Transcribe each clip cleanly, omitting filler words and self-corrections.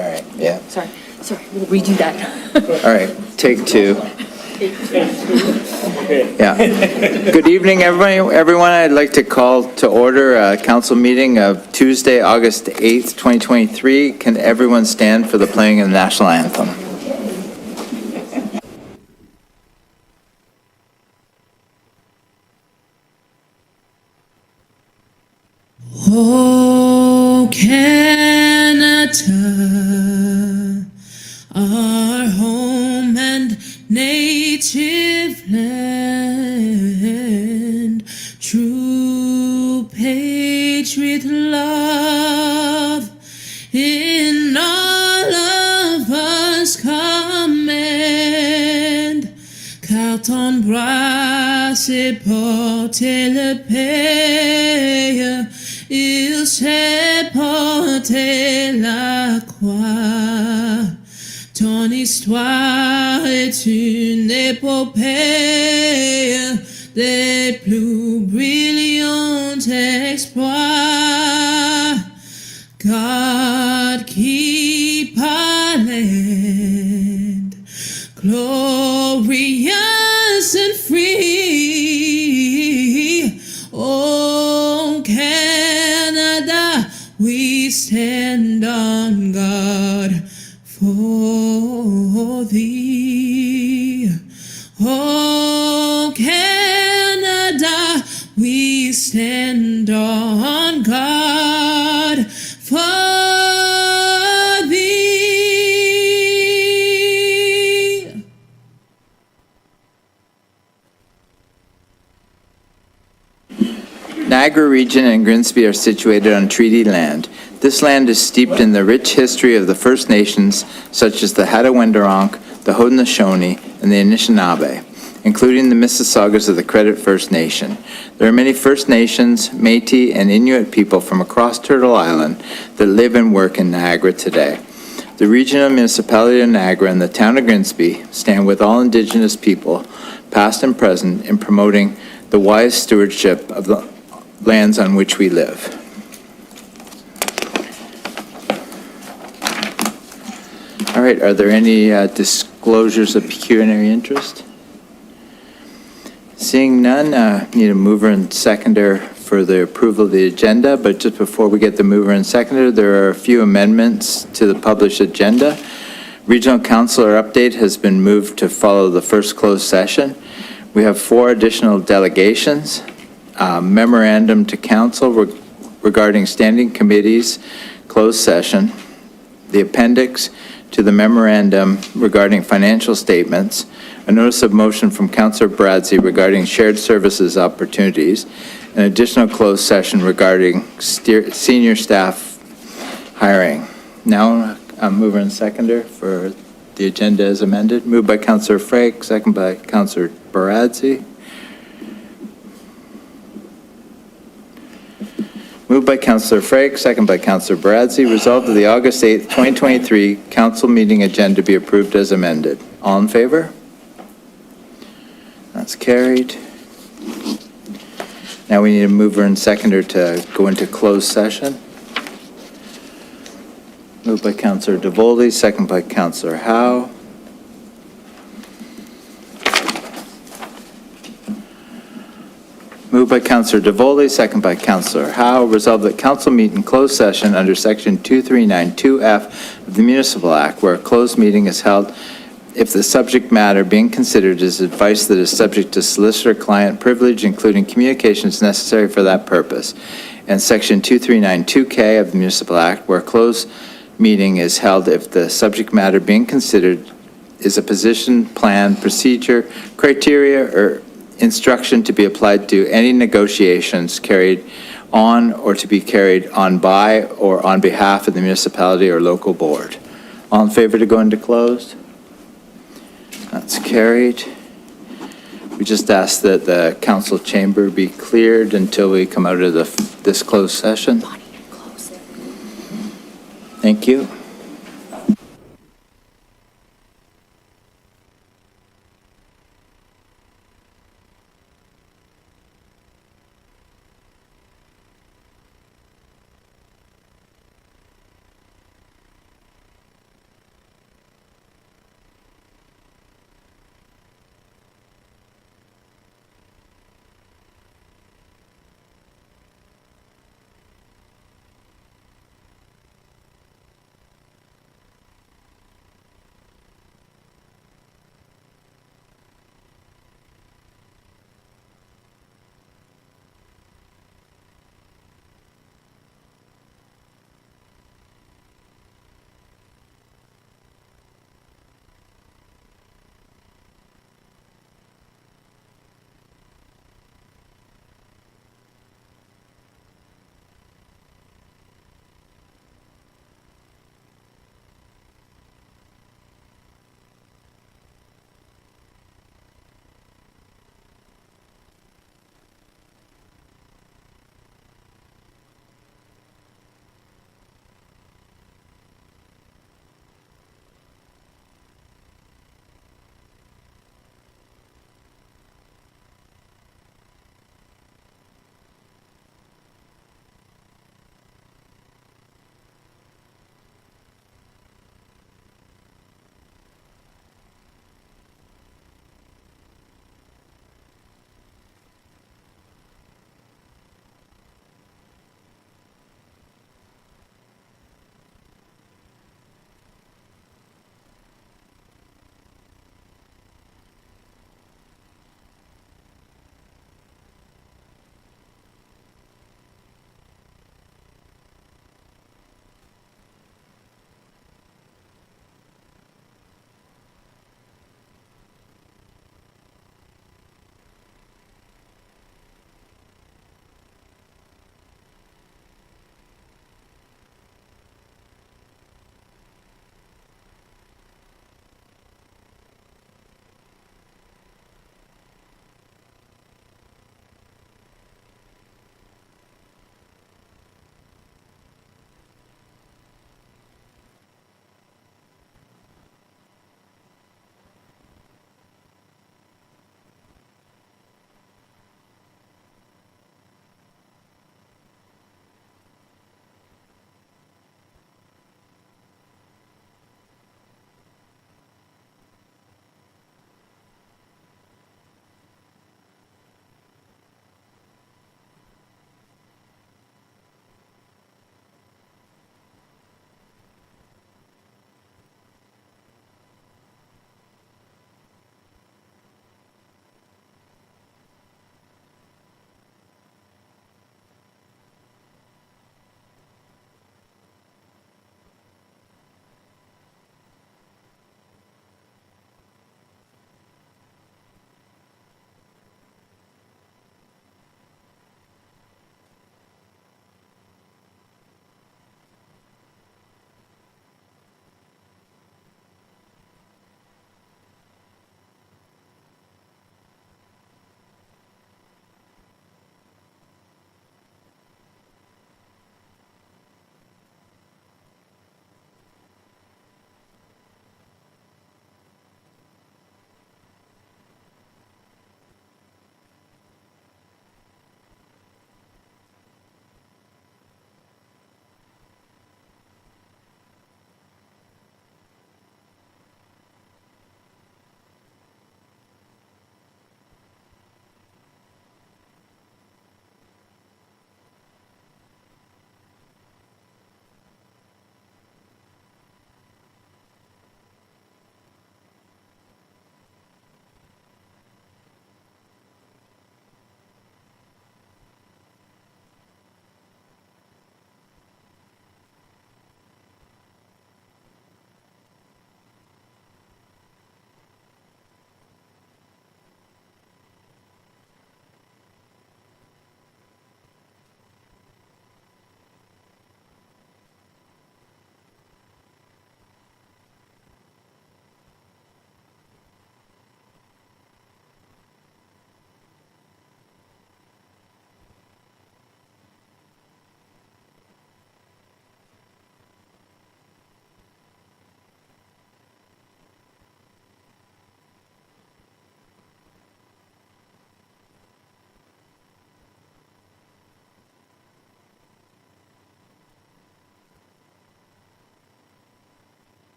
right, yeah. Sorry, we'll redo that. All right, take two. Yeah. Good evening, everyone. I'd like to call to order a council meeting of Tuesday, August 8th, 2023. Can everyone stand for the playing of the national anthem? Oh, Canada, our home and native land, true patriot love in all of us command. Carton bras et porter le paix, il sait porter la croix. Ton histoire est une épopée des plus brillants exploits. God keep our land glorious and free. Oh, Canada, we stand on guard for thee. Oh, Canada, we stand on guard for thee. Niagara Region and Grimsby are situated on treaty land. This land is steeped in the rich history of the First Nations, such as the Hattaway-Wendourong, the Haudenosaunee, and the Anishinaabe, including the Mississaugas of the Credit First Nation. There are many First Nations, Métis, and Inuit people from across Turtle Island that live and work in Niagara today. The Regional Municipality of Niagara and the Town of Grimsby stand with all Indigenous people, past and present, in promoting the wise stewardship of the lands on which we live. All right, are there any disclosures of pecuniary interest? Seeing none, need a mover and seconder for the approval of the agenda, but just before we get the mover and seconder, there are a few amendments to the published agenda. Regional Councilor update has been moved to follow the first closed session. We have 4 additional delegations, memorandum to council regarding standing committees, closed session, the appendix to the memorandum regarding financial statements, a notice of motion from Councillor Bradzi regarding shared services opportunities, an additional closed session regarding senior staff hiring. Now, a mover and seconder for the agenda as amended. Moved by Councillor Frake, second by Councillor Bradzi. Moved by Councillor Frake, second by Councillor Bradzi. Resolved that the August 8th, 2023 council meeting agenda be approved as amended. All in favor? That's carried. Now we need a mover and seconder to go into closed session. Moved by Councillor DeVoldy, second by Councillor Howe. Moved by Councillor DeVoldy, second by Councillor Howe. Resolved that council meet in closed session under Section 2392F of the Municipal Act, where a closed meeting is held if the subject matter being considered is advice that is subject to solicitor-client privilege, including communications necessary for that purpose. And Section 2392K of the Municipal Act, where a closed meeting is held if the subject matter being considered is a position, plan, procedure, criteria, or instruction to be applied to any negotiations carried on or to be carried on by or on behalf of the municipality or local board. All in favor to go into closed? That's carried. We just ask that the council chamber be cleared until we come out of this closed session. Thank you.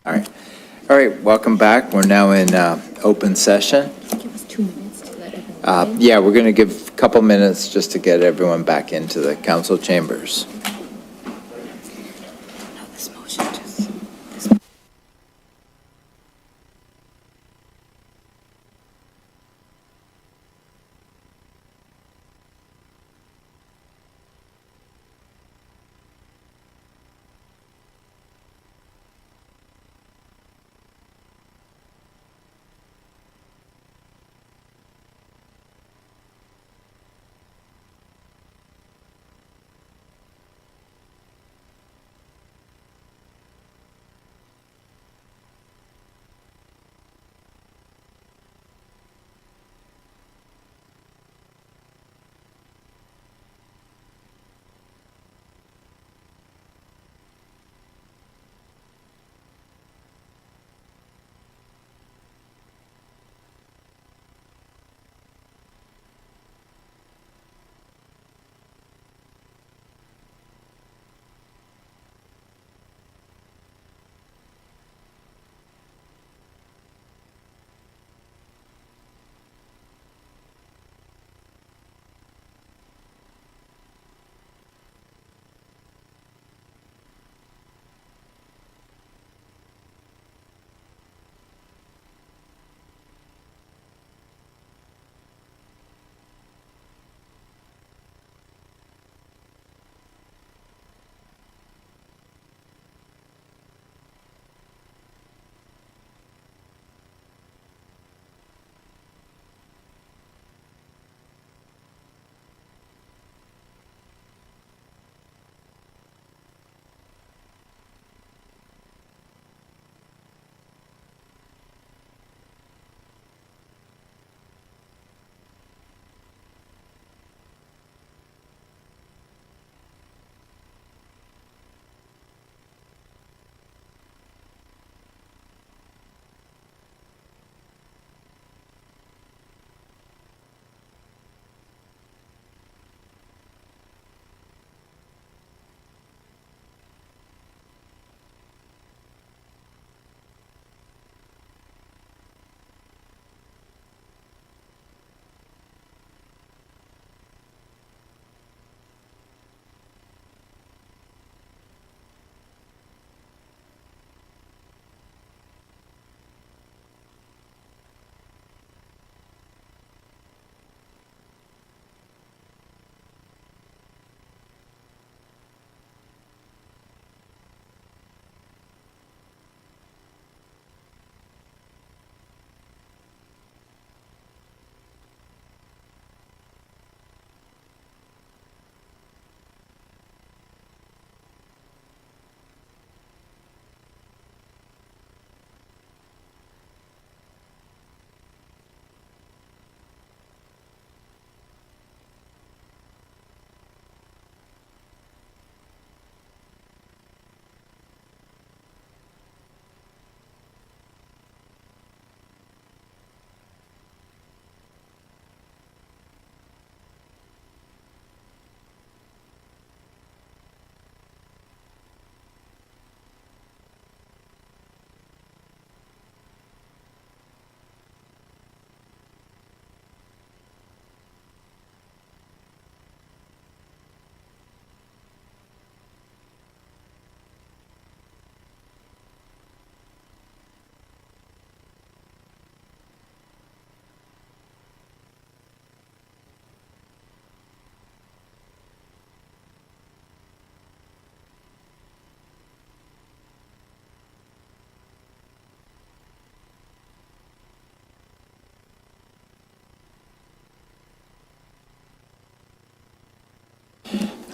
All right. All right, welcome back. We're now in open session. Give us 2 minutes to let everyone in. Yeah, we're going to give a couple minutes just to get everyone back into the council chambers. No, this motion just.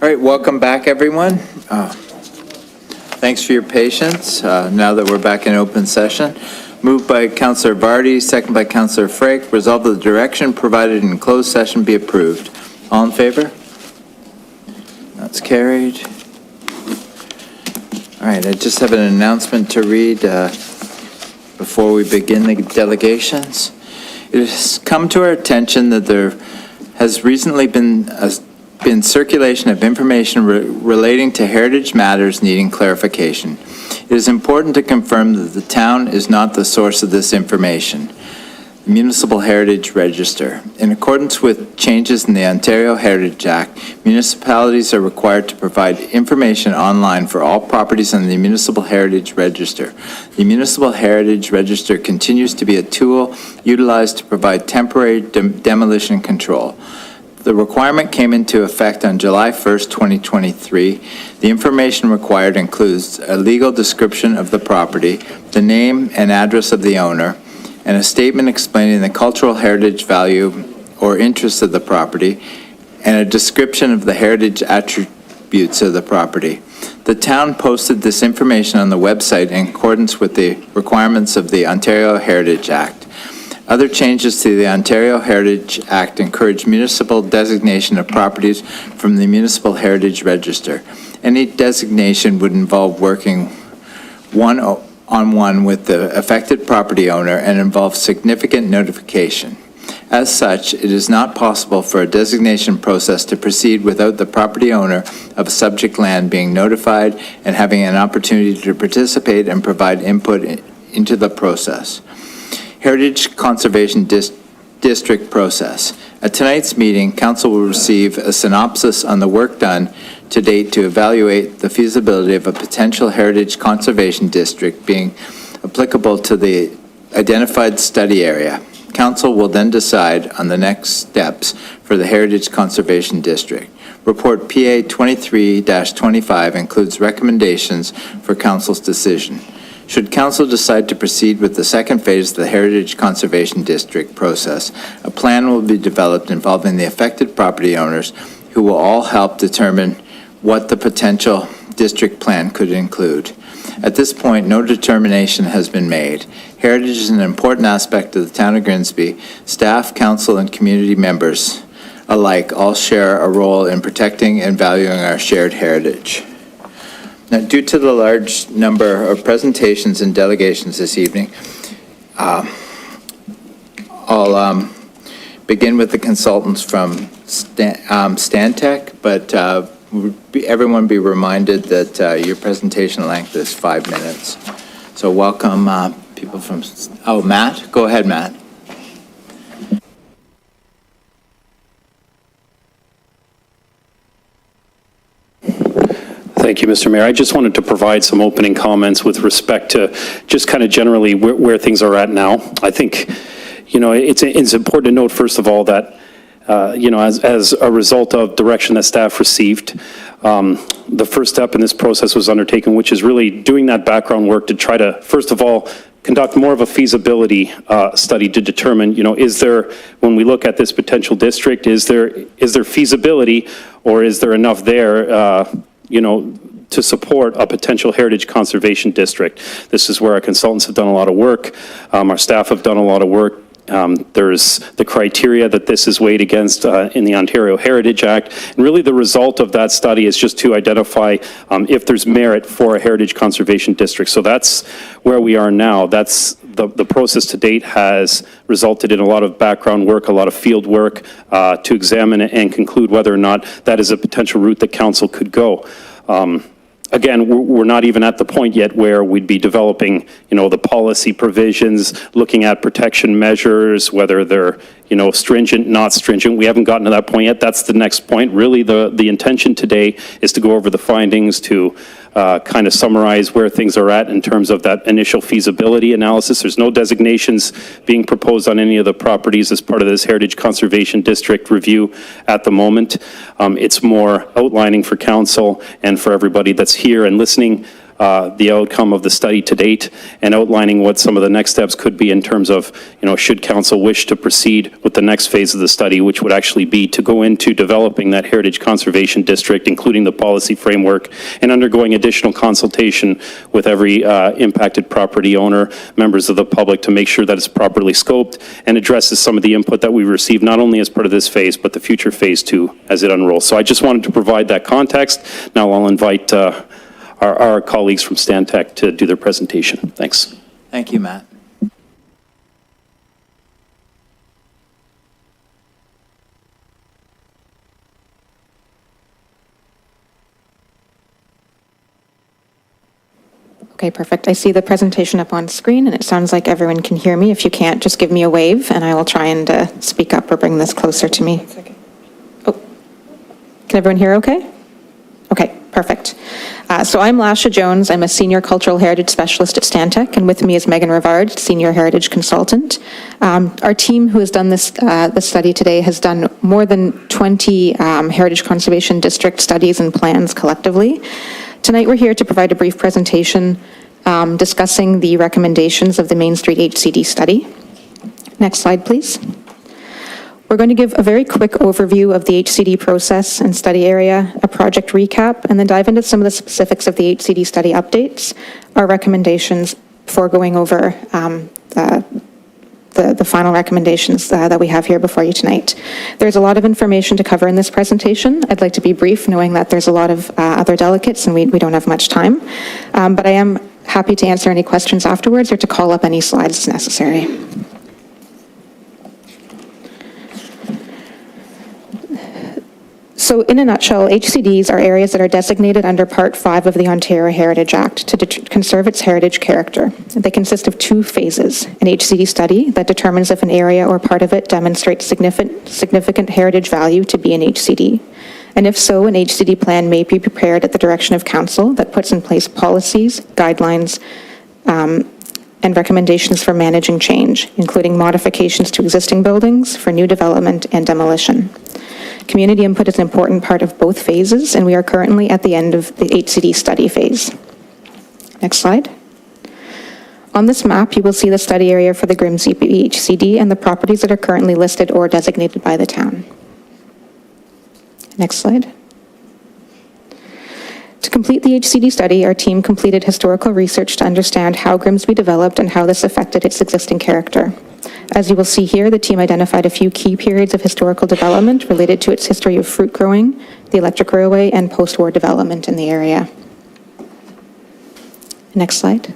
All right, welcome back, everyone. Thanks for your patience. Now that we're back in open session, moved by Councillor Vardy, second by Councillor Frake. Resolved that the direction provided in closed session be approved. All in favor? That's carried. All right, I just have an announcement to read before we begin the delegations. It has come to our attention that there has recently been been circulation of information relating to heritage matters needing clarification. It is important to confirm that the town is not the source of this information. The Municipal Heritage Register. In accordance with changes in the Ontario Heritage Act, municipalities are required to provide information online for all properties on the Municipal Heritage Register. The Municipal Heritage Register continues to be a tool utilized to provide temporary demolition control. The requirement came into effect on July 1st, 2023. The information required includes a legal description of the property, the name and address of the owner, and a statement explaining the cultural heritage value or interest of the property, and a description of the heritage attributes of the property. The town posted this information on the website in accordance with the requirements of the Ontario Heritage Act. Other changes to the Ontario Heritage Act encourage municipal designation of properties from the Municipal Heritage Register. Any designation would involve working one-on-one with the affected property owner and involve significant notification. As such, it is not possible for a designation process to proceed without the property owner of subject land being notified and having an opportunity to participate and provide input into the process. Heritage Conservation District process. At tonight's meeting, Council will receive a synopsis on the work done to date to evaluate the feasibility of a potential Heritage Conservation District being applicable to the identified study area. Council will then decide on the next steps for the Heritage Conservation District. Report PA 23-25 includes recommendations for Council's decision. Should Council decide to proceed with the second phase of the Heritage Conservation District process, a plan will be developed involving the affected property owners who will all help determine what the potential district plan could include. At this point, no determination has been made. Heritage is an important aspect of the town of Grimsby. Staff, council, and community members alike all share a role in protecting and valuing our shared heritage. Now, due to the large number of presentations and delegations this evening, I'll begin with the consultants from Stantec, but everyone be reminded that your presentation length is 5 minutes. So welcome people from, Matt, go ahead, Matt. Thank you, Mr. Mayor. I just wanted to provide some opening comments with respect to just kind of generally where things are at now. I think, it's important to note, first of all, that, as a result of direction that staff received, the first step in this process was undertaken, which is really doing that background work to try to, first of all, conduct more of a feasibility study to determine, is there, when we look at this potential district, is there feasibility, or is there enough there, to support a potential heritage conservation district. This is where our consultants have done a lot of work. Our staff have done a lot of work. There's the criteria that this is weighed against in the Ontario Heritage Act. And really the result of that study is just to identify if there's merit for a heritage conservation district. So that's where we are now. That's the process to date has resulted in a lot of background work, a lot of field work to examine and conclude whether or not that is a potential route that council could go. Again, we're not even at the point yet where we'd be developing, the policy provisions, looking at protection measures, whether they're, stringent, not stringent. We haven't gotten to that point yet. That's the next point. Really, the intention today is to go over the findings, to kind of summarize where things are at in terms of that initial feasibility analysis. There's no designations being proposed on any of the properties as part of this Heritage Conservation District review at the moment. It's more outlining for council and for everybody that's here and listening the outcome of the study to date, and outlining what some of the next steps could be in terms of, should council wish to proceed with the next phase of the study, which would actually be to go into developing that Heritage Conservation District, including the policy framework, and undergoing additional consultation with every impacted property owner, members of the public, to make sure that it's properly scoped and addresses some of the input that we received, not only as part of this phase, but the future phase 2 as it unrolls. So I just wanted to provide that context. Now I'll invite our colleagues from Stantec to do their presentation. Thanks. Thank you, Matt. Okay, perfect. I see the presentation up on screen, and it sounds like everyone can hear me. If you can't, just give me a wave, and I will try and speak up or bring this closer to me. Oh, can everyone hear okay? Okay, perfect. So I'm Lasha Jones. I'm a Senior Cultural Heritage Specialist at Stantec, and with me is Megan Rivard, Senior Heritage Consultant. Our team who has done this study today has done more than 20 Heritage Conservation District studies and plans collectively. Tonight we're here to provide a brief presentation discussing the recommendations of the Main Street HCD study. Next slide, please. We're going to give a very quick overview of the HCD process and study area, a project recap, and then dive into some of the specifics of the HCD study updates, our recommendations before going over the final recommendations that we have here before you tonight. There's a lot of information to cover in this presentation. I'd like to be brief, knowing that there's a lot of other delegates and we don't have much time. But I am happy to answer any questions afterwards or to call up any slides as necessary. So in a nutshell, HCDs are areas that are designated under Part 5 of the Ontario Heritage Act to conserve its heritage character. They consist of two phases: an HCD study that determines if an area or part of it demonstrates significant heritage value to be an HCD. And if so, an HCD plan may be prepared at the direction of council that puts in place policies, guidelines, and recommendations for managing change, including modifications to existing buildings, for new development and demolition. Community input is an important part of both phases, and we are currently at the end of the HCD study phase. Next slide. On this map, you will see the study area for the Grimsby HCD and the properties that are currently listed or designated by the town. Next slide. To complete the HCD study, our team completed historical research to understand how Grimsby developed and how this affected its existing character. As you will see here, the team identified a few key periods of historical development related to its history of fruit growing, the electric railway, and post-war development in the area. Next slide.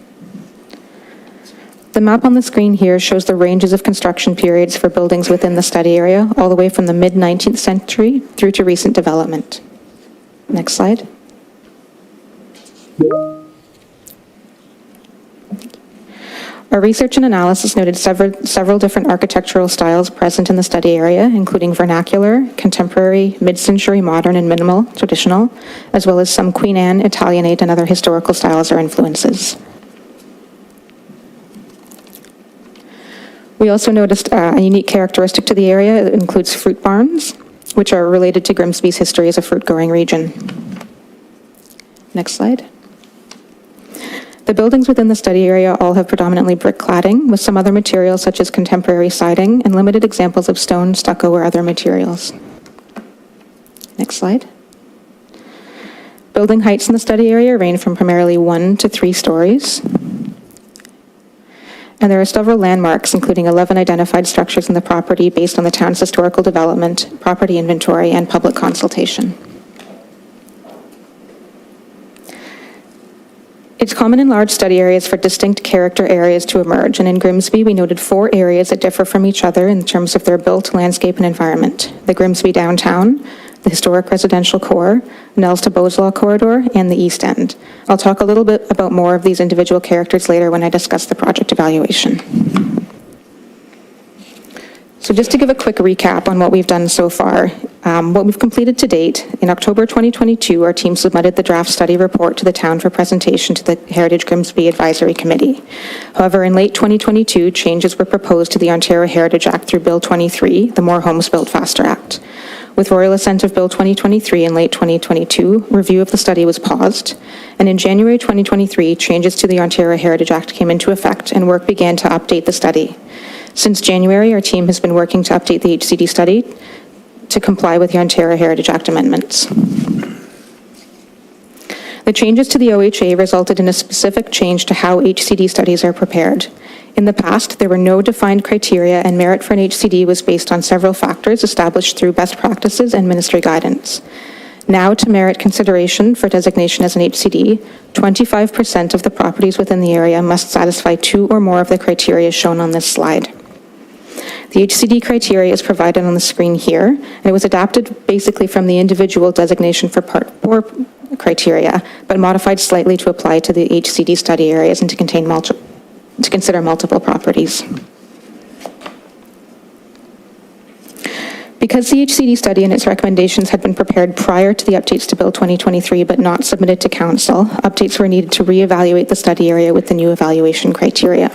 The map on the screen here shows the ranges of construction periods for buildings within the study area, all the way from the mid-19th century through to recent development. Next slide. Our research and analysis noted several different architectural styles present in the study area, including vernacular, contemporary, mid-century, modern, and minimal, traditional, as well as some Queen Anne, Italianate, and other historical styles or influences. We also noticed a unique characteristic to the area. It includes fruit barns, which are related to Grimsby's history as a fruit-growing region. Next slide. The buildings within the study area all have predominantly brick cladding, with some other materials such as contemporary siding and limited examples of stone, stucco, or other materials. Next slide. Building heights in the study area range from primarily 1 to 3 stories. And there are several landmarks, including 11 identified structures in the property based on the town's historical development, property inventory, and public consultation. It's common in large study areas for distinct character areas to emerge, and in Grimsby, we noted 4 areas that differ from each other in terms of their built landscape and environment: the Grimsby downtown, the historic residential core, Nels to Boslaw corridor, and the East End. I'll talk a little bit about more of these individual characters later when I discuss the project evaluation. So just to give a quick recap on what we've done so far, what we've completed to date, in October 2022, our team submitted the draft study report to the town for presentation to the Heritage Grimsby Advisory Committee. However, in late 2022, changes were proposed to the Ontario Heritage Act through Bill 23, the More Homes Built Faster Act. With Royal Assent of Bill 2023 in late 2022, review of the study was paused, and in January 2023, changes to the Ontario Heritage Act came into effect and work began to update the study. Since January, our team has been working to update the HCD study to comply with the Ontario Heritage Act amendments. The changes to the OHA resulted in a specific change to how HCD studies are prepared. In the past, there were no defined criteria, and merit for an HCD was based on several factors established through best practices and ministry guidance. Now, to merit consideration for designation as an HCD, 25% of the properties within the area must satisfy 2 or more of the criteria shown on this slide. The HCD criteria is provided on the screen here, and it was adapted basically from the individual designation for Part 4 criteria, but modified slightly to apply to the HCD study areas and to consider multiple properties. Because the HCD study and its recommendations had been prepared prior to the updates to Bill 2023 but not submitted to Council, updates were needed to reevaluate the study area with the new evaluation criteria.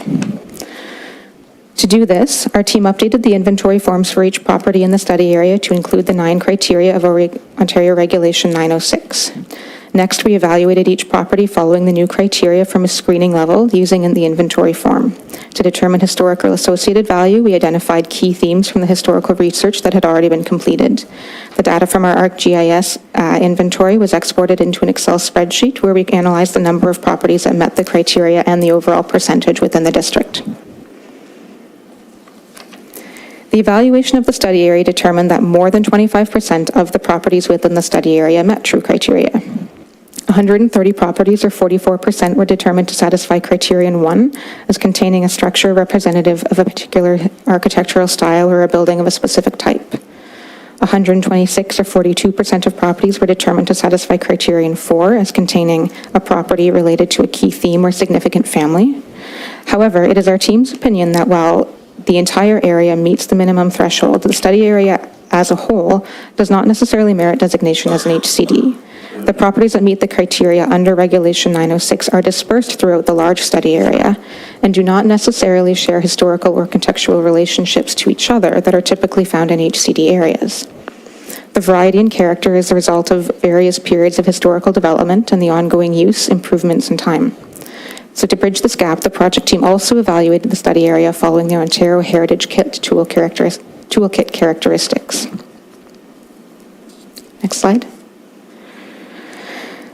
To do this, our team updated the inventory forms for each property in the study area to include the 9 criteria of Ontario Regulation 906. Next, we evaluated each property following the new criteria from a screening level using in the inventory form. To determine historical associated value, we identified key themes from the historical research that had already been completed. The data from our ArcGIS inventory was exported into an Excel spreadsheet where we analyzed the number of properties that met the criteria and the overall percentage within the district. The evaluation of the study area determined that more than 25% of the properties within the study area met true criteria. 130 properties, or 44%, were determined to satisfy Criterion 1 as containing a structure representative of a particular architectural style or a building of a specific type. 126, or 42%, of properties were determined to satisfy Criterion 4 as containing a property related to a key theme or significant family. However, it is our team's opinion that while the entire area meets the minimum threshold, the study area as a whole does not necessarily merit designation as an HCD. The properties that meet the criteria under Regulation 906 are dispersed throughout the large study area and do not necessarily share historical or contextual relationships to each other that are typically found in HCD areas. The variety in character is the result of various periods of historical development and the ongoing use, improvements, and time. So to bridge this gap, the project team also evaluated the study area following the Ontario Heritage Kit toolkit characteristics. Next slide.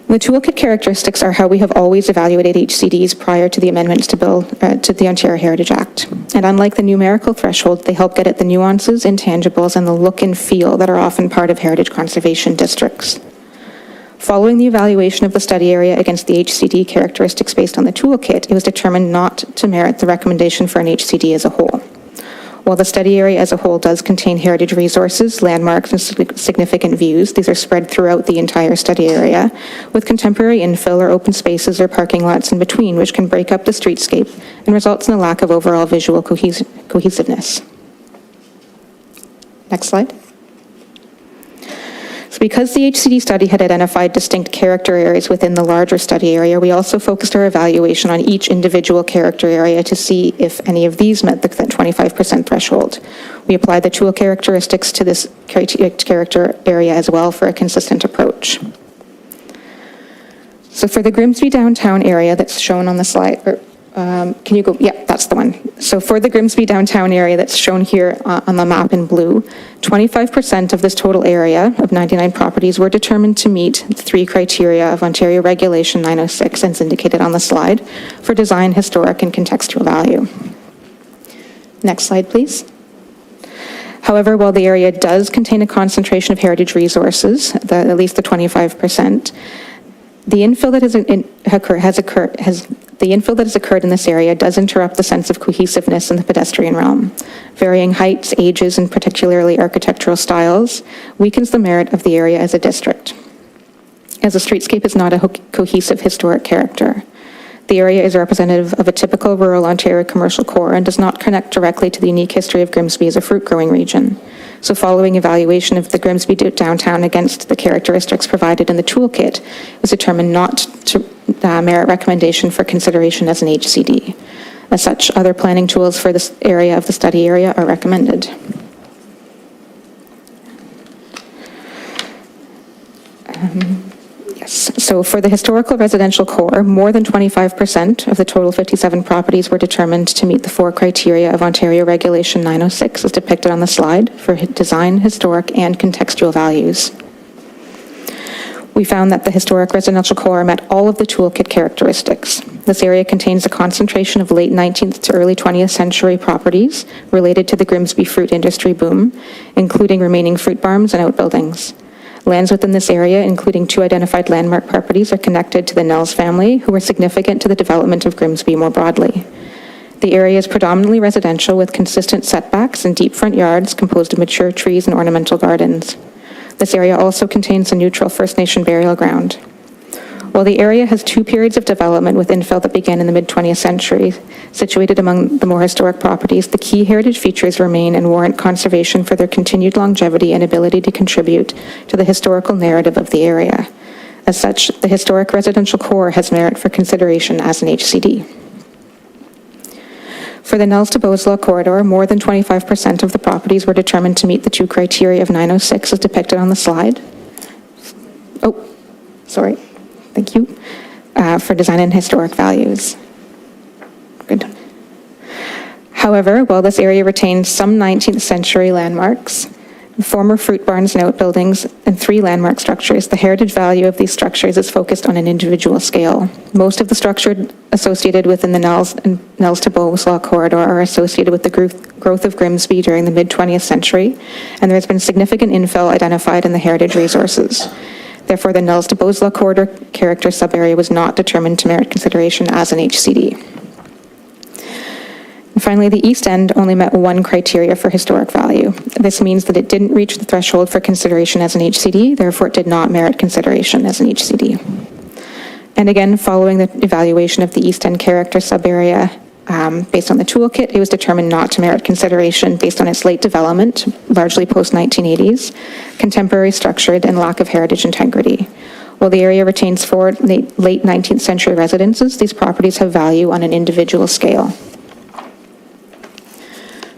The toolkit characteristics are how we have always evaluated HCDs prior to the amendments to the Ontario Heritage Act. And unlike the numerical threshold, they help get at the nuances, intangibles, and the look and feel that are often part of heritage conservation districts. Following the evaluation of the study area against the HCD characteristics based on the toolkit, it was determined not to merit the recommendation for an HCD as a whole. While the study area as a whole does contain heritage resources, landmarks, and significant views, these are spread throughout the entire study area, with contemporary infill or open spaces or parking lots in between, which can break up the streetscape and results in a lack of overall visual cohesiveness. Next slide. So because the HCD study had identified distinct character areas within the larger study area, we also focused our evaluation on each individual character area to see if any of these met the 25% threshold. We applied the tool characteristics to this character area as well for a consistent approach. So for the Grimsby downtown area that's shown on the slide, can you go? Yeah, that's the one. So for the Grimsby downtown area that's shown here on the map in blue, 25% of this total area of 99 properties were determined to meet the 3 criteria of Ontario Regulation 906, as indicated on the slide, for design, historic, and contextual value. Next slide, please. However, while the area does contain a concentration of heritage resources, at least the 25%, the infill that has occurred in this area does interrupt the sense of cohesiveness in the pedestrian realm. Varying heights, ages, and particularly architectural styles weakens the merit of the area as a district, as the streetscape is not a cohesive historic character. The area is representative of a typical rural Ontario commercial core and does not connect directly to the unique history of Grimsby as a fruit-growing region. So following evaluation of the Grimsby downtown against the characteristics provided in the toolkit, it was determined not to merit recommendation for consideration as an HCD. As such, other planning tools for this area of the study area are recommended. So for the historical residential core, more than 25% of the total 57 properties were determined to meet the 4 criteria of Ontario Regulation 906 as depicted on the slide for design, historic, and contextual values. We found that the historic residential core met all of the toolkit characteristics. This area contains a concentration of late 19th to early 20th century properties related to the Grimsby fruit industry boom, including remaining fruit farms and outbuildings. Lands within this area, including 2 identified landmark properties, are connected to the Nels family, who were significant to the development of Grimsby more broadly. The area is predominantly residential with consistent setbacks and deep front yards composed of mature trees and ornamental gardens. This area also contains a neutral First Nation burial ground. While the area has two periods of development with infill that began in the mid-20th century, situated among the more historic properties, the key heritage features remain and warrant conservation for their continued longevity and ability to contribute to the historical narrative of the area. As such, the historic residential core has merit for consideration as an HCD. For the Nels to Boeslaw corridor, more than 25% of the properties were determined to meet the two criteria of 906 as depicted on the slide. Oh, sorry. Thank you. For design and historic values. Good. However, while this area retains some 19th century landmarks, former fruit barns and outbuildings, and 3 landmark structures, the heritage value of these structures is focused on an individual scale. Most of the structure associated within the Nels to Boeslaw corridor are associated with the growth of Grimsby during the mid-20th century, and there has been significant infill identified in the heritage resources. Therefore, the Nels to Boeslaw corridor character subarea was not determined to merit consideration as an HCD. And finally, the East End only met one criteria for historic value. This means that it didn't reach the threshold for consideration as an HCD, therefore it did not merit consideration as an HCD. And again, following the evaluation of the East End character subarea, based on the toolkit, it was determined not to merit consideration based on its late development, largely post-1980s, contemporary structured, and lack of heritage integrity. While the area retains 4 late 19th century residences, these properties have value on an individual scale.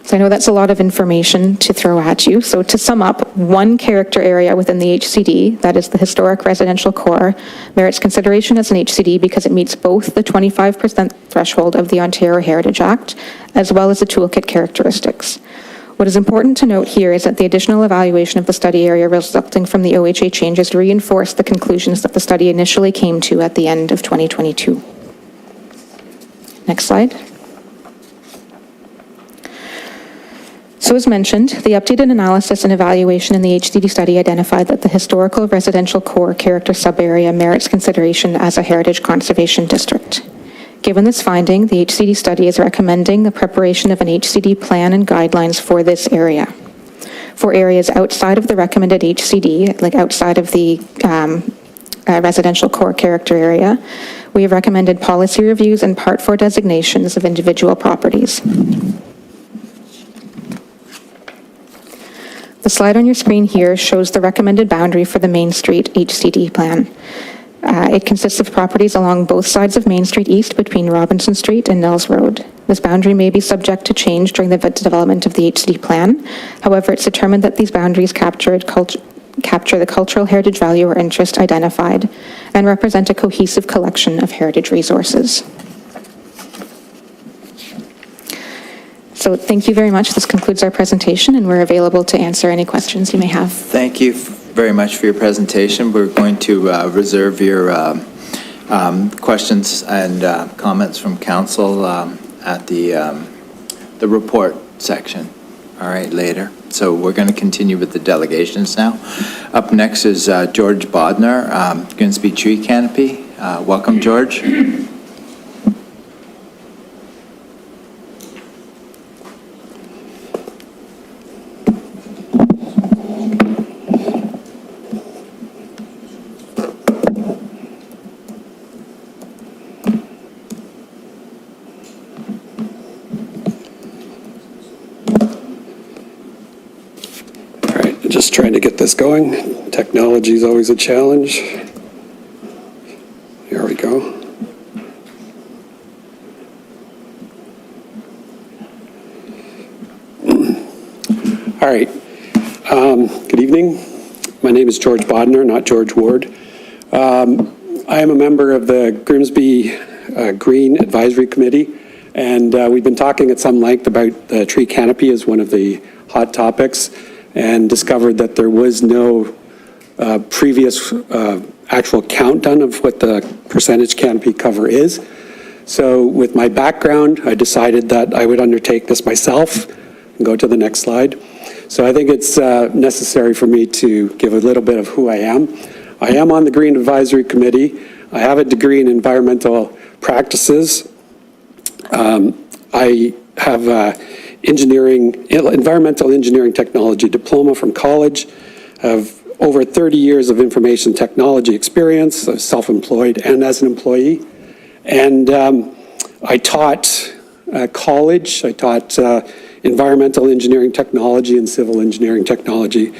So I know that's a lot of information to throw at you. So to sum up, one character area within the HCD, that is the historic residential core, merits consideration as an HCD because it meets both the 25% threshold of the Ontario Heritage Act, as well as the toolkit characteristics. What is important to note here is that the additional evaluation of the study area resulting from the OHA changes reinforce the conclusions that the study initially came to at the end of 2022. Next slide. So as mentioned, the updated analysis and evaluation in the HCD study identified that the historical residential core character subarea merits consideration as a heritage conservation district. Given this finding, the HCD study is recommending the preparation of an HCD plan and guidelines for this area. For areas outside of the recommended HCD, like outside of the residential core character area, we have recommended policy reviews and Part 4 designations of individual properties. The slide on your screen here shows the recommended boundary for the Main Street HCD plan. It consists of properties along both sides of Main Street East between Robinson Street and Nels Road. This boundary may be subject to change during the development of the HCD plan. However, it's determined that these boundaries capture the cultural heritage value or interest identified and represent a cohesive collection of heritage resources. So thank you very much. This concludes our presentation, and we're available to answer any questions you may have. Thank you very much for your presentation. We're going to reserve your questions and comments from council at the report section, all right, later. So we're going to continue with the delegations now. Up next is George Bodnar, Grimsby Tree Canopy. Welcome, George. Just trying to get this going. Technology is always a challenge. Here we go. All right. Good evening. My name is George Bodnar, not George Ward. I am a member of the Grimsby Green Advisory Committee, and we've been talking at some length about the tree canopy as one of the hot topics, and discovered that there was no previous actual count done of what the percentage canopy cover is. So with my background, I decided that I would undertake this myself. And go to the next slide. So I think it's necessary for me to give a little bit of who I am. I am on the Green Advisory Committee. I have a degree in environmental practices. I have environmental engineering technology diploma from college. I've over 30 years of information technology experience, self-employed and as an employee. And I taught college, I taught environmental engineering technology and civil engineering technology.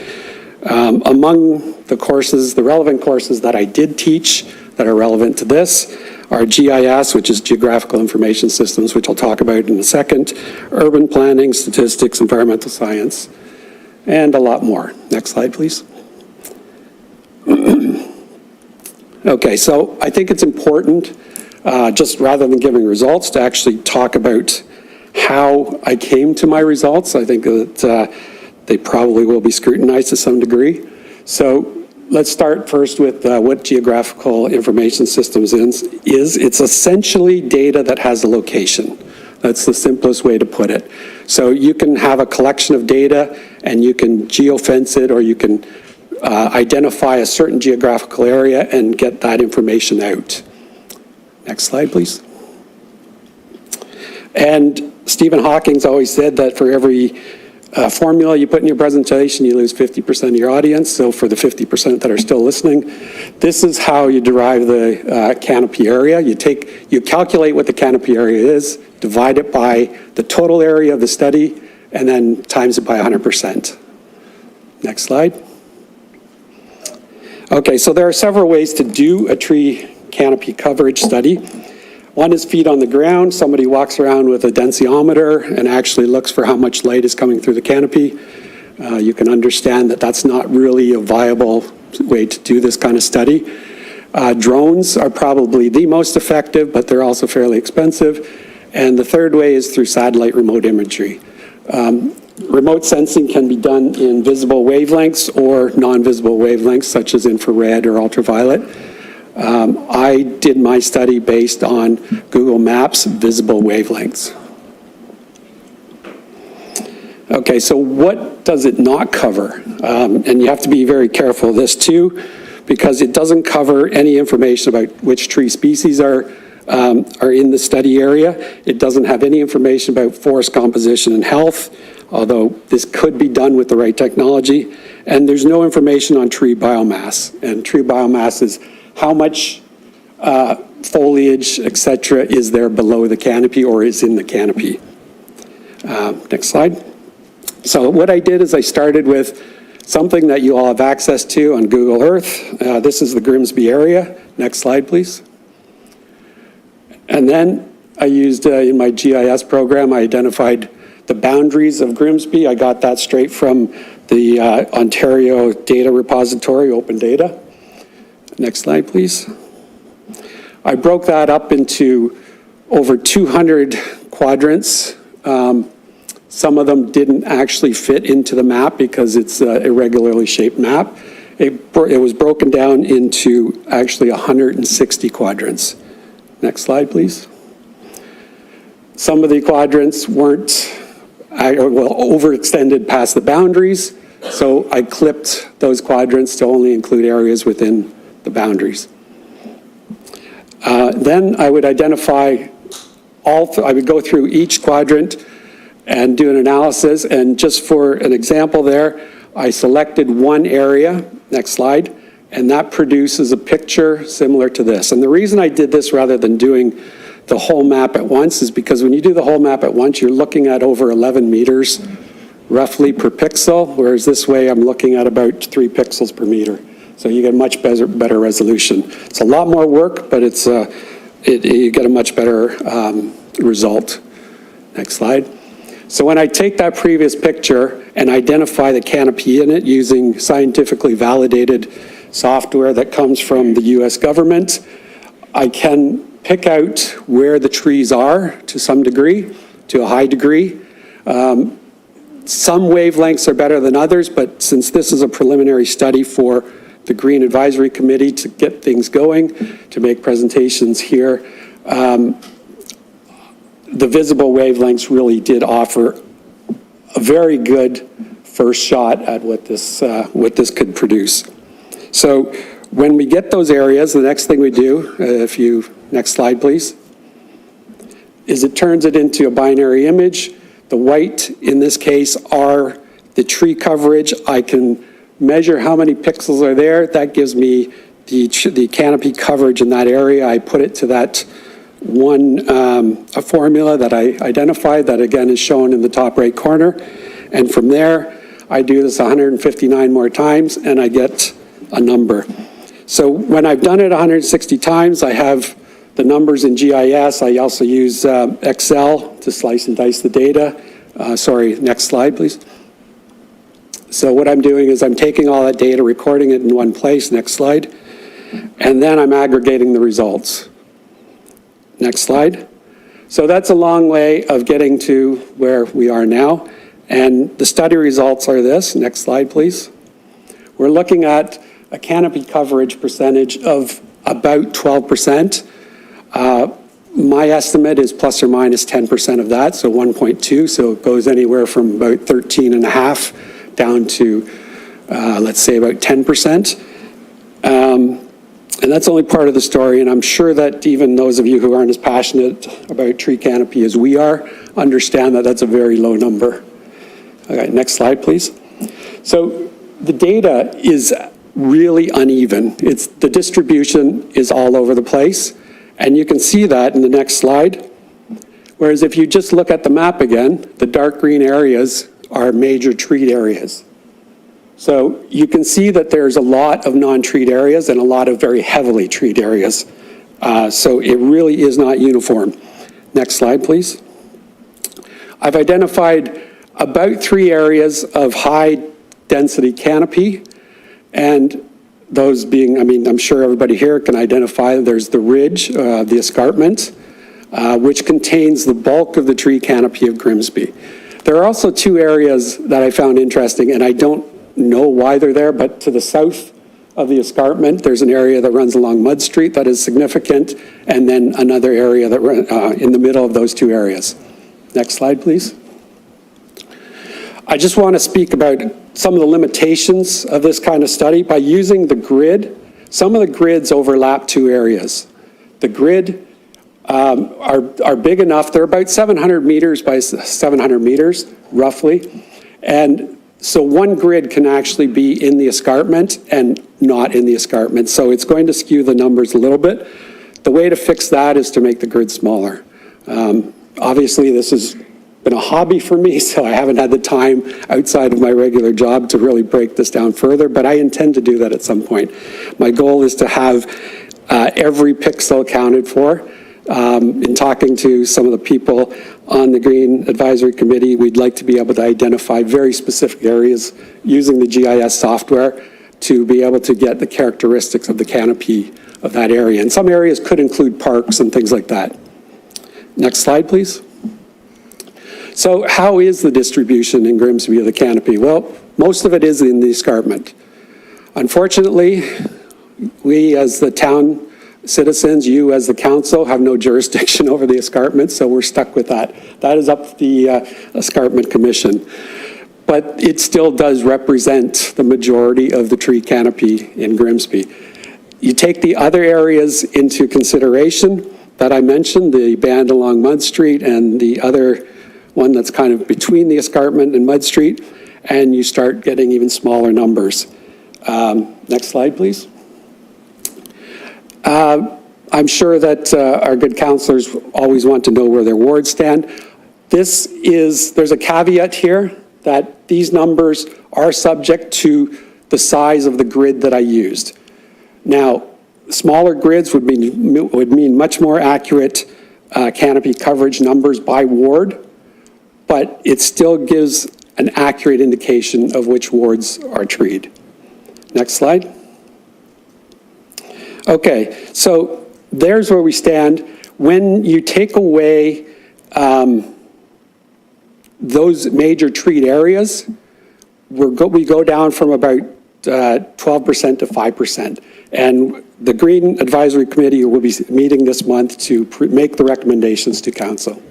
Among the courses, the relevant courses that I did teach that are relevant to this are GIS, which is Geographical Information Systems, which I'll talk about in a second, urban planning, statistics, environmental science, and a lot more. Next slide, please. Okay, so I think it's important, just rather than giving results, to actually talk about how I came to my results. I think that they probably will be scrutinized to some degree. So let's start first with what Geographical Information Systems is. It's essentially data that has a location. That's the simplest way to put it. So you can have a collection of data and you can geofence it, or you can identify a certain geographical area and get that information out. Next slide, please. And Stephen Hawking's always said that for every formula you put in your presentation, you lose 50% of your audience. So for the 50% that are still listening, this is how you derive the canopy area. You calculate what the canopy area is, divide it by the total area of the study, and then times it by 100%. Next slide. Okay, so there are several ways to do a tree canopy coverage study. One is feet on the ground. Somebody walks around with a densiometer and actually looks for how much light is coming through the canopy. You can understand that that's not really a viable way to do this kind of study. Drones are probably the most effective, but they're also fairly expensive. And the third way is through satellite remote imagery. Remote sensing can be done in visible wavelengths or non-visible wavelengths, such as infrared or ultraviolet. I did my study based on Google Maps visible wavelengths. Okay, so what does it not cover? And you have to be very careful of this too, because it doesn't cover any information about which tree species are in the study area. It doesn't have any information about forest composition and health, although this could be done with the right technology. And there's no information on tree biomass. And tree biomass is how much foliage, etc., is there below the canopy or is in the canopy. Next slide. So what I did is I started with something that you all have access to on Google Earth. This is the Grimsby area. Next slide, please. And then I used, in my GIS program, I identified the boundaries of Grimsby. I got that straight from the Ontario Data Repository, Open Data. Next slide, please. I broke that up into over 200 quadrants. Some of them didn't actually fit into the map because it's an irregularly shaped map. It was broken down into actually 160 quadrants. Next slide, please. Some of the quadrants weren't, overextended past the boundaries, so I clipped those quadrants to only include areas within the boundaries. Then I would identify I would go through each quadrant and do an analysis, and just for an example there, I selected one area, next slide, and that produces a picture similar to this. And the reason I did this rather than doing the whole map at once is because when you do the whole map at once, you're looking at over 11 meters roughly per pixel, whereas this way I'm looking at about 3 pixels per meter. So you get much better resolution. It's a lot more work, but you get a much better result. Next slide. So when I take that previous picture and identify the canopy in it using scientifically validated software that comes from the US government, I can pick out where the trees are to some degree, to a high degree. Some wavelengths are better than others, but since this is a preliminary study for the Green Advisory Committee to get things going, to make presentations here, the visible wavelengths really did offer a very good first shot at what this could produce. So when we get those areas, the next thing we do, next slide please, is it turns it into a binary image. The white in this case are the tree coverage. I can measure how many pixels are there. That gives me the canopy coverage in that area. I put it to that one a formula that I identified that again is shown in the top right corner. And from there, I do this 159 more times and I get a number. So when I've done it 160 times, I have the numbers in GIS. I also use Excel to slice and dice the data. Sorry, next slide, please. So what I'm doing is I'm taking all that data, recording it in one place, next slide, and then I'm aggregating the results. Next slide. So that's a long way of getting to where we are now. And the study results are this. Next slide, please. We're looking at a canopy coverage percentage of about 12%. My estimate is plus or minus 10% of that, so 1.2. So it goes anywhere from about 13.5 down to, let's say, about 10%. And that's only part of the story, and I'm sure that even those of you who aren't as passionate about tree canopy as we are understand that that's a very low number. Okay, next slide, please. So the data is really uneven. The distribution is all over the place, and you can see that in the next slide. Whereas if you just look at the map again, the dark green areas are major treed areas. So you can see that there's a lot of non-treed areas and a lot of very heavily treed areas. So it really is not uniform. Next slide, please. I've identified about 3 areas of high density canopy, and those being, I mean, I'm sure everybody here can identify, there's the ridge, the escarpment, which contains the bulk of the tree canopy of Grimsby. There are also 2 areas that I found interesting, and I don't know why they're there, but to the south of the escarpment, there's an area that runs along Mud Street that is significant, and then another area that in the middle of those 2 areas. Next slide, please. I just want to speak about some of the limitations of this kind of study. By using the grid, some of the grids overlap 2 areas. The grid are big enough, they're about 700 meters by 700 meters, roughly. And so one grid can actually be in the escarpment and not in the escarpment. So it's going to skew the numbers a little bit. The way to fix that is to make the grid smaller. Obviously, this has been a hobby for me, so I haven't had the time outside of my regular job to really break this down further, but I intend to do that at some point. My goal is to have every pixel accounted for. In talking to some of the people on the Green Advisory Committee, we'd like to be able to identify very specific areas using the GIS software to be able to get the characteristics of the canopy of that area. And some areas could include parks and things like that. Next slide, please. So how is the distribution in Grimsby of the canopy? Well, most of it is in the escarpment. Unfortunately, we as the town citizens, you as the council, have no jurisdiction over the escarpment, so we're stuck with that. That is up to the Escarpment Commission. But it still does represent the majority of the tree canopy in Grimsby. You take the other areas into consideration that I mentioned, the band along Mud Street and the other one that's kind of between the escarpment and Mud Street, and you start getting even smaller numbers. Next slide, please. I'm sure that our good councillors always want to know where their wards stand. There's a caveat here that these numbers are subject to the size of the grid that I used. Now, smaller grids would mean much more accurate canopy coverage numbers by ward, but it still gives an accurate indication of which wards are treed. Next slide. Okay, so there's where we stand. When you take away those major treed areas, we go down from about 12% to 5%. And the Green Advisory Committee will be meeting this month to make the recommendations to council.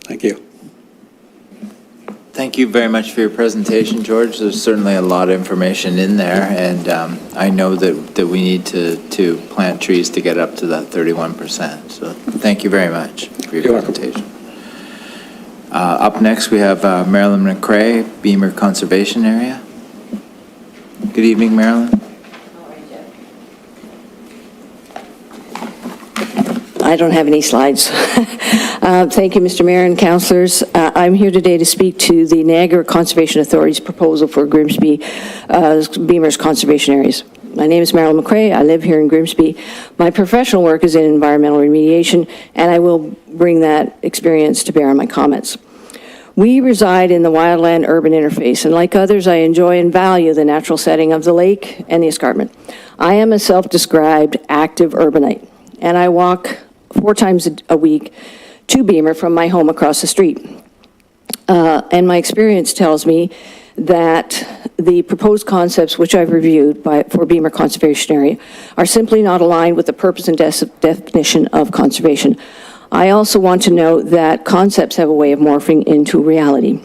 Thank you. Thank you very much for your presentation, George. There's certainly a lot of information in there, and I know that we need to plant trees to get up to that 31%. So thank you very much for your presentation. Up next, we have Marilyn McRae, Beamer Conservation Area. Good evening, Marilyn. I don't have any slides. Thank you, Mr. Mayor and councillors. I'm here today to speak to the Niagara Conservation Authority's proposal for Grimsby Beamer's conservation areas. My name is Marilyn McCrae. I live here in Grimsby. My professional work is in environmental remediation, and I will bring that experience to bear on my comments. We reside in the wildland-urban interface, and like others, I enjoy and value the natural setting of the lake and the escarpment. I am a self-described active urbanite, and I walk 4 times a week to Beamer from my home across the street. And my experience tells me that the proposed concepts which I've reviewed for Beamer Conservation Area are simply not aligned with the purpose and definition of conservation. I also want to note that concepts have a way of morphing into reality.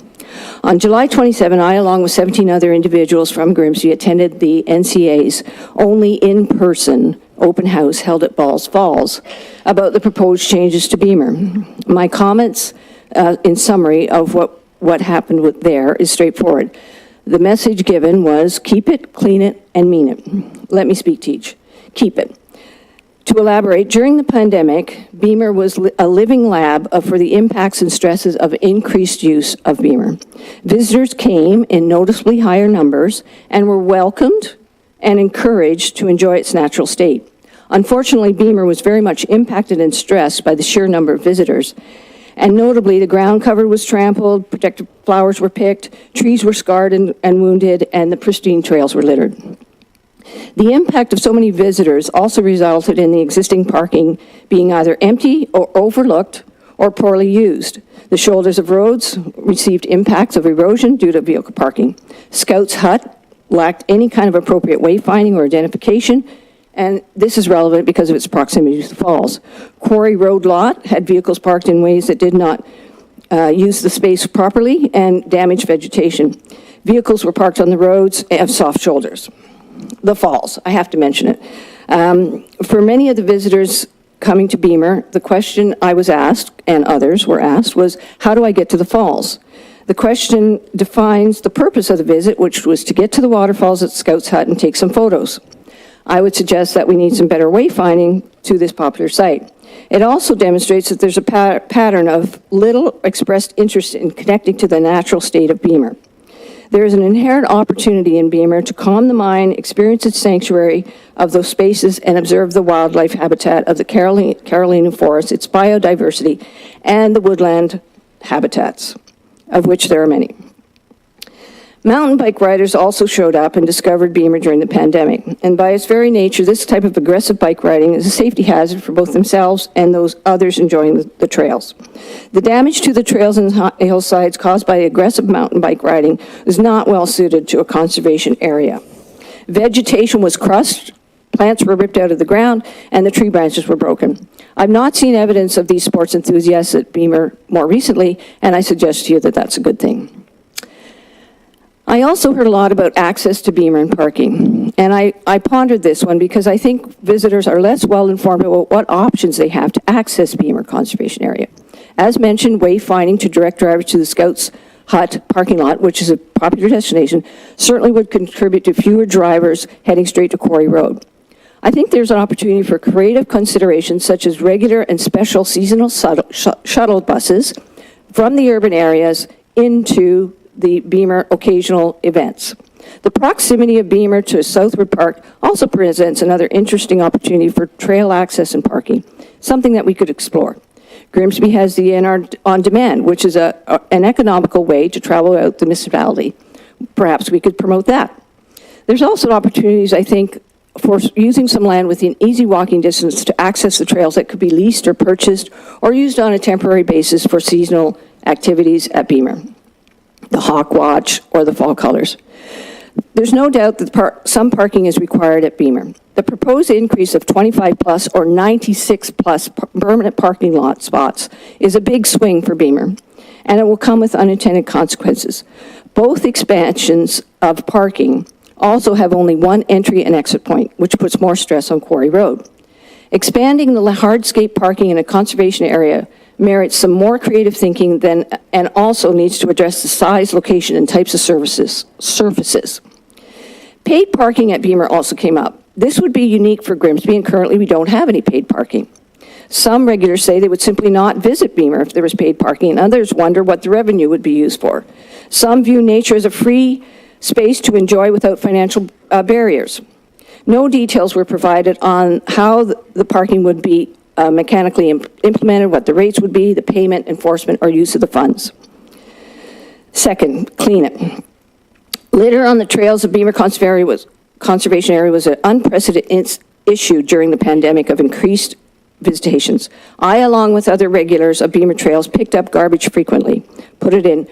On July 27, I, along with 17 other individuals from Grimsby, attended the NCA's only in-person open house held at Balls Falls about the proposed changes to Beamer. My comments, in summary of what happened there, is straightforward. The message given was keep it, clean it, and mean it. Let me speak to each. Keep it. To elaborate, during the pandemic, Beamer was a living lab for the impacts and stresses of increased use of Beamer. Visitors came in noticeably higher numbers and were welcomed and encouraged to enjoy its natural state. Unfortunately, Beamer was very much impacted and stressed by the sheer number of visitors. And notably, the ground cover was trampled, protected flowers were picked, trees were scarred and wounded, and the pristine trails were littered. The impact of so many visitors also resulted in the existing parking being either empty or overlooked or poorly used. The shoulders of roads received impacts of erosion due to vehicle parking. Scouts Hut lacked any kind of appropriate wayfinding or identification, and this is relevant because of its proximity to the falls. Quarry Road Lot had vehicles parked in ways that did not use the space properly and damaged vegetation. Vehicles were parked on the roads and have soft shoulders. The falls, I have to mention it. For many of the visitors coming to Beamer, the question I was asked, and others were asked, was, how do I get to the falls? The question defines the purpose of the visit, which was to get to the waterfalls at Scouts Hut and take some photos. I would suggest that we need some better wayfinding to this popular site. It also demonstrates that there's a pattern of little expressed interest in connecting to the natural state of Beamer. There is an inherent opportunity in Beamer to calm the mind, experience its sanctuary of those spaces, and observe the wildlife habitat of the Carolina Forest, its biodiversity, and the woodland habitats, of which there are many. Mountain bike riders also showed up and discovered Beamer during the pandemic, and by its very nature, this type of aggressive bike riding is a safety hazard for both themselves and those others enjoying the trails. The damage to the trails and hillsides caused by aggressive mountain bike riding is not well suited to a conservation area. Vegetation was crushed, plants were ripped out of the ground, and the tree branches were broken. I've not seen evidence of these sports enthusiasts at Beamer more recently, and I suggest to you that that's a good thing. I also heard a lot about access to Beamer and parking, and I pondered this one because I think visitors are less well informed about what options they have to access Beamer Conservation Area. As mentioned, wayfinding to direct drivers to the Scouts Hut parking lot, which is a popular destination, certainly would contribute to fewer drivers heading straight to Quarry Road. I think there's an opportunity for creative considerations such as regular and special seasonal shuttle buses from the urban areas into the Beamer occasional events. The proximity of Beamer to Southwood Park also presents another interesting opportunity for trail access and parking, something that we could explore. Grimsby has the NR On Demand, which is an economical way to travel out the municipality. Perhaps we could promote that. There's also opportunities, I think, for using some land within easy walking distance to access the trails that could be leased or purchased or used on a temporary basis for seasonal activities at Beamer, the Hawk Watch, or the Fall Colors. There's no doubt that some parking is required at Beamer. The proposed increase of 25 plus or 96 plus permanent parking lot spots is a big swing for Beamer, and it will come with unintended consequences. Both expansions of parking also have only one entry and exit point, which puts more stress on Quarry Road. Expanding the hardscape parking in a conservation area merits some more creative thinking and also needs to address the size, location, and types of surfaces. Paid parking at Beamer also came up. This would be unique for Grimsby, and currently we don't have any paid parking. Some regulars say they would simply not visit Beamer if there was paid parking, and others wonder what the revenue would be used for. Some view nature as a free space to enjoy without financial barriers. No details were provided on how the parking would be mechanically implemented, what the rates would be, the payment, enforcement, or use of the funds. Second, cleanup. Litter on the trails of Beamer Conservation Area was an unprecedented issue during the pandemic of increased visitations. I, along with other regulars of Beamer Trails, picked up garbage frequently, bring it in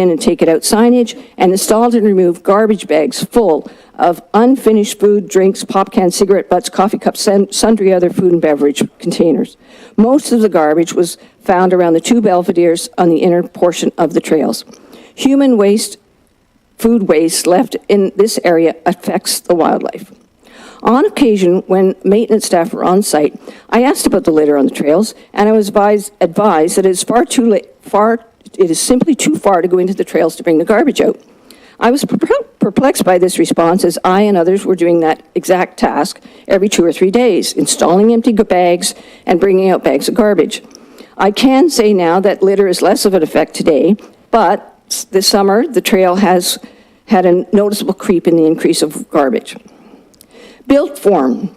and take it out signage, and installed and removed garbage bags full of unfinished food, drinks, pop cans, cigarette butts, coffee cups, sundry other food and beverage containers. Most of the garbage was found around the two belvederes on the inner portion of the trails. Human waste, food waste left in this area affects the wildlife. On occasion, when maintenance staff were on site, I asked about the litter on the trails, and I was advised that it is simply too far to go into the trails to bring the garbage out. I was perplexed by this response, as I and others were doing that exact task every 2 or 3 days, installing empty bags and bringing out bags of garbage. I can say now that litter is less of an effect today, but this summer, the trail has had a noticeable creep in the increase of garbage. Built form.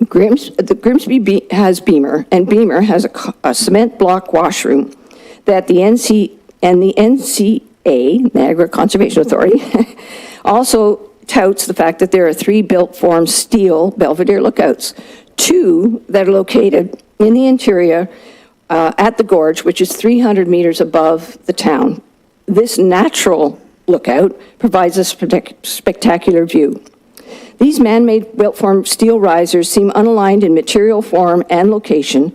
Grimsby has Beamer, and Beamer has a cement block washroom that the NCA, Niagara Conservation Authority, also touts the fact that there are 3 built form steel Belvedere lookouts, 2 that are located in the interior at the gorge, which is 300 meters above the town. This natural lookout provides a spectacular view. These man-made built-form steel risers seem unaligned in material, form, and location,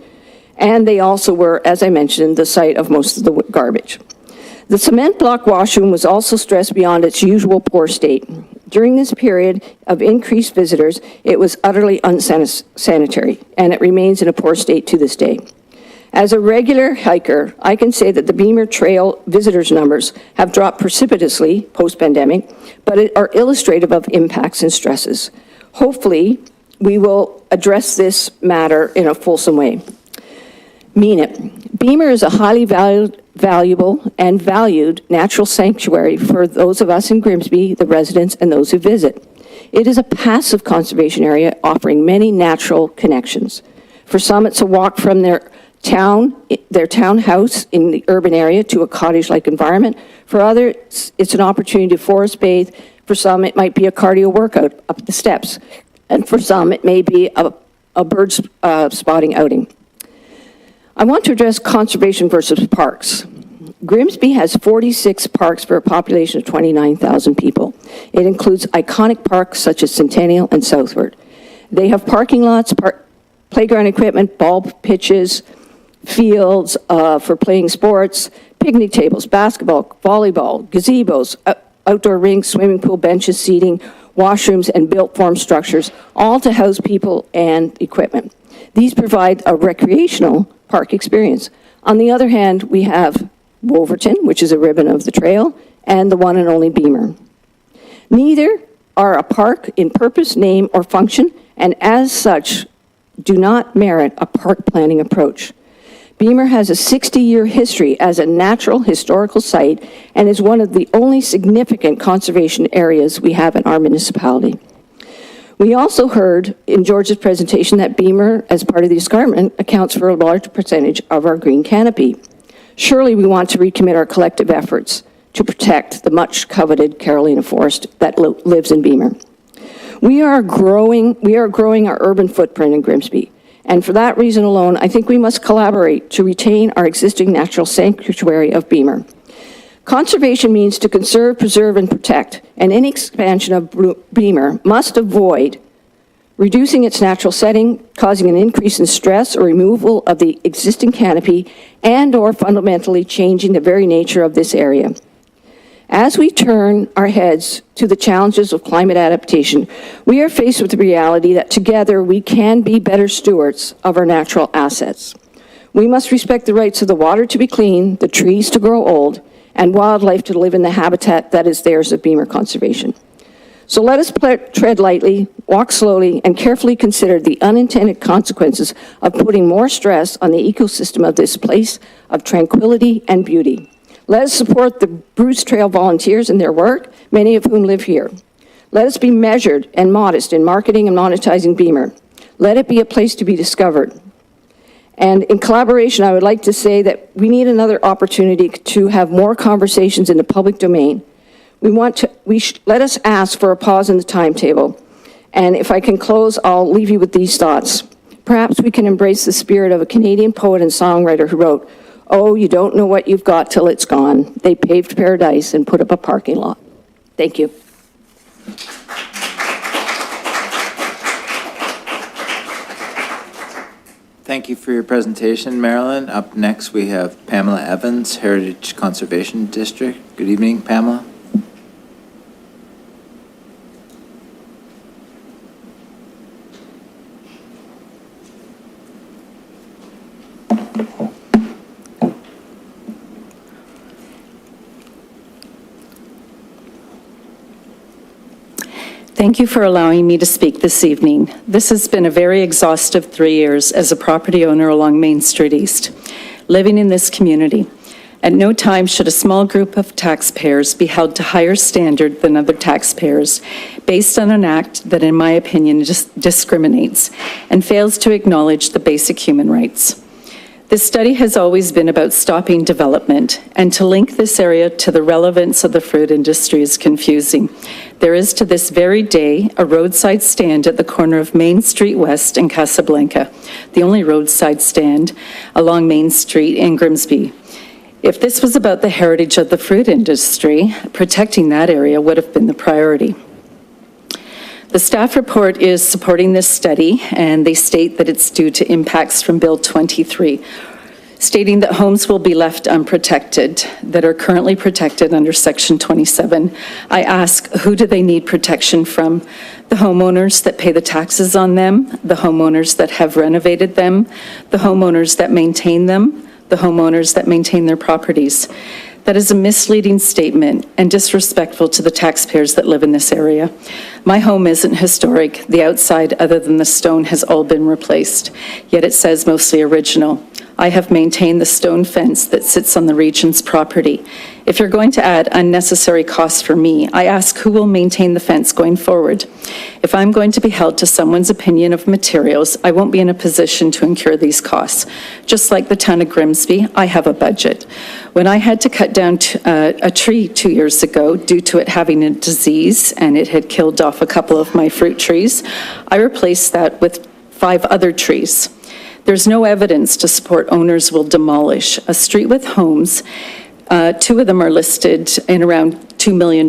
and they also were, as I mentioned, the site of most of the garbage. The cement block washroom was also stressed beyond its usual poor state. During this period of increased visitors, it was utterly unsanitary, and it remains in a poor state to this day. As a regular hiker, I can say that the Beamer Trail visitors numbers have dropped precipitously post-pandemic, but are illustrative of impacts and stresses. Hopefully, we will address this matter in a fulsome way. Mean it. Beamer is a highly valuable and valued natural sanctuary for those of us in Grimsby, the residents, and those who visit. It is a passive conservation area offering many natural connections. For some, it's a walk from their townhouse in the urban area to a cottage-like environment. For others, it's an opportunity to forest bathe. For some, it might be a cardio workout up the steps. And for some, it may be a bird spotting outing. I want to address conservation versus parks. Grimsby has 46 parks for a population of 29,000 people. It includes iconic parks such as Centennial and Southward. They have parking lots, playground equipment, ball pitches, fields for playing sports, picnic tables, basketball, volleyball, gazebos, outdoor rinks, swimming pool, benches, seating, washrooms, and built-form structures, all to house people and equipment. These provide a recreational park experience. On the other hand, we have Wolverton, which is a ribbon of the trail, and the one and only Beamer. Neither are a park in purpose, name, or function, and as such, do not merit a park planning approach. Beamer has a 60-year history as a natural historical site and is one of the only significant conservation areas we have in our municipality. We also heard in George's presentation that Beamer, as part of the escarpment, accounts for a large percentage of our green canopy. Surely we want to recommit our collective efforts to protect the much-coveted Carolina forest that lives in Beamer. We are growing our urban footprint in Grimsby. And for that reason alone, I think we must collaborate to retain our existing natural sanctuary of Beamer. Conservation means to conserve, preserve, and protect, and any expansion of Beamer must avoid reducing its natural setting, causing an increase in stress or removal of the existing canopy, and/or fundamentally changing the very nature of this area. As we turn our heads to the challenges of climate adaptation, we are faced with the reality that together we can be better stewards of our natural assets. We must respect the rights of the water to be clean, the trees to grow old, and wildlife to live in the habitat that is theirs of Beamer Conservation. So let us tread lightly, walk slowly, and carefully consider the unintended consequences of putting more stress on the ecosystem of this place of tranquility and beauty. Let us support the Bruce Trail volunteers in their work, many of whom live here. Let us be measured and modest in marketing and monetizing Beamer. Let it be a place to be discovered. And in collaboration, I would like to say that we need another opportunity to have more conversations in the public domain. Let us ask for a pause in the timetable. And if I can close, I'll leave you with these thoughts. Perhaps we can embrace the spirit of a Canadian poet and songwriter who wrote, "Oh, you don't know what you've got till it's gone. They paved paradise and put up a parking lot." Thank you. Thank you for your presentation, Marilyn. Up next, we have Pamela Evans, Heritage Conservation District. Good evening, Pamela. Thank you for allowing me to speak this evening. This has been a very exhaustive 3 years as a property owner along Main Street East, living in this community. At no time should a small group of taxpayers be held to higher standard than other taxpayers based on an act that, in my opinion, discriminates and fails to acknowledge the basic human rights. This study has always been about stopping development, and to link this area to the relevance of the fruit industry is confusing. There is to this very day a roadside stand at the corner of Main Street West and Casablanca, the only roadside stand along Main Street in Grimsby. If this was about the heritage of the fruit industry, protecting that area would have been the priority. The staff report is supporting this study, and they state that it's due to impacts from Bill 23, stating that homes will be left unprotected that are currently protected under Section 27. I ask, who do they need protection from? The homeowners that pay the taxes on them, the homeowners that have renovated them, the homeowners that maintain them, the homeowners that maintain their properties. That is a misleading statement and disrespectful to the taxpayers that live in this area. My home isn't historic. The outside, other than the stone, has all been replaced, yet it says mostly original. I have maintained the stone fence that sits on the Region's property. If you're going to add unnecessary costs for me, I ask who will maintain the fence going forward. If I'm going to be held to someone's opinion of materials, I won't be in a position to incur these costs. Just like the town of Grimsby, I have a budget. When I had to cut down a tree 2 years ago due to it having a disease and it had killed off a couple of my fruit trees, I replaced that with 5 other trees. There's no evidence to support owners will demolish a street with homes. 2 of them are listed in around $2 million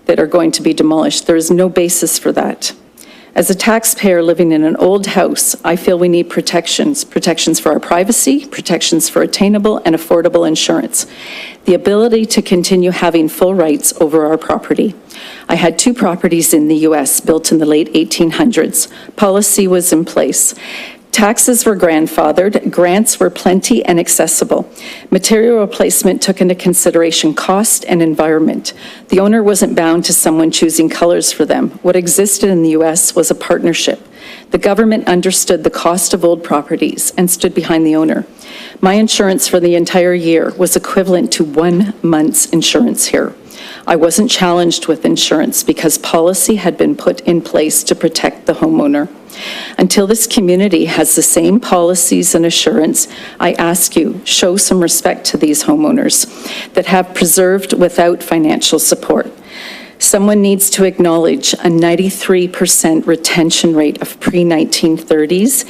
that are going to be demolished. There is no basis for that. As a taxpayer living in an old house, I feel we need protections for our privacy, protections for attainable and affordable insurance, the ability to continue having full rights over our property. I had 2 properties in the U.S. built in the late 1800s. Policy was in place. Taxes were grandfathered, grants were plenty and accessible. Material replacement took into consideration cost and environment. The owner wasn't bound to someone choosing colors for them. What existed in the U.S. was a partnership. The government understood the cost of old properties and stood behind the owner. My insurance for the entire year was equivalent to 1 month's insurance here. I wasn't challenged with insurance because policy had been put in place to protect the homeowner. Until this community has the same policies and assurance, I ask you, show some respect to these homeowners that have preserved without financial support. Someone needs to acknowledge a 93% retention rate of pre-1930s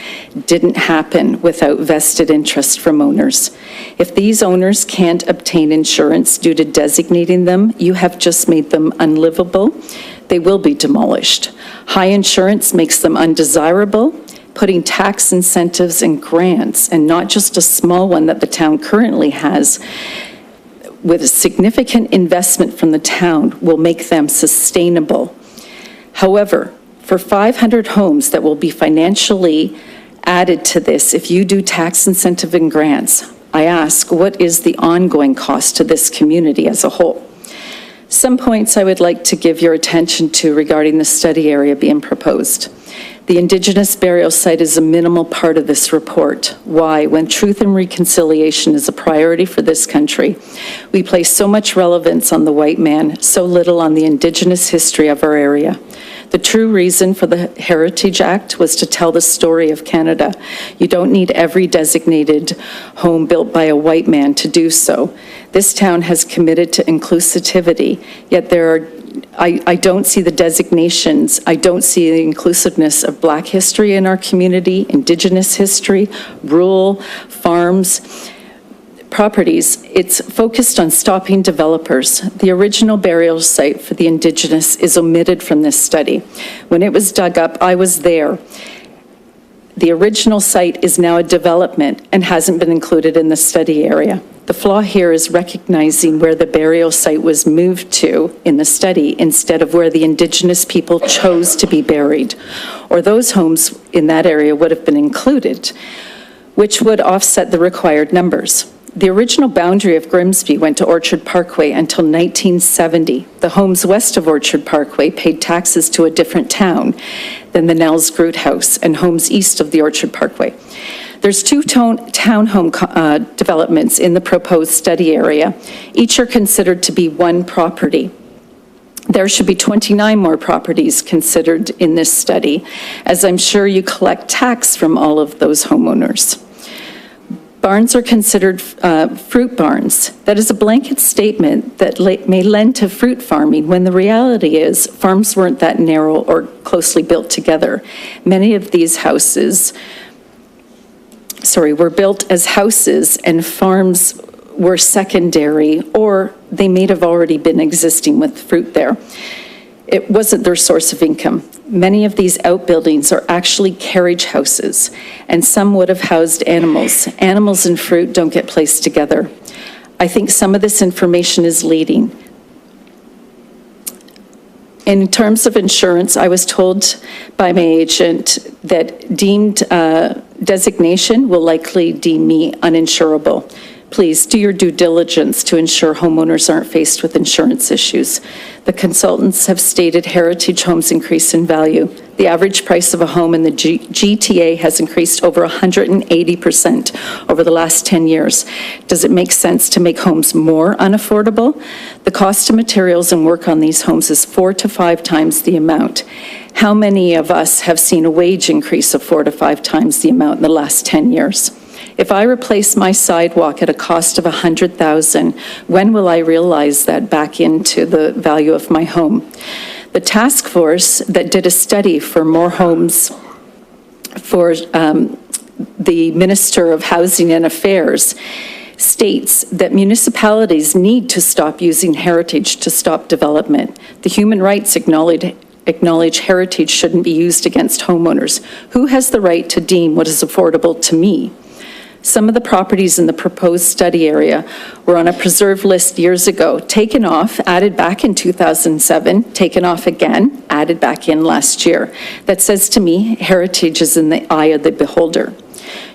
didn't happen without vested interest from owners. If these owners can't obtain insurance due to designating them, you have just made them unlivable. They will be demolished. High insurance makes them undesirable, putting tax incentives and grants, and not just a small one that the town currently has, with a significant investment from the town, will make them sustainable. However, for 500 homes that will be financially added to this, if you do tax incentive and grants, I ask, what is the ongoing cost to this community as a whole? Some points I would like to give your attention to regarding the study area being proposed. The Indigenous burial site is a minimal part of this report. Why? When truth and reconciliation is a priority for this country, we place so much relevance on the white man, so little on the Indigenous history of our area. The true reason for the Heritage Act was to tell the story of Canada. You don't need every designated home built by a white man to do so. This town has committed to inclusivity, yet I don't see the designations, I don't see the inclusiveness of Black history in our community, Indigenous history, rural, farms, properties. It's focused on stopping developers. The original burial site for the Indigenous is omitted from this study. When it was dug up, I was there. The original site is now a development and hasn't been included in the study area. The flaw here is recognizing where the burial site was moved to in the study instead of where the Indigenous people chose to be buried, or those homes in that area would have been included, which would offset the required numbers. The original boundary of Grimsby went to Orchard Parkway until 1970. The homes west of Orchard Parkway paid taxes to a different town than the Nels Groot House, and homes east of the Orchard Parkway. There's two townhome developments in the proposed study area. Each are considered to be one property. There should be 29 more properties considered in this study, as I'm sure you collect tax from all of those homeowners. Barns are considered fruit barns. That is a blanket statement that may lend to fruit farming when the reality is farms weren't that narrow or closely built together. Many of these houses, were built as houses and farms were secondary, or they may have already been existing with fruit there. It wasn't their source of income. Many of these outbuildings are actually carriage houses, and some would have housed animals. Animals and fruit don't get placed together. I think some of this information is leading. In terms of insurance, I was told by my agent that deemed designation will likely deem me uninsurable. Please do your due diligence to ensure homeowners aren't faced with insurance issues. The consultants have stated heritage homes increase in value. The average price of a home in the GTA has increased over 180% over the last 10 years. Does it make sense to make homes more unaffordable? The cost of materials and work on these homes is 4 to 5 times the amount. How many of us have seen a wage increase of 4 to 5 times the amount in the last 10 years? If I replace my sidewalk at a cost of $100,000, when will I realize that back into the value of my home? The task force that did a study for more homes for the Minister of Housing and Affairs states that municipalities need to stop using heritage to stop development. The human rights acknowledge heritage shouldn't be used against homeowners. Who has the right to deem what is affordable to me? Some of the properties in the proposed study area were on a preserve list years ago, taken off, added back in 2007, taken off again, added back in last year. That says to me, heritage is in the eye of the beholder.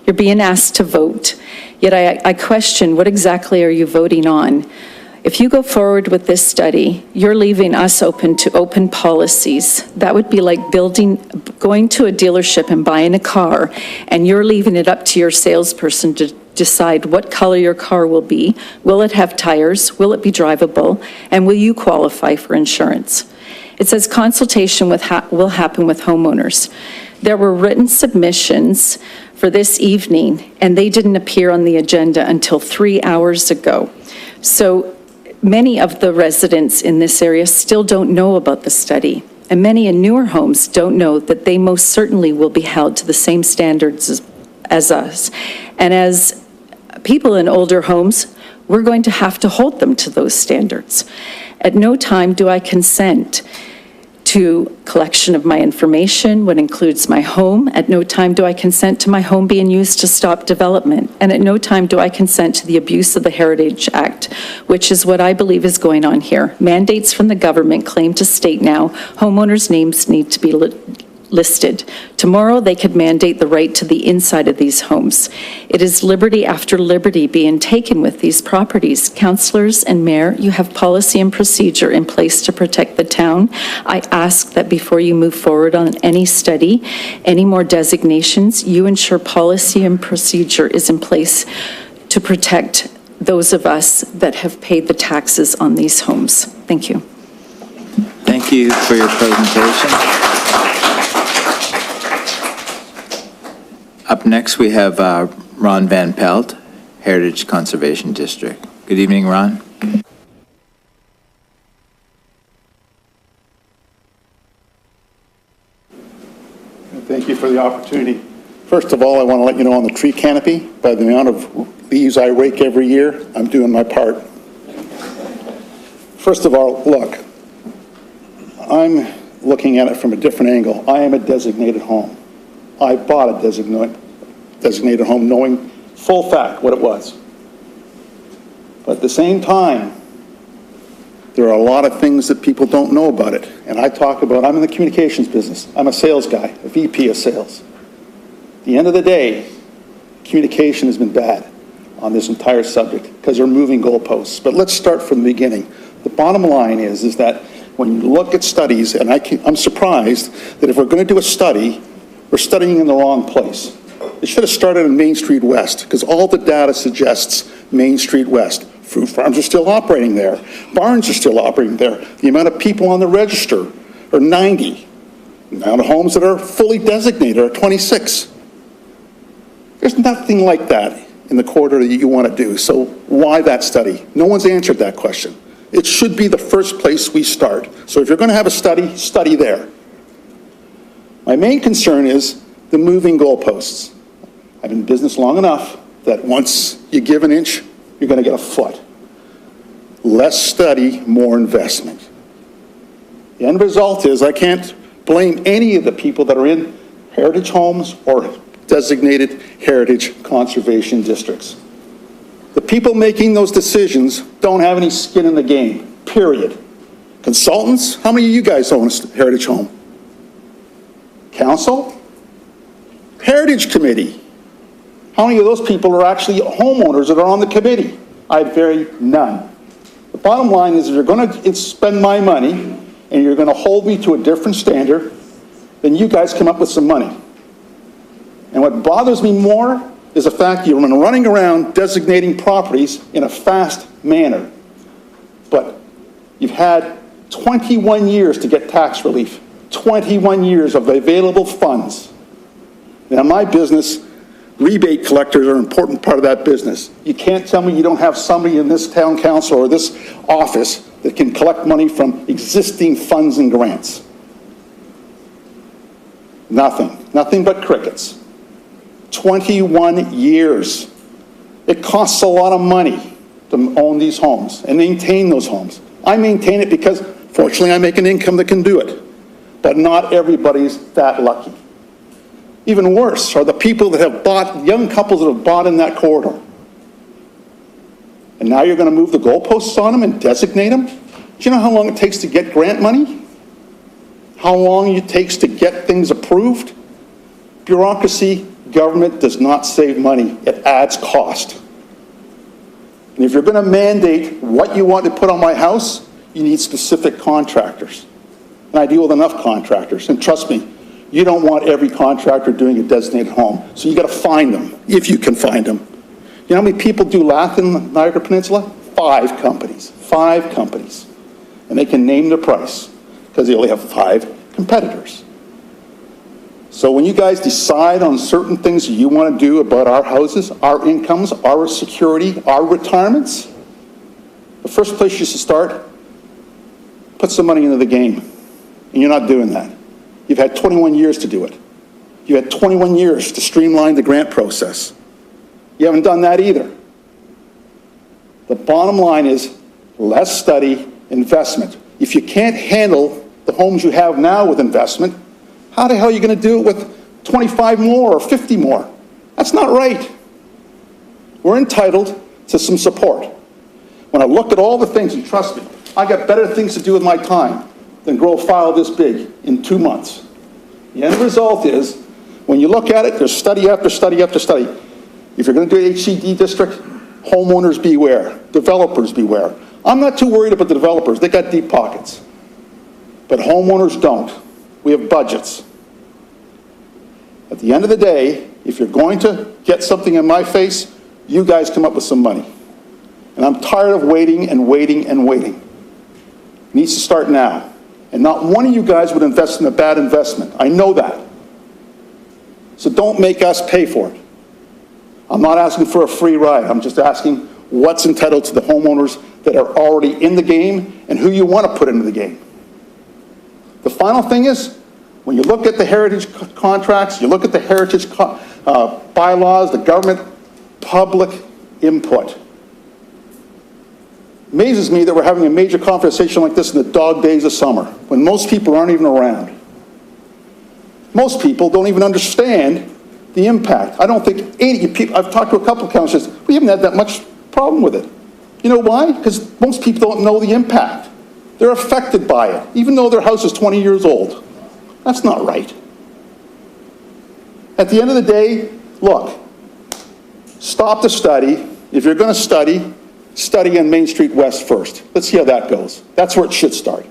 You're being asked to vote, yet I question, what exactly are you voting on? If you go forward with this study, you're leaving us open to open policies. That would be like going to a dealership and buying a car, and you're leaving it up to your salesperson to decide what color your car will be. Will it have tires? Will it be drivable? And will you qualify for insurance? It says consultation will happen with homeowners. There were written submissions for this evening, and they didn't appear on the agenda until 3 hours ago. So many of the residents in this area still don't know about the study, and many in newer homes don't know that they most certainly will be held to the same standards as us. And as people in older homes, we're going to have to hold them to those standards. At no time do I consent to collection of my information, what includes my home. At no time do I consent to my home being used to stop development. And at no time do I consent to the abuse of the Heritage Act, which is what I believe is going on here. Mandates from the government claim to state now homeowners' names need to be listed. Tomorrow, they could mandate the right to the inside of these homes. It is liberty after liberty being taken with these properties. Councillors and Mayor, you have policy and procedure in place to protect the town. I ask that before you move forward on any study, any more designations, you ensure policy and procedure is in place to protect those of us that have paid the taxes on these homes. Thank you. Thank you for your presentation. Up next, we have Ron Van Pelt, Heritage Conservation District. Good evening, Ron. Thank you for the opportunity. First of all, I want to let you know on the tree canopy, by the amount of leaves I rake every year, I'm doing my part. First of all, look, I'm looking at it from a different angle. I am a designated home. I bought a designated home knowing full fact what it was. But at the same time, there are a lot of things that people don't know about it. And I talk about, I'm in the communications business. I'm a sales guy, a VP of sales. At the end of the day, communication has been bad on this entire subject because they're moving goalposts. But let's start from the beginning. The bottom line is that when you look at studies, and I'm surprised that if we're going to do a study, we're studying in the wrong place. It should have started in Main Street West, because all the data suggests Main Street West. Fruit farms are still operating there. Barns are still operating there. The amount of people on the register are 90. The amount of homes that are fully designated are 26. There's nothing like that in the corridor that you want to do. So why that study? No one's answered that question. It should be the first place we start. So if you're going to have a study, study there. My main concern is the moving goalposts. I've been in business long enough that once you give an inch, you're going to get a foot. Less study, more investment. The end result is I can't blame any of the people that are in heritage homes or designated heritage conservation districts. The people making those decisions don't have any skin in the game, period. Consultants, how many of you guys own a heritage home? Council? Heritage committee. How many of those people are actually homeowners that are on the committee? I'd vary none. The bottom line is if you're going to spend my money and you're going to hold me to a different standard, then you guys come up with some money. And what bothers me more is the fact you're running around designating properties in a fast manner. But you've had 21 years to get tax relief, 21 years of available funds. Now, my business, rebate collectors are an important part of that business. You can't tell me you don't have somebody in this town council or this office that can collect money from existing funds and grants. Nothing but crickets. 21 years. It costs a lot of money to own these homes and maintain those homes. I maintain it because, fortunately, I make an income that can do it. But not everybody's that lucky. Even worse are the people that have bought, young couples that have bought in that corridor. And now you're going to move the goalposts on them and designate them? Do you know how long it takes to get grant money? How long it takes to get things approved? Bureaucracy, government does not save money. It adds cost. And if you're going to mandate what you want to put on my house, you need specific contractors. And I deal with enough contractors. And trust me, you don't want every contractor doing a designated home. So you got to find them, if you can find them. You know how many people do lath in the Niagara Peninsula? 5 companies. 5 companies. And they can name the price because they only have 5 competitors. So when you guys decide on certain things you want to do about our houses, our incomes, our security, our retirements, the first place you should start, put some money into the game. And you're not doing that. You've had 21 years to do it. You had 21 years to streamline the grant process. You haven't done that either. The bottom line is less study, investment. If you can't handle the homes you have now with investment, how the hell are you going to do it with 25 more or 50 more? That's not right. We're entitled to some support. When I look at all the things, and trust me, I got better things to do with my time than grow a file this big in 2 months. The end result is, when you look at it, there's study after study after study. If you're going to do an HCD district, homeowners beware, developers beware. I'm not too worried about the developers. They got deep pockets. But homeowners don't. We have budgets. At the end of the day, if you're going to get something in my face, you guys come up with some money. And I'm tired of waiting and waiting and waiting. It needs to start now. And not one of you guys would invest in a bad investment. I know that. So don't make us pay for it. I'm not asking for a free ride. I'm just asking what's entitled to the homeowners that are already in the game and who you want to put into the game. The final thing is, when you look at the heritage contracts, you look at the heritage bylaws, the government public input. It amazes me that we're having a major conversation like this in the dog days of summer, when most people aren't even around. Most people don't even understand the impact. I don't think 80 people, I've talked to a couple of councillors, we haven't had that much problem with it. You know why? Because most people don't know the impact. They're affected by it, even though their house is 20 years old. That's not right. At the end of the day, look, stop the study. If you're going to study on Main Street West first. Let's see how that goes. That's where it should start.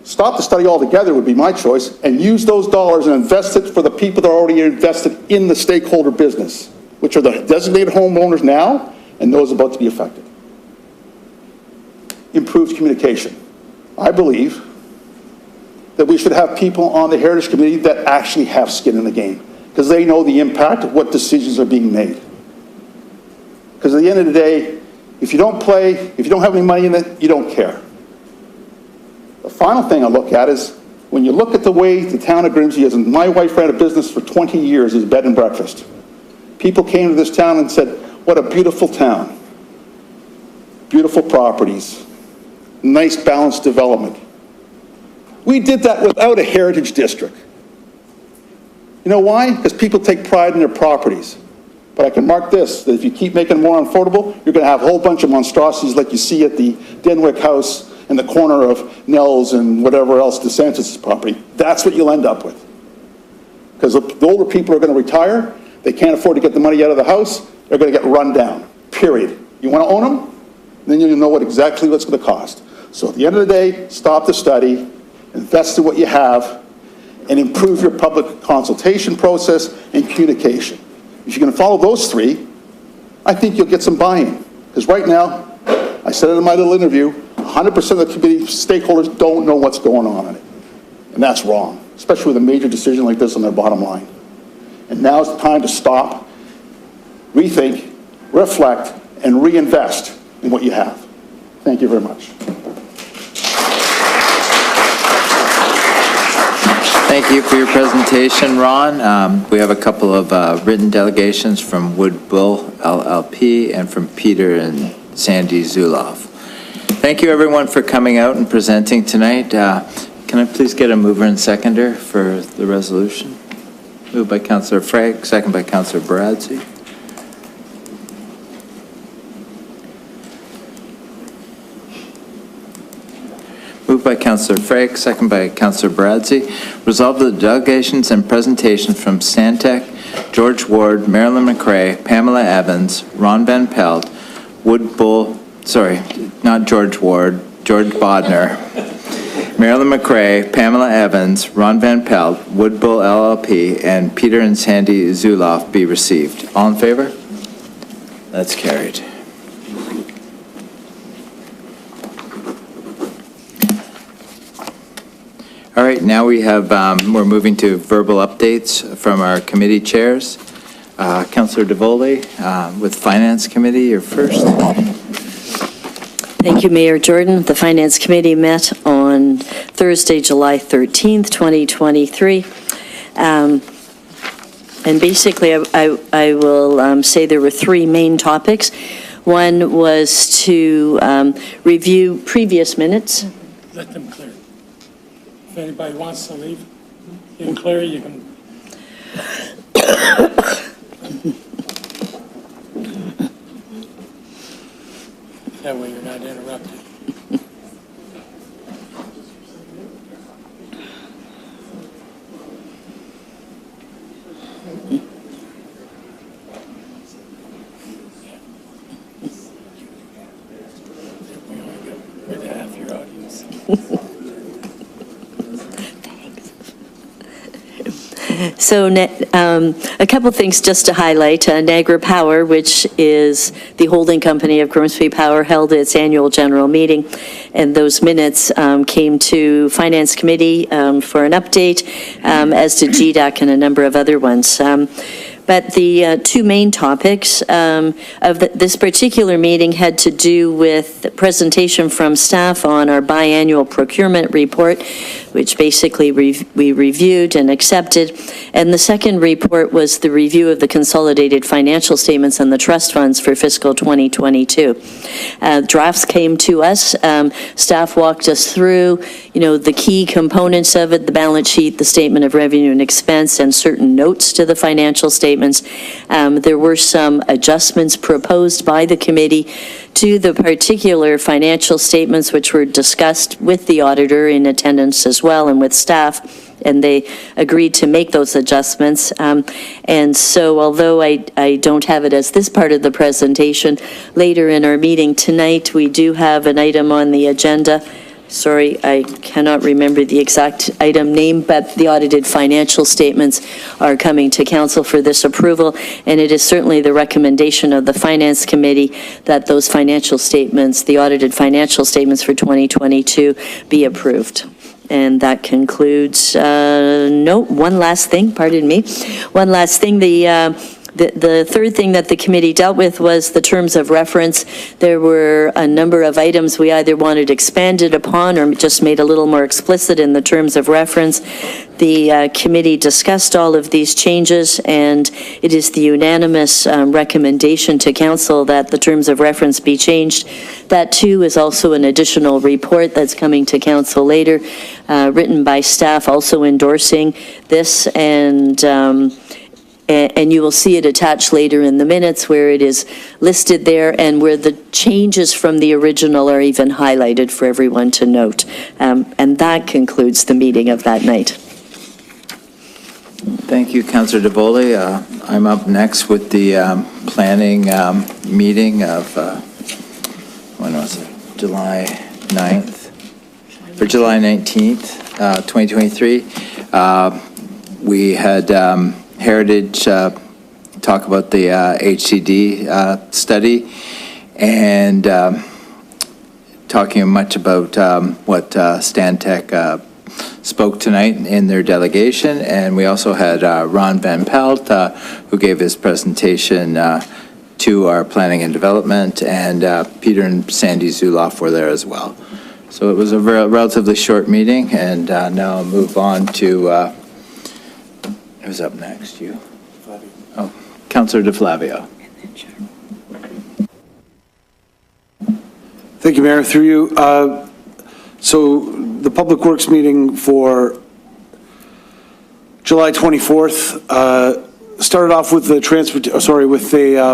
Stop the study altogether would be my choice, and use those dollars and invest it for the people that are already invested in the stakeholder business, which are the designated homeowners now and those about to be affected. Improved communication. I believe that we should have people on the Heritage Committee that actually have skin in the game, because they know the impact of what decisions are being made. Because at the end of the day, if you don't play, if you don't have any money in it, you don't care. The final thing I look at is, when you look at the way the town of Grimsby is, and my wife ran a business for 20 years as bed and breakfast. People came to this town and said, what a beautiful town. Beautiful properties. Nice balanced development. We did that without a heritage district. You know why? Because people take pride in their properties. But I can mark this, that if you keep making them more affordable, you're going to have a whole bunch of monstrosities like you see at the Denwick House in the corner of Nell's and whatever else, DeSantis' property. That's what you'll end up with. Because the older people are going to retire, they can't afford to get the money out of the house, they're going to get run down, period. You want to own them? Then you'll know exactly what's going to cost. So at the end of the day, stop the study, invest in what you have, and improve your public consultation process and communication. If you're going to follow those three, I think you'll get some buy-in. Because right now, I said it in my little interview, 100% of the committee stakeholders don't know what's going on in it. And that's wrong, especially with a major decision like this on their bottom line. And now's the time to stop, rethink, reflect, and reinvest in what you have. Thank you very much. Thank you for your presentation, Ron. We have a couple of written delegations from Wood Bull LLP and from Peter and Sandy Zuloff. Thank you, everyone, for coming out and presenting tonight. Can I please get a mover and seconder for the resolution? Moved by Councillor Frank, second by Councillor Baradzi. Moved by Councillor Frank, second by Councillor Baradzi. Resolved that the delegations and presentations from Stantec, George Ward, Marilyn McRae, Pamela Evans, Ron Van Pelt, Wood Bull, sorry, not George Ward, George Bodner, Marilyn McRae, Pamela Evans, Ron Van Pelt, Wood Bull LLP, and Peter and Sandy Zuloff be received. All in favor? That's carried. All right, now we have, we're moving to verbal updates from our committee chairs. Councillor DeVoley with Finance Committee, you're first. Thank you, Mayor Jordan. The Finance Committee met on Thursday, July 13th, 2023. And basically, I will say there were three main topics. One was to review previous minutes. Let them clear. If anybody wants to leave, you can clear, you can. That way you're not interrupted. So a couple things just to highlight. Niagara Power, which is the holding company of Grimsby Power, held its annual general meeting, and those minutes came to Finance Committee for an update, as did GDAC and a number of other ones. But the two main topics of this particular meeting had to do with the presentation from staff on our biannual procurement report, which basically we reviewed and accepted. And the second report was the review of the consolidated financial statements and the trust funds for fiscal 2022. Drafts came to us. Staff walked us through, the key components of it, the balance sheet, the statement of revenue and expense, and certain notes to the financial statements. There were some adjustments proposed by the committee to the particular financial statements, which were discussed with the auditor in attendance as well and with staff, and they agreed to make those adjustments. And so although I don't have it as this part of the presentation, later in our meeting tonight, we do have an item on the agenda. Sorry, I cannot remember the exact item name, but the audited financial statements are coming to council for this approval, and it is certainly the recommendation of the Finance Committee that those financial statements, the audited financial statements for 2022, be approved. And that concludes, one last thing, pardon me. One last thing, the third thing that the committee dealt with was the terms of reference. There were a number of items we either wanted expanded upon or just made a little more explicit in the terms of reference. The committee discussed all of these changes, and it is the unanimous recommendation to council that the terms of reference be changed. That too is also an additional report that's coming to council later, written by staff also endorsing this, and you will see it attached later in the minutes where it is listed there and where the changes from the original are even highlighted for everyone to note. And that concludes the meeting of that night. Thank you, Councillor DeVoley. I'm up next with the planning meeting of, when was it? July 9th, or July 19th, 2023. We had Heritage talk about the HCD study, and talking much about what Stantec spoke tonight in their delegation. And we also had Ron Van Pelt, who gave his presentation to our planning and development, and Peter and Sandy Zuloff were there as well. So it was a relatively short meeting, and now I'll move on to who's up next? You? Oh, Councillor DeFlavio. Thank you, Mayor. Through you. So the Public Works meeting for July 24th started off with the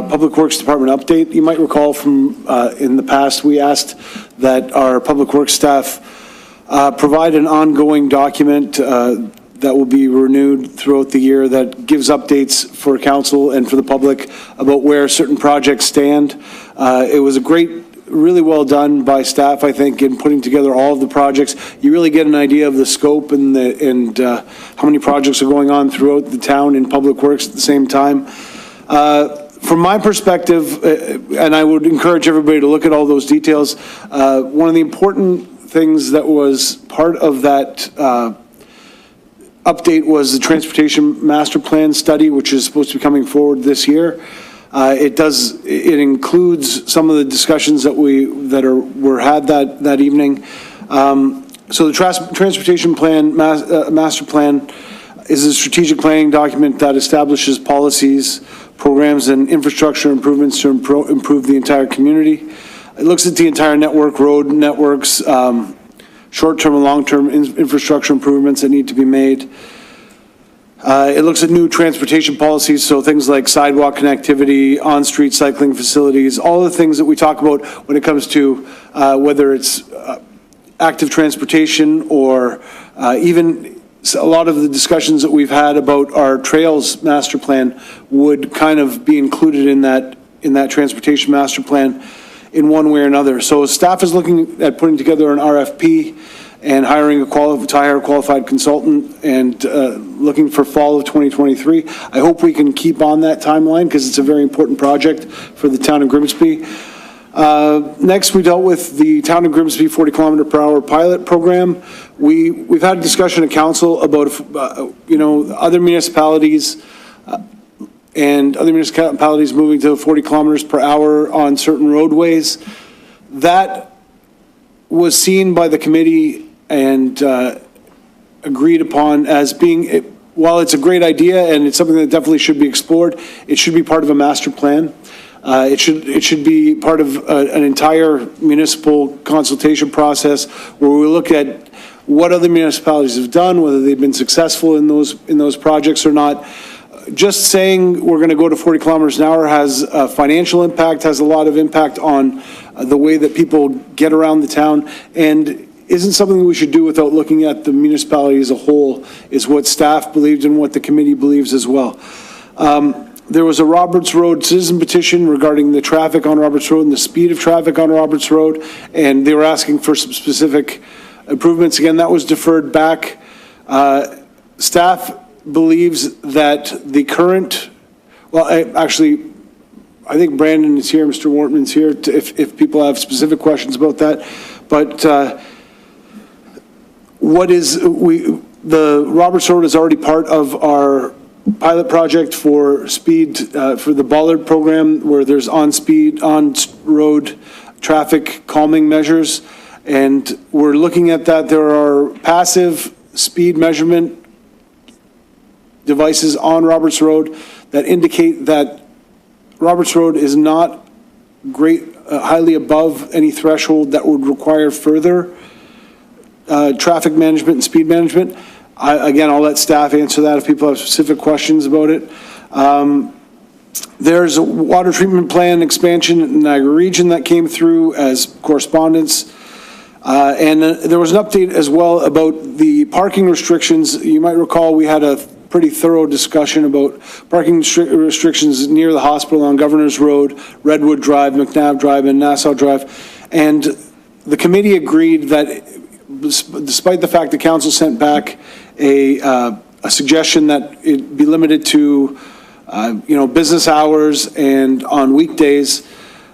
Public Works Department update. You might recall from in the past, we asked that our Public Works staff provide an ongoing document that will be renewed throughout the year that gives updates for council and for the public about where certain projects stand. It was really well done by staff, I think, in putting together all of the projects. You really get an idea of the scope and how many projects are going on throughout the town in Public Works at the same time. From my perspective, and I would encourage everybody to look at all those details, one of the important things that was part of that update was the Transportation Master Plan study, which is supposed to be coming forward this year. It includes some of the discussions that were had that evening. So the Transportation Plan Master Plan is a strategic planning document that establishes policies, programs, and infrastructure improvements to improve the entire community. It looks at the entire network, road networks, short-term and long-term infrastructure improvements that need to be made. It looks at new transportation policies, so things like sidewalk connectivity, on-street cycling facilities, all the things that we talk about when it comes to whether it's active transportation or even a lot of the discussions that we've had about our trails master plan would kind of be included in that transportation master plan. in one way or another. So staff is looking at putting together an RFP and hiring to hire a qualified consultant and looking for fall of 2023. I hope we can keep on that timeline because it's a very important project for the town of Grimsby. Next, we dealt with the town of Grimsby 40 kilometer per hour pilot program. We've had a discussion at council about, other municipalities and other municipalities moving to 40 kilometers per hour on certain roadways. That was seen by the committee and agreed upon as being, while it's a great idea and it's something that definitely should be explored, it should be part of a master plan. It should be part of an entire municipal consultation process where we look at what other municipalities have done, whether they've been successful in those projects or not. Just saying we're going to go to 40 kilometers an hour has a financial impact, has a lot of impact on the way that people get around the town, and isn't something we should do without looking at the municipality as a whole, is what staff believed and what the committee believes as well. There was a Roberts Road citizen petition regarding the traffic on Roberts Road and the speed of traffic on Roberts Road, and they were asking for some specific improvements. Again, that was deferred back. Staff believes that the current, I think Brandon is here, Mr. Wortman's here, if people have specific questions about that. But the Roberts Road is already part of our pilot project for speed, for the Bollard program, where there's on-road traffic calming measures. And we're looking at that. There are passive speed measurement devices on Roberts Road that indicate that Roberts Road is not highly above any threshold that would require further traffic management and speed management. Again, I'll let staff answer that if people have specific questions about it. There's a water treatment plan expansion in Niagara Region that came through as correspondence. And there was an update as well about the parking restrictions. You might recall we had a pretty thorough discussion about parking restrictions near the hospital on Governor's Road, Redwood Drive, McNabb Drive, and Nassau Drive. And the committee agreed that despite the fact the council sent back a suggestion that it be limited to, business hours and on weekdays,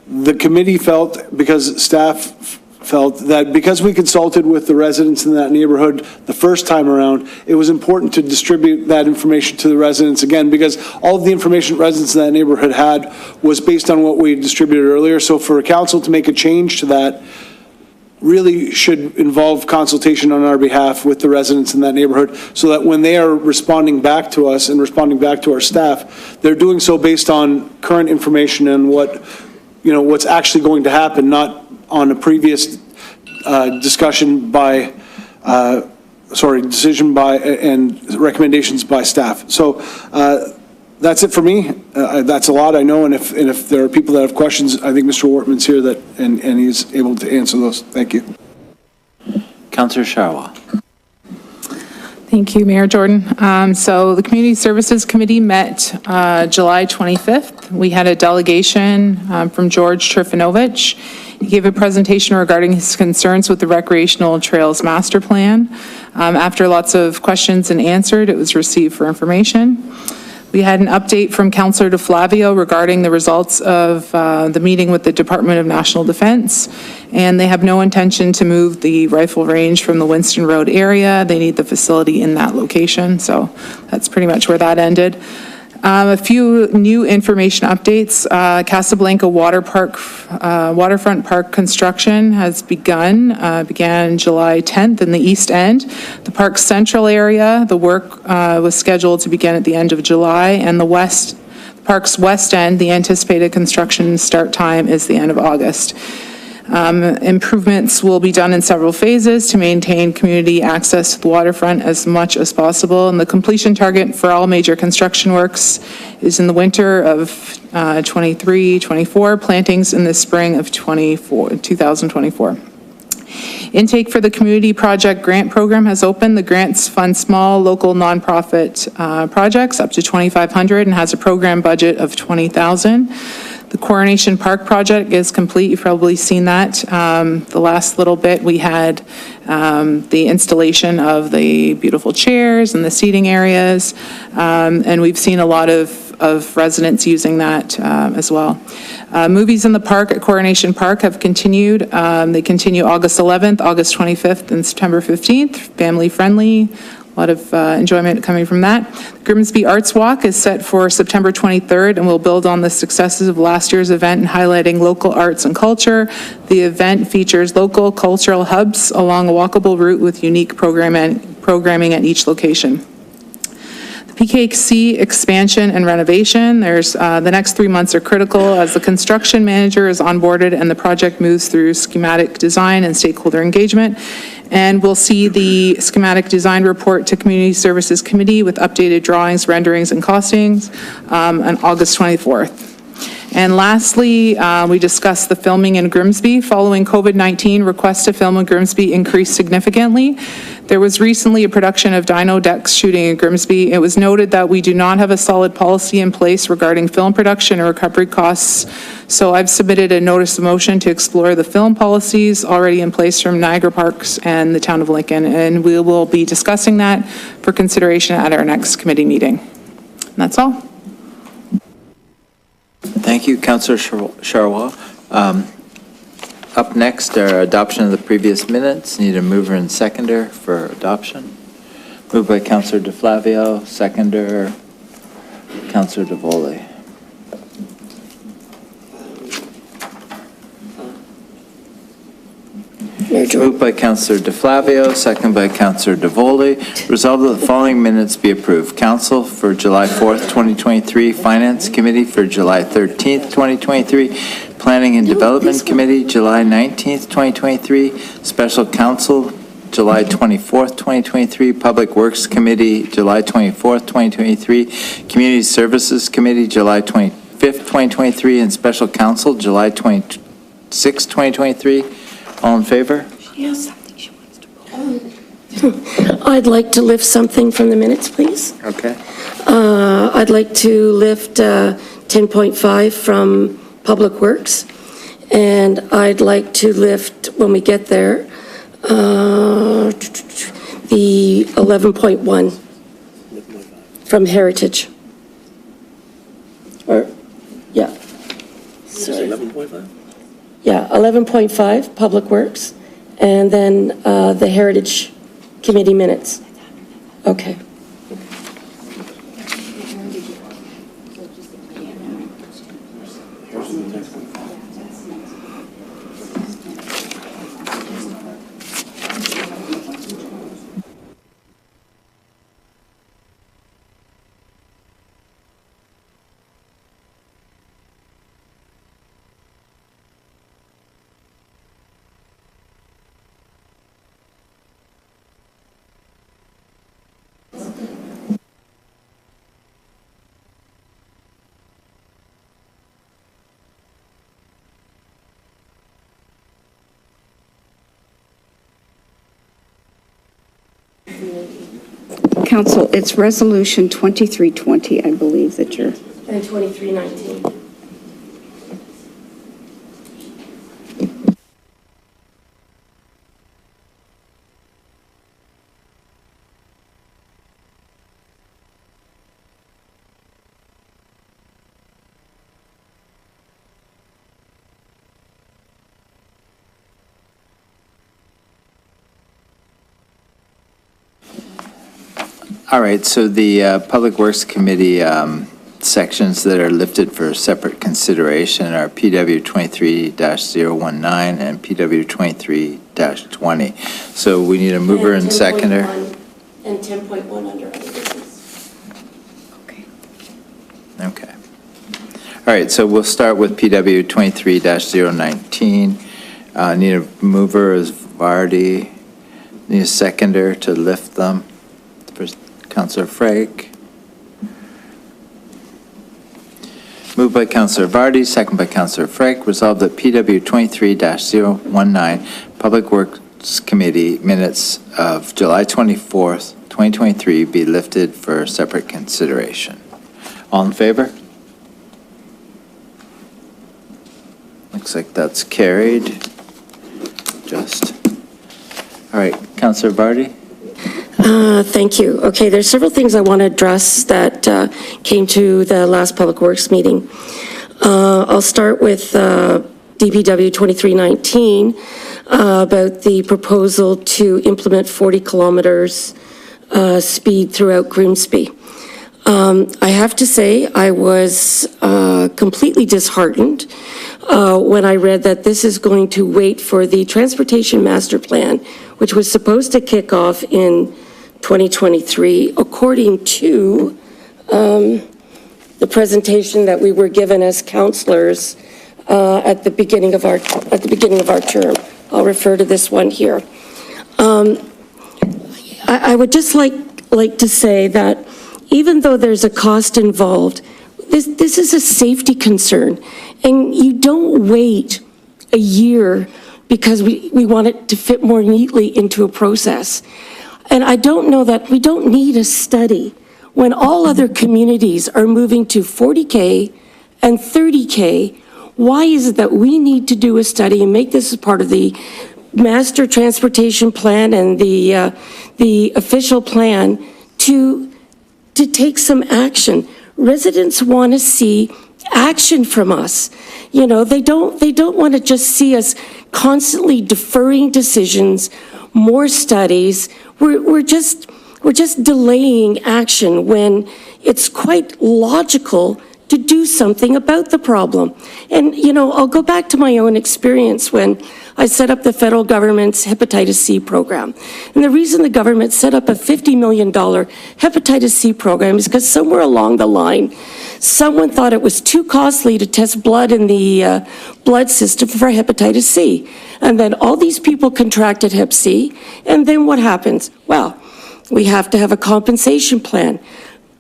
the committee felt, because staff felt that because we consulted with the residents in that neighborhood the first time around, it was important to distribute that information to the residents again, because all of the information residents in that neighborhood had was based on what we distributed earlier. So for a council to make a change to that really should involve consultation on our behalf with the residents in that neighborhood, so that when they are responding back to us and responding back to our staff, they're doing so based on current information and what's actually going to happen, not on a previous decision by and recommendations by staff. So that's it for me. That's a lot, I know, and if there are people that have questions, I think Mr. Wortman's here and he's able to answer those. Thank you. Councillor Sharwa. Thank you, Mayor Jordan. So the Community Services Committee met July 25th. We had a delegation from George Trifinovich. He gave a presentation regarding his concerns with the Recreational Trails Master Plan. After lots of questions and answered, it was received for information. We had an update from Councillor DeFlavio regarding the results of the meeting with the Department of National Defense, and they have no intention to move the rifle range from the Winston Road area. They need the facility in that location, so that's pretty much where that ended. A few new information updates. Casablanca Waterfront Park construction has began July 10th in the east end. The park's central area, the work was scheduled to begin at the end of July, and the park's west end, the anticipated construction start time is the end of August. Improvements will be done in several phases to maintain community access to the waterfront as much as possible, and the completion target for all major construction works is in the winter of 23-24, plantings in the spring of 2024. Intake for the Community Project Grant Program has opened. The grants fund small local nonprofit projects up to $2,500 and has a program budget of $20,000. The Coronation Park project is complete. You've probably seen that. The last little bit, we had the installation of the beautiful chairs and the seating areas, and we've seen a lot of residents using that as well. Movies in the park at Coronation Park have continued. They continue August 11th, August 25th, and September 15th, family-friendly. A lot of enjoyment coming from that. The Grimsby Arts Walk is set for September 23rd and will build on the successes of last year's event in highlighting local arts and culture. The event features local cultural hubs along a walkable route with unique programming at each location. PKC expansion and renovation. The next 3 months are critical as the construction manager is onboarded and the project moves through schematic design and stakeholder engagement. And we'll see the schematic design report to Community Services Committee with updated drawings, renderings, and costings on August 24th. And lastly, we discussed the filming in Grimsby. Following COVID-19, requests to film in Grimsby increased significantly. There was recently a production of Dino Dex shooting in Grimsby. It was noted that we do not have a solid policy in place regarding film production or recovery costs. So I've submitted a notice of motion to explore the film policies already in place from Niagara Parks and the town of Lincoln. And we will be discussing that for consideration at our next committee meeting. And that's all. Thank you, Councillor Charwa. Up next are adoption of the previous minutes. Need a mover and seconder for adoption. Moved by Councillor DeFlavio, seconder Councillor DeVoley. Moved by Councillor DeFlavio, second by Councillor DeVoley. Resolved that the following minutes be approved. Council for July 4th, 2023. Finance Committee for July 13th, 2023. Planning and Development Committee, July 19th, 2023. Special Council, July 24th, 2023. Public Works Committee, July 24th, 2023. Community Services Committee, July 25th, 2023. And Special Council, July 26th, 2023. All in favor? Yes. I'd like to lift something from the minutes, please. Okay. I'd like to lift 10.5 from Public Works, and I'd like to lift, when we get there, the 11.1 from Heritage. Or, yeah. Sorry. 11.5? Yeah, 11.5, Public Works, and then the Heritage Committee minutes. Okay. Council, it's Resolution 2320, I believe that you're... And 2319. All right, so the Public Works Committee sections that are lifted for separate consideration are PW 23-019 and PW 23-20. So we need a mover and seconder. And 10.1 under other business. Okay. All right, so we'll start with PW 23-019. Need a mover is Vardy. Need a seconder to lift them. First, Councillor Frake. Moved by Councillor Vardy, second by Councillor Frake. Resolved that PW 23-019 Public Works Committee minutes of July 24th, 2023 be lifted for separate consideration. All in favor? Looks like that's carried. All right, Councillor Barty? Thank you. Okay, there's several things I want to address that came to the last Public Works meeting. I'll start with DPW 2319 about the proposal to implement 40 kilometers speed throughout Grimsby. I have to say I was completely disheartened when I read that this is going to wait for the Transportation Master Plan, which was supposed to kick off in 2023, according to the presentation that we were given as councillors at the beginning of our term. I'll refer to this one here. I would just like to say that even though there's a cost involved, this is a safety concern, and you don't wait a year because we want it to fit more neatly into a process. And I don't know that we don't need a study when all other communities are moving to 40K and 30K. Why is it that we need to do a study and make this as part of the master transportation plan and the official plan to take some action? Residents want to see action from us. You know, they don't want to just see us constantly deferring decisions, more studies. We're just delaying action when it's quite logical to do something about the problem. And, you know, I'll go back to my own experience when I set up the federal government's hepatitis C program. And the reason the government set up a $50 million hepatitis C program is because somewhere along the line, someone thought it was too costly to test blood in the blood system for hepatitis C. And then all these people contracted hep C, and then what happens? Well, we have to have a compensation plan.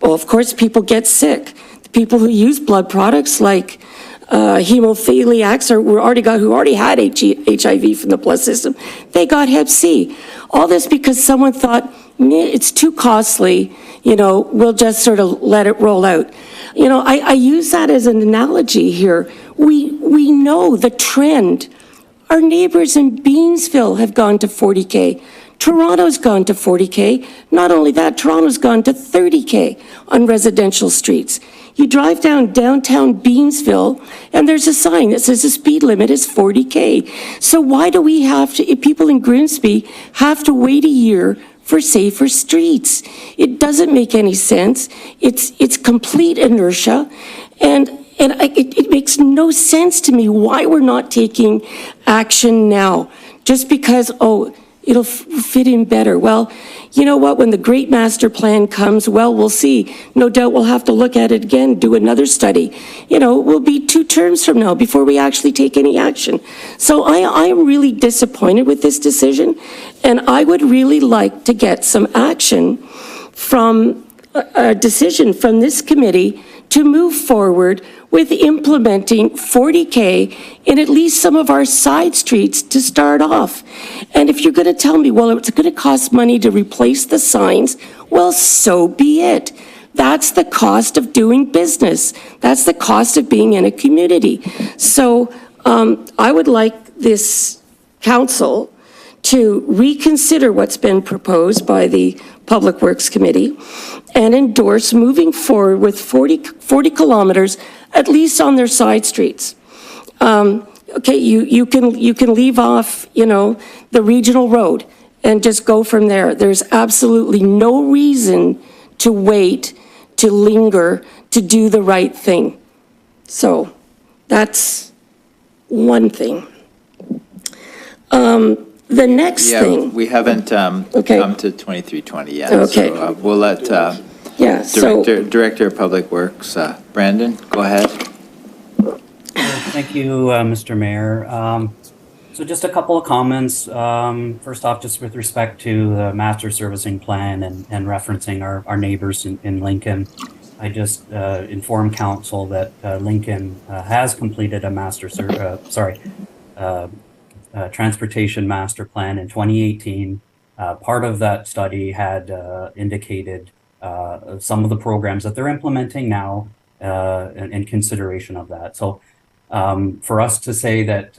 Well, of course, people get sick. The people who use blood products like hemophiliacs who already had HIV from the blood system, they got hep C. All this because someone thought, it's too costly, you know, we'll just sort of let it roll out. You know, I use that as an analogy here. We know the trend. Our neighbors in Beamsville have gone to 40K. Toronto's gone to 40K. Not only that, Toronto's gone to 30K on residential streets. You drive down downtown Beamsville, and there's a sign that says the speed limit is 40K. So why do we have to, if people in Grimsby have to wait a year for safer streets? It doesn't make any sense. It's complete inertia, and it makes no sense to me why we're not taking action now, just because, it'll fit in better. Well, you know what, when the great master plan comes, well, we'll see. No doubt we'll have to look at it again, do another study. You know, we'll be 2 terms from now before we actually take any action. So I am really disappointed with this decision, and I would really like to get some action from a decision from this committee to move forward with implementing 40K in at least some of our side streets to start off. And if you're going to tell me, well, it's going to cost money to replace the signs, well, so be it. That's the cost of doing business. That's the cost of being in a community. So I would like this council to reconsider what's been proposed by the Public Works Committee and endorse moving forward with 40 kilometers, at least on their side streets. Okay, you can leave off, you know, the regional road and just go from there. There's absolutely no reason to wait, to linger, to do the right thing. So that's one thing. The next thing. We haven't come to 2320 yet. Okay. So we'll let Director of Public Works, Brandon, go ahead. Thank you, Mr. Mayor. So just a couple of comments. First off, just with respect to the master servicing plan and referencing our neighbors in Lincoln. I just informed council that Lincoln has completed a transportation master plan in 2018. Part of that study had indicated some of the programs that they're implementing now in consideration of that. So For us to say that,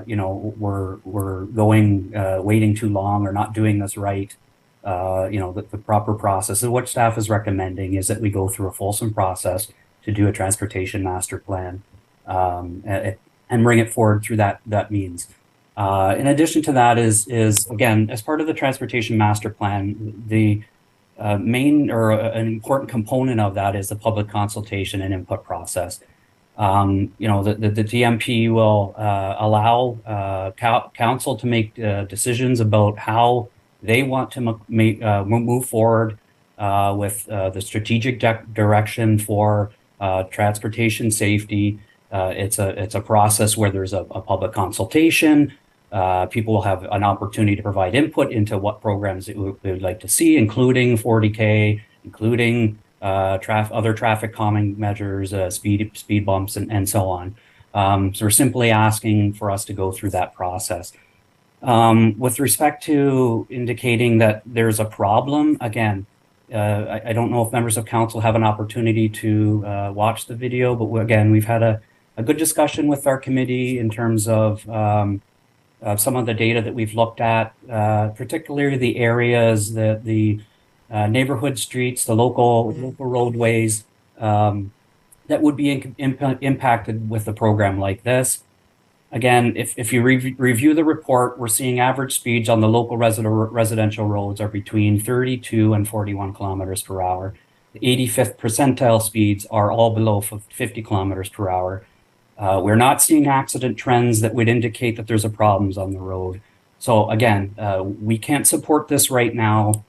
we're going, waiting too long or not doing this right, the proper process. And what staff is recommending is that we go through a fulsome process to do a transportation master plan, and bring it forward through that means. In addition to that is again, as part of the transportation master plan, the main or an important component of that is the public consultation and input process. The TMP will allow council to make decisions about how they want to move forward with the strategic direction for transportation safety. It's a process where there's a public consultation. People will have an opportunity to provide input into what programs they would like to see, including 40K, including other traffic calming measures, speed bumps, and so on. So we're simply asking for us to go through that process. With respect to indicating that there's a problem, again, I don't know if members of council have an opportunity to watch the video, but again, we've had a good discussion with our committee in terms of some of the data that we've looked at, particularly the areas that the neighborhood streets, the local roadways that would be impacted with a program like this. Again, if you review the report, we're seeing average speeds on the local residential roads are between 32 and 41 kilometers per hour. The 85th percentile speeds are all below 50 kilometers per hour. We're not seeing accident trends that would indicate that there's a problems on the road. So again, we can't support this right now.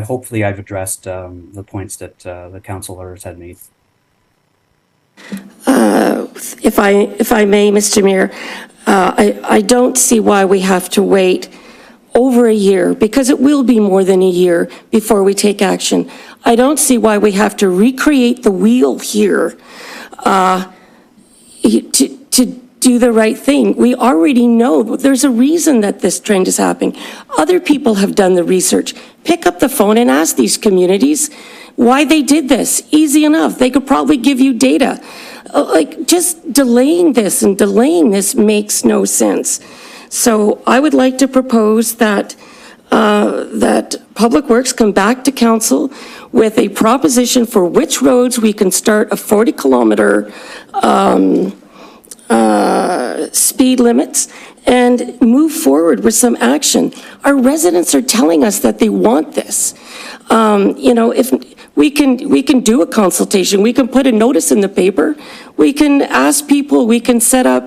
Hopefully I've addressed the points that the councillors had made. If I may, Mr. Mayor, I don't see why we have to wait over a year, because it will be more than a year before we take action. I don't see why we have to recreate the wheel here to do the right thing. We already know there's a reason that this trend is happening. Other people have done the research. Pick up the phone and ask these communities why they did this. Easy enough. They could probably give you data. Just delaying this makes no sense. So I would like to propose that Public Works come back to council with a proposition for which roads we can start a 40-kilometer speed limits and move forward with some action. Our residents are telling us that they want this. If we can do a consultation, we can put a notice in the paper, we can ask people, we can set up,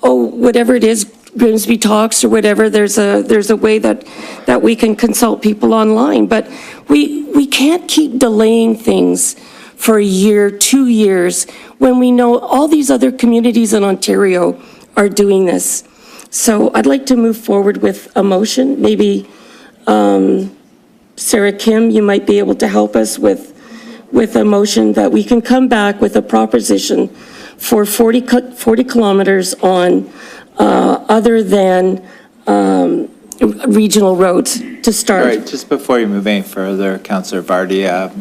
whatever it is, Grimsby Talks or whatever. There's a way that we can consult people online, but we can't keep delaying things for a year, 2 years, when we know all these other communities in Ontario are doing this. So I'd like to move forward with a motion. Maybe Sarah Kim, you might be able to help us with a motion that we can come back with a proposition for 40 kilometers on other than regional roads to start. All right, just before you move any further, Councillor Vardia,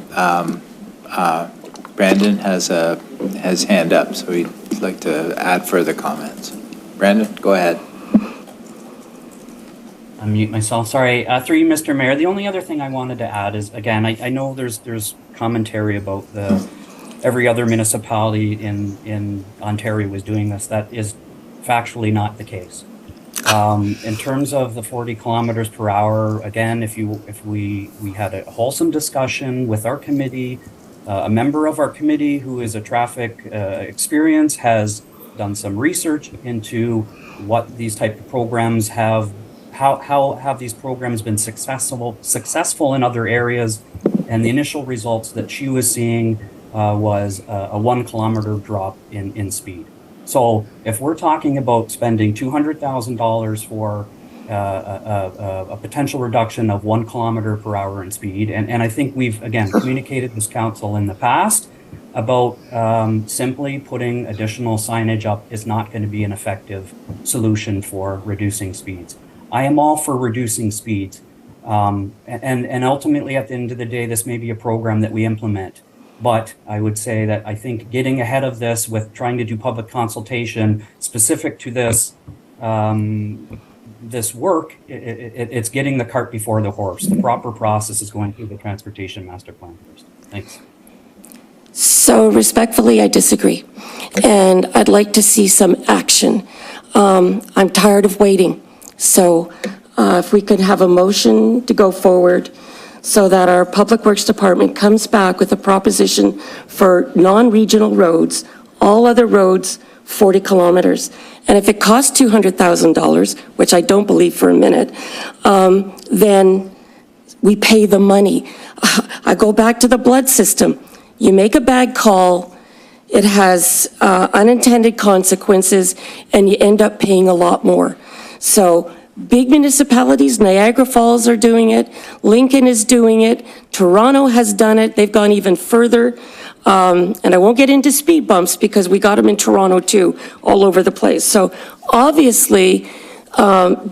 Brandon has his hand up, so he'd like to add further comments. Brandon, go ahead. Unmute myself. Sorry. Through you, Mr. Mayor. The only other thing I wanted to add is, again, I know there's commentary about every other municipality in Ontario was doing this. That is factually not the case. In terms of the 40 kilometers per hour, again, if we had a wholesome discussion with our committee, a member of our committee who is a traffic experience has done some research into what these type of programs have, how have these programs been successful in other areas, and the initial results that she was seeing was a 1 kilometer drop in speed. So if we're talking about spending $200,000 for a potential reduction of 1 kilometer per hour in speed, and I think we've, again, communicated this council in the past about simply putting additional signage up is not going to be an effective solution for reducing speeds. I am all for reducing speeds. And ultimately, at the end of the day, this may be a program that we implement. But I would say that I think getting ahead of this with trying to do public consultation specific to this, this work, it's getting the cart before the horse. The proper process is going through the Transportation Master Plan first. Thanks. So respectfully, I disagree. And I'd like to see some action. I'm tired of waiting. So if we could have a motion to go forward so that our Public Works Department comes back with a proposition for non-regional roads, all other roads, 40 kilometers. And if it costs $200,000, which I don't believe for a minute, then we pay the money. I go back to the blood system. You make a bad call, it has unintended consequences, and you end up paying a lot more. So big municipalities, Niagara Falls are doing it, Lincoln is doing it, Toronto has done it, they've gone even further. And I won't get into speed bumps because we got them in Toronto too, all over the place. So obviously,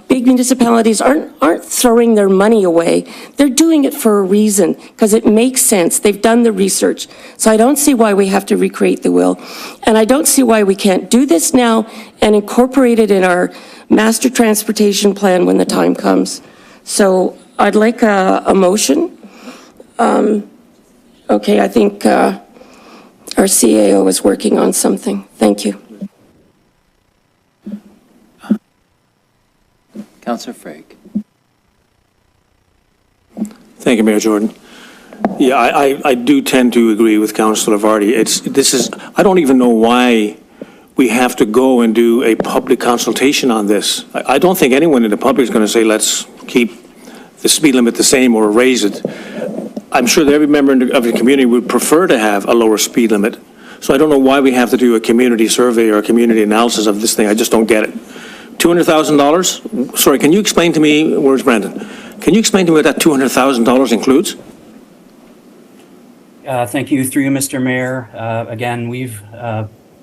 big municipalities aren't throwing their money away. They're doing it for a reason, because it makes sense. They've done the research. So I don't see why we have to recreate the wheel. And I don't see why we can't do this now and incorporate it in our master transportation plan when the time comes. So I'd like a motion. Okay, I think our CAO is working on something. Thank you. Councillor Frake. Thank you, Mayor Jordan. Yeah, I do tend to agree with Councillor Vardy. I don't even know why we have to go and do a public consultation on this. I don't think anyone in the public is going to say, let's keep the speed limit the same or raise it. I'm sure that every member of the community would prefer to have a lower speed limit. So I don't know why we have to do a community survey or a community analysis of this thing. I just don't get it. $200,000? Sorry, can you explain to me, where's Brandon? Can you explain to me what that $200,000 includes? Thank you, through you, Mr. Mayor. Again, we've,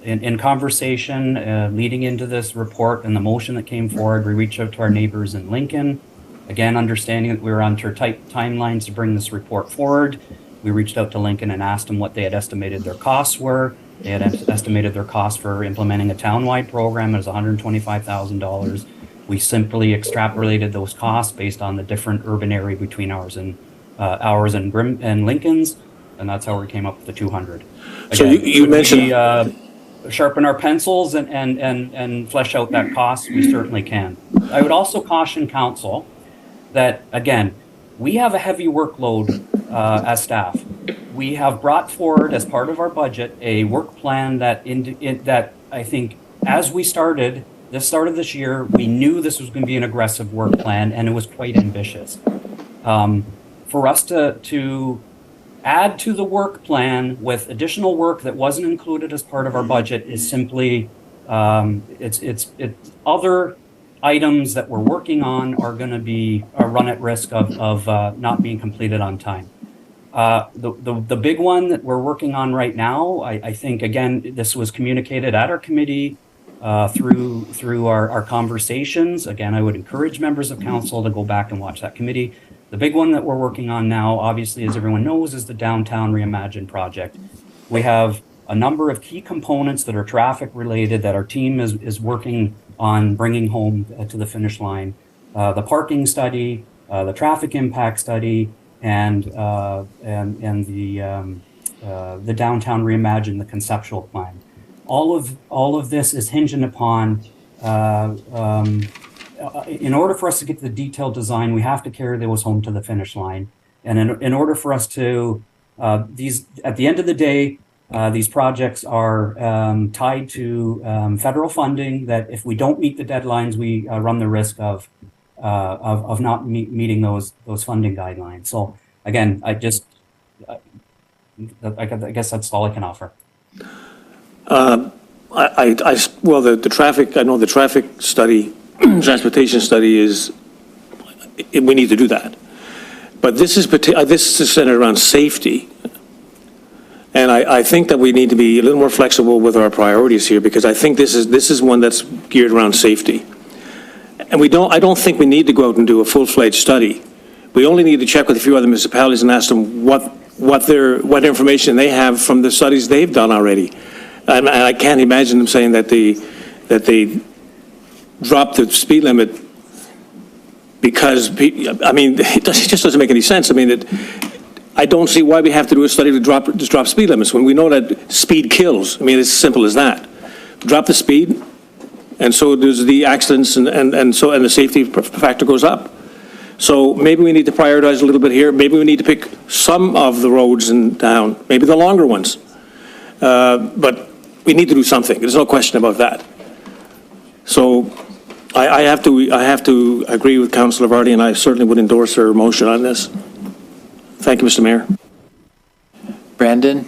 in conversation leading into this report and the motion that came forward, we reached out to our neighbors in Lincoln. Again, understanding that we were under tight timelines to bring this report forward, we reached out to Lincoln and asked them what they had estimated their costs were. They had estimated their cost for implementing a townwide program as $125,000. We simply extrapolated those costs based on the different urban area between ours and Lincoln's, and that's how we came up with the 200. Again, so you mentioned sharpen our pencils and flesh out that cost. We certainly can. I would also caution council that, again, we have a heavy workload as staff. We have brought forward as part of our budget a work plan that I think as we started the start of this year, we knew this was going to be an aggressive work plan, and it was quite ambitious. For us to add to the work plan with additional work that wasn't included as part of our budget is simply it's other items that we're working on are going to be run at risk of not being completed on time. The big one that we're working on right now, I think, again, this was communicated at our committee through our conversations. Again, I would encourage members of council to go back and watch that committee. The big one that we're working on now, obviously, as everyone knows, is the Downtown Reimagined project. We have a number of key components that are traffic related that our team is working on bringing home to the finish line. The parking study, the traffic impact study, and the Downtown Reimagined, the conceptual plan. All of this is hinging upon, in order for us to get to the detailed design, we have to carry those home to the finish line. And in order for us to, at the end of the day, these projects are tied to federal funding that if we don't meet the deadlines, we run the risk of not meeting those funding guidelines. So again, I guess that's all I can offer. The traffic, I know the traffic study, transportation study is, we need to do that. But this is centered around safety. And I think that we need to be a little more flexible with our priorities here, because I think this is one that's geared around safety. And I don't think we need to go out and do a full-fledged study. We only need to check with a few other municipalities and ask them what what information they have from the studies they've done already. And I can't imagine them saying that they dropped the speed limit because, I mean, it just doesn't make any sense. I mean, I don't see why we have to do a study to drop speed limits when we know that speed kills. I mean, it's as simple as that. Drop the speed, and so does the accidents, and the safety factor goes up. So maybe we need to prioritize a little bit here. Maybe we need to pick some of the roads in town, maybe the longer ones. But we need to do something. There's no question about that. So I have to agree with Councillor Vardy, and I certainly would endorse her motion on this. Thank you, Mr. Mayor. Brandon?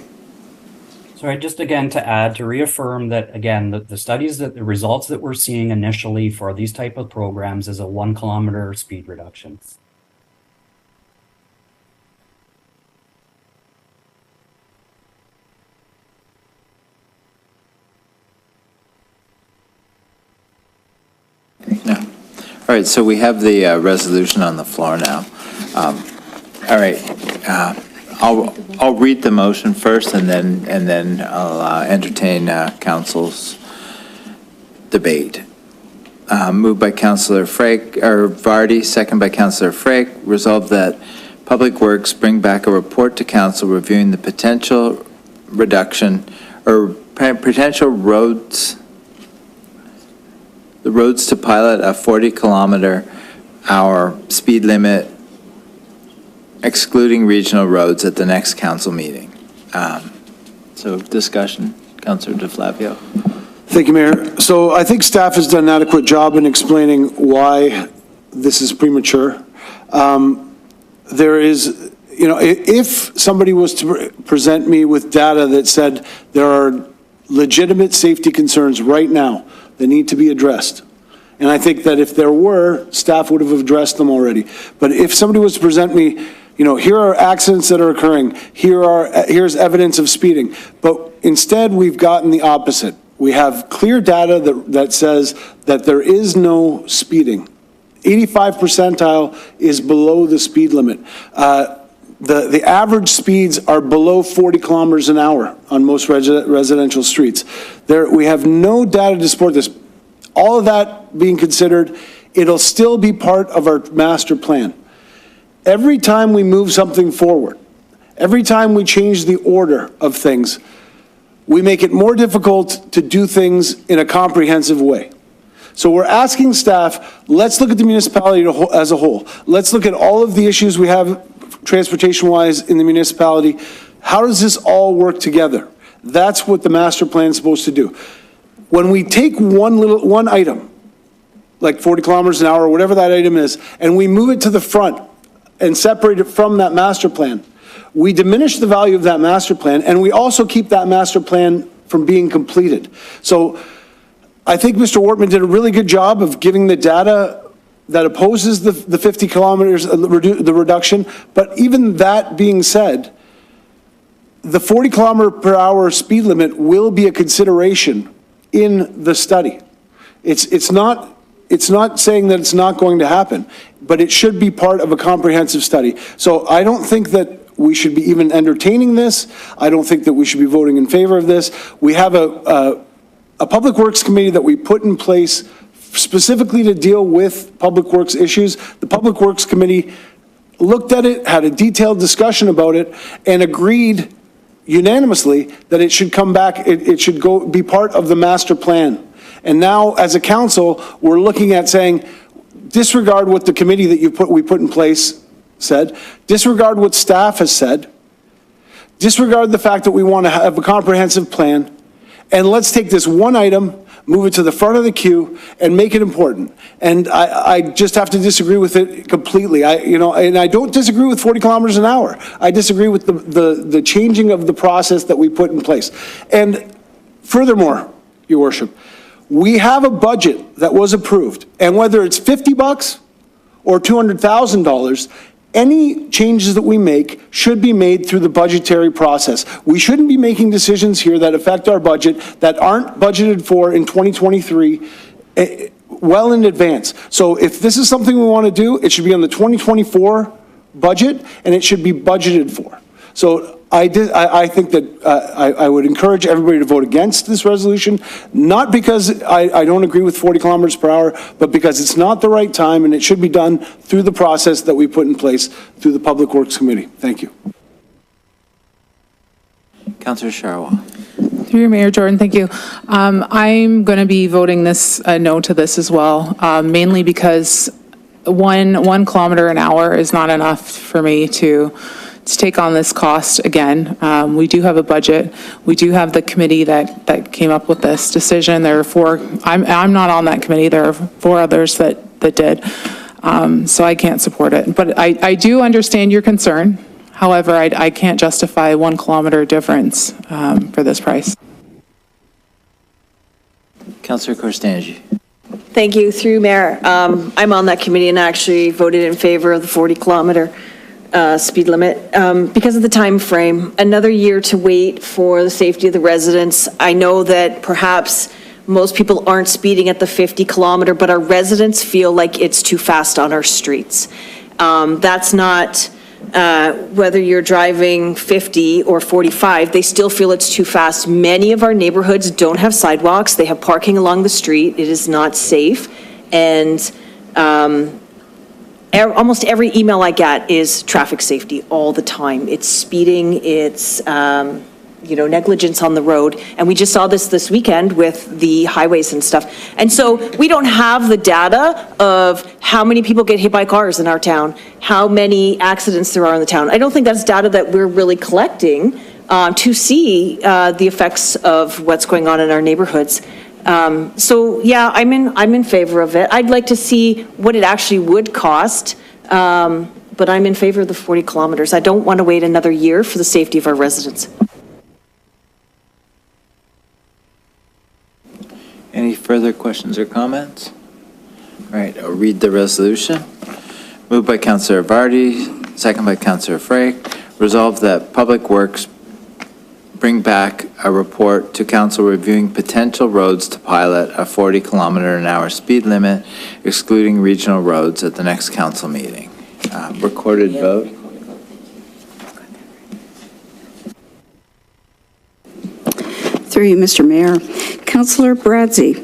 Sorry, just again to add, to reaffirm that, again, the studies, that the results that we're seeing initially for these type of programs is a 1 kilometer speed reduction. No. All right, so we have the resolution on the floor now. All right, I'll read the motion first, and then I'll entertain council's debate. Moved by Councillor Vardy, second by Councillor Frake. Resolved that Public Works bring back a report to council reviewing the potential reduction or potential roads to pilot a 40-kilometer-hour speed limit, excluding regional roads, at the next council meeting. So discussion, Councillor DeFlavio. Thank you, Mayor. So I think staff has done an adequate job in explaining why this is premature. There is, if somebody was to present me with data that said there are legitimate safety concerns right now that need to be addressed, and I think that if there were, staff would have addressed them already. But if somebody was to present me, here are accidents that are occurring, here's evidence of speeding, but instead we've gotten the opposite. We have clear data that says that there is no speeding. 85 percentile is below the speed limit. The average speeds are below 40 kilometers an hour on most residential streets. We have no data to support this. All of that being considered, it'll still be part of our master plan. Every time we move something forward, every time we change the order of things, we make it more difficult to do things in a comprehensive way. So we're asking staff, let's look at the municipality as a whole. Let's look at all of the issues we have transportation-wise in the municipality. How does this all work together? That's what the master plan is supposed to do. When we take one item, like 40 kilometers an hour, or whatever that item is, and we move it to the front and separate it from that master plan, we diminish the value of that master plan, and we also keep that master plan from being completed. So I think Mr. Wortman did a really good job of giving the data that opposes the 50 kilometers, the reduction. But even that being said, the 40 kilometer per hour speed limit will be a consideration in the study. It's not saying that it's not going to happen, but it should be part of a comprehensive study. So I don't think that we should be even entertaining this. I don't think that we should be voting in favor of this. We have a Public Works Committee that we put in place specifically to deal with Public Works issues. The Public Works Committee looked at it, had a detailed discussion about it, and agreed unanimously that it should come back, it should be part of the master plan. And now, as a council, we're looking at saying, disregard what the committee that we put in place said, disregard what staff has said, disregard the fact that we want to have a comprehensive plan, and let's take this one item, move it to the front of the queue, and make it important. And I just have to disagree with it completely. And I don't disagree with 40 kilometers an hour. I disagree with the changing of the process that we put in place. And furthermore, Your Worship, we have a budget that was approved, and whether it's $50 or $200,000, any changes that we make should be made through the budgetary process. We shouldn't be making decisions here that affect our budget that aren't budgeted for in 2023 well in advance. So if this is something we want to do, it should be on the 2024 budget, and it should be budgeted for. So I think that I would encourage everybody to vote against this resolution, not because I don't agree with 40 kilometers per hour, but because it's not the right time and it should be done through the process that we put in place through the Public Works Committee. Thank you. Councillor Sharwa. Through your Mayor Jordan, thank you. I'm going to be voting this no to this as well, mainly because 1 kilometer an hour is not enough for me to take on this cost again. We do have a budget. We do have the committee that came up with this decision. There are 4, I'm not on that committee. There are 4 others that did. So I can't support it. But I do understand your concern. However, I can't justify 1 kilometer difference for this price. Councillor Korstanji. Thank you. Through Mayor, I'm on that committee and actually voted in favor of the 40-kilometer speed limit because of the time frame. Another year to wait for the safety of the residents. I know that perhaps most people aren't speeding at the 50-kilometer, but our residents feel like it's too fast on our streets. That's not whether you're driving 50 or 45, they still feel it's too fast. Many of our neighborhoods don't have sidewalks. They have parking along the street. It is not safe. And almost every email I get is traffic safety all the time. It's speeding, it's negligence on the road. And we just saw this weekend with the highways and stuff. And so we don't have the data of how many people get hit by cars in our town, how many accidents there are in the town. I don't think that's data that we're really collecting to see the effects of what's going on in our neighborhoods. So yeah, I'm in favor of it. I'd like to see what it actually would cost, but I'm in favor of the 40 kilometers. I don't want to wait another year for the safety of our residents. Any further questions or comments? All right, I'll read the resolution. Moved by Councillor Vardy, second by Councillor Frey. Resolved that Public Works bring back a report to council reviewing potential roads to pilot a 40-kilometer-an-hour speed limit, excluding regional roads at the next council meeting. Recorded vote. Through you, Mr. Mayor. Councillor Bradzi.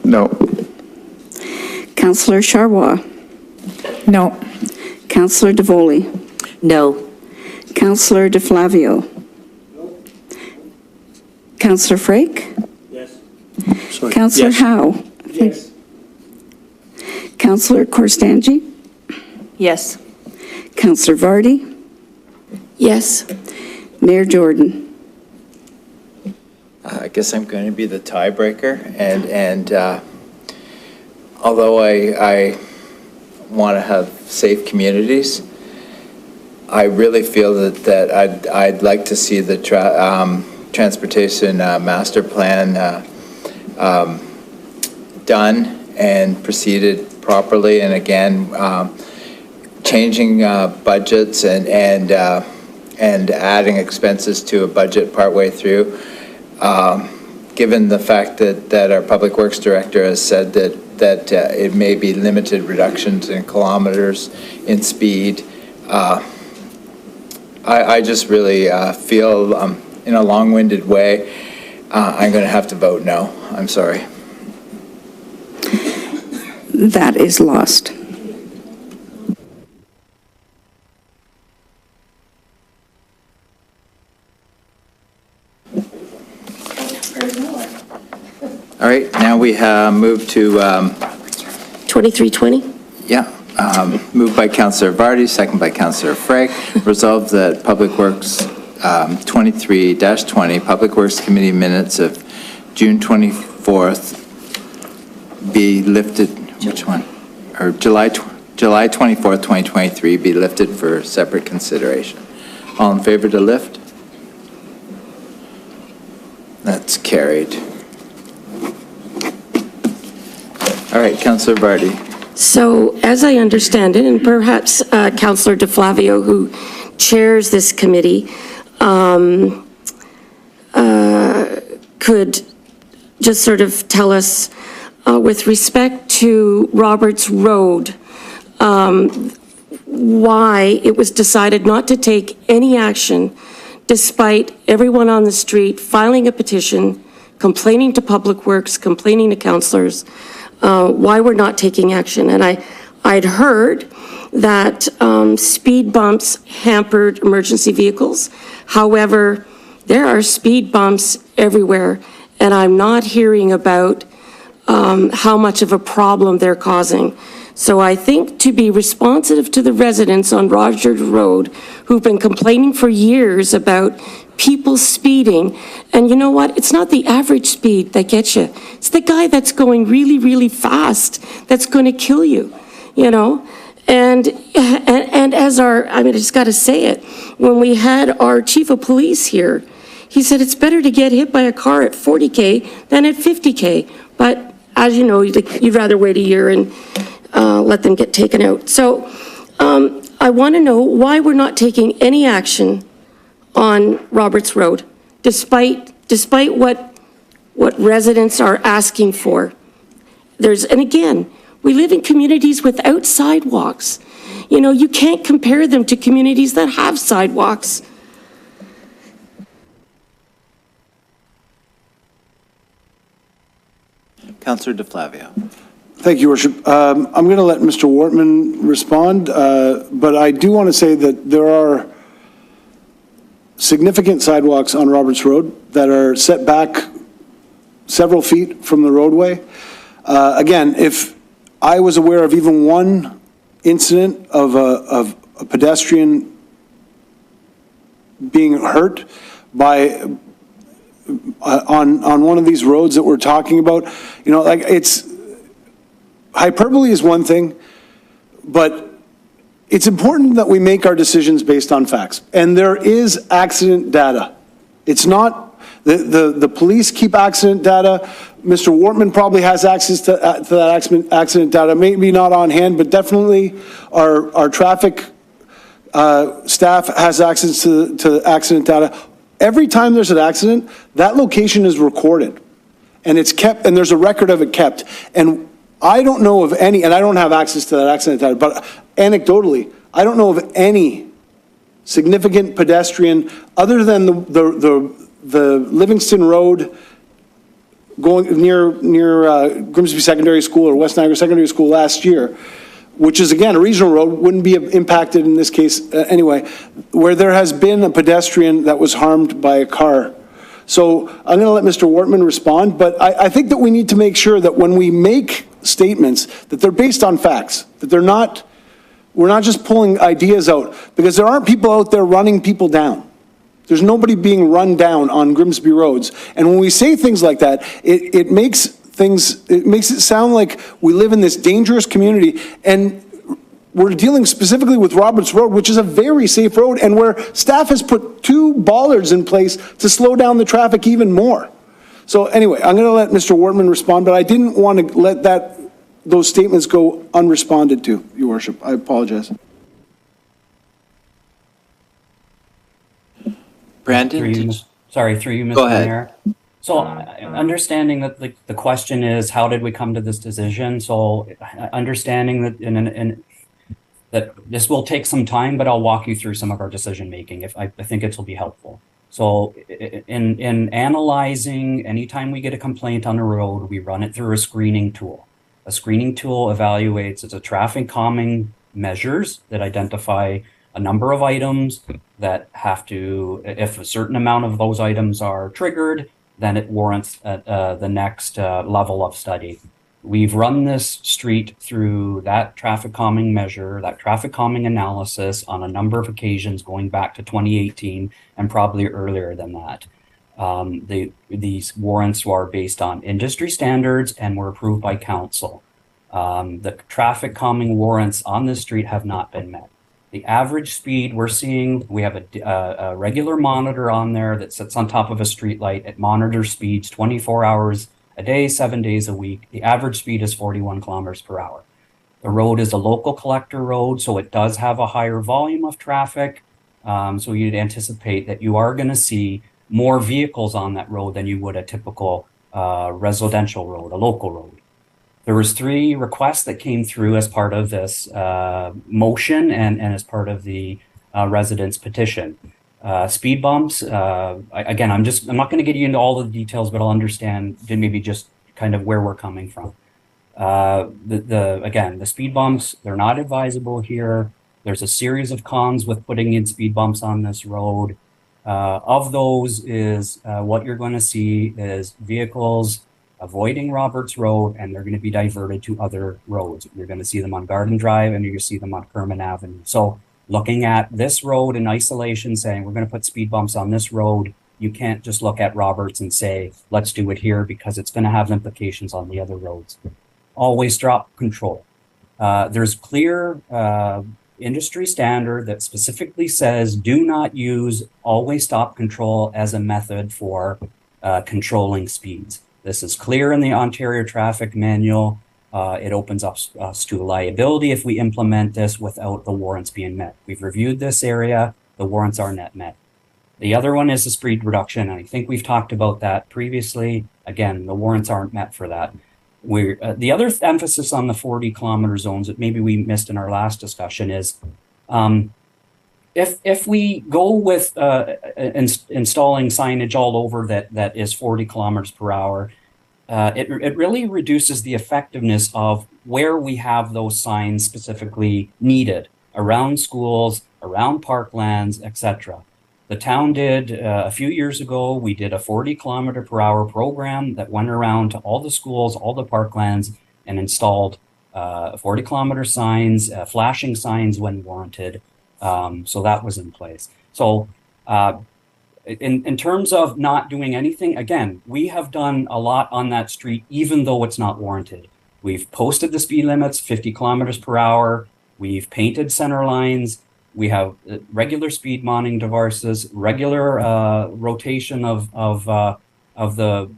No. Councillor Sharwa. No. Councillor DeVoli. No. Councillor DeFlavio. No. Councillor Frake. Yes. Councillor Howe. Yes. Councillor Korstanji. Yes. Councillor Vardy. Yes. Mayor Jordan. I guess I'm going to be the tiebreaker, and although I want to have safe communities, I really feel that I'd like to see the transportation master plan done and proceeded properly, and again, changing budgets and adding expenses to a budget partway through. Given the fact that our Public Works Director has said that it may be limited reductions in kilometers in speed, I just really feel, in a long-winded way, I'm going to have to vote no. I'm sorry. That is lost. All right, now we have moved to 2320? Yeah, moved by Councillor Vardy, second by Councillor Frey. Resolved that Public Works 23-20, Public Works Committee minutes of June 24th be lifted, which one? Or July 24th, 2023 be lifted for separate consideration. All in favor to lift? That's carried. All right, Councillor Vardy. So as I understand it, and perhaps Councillor DeFlavio, who chairs this committee, could just sort of tell us, with respect to Roberts Road, why it was decided not to take any action despite everyone on the street filing a petition, complaining to Public Works, complaining to councillors, why we're not taking action. And I'd heard that speed bumps hampered emergency vehicles. However, there are speed bumps everywhere, and I'm not hearing about how much of a problem they're causing. So I think to be responsive to the residents on Rogers Road who've been complaining for years about people speeding, and you know what? It's not the average speed that gets you. It's the guy that's going really, really fast that's going to kill you, you know? And as I just got to say it, when we had our chief of police here, he said it's better to get hit by a car at 40K than at 50K. But as you know, you'd rather wait a year and let them get taken out. So I want to know why we're not taking any action on Roberts Road, despite what residents are asking for. And again, we live in communities without sidewalks. You know, you can't compare them to communities that have sidewalks. Councillor DeFlavio. Thank you, Worship. I'm going to let Mr. Wortman respond, but I do want to say that there are significant sidewalks on Roberts Road that are set back several feet from the roadway. Again, if I was aware of even one incident of a pedestrian being hurt by on one of these roads that we're talking about, you know, like, it's hyperbole is one thing, but it's important that we make our decisions based on facts. And there is accident data. It's not, the police keep accident data. Mr. Wortman probably has access to that accident data, maybe not on hand, but definitely our traffic staff has access to accident data. Every time there's an accident, that location is recorded, and it's kept, and there's a record of it kept. And I don't know of any, and I don't have access to that accident data, but anecdotally, I don't know of any significant pedestrian other than the Livingston Road going near Grimsby Secondary School or West Niagara Secondary School last year, which is, again, a regional road, wouldn't be impacted in this case anyway, where there has been a pedestrian that was harmed by a car. So I'm going to let Mr. Wortman respond, but I think that we need to make sure that when we make statements, that they're based on facts, that we're not just pulling ideas out, because there aren't people out there running people down. There's nobody being run down on Grimsby roads. And when we say things like that, it makes it sound like we live in this dangerous community, and we're dealing specifically with Roberts Road, which is a very safe road, and where staff has put 2 bollards in place to slow down the traffic even more. So anyway, I'm going to let Mr. Wortman respond, but I didn't want to let those statements go unresponded to, Your Worship. I apologize. Brandon? Through you, Mr. Go ahead. Mayor. So understanding that the question is, how did we come to this decision? So understanding that that this will take some time, but I'll walk you through some of our decision making. If I think it will be helpful. So in analyzing, anytime we get a complaint on a road, we run it through a screening tool. A screening tool evaluates, it's a traffic calming measures that identify a number of items that have to, if a certain amount of those items are triggered, then it warrants the next level of study. We've run this street through that traffic calming measure, that traffic calming analysis on a number of occasions going back to 2018 and probably earlier than that. These warrants are based on industry standards and were approved by council. The traffic calming warrants on this street have not been met. The average speed we're seeing, we have a regular monitor on there that sits on top of a street light. It monitors speeds 24 hours a day, 7 days a week. The average speed is 41 kilometers per hour. The road is a local collector road, so it does have a higher volume of traffic. So you'd anticipate that you are going to see more vehicles on that road than you would a typical residential road, a local road. There was 3 requests that came through as part of this motion and as part of the residents' petition. Speed bumps, again, I'm not going to get you into all the details, but I'll understand maybe just kind of where we're coming from. Again, the speed bumps, they're not advisable here. There's a series of cons with putting in speed bumps on this road. Of those is what you're going to see is vehicles avoiding Roberts Road, and they're going to be diverted to other roads. You're going to see them on Garden Drive, and you're going to see them on Kerman Avenue. So looking at this road in isolation, saying we're going to put speed bumps on this road, you can't just look at Roberts and say, let's do it here, because it's going to have implications on the other roads. Always drop control. There's clear industry standard that specifically says do not use always stop control as a method for controlling speeds. This is clear in the Ontario Traffic Manual. It opens up us to liability if we implement this without the warrants being met. We've reviewed this area. The warrants are not met. The other one is the speed reduction. And I think we've talked about that previously. Again, the warrants aren't met for that. The other emphasis on the 40-kilometer zones that maybe we missed in our last discussion is if we go with installing signage all over that is 40 kilometers per hour, it really reduces the effectiveness of where we have those signs specifically needed around schools, around parklands, etc. The town did a few years ago, we did a 40-kilometer per hour program that went around to all the schools, all the parklands, and installed 40-kilometer signs, flashing signs when warranted. So that was in place. So in terms of not doing anything, again, we have done a lot on that street, even though it's not warranted. We've posted the speed limits, 50 kilometers per hour. We've painted center lines. We have regular speed monitoring devices, regular rotation of the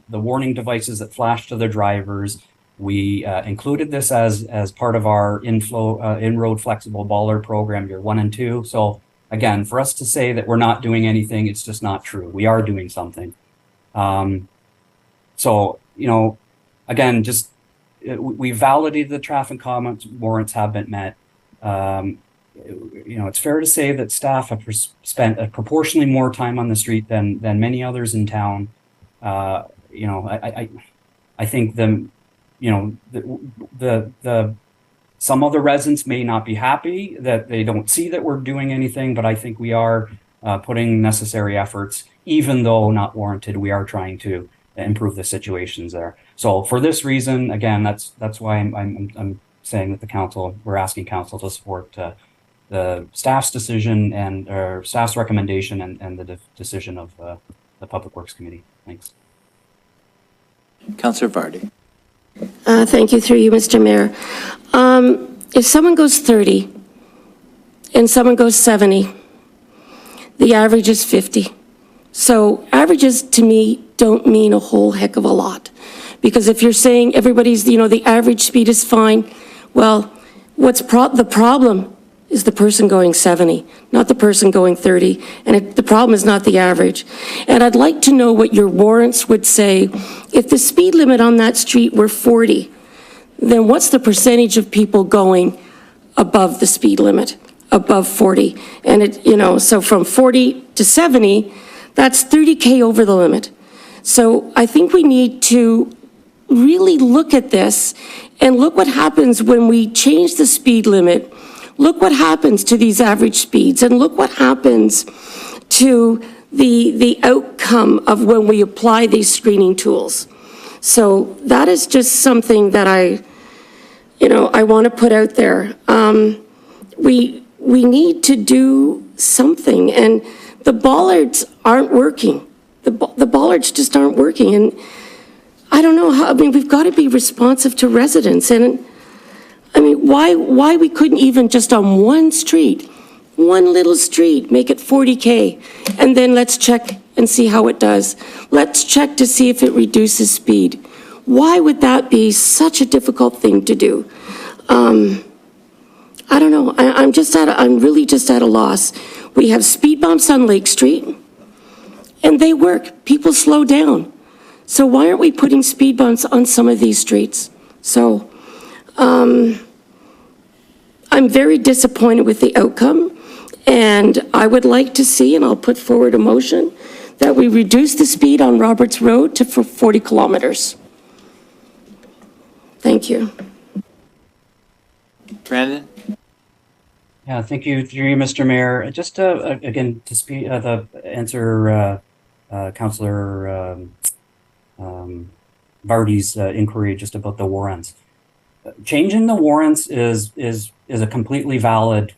warning devices that flash to the drivers. We included this as part of our in-road flexible bollard program, year 1 and 2. So again, for us to say that we're not doing anything, it's just not true. We are doing something. So, again, just we validated the traffic comments, warrants have been met. It's fair to say that staff have spent proportionally more time on the street than many others in town. I think some of the residents may not be happy that they don't see that we're doing anything, but I think we are putting necessary efforts, even though not warranted. We are trying to improve the situations there. So for this reason, again, that's why I'm saying that we're asking council to support the staff's decision and staff's recommendation and the decision of the Public Works Committee. Thanks. Councillor Vardy. Thank you, through you, Mr. Mayor. If someone goes 30 and someone goes 70, the average is 50. So averages to me don't mean a whole heck of a lot. Because if you're saying everybody's, the average speed is fine, well, the problem is the person going 70, not the person going 30. And the problem is not the average. And I'd like to know what your warrants would say. If the speed limit on that street were 40, then what's the percentage of people going above the speed limit, above 40? And so from 40 to 70, that's 30K over the limit. So I think we need to really look at this and look what happens when we change the speed limit. Look what happens to these average speeds, and look what happens to the outcome of when we apply these screening tools. So that is just something that I want to put out there. We need to do something, and the bollards aren't working. The bollards just aren't working, and I don't know how. We've got to be responsive to residents, and why we couldn't even just on one street, one little street, make it 40K, and then let's check and see how it does. Let's check to see if it reduces speed. Why would that be such a difficult thing to do? I don't know. I'm really just at a loss. We have speed bumps on Lake Street, and they work. People slow down. So why aren't we putting speed bumps on some of these streets? So I'm very disappointed with the outcome, and I would like to see, and I'll put forward a motion, that we reduce the speed on Roberts Road to 40 kilometers. Thank you. Brandon? Yeah, thank you, through you, Mr. Mayor. Just again to speak, answer Councillor Vardy's inquiry just about the warrants. Changing the warrants is a completely valid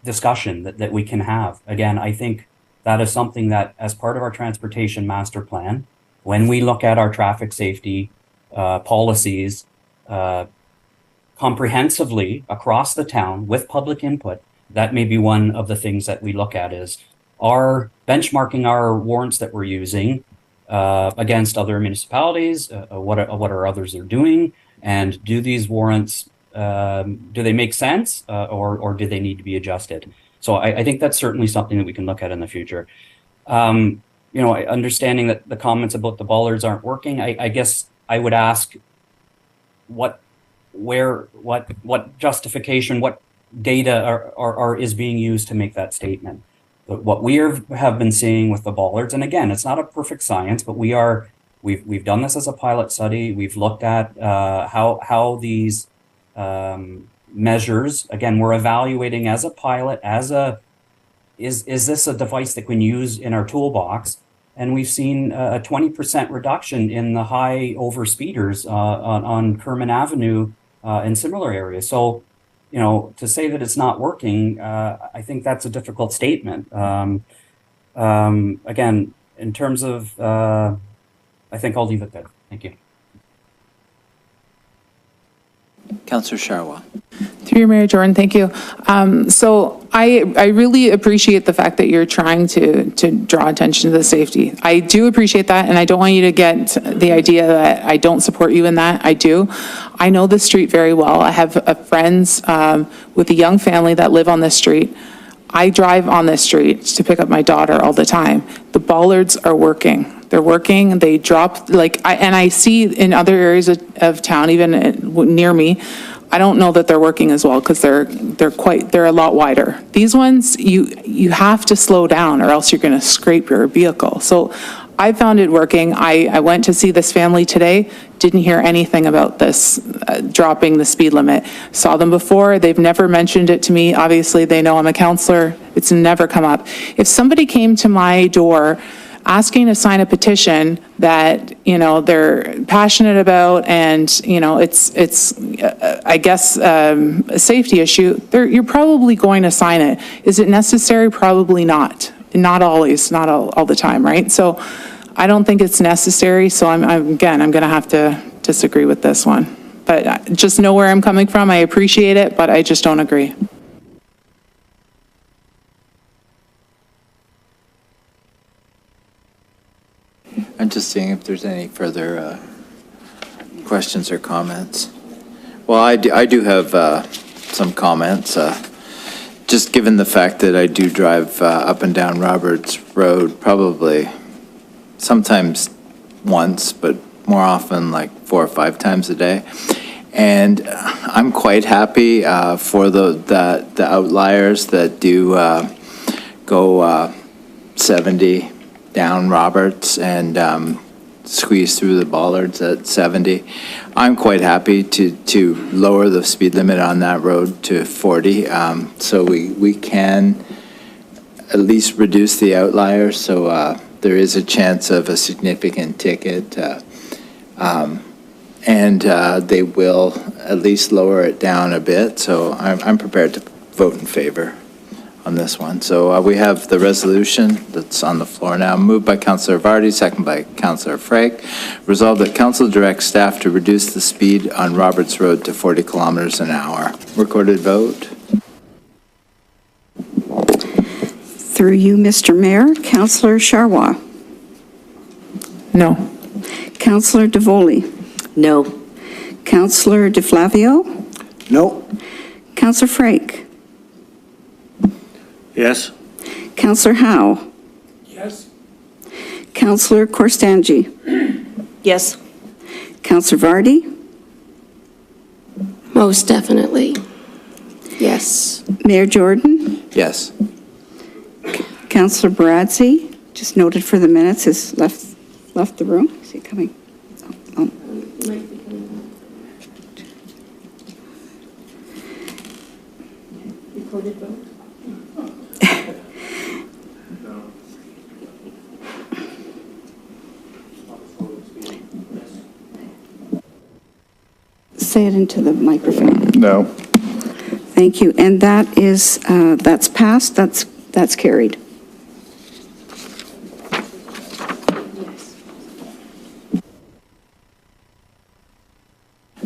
discussion that we can have. Again, I think that is something that, as part of our transportation master plan, when we look at our traffic safety policies comprehensively across the town with public input, that may be one of the things that we look at is benchmarking our warrants that we're using against other municipalities, what are others are doing, and do these warrants, do they make sense or do they need to be adjusted? So I think that's certainly something that we can look at in the future. Understanding that the comments about the bollards aren't working, I guess I would ask what justification, what data is being used to make that statement. But what we have been seeing with the bollards, and again, it's not a perfect science, but we've done this as a pilot study. We've looked at how these measures, again, we're evaluating as a pilot, is this a device that we can use in our toolbox? And we've seen a 20% reduction in the high overspeeders on Kerman Avenue and similar areas. So, to say that it's not working, I think that's a difficult statement. Again, in terms of, I think I'll leave it there. Thank you. Councillor Sharwa. Through your Mayor Jordan, thank you. So I really appreciate the fact that you're trying to draw attention to the safety. I do appreciate that, and I don't want you to get the idea that I don't support you in that. I do. I know the street very well. I have friends with a young family that live on this street. I drive on this street to pick up my daughter all the time. The bollards are working. They're working. They drop and I see in other areas of town, even near me, I don't know that they're working as well because they're a lot wider. These ones, you have to slow down or else you're going to scrape your vehicle. So I found it working. I went to see this family today, didn't hear anything about this dropping the speed limit. Saw them before, they've never mentioned it to me. Obviously, they know I'm a counselor. It's never come up. If somebody came to my door asking to sign a petition that, they're passionate about and, it's I guess, a safety issue, you're probably going to sign it. Is it necessary? Probably not. Not always, not all the time, right? So I don't think it's necessary. So I'm going to have to disagree with this one. But just know where I'm coming from. I appreciate it, but I just don't agree. I'm just seeing if there's any further questions or comments. Well, I do have some comments. Just given the fact that I do drive up and down Roberts Road probably sometimes once, but more often like 4 or 5 times a day. And I'm quite happy for the outliers that do go 70 down Roberts and squeeze through the bollards at 70. I'm quite happy to lower the speed limit on that road to 40, so we can at least reduce the outliers, so there is a chance of a significant ticket, and they will at least lower it down a bit, so I'm prepared to vote in favor on this one. So we have the resolution that's on the floor now, moved by Councillor Vardy, second by Councillor Frake. Resolved that council directs staff to reduce the speed on Roberts Road to 40 kilometers an hour. Recorded vote. Through you, Mr. Mayor, Councillor Sharwa. No. Councillor DeVoley. No. Councillor DeFlavio. No. Councillor Frake. Yes. Councillor Howe. Yes. Councillor Korstanji. Yes. Councillor Vardy. Most definitely. Yes. Mayor Jordan, Yes. Councillor Baradzi, just noted for the minutes, has left the room. Is he coming? Oh. Recorded vote. Say it into the microphone. No. Thank you. And that is, that's passed, that's carried.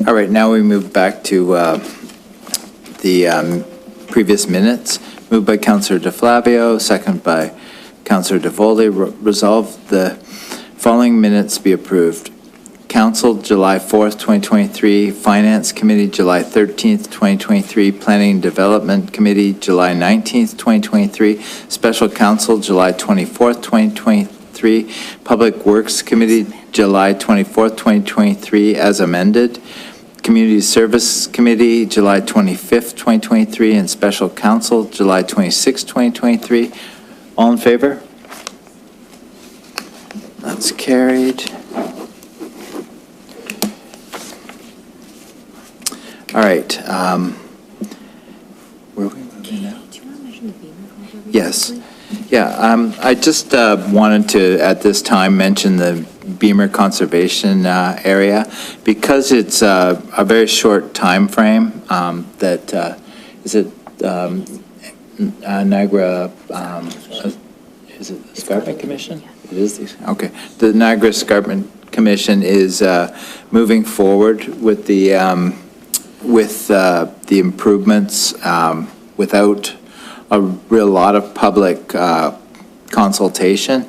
All right, now we move back to the previous minutes. Moved by Councillor DeFlavio, second by Councillor DeVolde. Resolve the following minutes be approved. Council, July 4th, 2023. Finance Committee, July 13th, 2023. Planning and Development Committee, July 19th, 2023. Special Council, July 24th, 2023. Public Works Committee, July 24th, 2023, as amended. Community Service Committee, July 25th, 2023. And Special Council, July 26th, 2023. All in favor? That's carried. All right. Where are we moving now? Yes. Yeah, I just wanted to, at this time, mention the Beamer Conservation Area, because it's a very short time frame that, is it Niagara, is it the Escarpment Commission? It is, okay. The Niagara Escarpment Commission is moving forward with the improvements without a real lot of public consultation.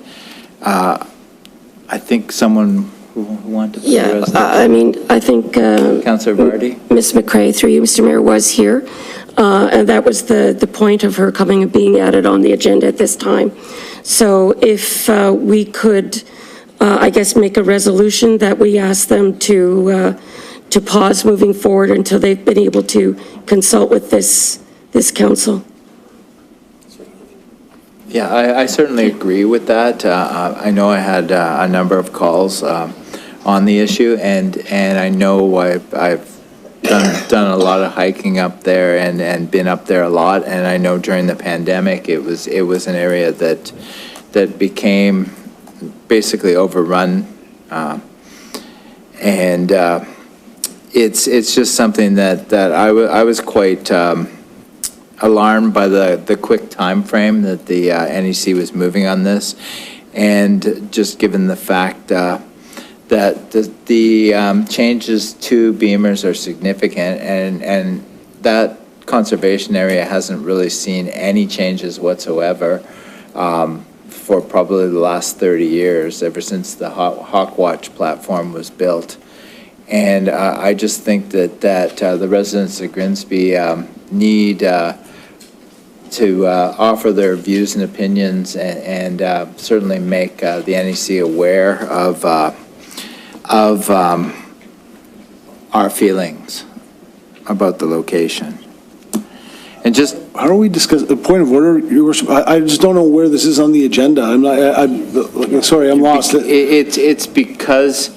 I think someone who wanted to. Yeah, I mean, I think Councillor Vardy? Ms. McCray, through you, Mr. Mayor, was here, and that was the point of her coming and being added on the agenda at this time. So if we could, I guess, make a resolution that we ask them to pause moving forward until they've been able to consult with this council. Yeah, I certainly agree with that. I know I had a number of calls on the issue, and I know I've done a lot of hiking up there and been up there a lot, and I know during the pandemic it was an area that became basically overrun, and it's just something that I was quite alarmed by the quick time frame that the NEC was moving on this, and just given the fact that the changes to Beamers are significant, and that conservation area hasn't really seen any changes whatsoever for probably the last 30 years, ever since the Hawkwatch platform was built. And I just think that the residents of Grimsby need to offer their views and opinions, and certainly make the NEC aware of our feelings about the location. And just, how do we discuss, the point of order, Your Worship? I just don't know where this is on the agenda. I'm sorry, I'm lost. It's because.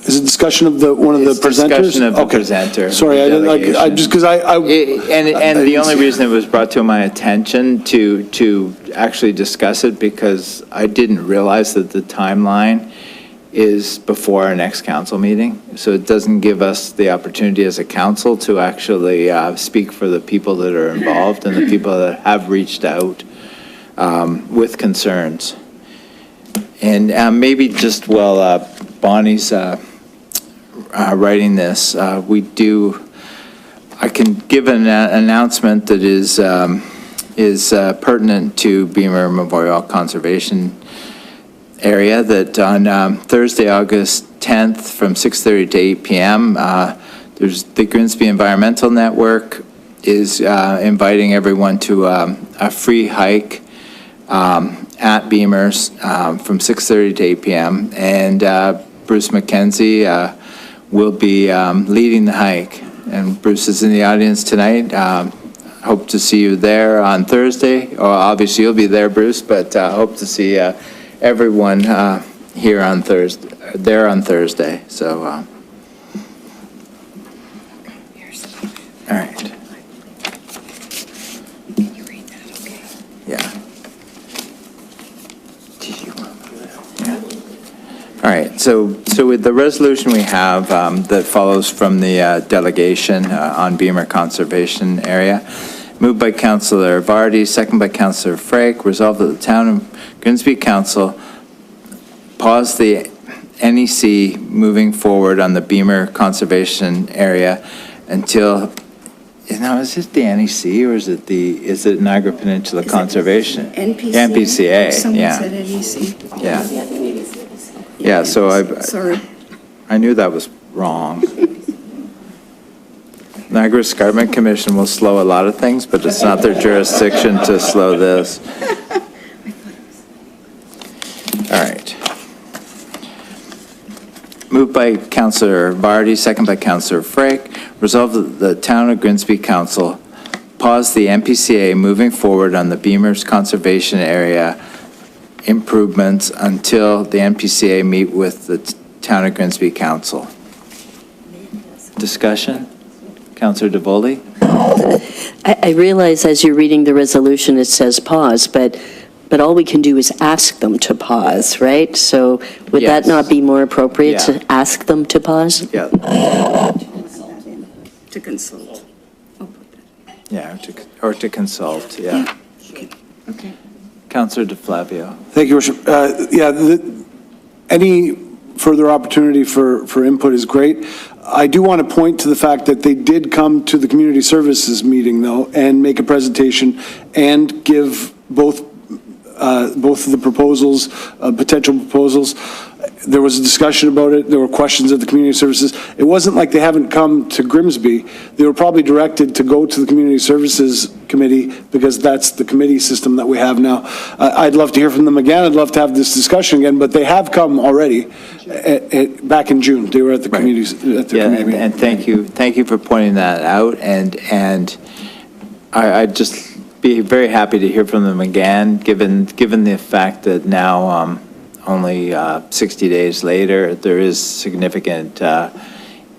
Is it discussion of one of the presenters? Discussion of the presenter. Sorry, I just, because And the only reason it was brought to my attention to actually discuss it, because I didn't realize that the timeline is before our next council meeting. So it doesn't give us the opportunity as a council to actually speak for the people that are involved and the people that have reached out with concerns. And maybe just while Bonnie's writing this, I can give an announcement that is pertinent to Beamer Memorial Conservation Area, that on Thursday, August 10th, from 6:30 to 8 p.m., there's the Grimsby Environmental Network is inviting everyone to a free hike at Beamer's from 6:30 to 8 p.m. And Bruce McKenzie will be leading the hike. and Bruce is in the audience tonight. Hope to see you there on Thursday. Or obviously, you'll be there, Bruce, but hope to see everyone here on Thursday, there on Thursday. So, all right. Can you read that, okay? Yeah. All right, so with the resolution we have that follows from the delegation on Beamer Conservation Area, moved by Councillor Vardy, second by Councillor Frake, resolved that the Town of Grimsby Council pause the NEC moving forward on the Beamer Conservation Area until, is it the NEC or is it Niagara Peninsula Conservation? NPCA? NPCA, Someone yeah. said NEC. Yeah. Yeah, so Sorry. I knew that was wrong. Niagara Escarpment Commission will slow a lot of things, but it's not their jurisdiction to slow this. All right. Moved by Councillor Vardy, second by Councillor Frake, resolved that the Town of Grimsby Council pause the NPCA moving forward on the Beamers Conservation Area improvements until the NPCA meet with the Town of Grimsby Council. Discussion? Councillor DeVoley? I realize as you're reading the resolution, it says pause, but all we can do is ask them to pause, right? So would that Yes. not be more appropriate Yeah. to ask them to pause? Yeah. To consult. Yeah, or to consult, yeah. Okay. Councillor DeFlavio. Thank you, Worship. Any further opportunity for input is great. I do want to point to the fact that they did come to the community services meeting, though, and make a presentation and give both of the proposals, potential proposals. There was a discussion about it. There were questions at the community services. It wasn't like they haven't come to Grimsby. They were probably directed to go to the community services committee because that's the committee system that we have now. I'd love to hear from them again. I'd love to have this discussion again, but they have come already back in June. They were at the communities, at the Yeah, committee meeting. and thank you for pointing that out, and I'd just be very happy to hear from them again, given the fact that now, only 60 days later, there is significant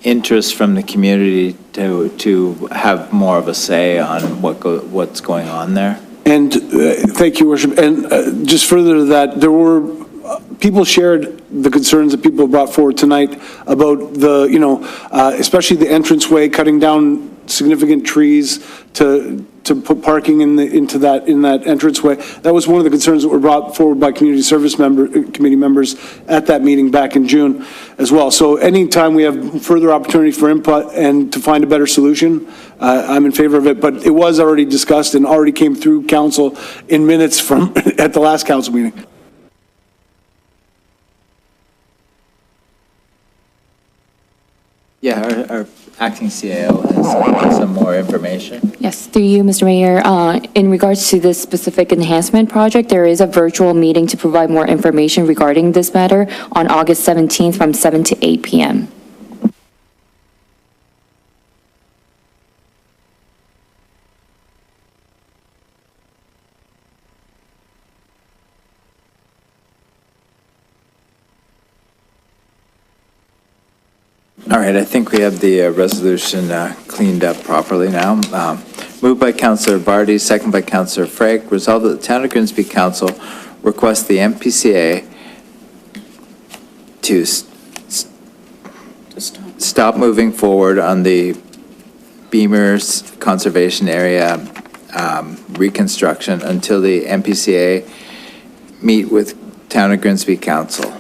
interest from the community to have more of a say on what's going on there. And thank you, Worship. And just further to that, there were, people shared the concerns that people brought forward tonight about the, especially the entranceway, cutting down significant trees to put parking into that entranceway. That was one of the concerns that were brought forward by community service committee members at that meeting back in June as well. So anytime we have further opportunity for input and to find a better solution, I'm in favor of it. But it was already discussed and already came through council in minutes from at the last council meeting. Yeah, our acting CAO has some more information. Yes, through you, Mr. Mayor. In regards to this specific enhancement project, there is a virtual meeting to provide more information regarding this matter on August 17th from 7 to 8 p.m. All right, I think we have the resolution cleaned up properly now. Moved by Councillor Vardy, second by Councillor Frake, resolved that the Town of Grimsby Council request the MPCA to stop moving forward on the Beamers Conservation Area reconstruction until the MPCA meet with Town of Grimsby Council.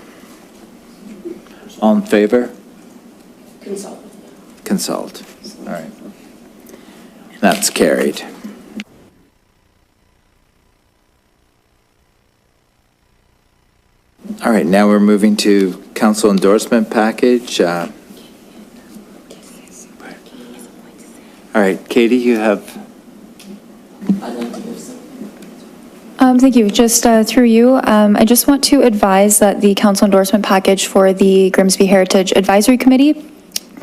All in favor? Consult. All right. That's carried. All right, now we're moving to council endorsement package. All right, Katie, you have. Thank you. Just through you, I just want to advise that the council endorsement package for the Grimsby Heritage Advisory Committee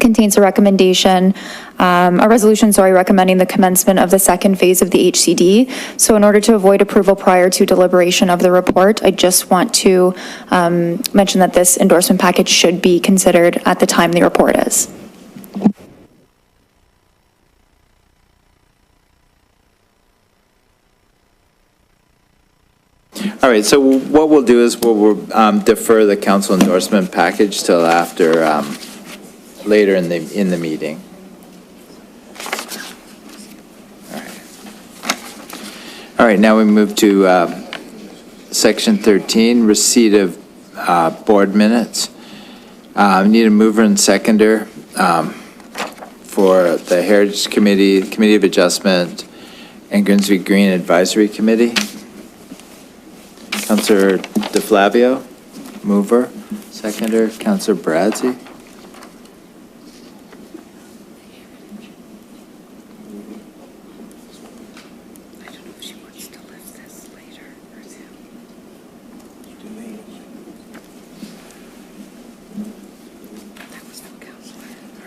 contains a recommendation, a resolution, recommending the commencement of the second phase of the HCD. So in order to avoid approval prior to deliberation of the report, I just want to mention that this endorsement package should be considered at the time the report is. All right, so what we'll do is we'll defer the council endorsement package till after, later in the meeting. All right, now we move to section 13, receipt of board minutes. Need a mover and seconder for the Heritage Committee, Committee of Adjustment, and Grimsby Green Advisory Committee. Councillor DeFlavio, mover. Seconder, Councillor Bradzi.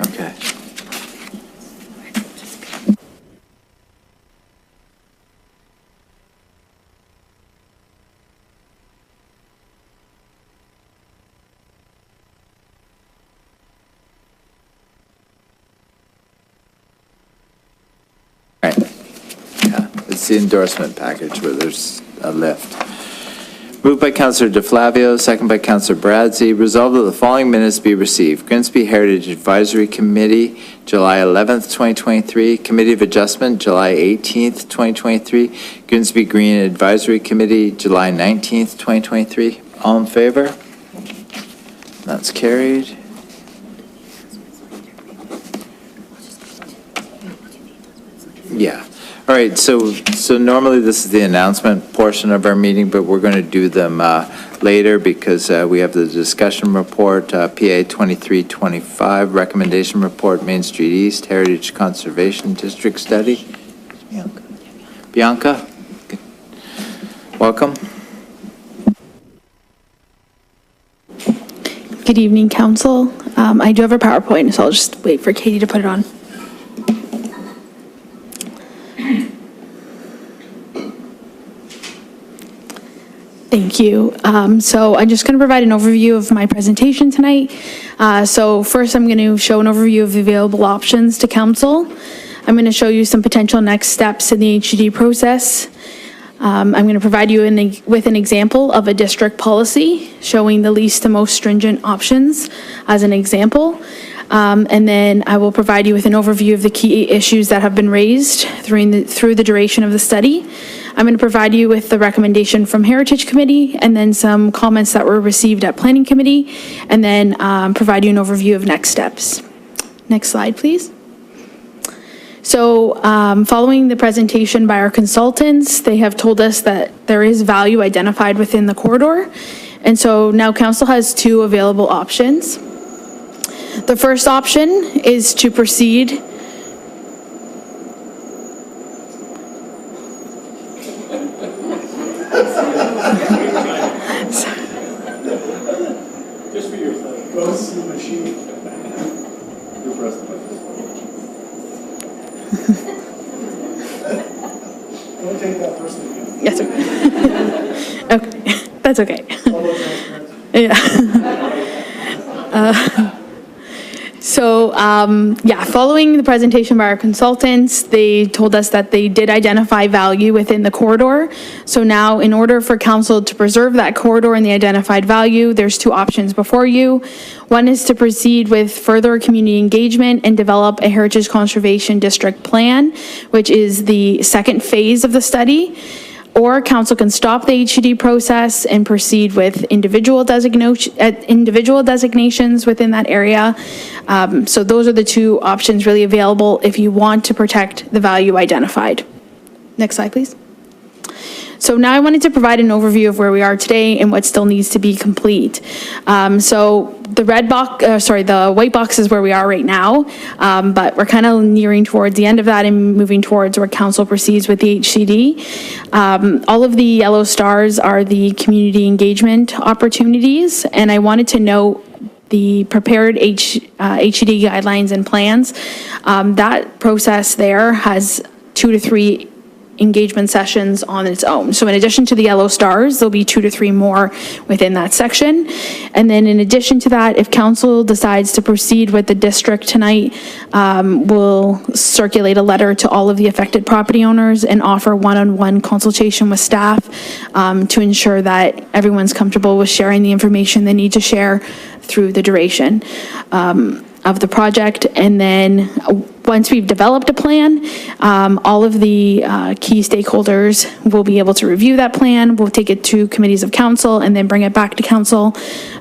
Okay. Right. Yeah, it's the endorsement package where there's a lift. Moved by Councillor DeFlavio, second by Councillor Bradzi. Resolved that the following minutes be received. Grimsby Heritage Advisory Committee, July 11th, 2023. Committee of Adjustment, July 18th, 2023. Grimsby Green Advisory Committee, July 19th, 2023. All in favor? That's carried. Yeah. All right, so normally this is the announcement portion of our meeting, but we're going to do them later because we have the discussion report, PA 2325, recommendation report, Main Street East, Heritage Conservation District Study. Bianca, welcome. Good evening, Council. I do have a PowerPoint, so I'll just wait for Katie to put it on. Thank you. So I'm just going to provide an overview of my presentation tonight. So first, I'm going to show an overview of the available options to Council. I'm going to show you some potential next steps in the HCD process. I'm going to provide you with an example of a district policy showing the least to most stringent options as an example. And then I will provide you with an overview of the key issues that have been raised through the duration of the study. I'm going to provide you with the recommendation from Heritage Committee and then some comments that were received at Planning Committee, and then provide you an overview of next steps. Next slide, please. So following the presentation by our consultants, they have told us that there is value identified within the corridor. And so now Council has two available options. The first option is to proceed Yes, sir. Okay, that's okay. Yeah. Following the presentation by our consultants, they told us that they did identify value within the corridor. So now, in order for Council to preserve that corridor and the identified value, there's two options before you. One is to proceed with further community engagement and develop a Heritage Conservation District plan, which is the second phase of the study. Or Council can stop the HCD process and proceed with individual designations within that area. So those are the two options really available if you want to protect the value identified. Next slide, please. So now I wanted to provide an overview of where we are today and what still needs to be complete. So the the white box is where we are right now, but we're kind of nearing towards the end of that and moving towards where Council proceeds with the HCD. All of the yellow stars are the community engagement opportunities, and I wanted to note the prepared HCD guidelines and plans. That process there has 2 to 3 engagement sessions on its own. So in addition to the yellow stars, there'll be 2 to 3 more within that section. And then in addition to that, if council decides to proceed with the district tonight, we'll circulate a letter to all of the affected property owners and offer one-on-one consultation with staff to ensure that everyone's comfortable with sharing the information they need to share through the duration of the project. And then once we've developed a plan, all of the key stakeholders will be able to review that plan. We'll take it to committees of council and then bring it back to council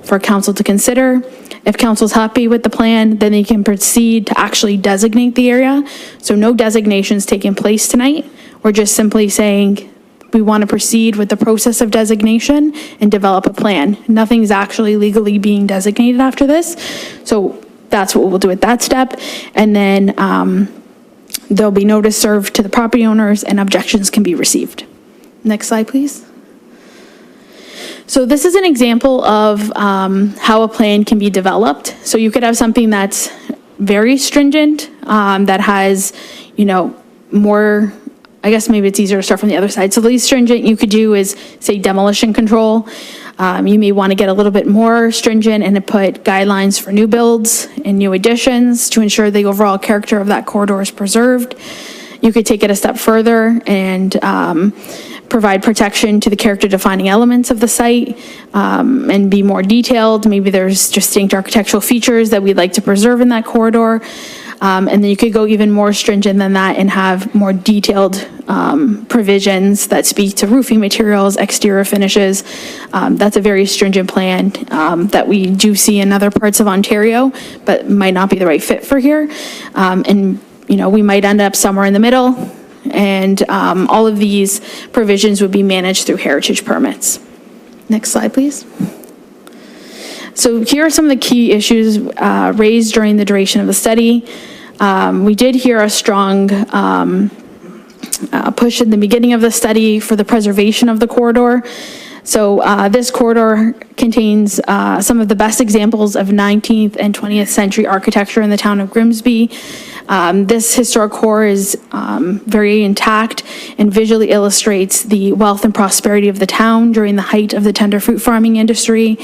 for council to consider. If council's happy with the plan, then they can proceed to actually designate the area. So no designations taking place tonight. We're just simply saying we want to proceed with the process of designation and develop a plan. Nothing's actually legally being designated after this. So that's what we'll do at that step. And then there'll be notice served to the property owners and objections can be received. Next slide, please. So this is an example of how a plan can be developed. So you could have something that's very stringent, that has, more, I guess maybe it's easier to start from the other side. So the least stringent you could do is, say, demolition control. You may want to get a little bit more stringent and put guidelines for new builds and new additions to ensure the overall character of that corridor is preserved. You could take it a step further and provide protection to the character defining elements of the site and be more detailed. Maybe there's distinct architectural features that we'd like to preserve in that corridor. And then you could go even more stringent than that and have more detailed provisions that speak to roofing materials, exterior finishes. That's a very stringent plan that we do see in other parts of Ontario, but might not be the right fit for here. And, we might end up somewhere in the middle. And all of these provisions would be managed through heritage permits. Next slide, please. So here are some of the key issues raised during the duration of the study. We did hear a strong push in the beginning of the study for the preservation of the corridor. So this corridor contains some of the best examples of 19th and 20th century architecture in the town of Grimsby. This historic core is very intact and visually illustrates the wealth and prosperity of the town during the height of the tender fruit farming industry.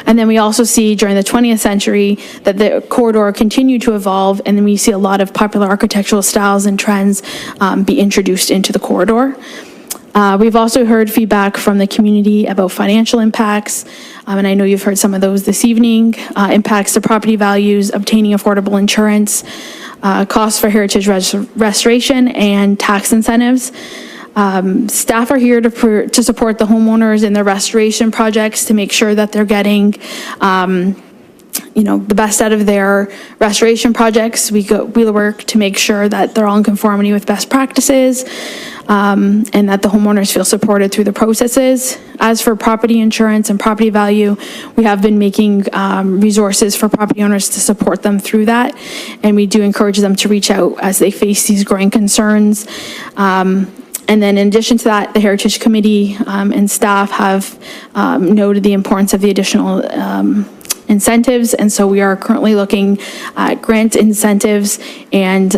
And then we also see during the 20th century that the corridor continued to evolve, and then we see a lot of popular architectural styles and trends be introduced into the corridor. We've also heard feedback from the community about financial impacts, and I know you've heard some of those this evening. Impacts to property values, obtaining affordable insurance, costs for heritage restoration, and tax incentives. Staff are here to support the homeowners in their restoration projects to make sure that they're getting the best out of their restoration projects. We work to make sure that they're all in conformity with best practices, and that the homeowners feel supported through the processes. As for property insurance and property value, we have been making resources for property owners to support them through that, and we do encourage them to reach out as they face these growing concerns. And then in addition to that, the Heritage Committee and staff have noted the importance of the additional incentives, and so we are currently looking at grant incentives and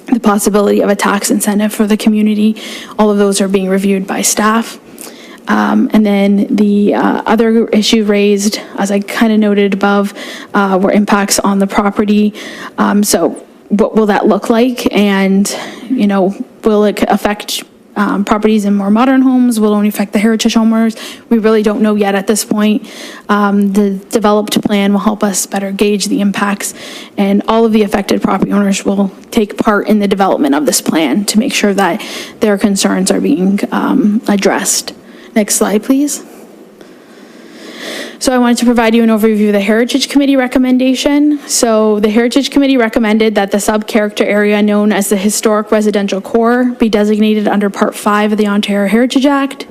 the possibility of a tax incentive for the community. All of those are being reviewed by staff. And then the other issue raised, as I kind of noted above, were impacts on the property. So what will that look like? And, will it affect properties in more modern homes? Will it only affect the heritage homeowners? We really don't know yet at this point. The developed plan will help us better gauge the impacts, and all of the affected property owners will take part in the development of this plan to make sure that their concerns are being addressed. Next slide, please. So I wanted to provide you an overview of the Heritage Committee recommendation. So the Heritage Committee recommended that the sub-character area known as the Historic Residential Core be designated under Part 5 of the Ontario Heritage Act.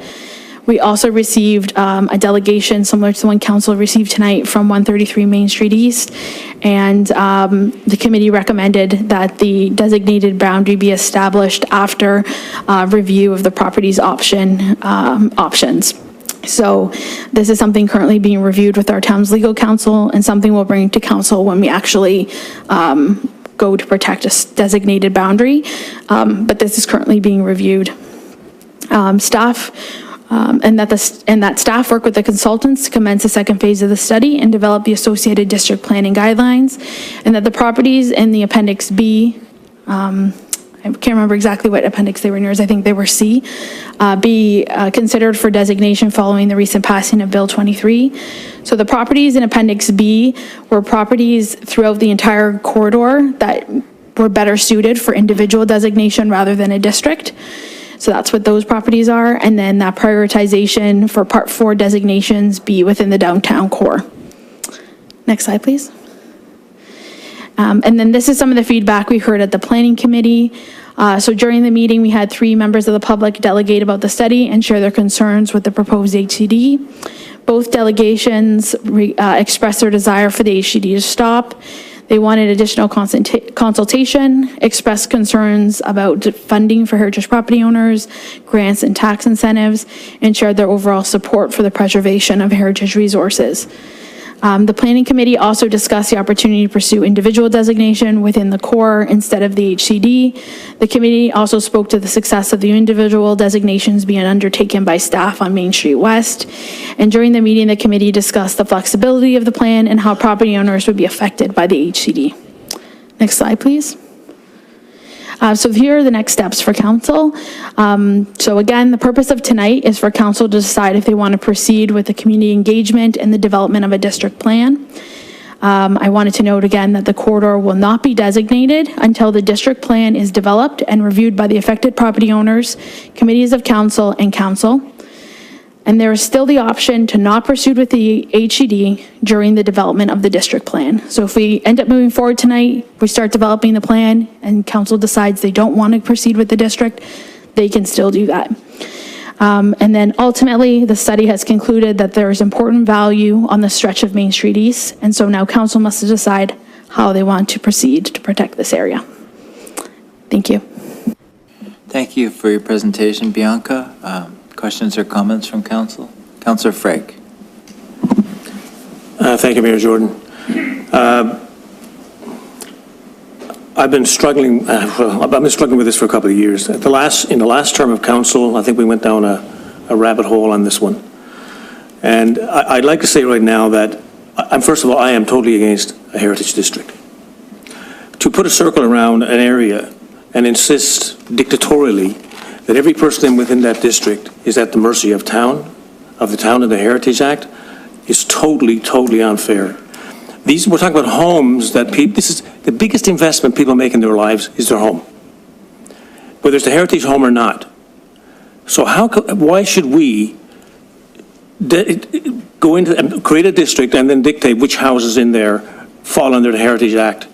We also received a delegation similar to the one council received tonight from 133 Main Street East. And the committee recommended that the designated boundary be established after review of the property's options. So this is something currently being reviewed with our town's legal counsel and something we'll bring to council when we actually go to protect a designated boundary. But this is currently being reviewed. Staff, and that staff work with the consultants to commence the second phase of the study and develop the associated district planning guidelines, and that the properties in the Appendix B, I can't remember exactly what appendix they were in yours, I think they were C, be considered for designation following the recent passing of Bill 23. So the properties in Appendix B were properties throughout the entire corridor that were better suited for individual designation rather than a district. So that's what those properties are. And then that prioritization for Part 4 designations be within the downtown core. Next slide, please. And then this is some of the feedback we heard at the planning committee. So during the meeting, we had 3 members of the public delegate about the study and share their concerns with the proposed HCD. Both delegations expressed their desire for the HCD to stop. They wanted additional consultation, expressed concerns about funding for heritage property owners, grants and tax incentives, and shared their overall support for the preservation of heritage resources. The planning committee also discussed the opportunity to pursue individual designation within the core instead of the HCD. The committee also spoke to the success of the individual designations being undertaken by staff on Main Street West. And during the meeting, the committee discussed the flexibility of the plan and how property owners would be affected by the HCD. Next slide, please. So here are the next steps for council. So again, the purpose of tonight is for council to decide if they want to proceed with the community engagement and the development of a district plan. I wanted to note again that the corridor will not be designated until the district plan is developed and reviewed by the affected property owners, committees of council, and council. And there is still the option to not proceed with the HCD during the development of the district plan. So if we end up moving forward tonight, we start developing the plan, and council decides they don't want to proceed with the district, they can still do that. And then ultimately, the study has concluded that there is important value on the stretch of Main Street East, and so now council must decide how they want to proceed to protect this area. Thank you. Thank you for your presentation, Bianca. Questions or comments from council? Councillor Frake. Thank you, Mayor Jordan. I've been struggling with this for a couple of years. In the last term of council, I think we went down a rabbit hole on this one. And I'd like to say right now that, first of all, I am totally against a heritage district. To put a circle around an area and insist dictatorially that every person within that district is at the mercy of the town and the Heritage Act is totally, totally unfair. We're talking about homes that this is the biggest investment people make in their lives is their home, whether it's a heritage home or not. So why should we go into and create a district and then dictate which houses in there fall under the Heritage Act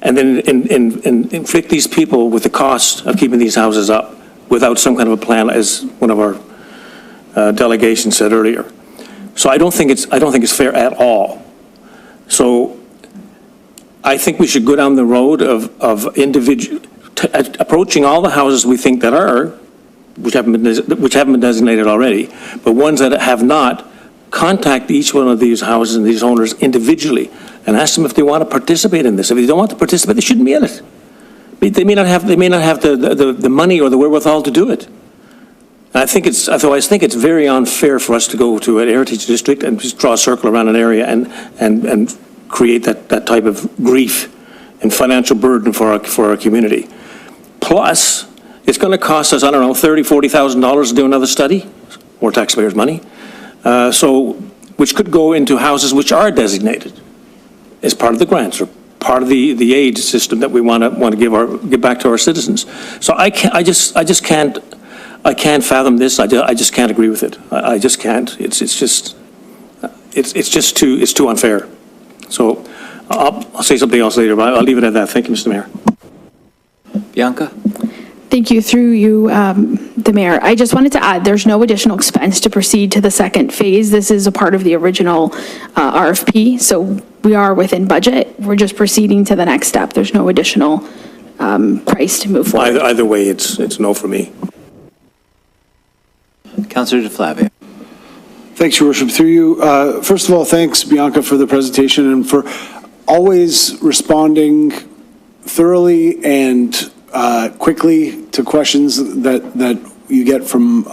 and then inflict these people with the cost of keeping these houses up without some kind of a plan, as one of our delegations said earlier. So I don't think it's fair at all. So I think we should go down the road of approaching all the houses we think that which haven't been designated already, but ones that have not, contact each one of these houses and these owners individually and ask them if they want to participate in this. If they don't want to participate, they shouldn't be in it. They may not have the money or the wherewithal to do it. And I otherwise think it's very unfair for us to go to a heritage district and just draw a circle around an area and create that type of grief and financial burden for our community. Plus, it's going to cost us, I don't know, $30,000, $40,000 to do another study, more taxpayers' money, which could go into houses which are designated as part of the grants or part of the aid system that we want to give back to our citizens. So I just can't fathom this. I just can't agree with it. I just can't. It's just too unfair. So I'll say something else later, but I'll leave it at that. Thank you, Mr. Mayor. Bianca? Thank you. Through you, the mayor. I just wanted to add, there's no additional expense to proceed to the second phase. This is a part of the original RFP, so we are within budget. We're just proceeding to the next step. There's no additional price to move forward. Either way, it's no for me. Councillor DeFlavia. Thanks, Your Worship. Through you, first of all, thanks, Bianca, for the presentation and for always responding thoroughly and quickly to questions that you get from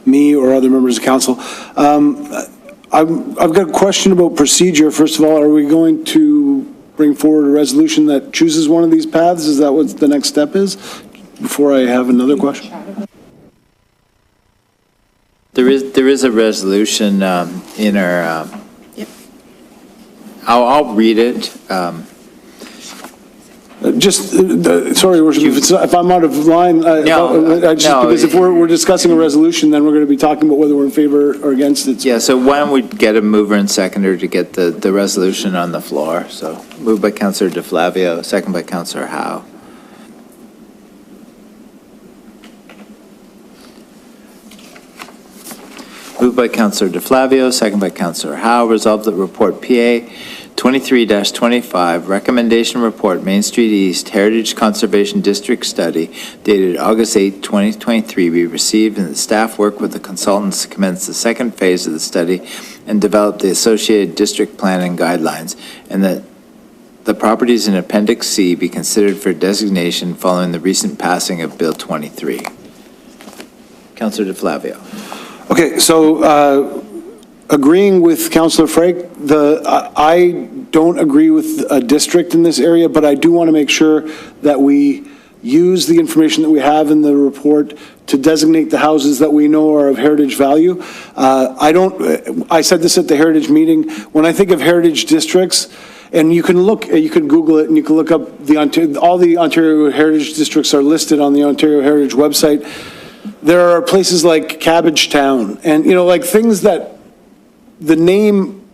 me or other members of council. I've got a question about procedure. First of all, are we going to bring forward a resolution that chooses one of these paths? Is that what the next step is? Before I have another question. There is a resolution in our, I'll read it. Sorry, Your Worship, if I'm out of line, because if we're discussing a resolution, then we're going to be talking about whether we're in favor or against it. Yeah, so why don't we get a mover and seconder to get the resolution on the floor? So moved by Councillor DeFlavio, second by Councillor Howe. Moved by Councillor DeFlavio, second by Councillor Howe. Resolved that report PA 23-25, recommendation report, Main Street East Heritage Conservation District Study, dated August 8, 2023, be received, and the staff work with the consultants to commence the second phase of the study and develop the associated district plan and guidelines, and that the properties in Appendix C be considered for designation following the recent passing of Bill 23. Councillor DeFlavio. Okay, so agreeing with Councillor Frank, I don't agree with a district in this area, but I do want to make sure that we use the information that we have in the report to designate the houses that we know are of heritage value. I said this at the heritage meeting, when I think of heritage districts, and you can Google it and you can look up all the Ontario heritage districts are listed on the Ontario Heritage website. There are places like Cabbagetown and, like things that the name,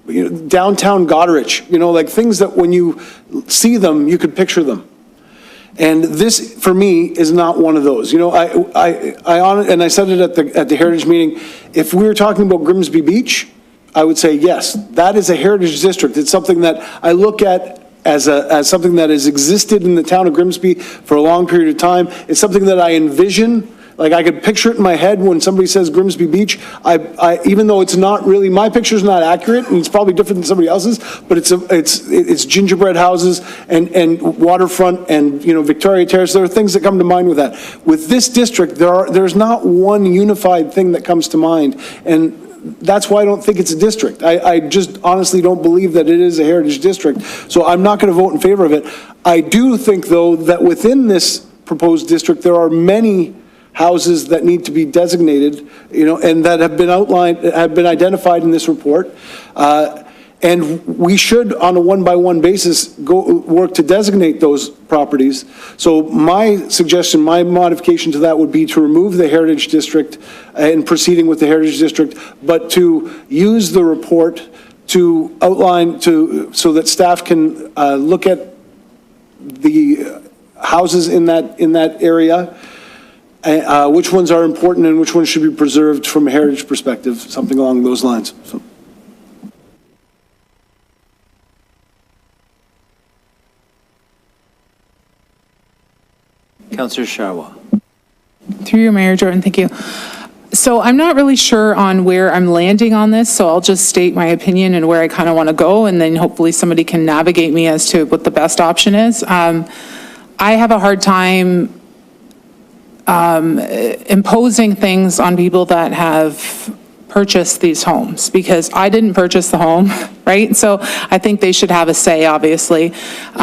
downtown Goderich, like things that when you see them, you could picture them. And this, for me, is not one of those. And I said it at the Heritage meeting, if we were talking about Grimsby Beach, I would say, yes, that is a heritage district. It's something that I look at as something that has existed in the town of Grimsby for a long period of time. It's something that I envision. Like I could picture it in my head when somebody says Grimsby Beach. Even though it's not really, my picture's not accurate, and it's probably different than somebody else's, but it's gingerbread houses and waterfront and Victoria Terrace. There are things that come to mind with that. With this district, there's not one unified thing that comes to mind, and that's why I don't think it's a district. I just honestly don't believe that it is a heritage district, so I'm not going to vote in favor of it. I do think, though, that within this proposed district, there are many houses that need to be designated, and that have been identified in this report. And we should, on a one-by-one basis, work to designate those properties. So my suggestion, my modification to that would be to remove the Heritage District and proceeding with the Heritage District, but to use the report to outline so that staff can look at the houses in that area, which ones are important and which ones should be preserved from a heritage perspective, something along those lines. So. Councillor Sharwa. Through you, Mayor Jordan, thank you. So I'm not really sure on where I'm landing on this, so I'll just state my opinion and where I kind of want to go, and then hopefully somebody can navigate me as to what the best option is. I have a hard time imposing things on people that have purchased these homes, because I didn't purchase the home, right? So I think they should have a say, obviously. These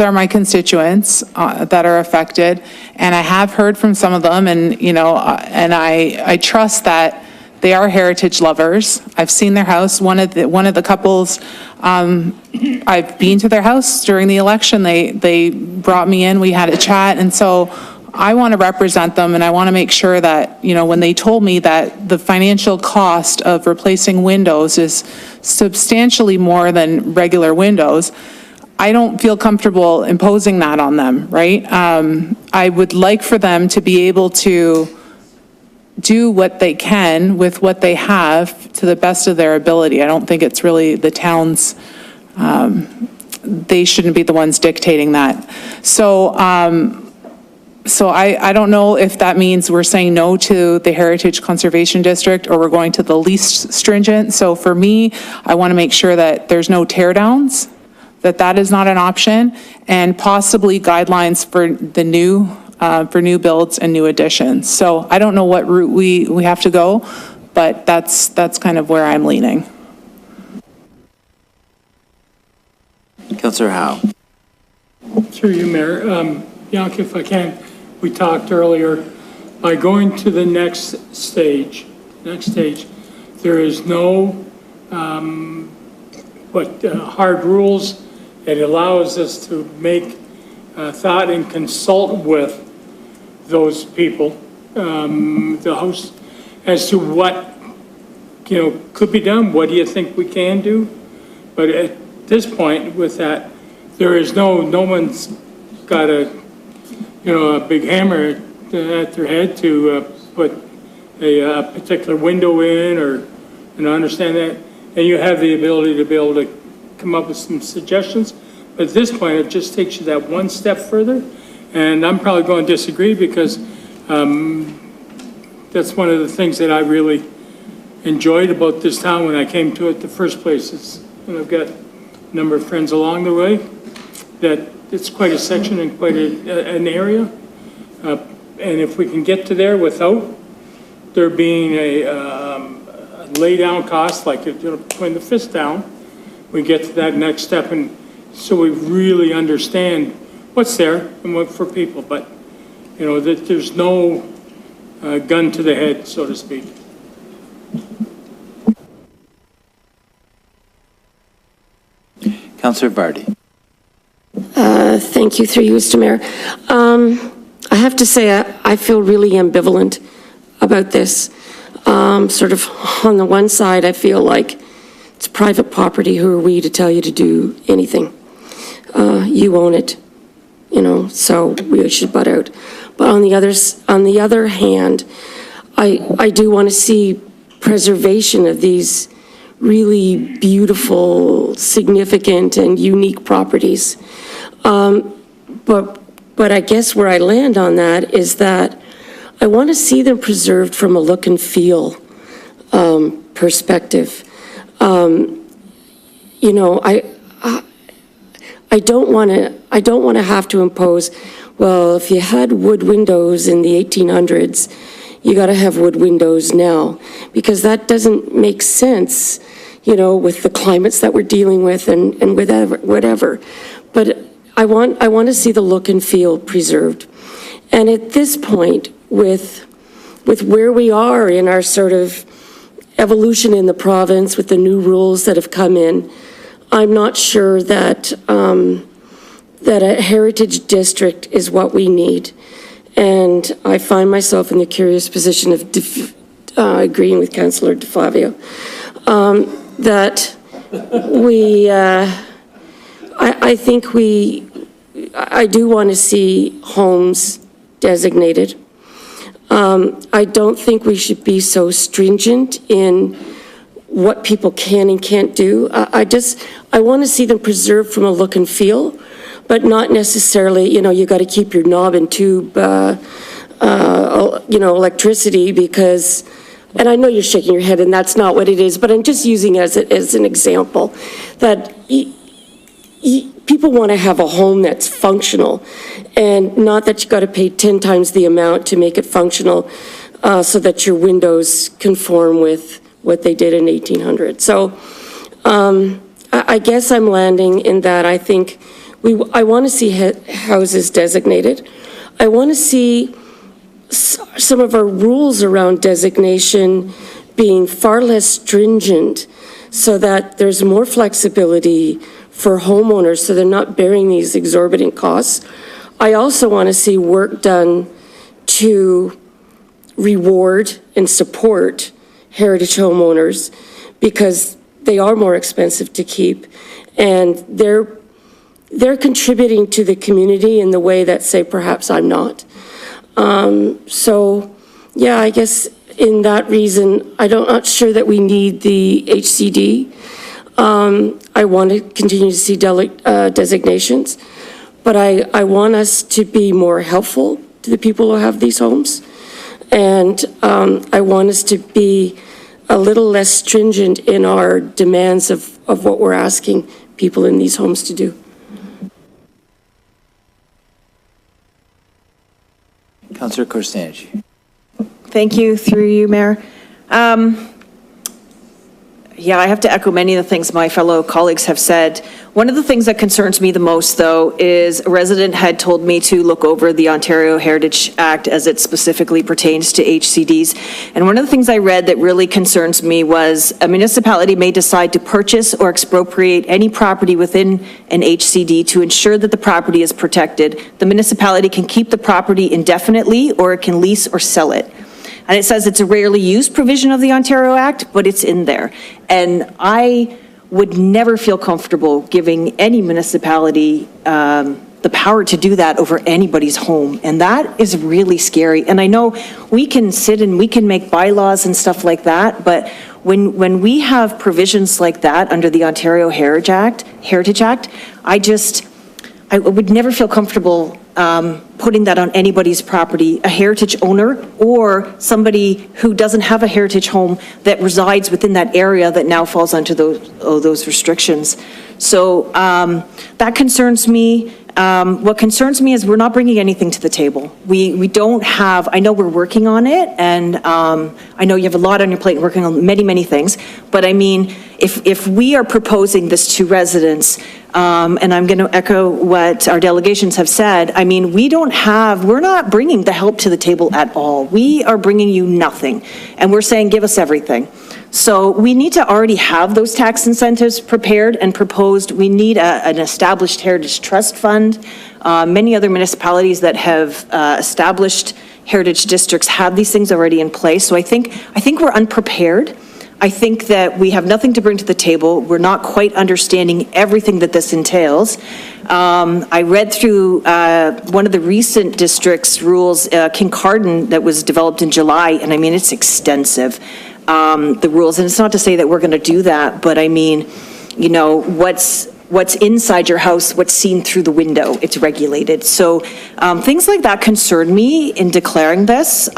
are my constituents that are affected, and I have heard from some of them, and I trust that they are heritage lovers. I've seen their house. One of the couples, I've been to their house during the election. They brought me in, we had a chat, and so I want to represent them, and I want to make sure that, when they told me that the financial cost of replacing windows is substantially more than regular windows, I don't feel comfortable imposing that on them, right? I would like for them to be able to do what they can with what they have to the best of their ability. I don't think it's really the town's, they shouldn't be the ones dictating that. So So I don't know if that means we're saying no to the Heritage Conservation District or we're going to the least stringent. So for me, I want to make sure that there's no tear downs, that is not an option, and possibly guidelines for the for new builds and new additions. So I don't know what route we have to go, but that's kind of where I'm leaning. Councillor Howe. Through you, Mayor. Bianca, if I can, we talked earlier, by going to the next stage, there is no hard rules. It allows us to make thought and consult with those people, the host, as to what, could be done. What do you think we can do? But at this point with that, there is no one's got a big hammer at their head to put a particular window in or, understand that. And you have the ability to be able to come up with some suggestions. But at this point, it just takes you that one step further. And I'm probably going to disagree because that's one of the things that I really enjoyed about this town when I came to it the first place. I've got a number of friends along the way that it's quite a section and quite an area. And if we can get to there without there being a lay down cost, like putting the fist down, we get to that next step. And so we really understand what's there and what for people. But, that there's no gun to the head, so to speak. Councillor Vardy. Thank you, through you, Mr. Mayor. I have to say, I feel really ambivalent about this. Sort of on the one side, I feel like it's private property. Who are we to tell you to do anything? You own it, so we should butt out. But on the other hand, I do want to see preservation of these really beautiful, significant, and unique properties. But I guess where I land on that is that I want to see them preserved from a look and feel perspective. I don't want to have to impose, well, if you had wood windows in the 1800s, you got to have wood windows now, because that doesn't make sense, with the climates that we're dealing with and whatever. But I want to see the look and feel preserved. And at this point, with where we are in our sort of evolution in the province, with the new rules that have come in, I'm not sure that that a heritage district is what we need. And I find myself in the curious position of agreeing with Councillor DeFlavio that I do want to see homes designated. I don't think we should be so stringent in what people can and can't do. I want to see them preserved from a look and feel, but not necessarily, you got to keep your knob and tube, electricity, because, and I know you're shaking your head and that's not what it is, but I'm just using it as an example, that people want to have a home that's functional, and not that you got to pay 10 times the amount to make it functional, so that your windows conform with what they did in 1800. So I guess I'm landing in that I think I want to see houses designated. I want to see some of our rules around designation being far less stringent, so that there's more flexibility for homeowners, so they're not bearing these exorbitant costs. I also want to see work done to reward and support heritage homeowners, because they are more expensive to keep, and they're contributing to the community in the way that, say, perhaps I'm not. So, yeah, I guess in that reason, I'm not sure that we need the HCD. I want to continue to see designations, but I want us to be more helpful to the people who have these homes. And I want us to be a little less stringent in our demands of what we're asking people in these homes to do. Councillor Korstanji. Thank you, through you, Mayor. Yeah, I have to echo many of the things my fellow colleagues have said. One of the things that concerns me the most, though, is a resident had told me to look over the Ontario Heritage Act as it specifically pertains to HCDs. And one of the things I read that really concerns me was a municipality may decide to purchase or expropriate any property within an HCD to ensure that the property is protected. The municipality can keep the property indefinitely, or it can lease or sell it. And it says it's a rarely used provision of the Ontario Act, but it's in there. And I would never feel comfortable giving any municipality the power to do that over anybody's home. And that is really scary. And I know we can sit and we can make bylaws and stuff like that, but when we have provisions like that under the Ontario Heritage Act, I would never feel comfortable putting that on anybody's property, a heritage owner or somebody who doesn't have a heritage home that resides within that area that now falls under those restrictions. So that concerns me. What concerns me is we're not bringing anything to the table. We don't have, I know we're working on it, and I know you have a lot on your plate working on many, many things, but I mean, if we are proposing this to residents, and I'm going to echo what our delegations have said, I mean, we're not bringing the help to the table at all. We are bringing you nothing, and we're saying, give us everything. So we need to already have those tax incentives prepared and proposed. We need an established heritage trust fund. Many other municipalities that have established heritage districts have these things already in place. So I think we're unprepared. I think that we have nothing to bring to the table. We're not quite understanding everything that this entails. I read through one of the recent district's rules, Kincardine, that was developed in July, and I mean, it's extensive. The rules, and it's not to say that we're going to do that, but I mean, you know, what's inside your house, what's seen through the window, it's regulated. So things like that concern me in declaring this.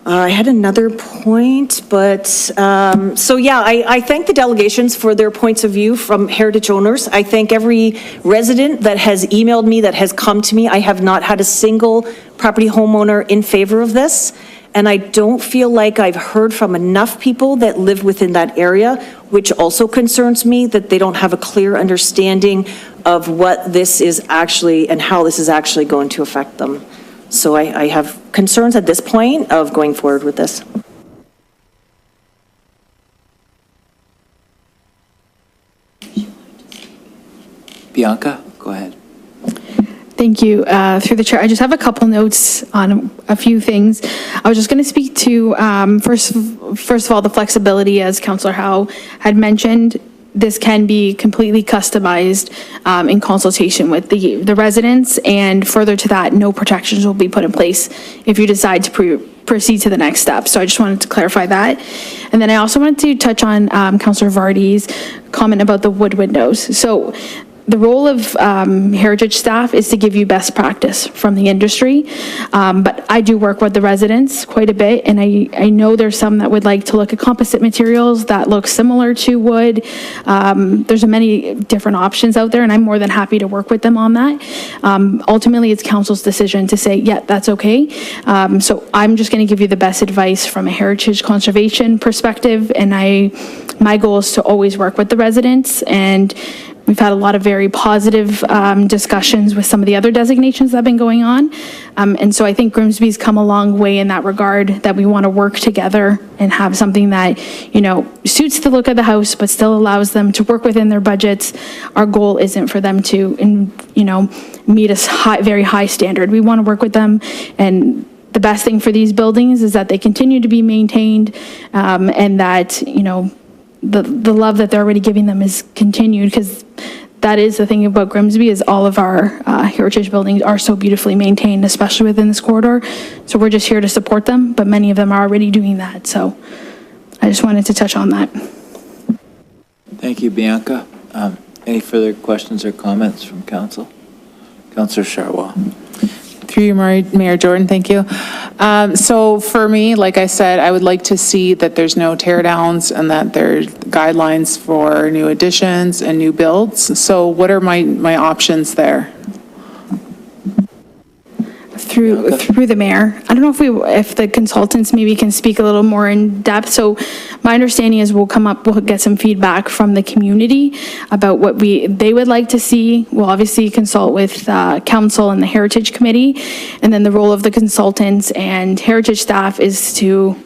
I had another point, but, so yeah, I thank the delegations for their points of view from heritage owners. I thank every resident that has emailed me, that has come to me. I have not had a single property homeowner in favor of this. And I don't feel like I've heard from enough people that live within that area, which also concerns me, that they don't have a clear understanding of what this is actually and how this is actually going to affect them. So I have concerns at this point of going forward with this. Bianca, go ahead. Thank you. Through the chair, I just have a couple notes on a few things. I was just going to speak to, first of all, the flexibility, as Councillor Howe had mentioned. This can be completely customized in consultation with the residents, and further to that, no protections will be put in place if you decide to proceed to the next step. So I just wanted to clarify that. And then I also wanted to touch on Councillor Vardy's comment about the wood windows. So the role of heritage staff is to give you best practice from the industry, but I do work with the residents quite a bit, and I know there's some that would like to look at composite materials that look similar to wood. There's many different options out there, and I'm more than happy to work with them on that. Ultimately, it's council's decision to say, yeah, that's okay. So I'm just going to give you the best advice from a heritage conservation perspective, and my goal is to always work with the residents, and we've had a lot of very positive discussions with some of the other designations that have been going on. And so I think Grimsby's come a long way in that regard, that we want to work together and have something that, you know, suits the look of the house, but still allows them to work within their budgets. Our goal isn't for them to, you know, meet a very high standard. We want to work with them, and the best thing for these buildings is that they continue to be maintained, and that, you know, the love that they're already giving them is continued, because that is the thing about Grimsby, is all of our heritage buildings are so beautifully maintained, especially within this corridor. So we're just here to support them, but many of them are already doing that. So I just wanted to touch on that. Thank you, Bianca. Any further questions or comments from council? Councillor Charrois. Through you, Mayor Jordan, thank you. So for me, like I said, I would like to see that there's no tear downs and that there's guidelines for new additions and new builds. So what are my options there? Through the mayor. I don't know if the consultants maybe can speak a little more in depth. So my understanding is we'll get some feedback from the community about what they would like to see. We'll obviously consult with council and the Heritage Committee, and then the role of the consultants and Heritage staff is to,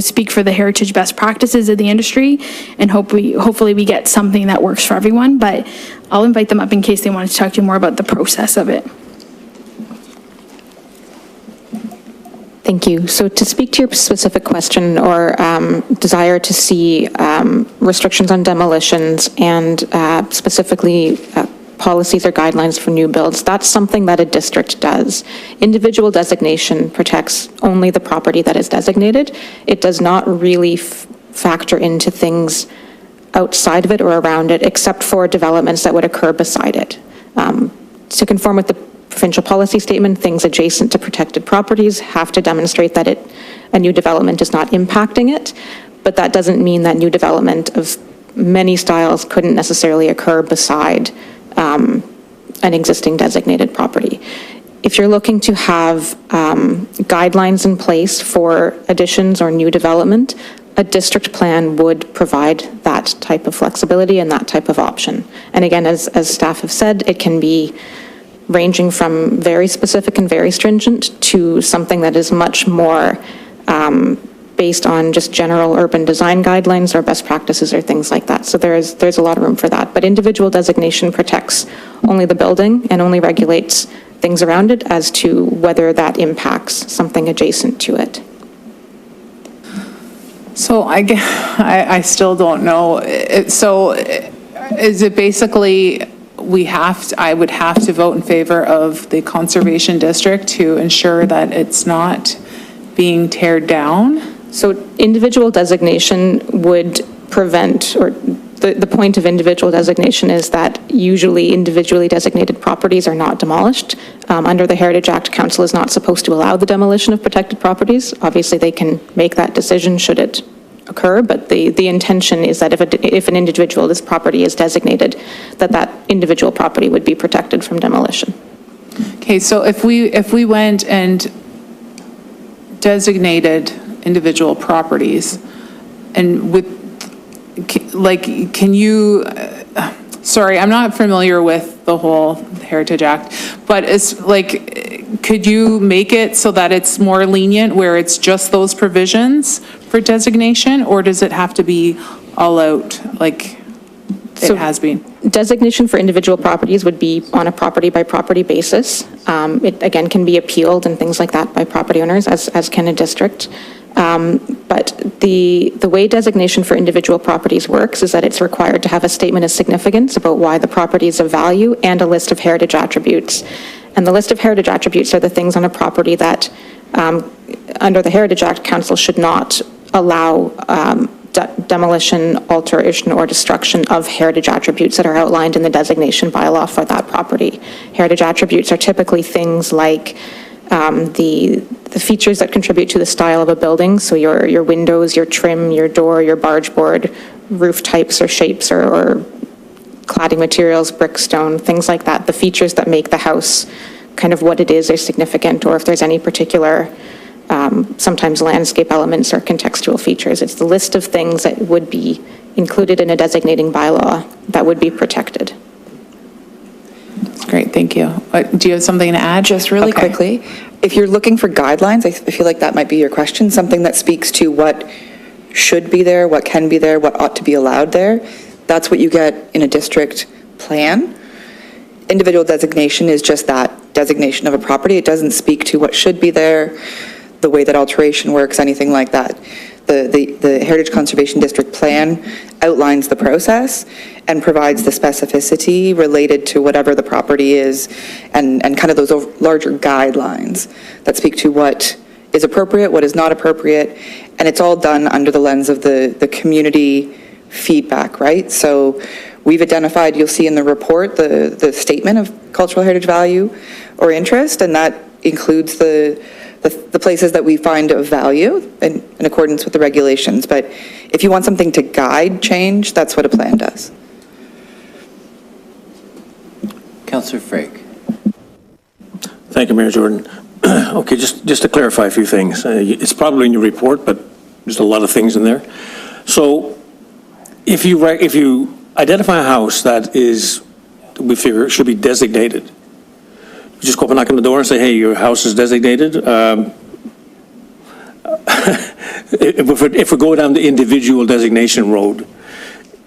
speak for the heritage best practices of the industry, and hopefully we get something that works for everyone. But I'll invite them up in case they want to talk to you more about the process of it. Thank you. So to speak to your specific question or desire to see restrictions on demolitions and specifically policies or guidelines for new builds, that's something that a district does. Individual designation protects only the property that is designated. It does not really factor into things outside of it or around it, except for developments that would occur beside it. To conform with the provincial policy statement, things adjacent to protected properties have to demonstrate that a new development is not impacting it, but that doesn't mean that new development of many styles couldn't necessarily occur beside an existing designated property. If you're looking to have guidelines in place for additions or new development, a district plan would provide that type of flexibility and that type of option. And again, as staff have said, it can be ranging from very specific and very stringent to something that is much more based on just general urban design guidelines or best practices or things like that. So there's a lot of room for that. But individual designation protects only the building and only regulates things around it as to whether that impacts something adjacent to it. So I still don't know. So is it basically I would have to vote in favor of the conservation district to ensure that it's not being teared down? So individual designation would prevent, or the point of individual designation is that usually individually designated properties are not demolished. Under the Heritage Act, council is not supposed to allow the demolition of protected properties. Obviously, they can make that decision should it occur, but the intention is that if an individual's property is designated, that individual property would be protected from demolition. Okay, so if we went and designated individual properties, and can you, sorry, I'm not familiar with the whole Heritage Act, but it's could you make it so that it's more lenient where it's just those provisions for designation, or does it have to be all out like it has been? Designation for individual properties would be on a property-by-property basis. It, again, can be appealed and things like that by property owners, as can a district. But the way designation for individual properties works is that it's required to have a statement of significance about why the property is of value and a list of heritage attributes. And the list of heritage attributes are the things on a property that, under the Heritage Act, council should not allow demolition, alteration, or destruction of heritage attributes that are outlined in the designation bylaw for that property. Heritage attributes are typically things like the features that contribute to the style of a building, so your windows, your trim, your door, your barge board, roof types or shapes or cladding materials, brick, stone, things like that. The features that make the house kind of what it is significant, or if there's any particular sometimes landscape elements or contextual features. It's the list of things that would be included in a designating bylaw that would be protected. That's great, thank you. Do you have something to add? Just really quickly, if you're looking for guidelines, I feel like that might be your question, something that speaks to what should be there, what can be there, what ought to be allowed there. That's what you get in a district plan. Individual designation is just that, designation of a property. It doesn't speak to what should be there, the way that alteration works, anything like that. The Heritage Conservation District Plan outlines the process and provides the specificity related to whatever the property is and kind of those larger guidelines that speak to what is appropriate, what is not appropriate, and it's all done under the lens of the community feedback, right? So we've identified, you'll see in the report, the statement of cultural heritage value or interest, and that includes the places that we find of value in accordance with the regulations. But if you want something to guide change, that's what a plan does. Councillor Frake. Thank you, Mayor Jordan. Okay, just to clarify a few things. It's probably in your report, but there's a lot of things in there. So if you identify a house that we figure should be designated, you just go up and knock on the door and say, hey, your house is designated. If we go down the individual designation road,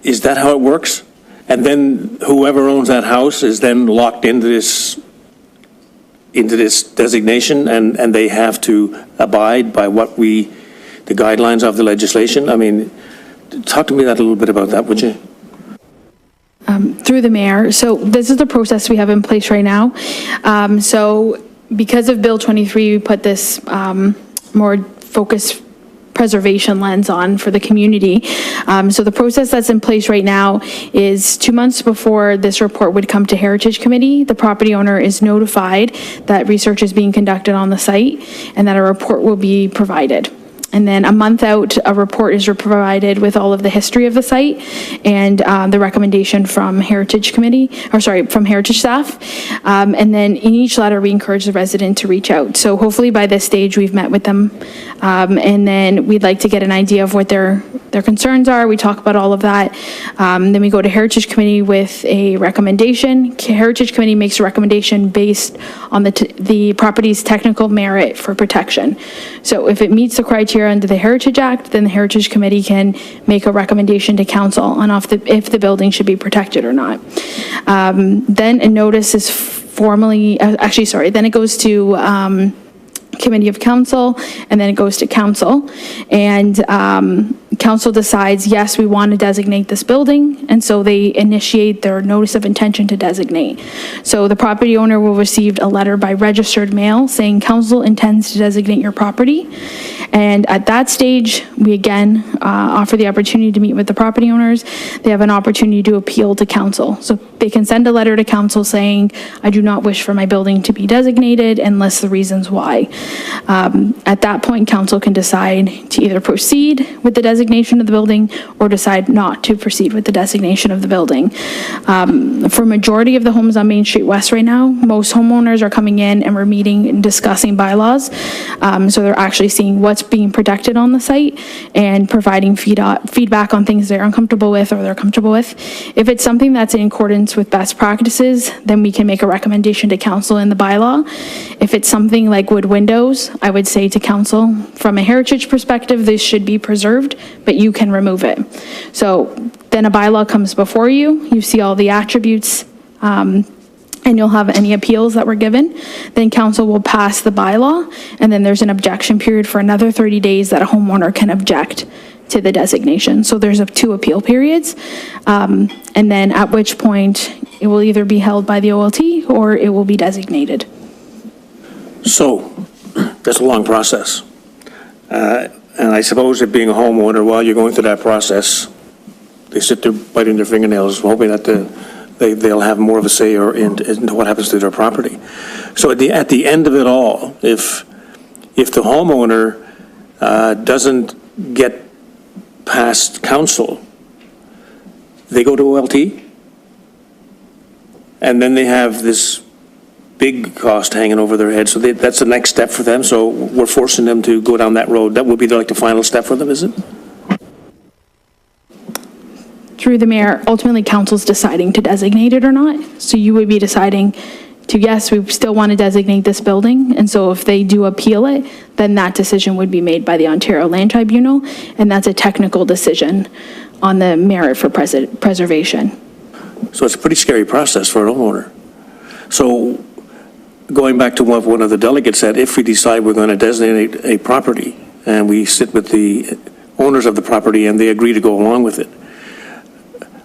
is that how it works? And then whoever owns that house is then locked into this designation, and they have to abide by the guidelines of the legislation? I mean, talk to me a little bit about that, would you? Through the mayor. So this is the process we have in place right now. So because of Bill 23, we put this more focused preservation lens on for the community. So the process that's in place right now is 2 months before this report would come to Heritage Committee, the property owner is notified that research is being conducted on the site and that a report will be provided. And then a month out, a report is provided with all of the history of the site and the recommendation from Heritage Committee, from Heritage staff. And then in each letter, we encourage the resident to reach out. So hopefully by this stage, we've met with them. And then we'd like to get an idea of what their concerns are. We talk about all of that. Then we go to Heritage Committee with a recommendation. Heritage Committee makes a recommendation based on the property's technical merit for protection. So if it meets the criteria under the Heritage Act, then the Heritage Committee can make a recommendation to council on if the building should be protected or not. Then a notice is formally, then it goes to Committee of Council, and then it goes to council. And council decides, yes, we want to designate this building, and so they initiate their notice of intention to designate. So the property owner will receive a letter by registered mail saying council intends to designate your property. And at that stage, we again offer the opportunity to meet with the property owners. They have an opportunity to appeal to council. So they can send a letter to council saying, I do not wish for my building to be designated and list the reasons why. At that point, council can decide to either proceed with the designation of the building or decide not to proceed with the designation of the building. For majority of the homes on Main Street West right now, most homeowners are coming in and we're meeting and discussing bylaws. So they're actually seeing what's being protected on the site and providing feedback on things they're uncomfortable with or they're comfortable with. If it's something that's in accordance with best practices, then we can make a recommendation to council in the bylaw. If it's something like wood windows, I would say to council, from a heritage perspective, this should be preserved, but you can remove it. So then a bylaw comes before you, you see all the attributes, and you'll have any appeals that were given. Then council will pass the bylaw, and then there's an objection period for another 30 days that a homeowner can object to the designation. So there's 2 appeal periods, and then at which point it will either be held by the OLT or it will be designated. So that's a long process. And I suppose that being a homeowner, while you're going through that process, they sit there biting their fingernails, hoping that they'll have more of a say into what happens to their property. So at the end of it all, if the homeowner doesn't get past council, they go to OLT, and then they have this big cost hanging over their head. So that's the next step for them. So we're forcing them to go down that road. That would be like the final step for them, is it? Through the mayor, ultimately council's deciding to designate it or not. So you would be deciding to, yes, we still want to designate this building. And so if they do appeal it, then that decision would be made by the Ontario Land Tribunal. And that's a technical decision on the merit for preservation. So it's a pretty scary process for a homeowner. So going back to what one of the delegates said, if we decide we're going to designate a property and we sit with the owners of the property and they agree to go along with it,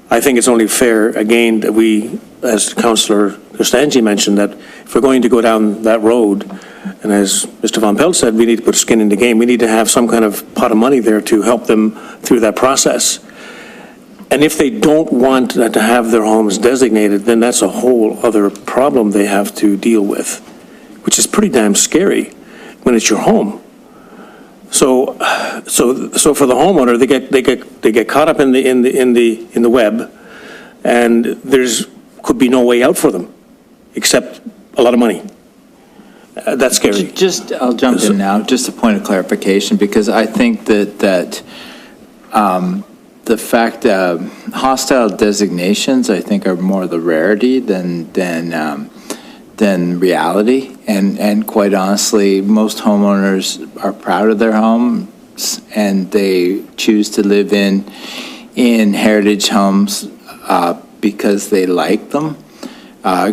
I think it's only fair, again, that we, as Councillor Costangi mentioned, that if we're going to go down that road, and as Mr. Von Pelt said, we need to put skin in the game. We need to have some kind of pot of money there to help them through that process. And if they don't want to have their homes designated, then that's a whole other problem they have to deal with which is pretty damn scary when it's your home. So for the homeowner, they get caught up in the web, and could be no way out for them, except a lot of money. That's scary. I'll jump in now, just a point of clarification, because I think that the fact that hostile designations, I think, are more the rarity than reality. And quite honestly, most homeowners are proud of their homes, and they choose to live in heritage homes because they like them.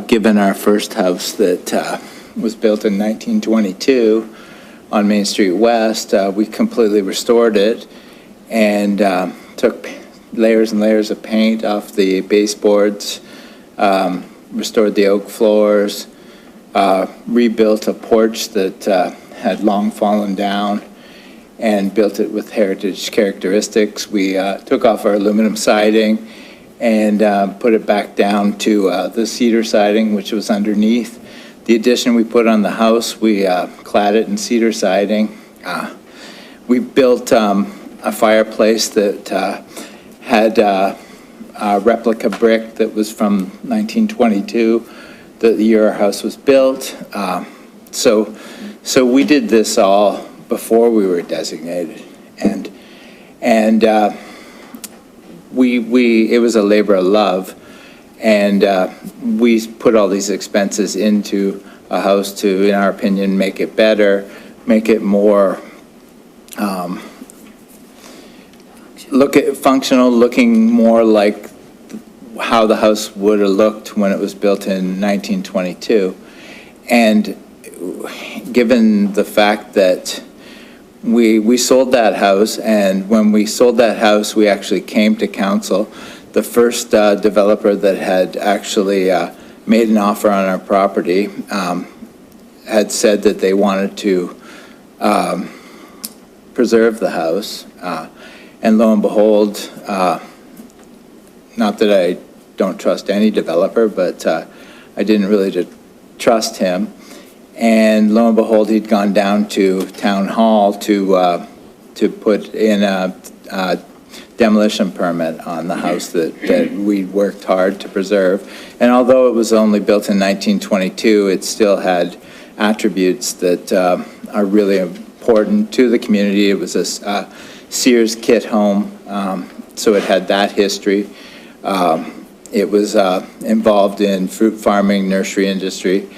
Given our first house that was built in 1922 on Main Street West, we completely restored it and took layers and layers of paint off the baseboards, restored the oak floors, rebuilt a porch that had long fallen down, and built it with heritage characteristics. We took off our aluminum siding and put it back down to the cedar siding, which was underneath. The addition we put on the house, we clad it in cedar siding. We built a fireplace that had a replica brick that was from 1922, the year our house was built. So we did this all before we were designated, and it was a labor of love, and we put all these expenses into a house to, in our opinion, make it better, make it more functional, looking more like how the house would have looked when it was built in 1922. And given the fact that we sold that house, and when we sold that house, we actually came to council. The first developer that had actually made an offer on our property had said that they wanted to preserve the house. And lo and behold, not that I don't trust any developer, but I didn't really trust him. And lo and behold, he'd gone down to town hall to put in a demolition permit on the house that we worked hard to preserve. And although it was only built in 1922, it still had attributes that are really important to the community. It was a Sears kit home, so it had that history. It was involved in fruit farming, nursery industry,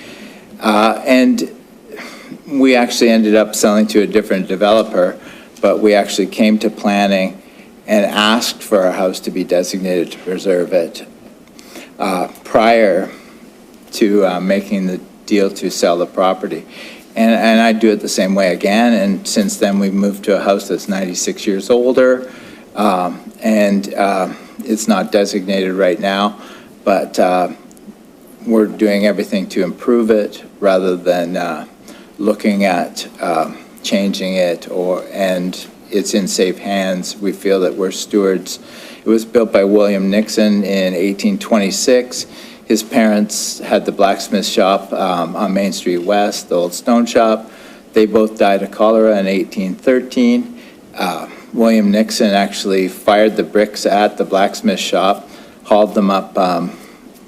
and we actually ended up selling to a different developer, but we actually came to planning and asked for our house to be designated to preserve it prior to making the deal to sell the property. And I'd do it the same way again, and since then we've moved to a house that's 96 years older, and it's not designated right now, but we're doing everything to improve it rather than looking at changing it, and it's in safe hands. We feel that we're stewards. It was built by William Nixon in 1826. His parents had the blacksmith shop on Main Street West, the old stone shop. They both died of cholera in 1813. William Nixon actually fired the bricks at the blacksmith shop, hauled them up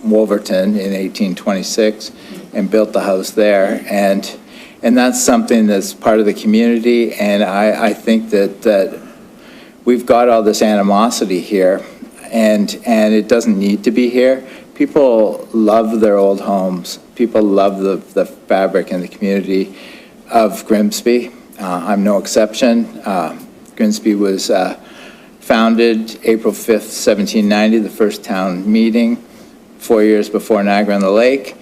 Wolverton in 1826, and built the house there. And that's something that's part of the community, and I think that we've got all this animosity here, and it doesn't need to be here. People love their old homes. People love the fabric and the community of Grimsby. I'm no exception. Grimsby was founded April 5th, 1790, the first town meeting, 4 years before Niagara-on-the-Lake.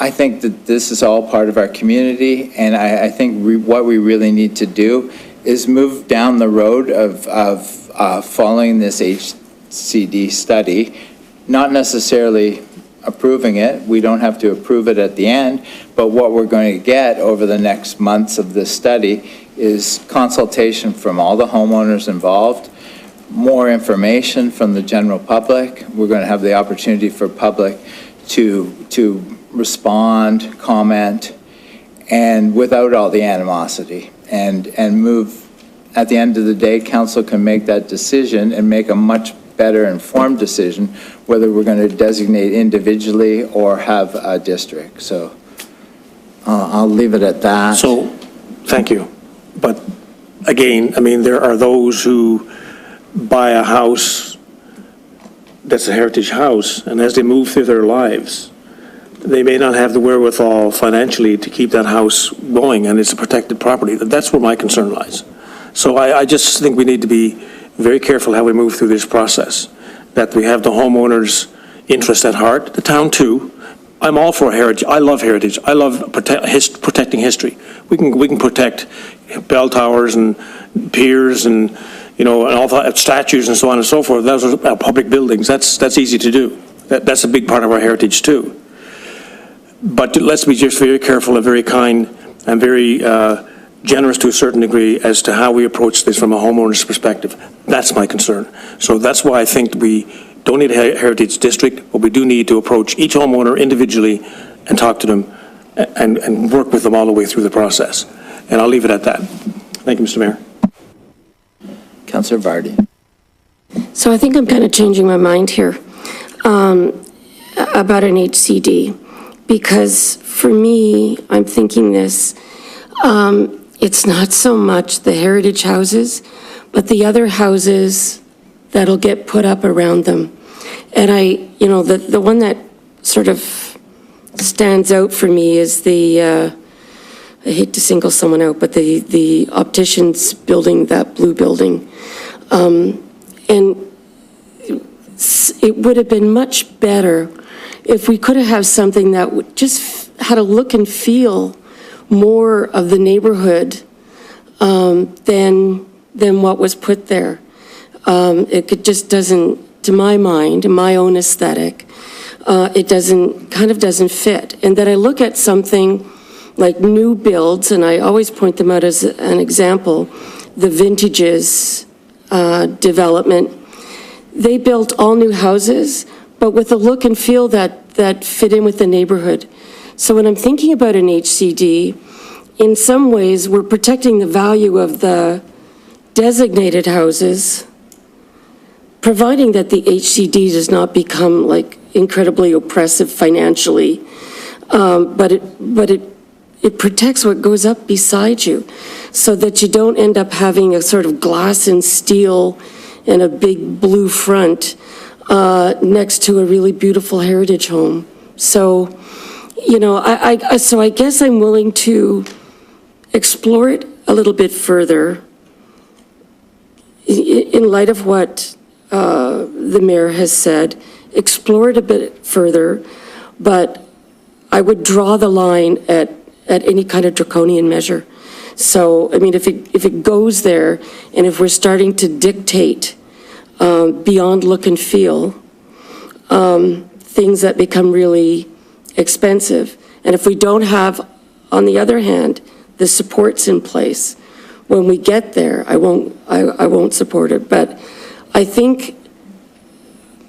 I think that this is all part of our community, and I think what we really need to do is move down the road of following this HCD study, not necessarily approving it. We don't have to approve it at the end, but what we're going to get over the next months of this study is consultation from all the homeowners involved, more information from the general public. We're going to have the opportunity for public to respond, comment, and without all the animosity, and move, at the end of the day, council can make that decision and make a much better informed decision whether we're going to designate individually or have a district. So I'll leave it at that. So, thank you. But again, I mean, there are those who buy a house that's a heritage house, and as they move through their lives, they may not have the wherewithal financially to keep that house going, and it's a protected property. That's where my concern lies. So I just think we need to be very careful how we move through this process, that we have the homeowner's interest at heart, the town too. I'm all for heritage. I love heritage. I love protecting history. We can protect bell towers and piers and, you know, and all the statues and so on and so forth. Those are public buildings. That's easy to do. That's a big part of our heritage too. But let's be just very careful and very kind and very generous to a certain degree as to how we approach this from a homeowner's perspective. That's my concern. So that's why I think we don't need a heritage district, but we do need to approach each homeowner individually and talk to them and work with them all the way through the process. And I'll leave it at that. Thank you, Mr. Mayor. Councillor Vardy. So I think I'm kind of changing my mind here about an HCD, because for me, I'm thinking this, it's not so much the heritage houses, but the other houses that'll get put up around them. And the one that sort of stands out for me is I hate to single someone out, but the opticians building, that blue building. And it would have been much better if we could have something that just had a look and feel more of the neighborhood than what was put there. It just doesn't, to my mind, my own aesthetic, it doesn't fit. And then I look at something like new builds, and I always point them out as an example, the Vintages development. They built all new houses, but with a look and feel that fit in with the neighborhood. So when I'm thinking about an HCD, in some ways, we're protecting the value of the designated houses, providing that the HCD does not become like incredibly oppressive financially, but it protects what goes up beside you, so that you don't end up having a sort of glass and steel and a big blue front next to a really beautiful heritage home. So, so I guess I'm willing to explore it a little bit further in light of what the mayor has said, explore it a bit further, but I would draw the line at any kind of draconian measure. So, I mean, if it goes there, and if we're starting to dictate beyond look and feel, things that become really expensive, and if we don't have, on the other hand, the supports in place, when we get there, I won't support it. But I think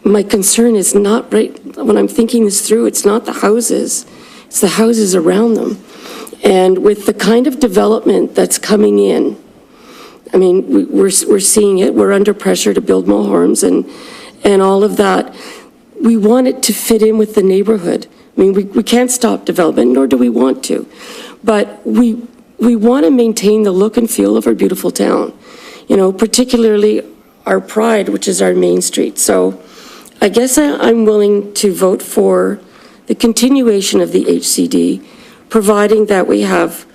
my concern is not, right, when I'm thinking this through, it's not the houses, it's the houses around them. And with the kind of development that's coming in, I mean, we're seeing it, we're under pressure to build more homes and all of that. We want it to fit in with the neighborhood. I mean, we can't stop development, nor do we want to. But we want to maintain the look and feel of our beautiful town, particularly our pride, which is our main street. So I guess I'm willing to vote for the continuation of the HCD, providing that we have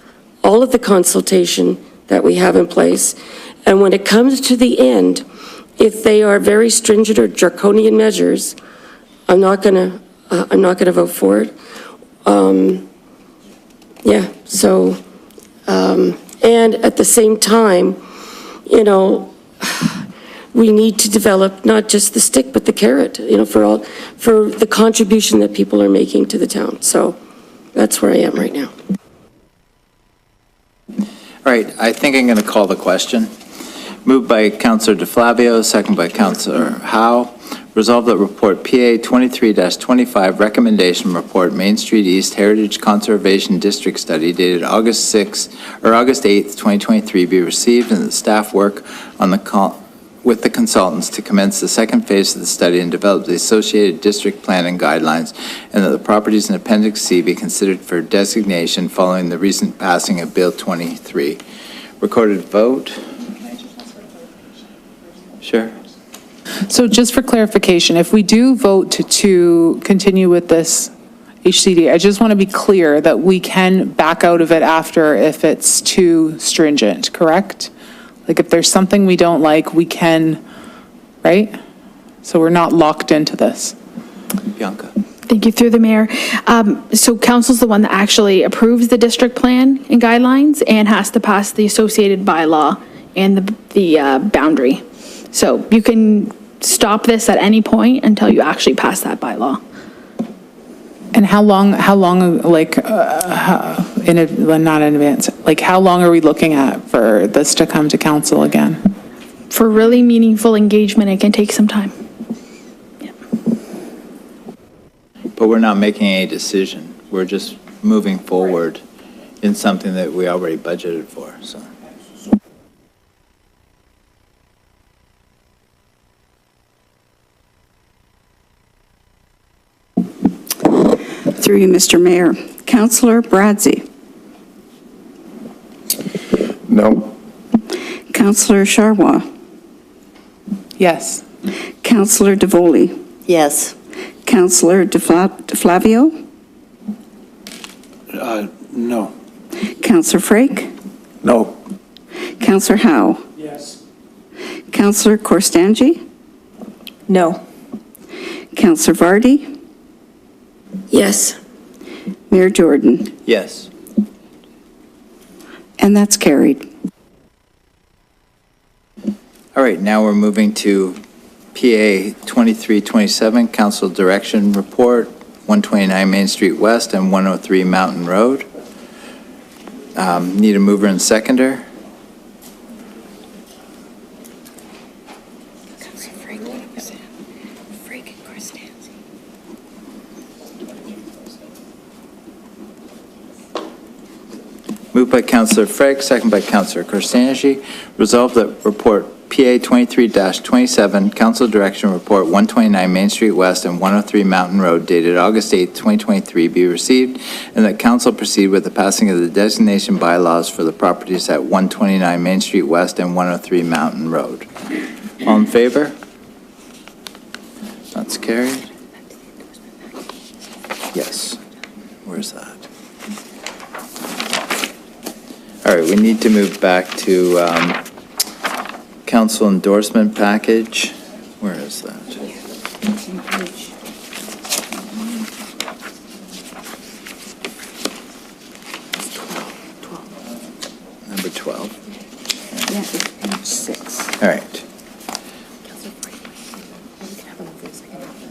all of the consultation that we have in place. And when it comes to the end, if they are very stringent or draconian measures, I'm not gonna vote for it. And at the same time, we need to develop not just the stick, but the carrot, for the contribution that people are making to the town. So that's where I am right now. All right, I think I'm going to call the question. Moved by Councillor DeFlavio, second by Councillor Howe. Resolved that report PA 23-25 recommendation report Main Street East Heritage Conservation District Study dated August 8th, 2023 be received and that staff work on with the consultants to commence the second phase of the study and develop the associated district plan and guidelines, and that the properties in Appendix C be considered for designation following the recent passing of Bill 23. Recorded vote? Sure. So just for clarification, if we do vote to continue with this HCD, I just want to be clear that we can back out of it after if it's too stringent, correct? Like if there's something we don't like, we can, right? So we're not locked into this. Bianca. Thank you, through the mayor. So council's the one that actually approves the district plan and guidelines and has to pass the associated bylaw and the boundary. So you can stop this at any point until you actually pass that bylaw. And how long, like, not in advance, like how long are we looking at for this to come to council again? For really meaningful engagement, it can take some time. But we're not making a decision. We're just moving forward in something that we already budgeted for, so. Through you, Mr. Mayor. Councillor Bradzi. No. Councillor Charwa. Yes. Councillor DeVoli. Yes. Councillor DeFlavio. No. Councillor Frake. No. Councillor Howe. Yes. Councillor Korstanji. No. Councillor Vardy. Yes. Mayor Jordan. Yes. And that's carried. All right, now we're moving to PA 2327, Council Direction Report, 129 Main Street West and 103 Mountain Road. Need a mover and seconder. Moved by Councillor Frake, second by Councillor Korstanji. Resolved that report PA 23-27, Council Direction Report 129 Main Street West and 103 Mountain Road dated August 8, 2023 be received, and that council proceed with the passing of the designation bylaws for the properties at 129 Main Street West and 103 Mountain Road. All in favor? That's carried. Yes. Where's that? All right, we need to move back to council endorsement package. Where is that? Number 12. Yeah, it's page 6. All right.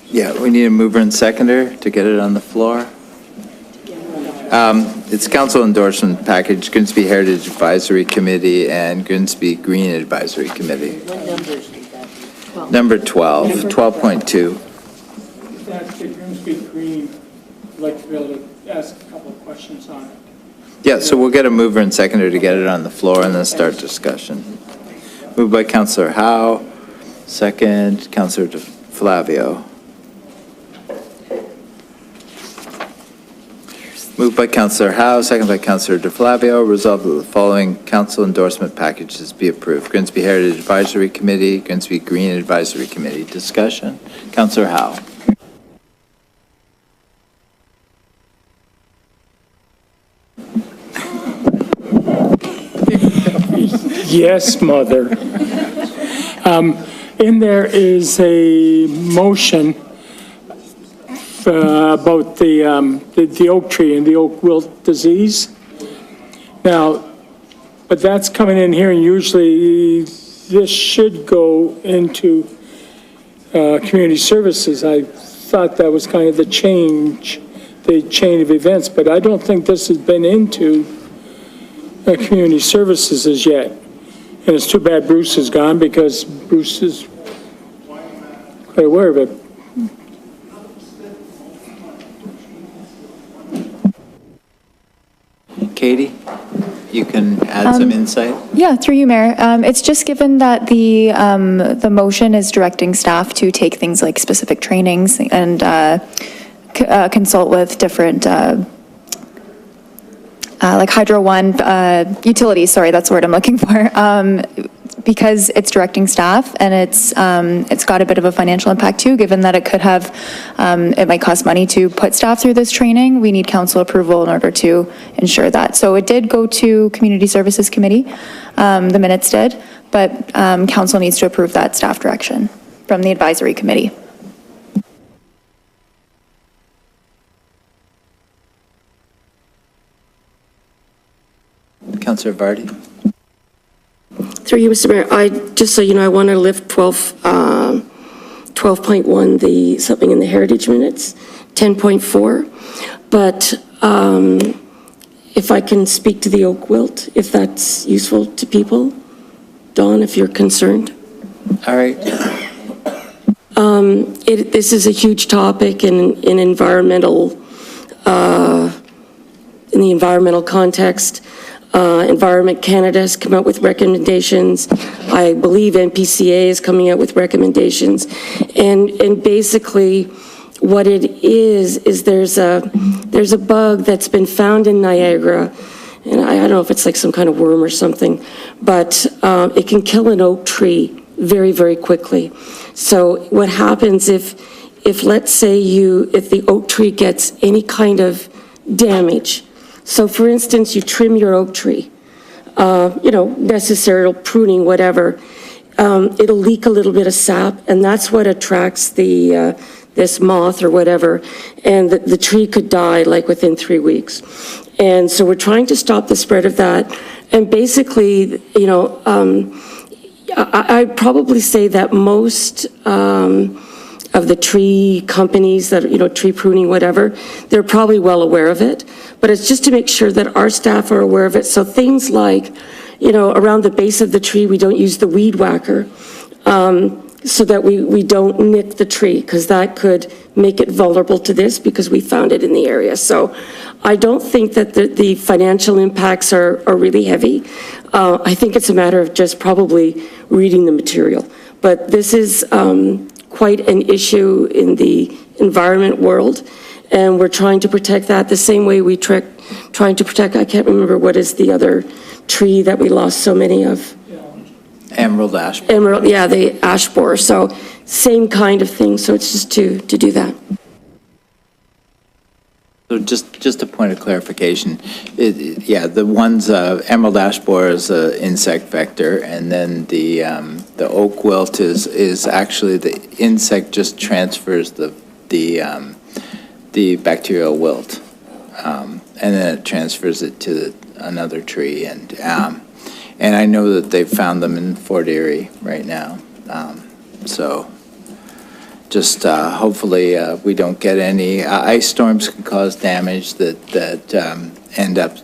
Yeah, we need a mover and seconder to get it on the floor. It's council endorsement package, Grimsby Heritage Advisory Committee and Grimsby Green Advisory Committee. What number is that? Number 12, 12.2. That's the Grimsby Green. I'd like to be able to ask a couple of questions on it. Yeah, so we'll get a mover and seconder to get it on the floor and then start discussion. Moved by Councillor Howe, second, Councillor Flavio. Moved by Councillor Howe, second by Councillor DeFlavio. Resolved that the following council endorsement packages be approved. Grimsby Heritage Advisory Committee, Grimsby Green Advisory Committee. Discussion. Councillor Howe. Yes, Mother. In there is a motion about the oak tree and the oak wilt disease. Now, but that's coming in here, and usually this should go into community services. I thought that was kind of the chain of events, but I don't think this has been into community services as yet. And it's too bad Bruce is gone, because Bruce is quite aware of it. Katie, you can add some insight? Yeah, through you, Mayor. It's just given that the motion is directing staff to take things like specific trainings and consult with different, like Hydro One utilities, sorry, that's the word I'm looking for, because it's directing staff and it's got a bit of a financial impact too, given that it could have, it might cost money to put staff through this training. We need council approval in order to ensure that. So it did go to Community Services Committee, the minutes did, but council needs to approve that staff direction from the advisory committee. Councillor Vardy? Through you, Mr. Mayor, just so you know, I want to lift 12.1, the something in the heritage minutes, 10.4. But if I can speak to the oak wilt, if that's useful to people, Dawn, if you're concerned. All right. This is a huge topic in environmental, in the environmental context. Environment Canada has come out with recommendations. I believe NPCA is coming out with recommendations. And basically what it is there's a bug that's been found in Niagara, and I don't know if it's like some kind of worm or something, but it can kill an oak tree very, very quickly. So what happens if let's say if the oak tree gets any kind of damage, so for instance, you trim your oak tree, necessary pruning, whatever, it'll leak a little bit of sap, and that's what attracts this moth or whatever, and the tree could die like within 3 weeks. And so we're trying to stop the spread of that. And basically, I'd probably say that most of the tree companies that, tree pruning, whatever, they're probably well aware of it. But it's just to make sure that our staff are aware of it. So things like, around the base of the tree, we don't use the weed whacker, so that we don't nick the tree, because that could make it vulnerable to this, because we found it in the area. So I don't think that the financial impacts are really heavy. I think it's a matter of just probably reading the material. But this is quite an issue in the environment world, and we're trying to protect that the same way we trying to protect, I can't remember what is the other tree that we lost so many of. Emerald ash. Emerald, yeah, the ash borer. So same kind of thing. So it's just to do that. So just a point of clarification, the ones, emerald ash borer is an insect vector, and then the oak wilt is actually the insect just transfers the bacterial wilt, and then it transfers it to another tree, and I know that they've found them in Fort Erie right now, so. Just hopefully we don't get any ice storms can cause damage that end up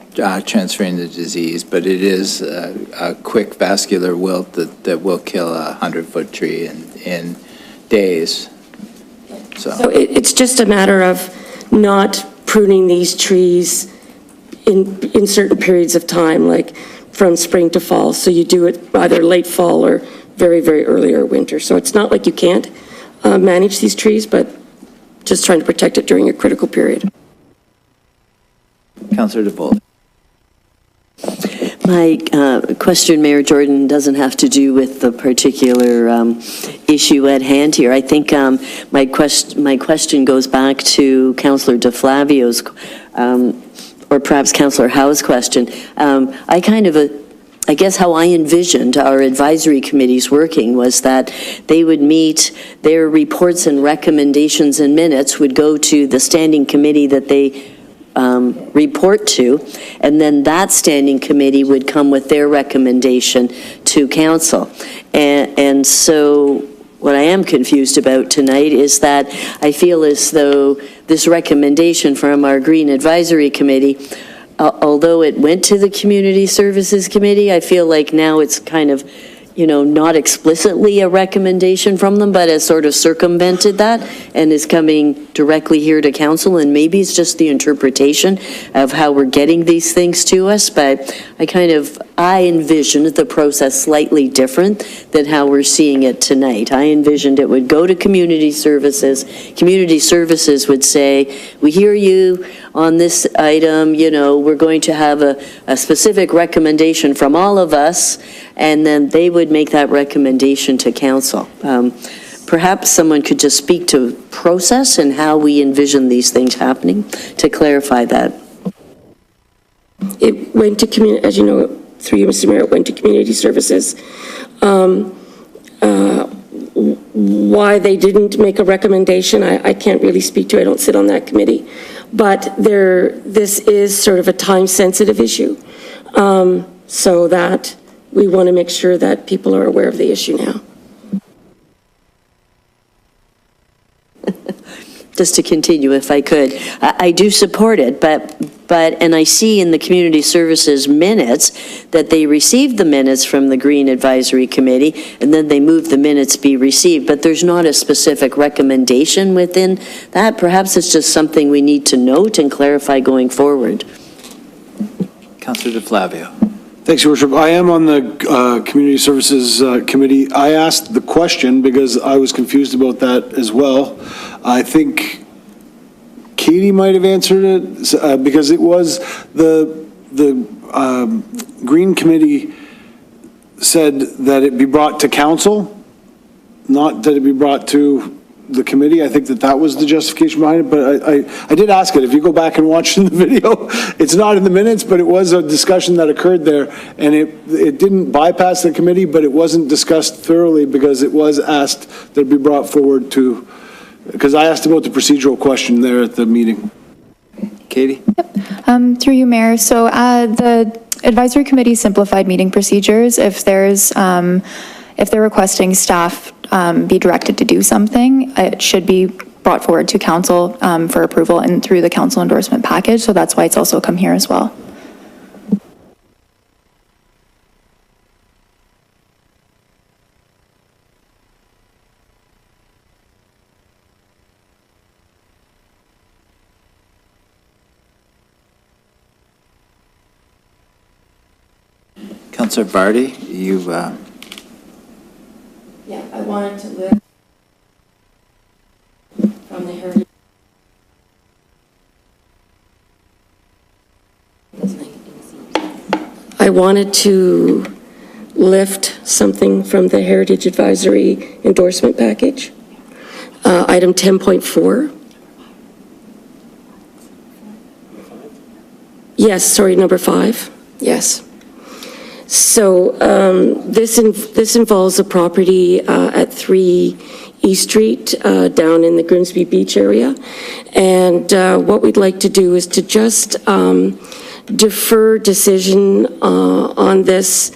transferring the disease, but it is a quick vascular wilt that will kill a 100-foot tree in days. So it's just a matter of not pruning these trees in certain periods of time, like from spring to fall. So you do it either late fall or very, very early or winter. So it's not like you can't manage these trees, but just trying to protect it during a critical period. Councillor DeVolder. My question, Mayor Jordan, doesn't have to do with the particular issue at hand here. I think my question goes back to Councillor DeFlavio's, or perhaps Councillor Howe's question. I guess how I envisioned our advisory committees working was that they would meet, their reports and recommendations and minutes would go to the standing committee that they report to, and then that standing committee would come with their recommendation to council. And so what I am confused about tonight is that I feel as though this recommendation from our Green Advisory Committee, although it went to the Community Services Committee, I feel like now it's kind of not explicitly a recommendation from them, but has sort of circumvented that and is coming directly here to council, and maybe it's just the interpretation of how we're getting these things to us, but I envisioned the process slightly different than how we're seeing it tonight. I envisioned it would go to community services. Community services would say, we hear you on this item, we're going to have a specific recommendation from all of us, and then they would make that recommendation to council. Perhaps someone could just speak to process and how we envision these things happening to clarify that. It went to community, as you know, through you, Mr. Mayor, it went to community services. Why they didn't make a recommendation, I can't really speak to. I don't sit on that committee. But this is sort of a time-sensitive issue, so that we want to make sure that people are aware of the issue now. Just to continue, if I could, I do support it, and I see in the community services minutes that they received the minutes from the Green Advisory Committee, and then they moved the minutes be received, but there's not a specific recommendation within that. Perhaps it's just something we need to note and clarify going forward. Councillor DeFlavio. Thanks, Your Worship. I am on the Community Services Committee. I asked the question because I was confused about that as well. I think Katie might have answered it because it was the Green Committee said that it be brought to council, not that it be brought to the committee. I think that was the justification behind it, but I did ask it. If you go back and watch in the video, it's not in the minutes, but it was a discussion that occurred there, and it didn't bypass the committee, but it wasn't discussed thoroughly because it was asked that it be brought forward to, because I asked about the procedural question there at the meeting. Katie? Yep. Through you, Mayor. So the advisory committee simplified meeting procedures. If they're requesting staff be directed to do something, it should be brought forward to council for approval and through the council endorsement package. So that's why it's also come here as well. Councillor Vardy, you... Yeah, I wanted to live from the heritage. I wanted to lift something from the Heritage Advisory endorsement package. Item 10.4. Yes, sorry, number 5. Yes. So this involves a property at 3 East Street down in the Grimsby Beach area. And what we'd like to do is to just defer decision on this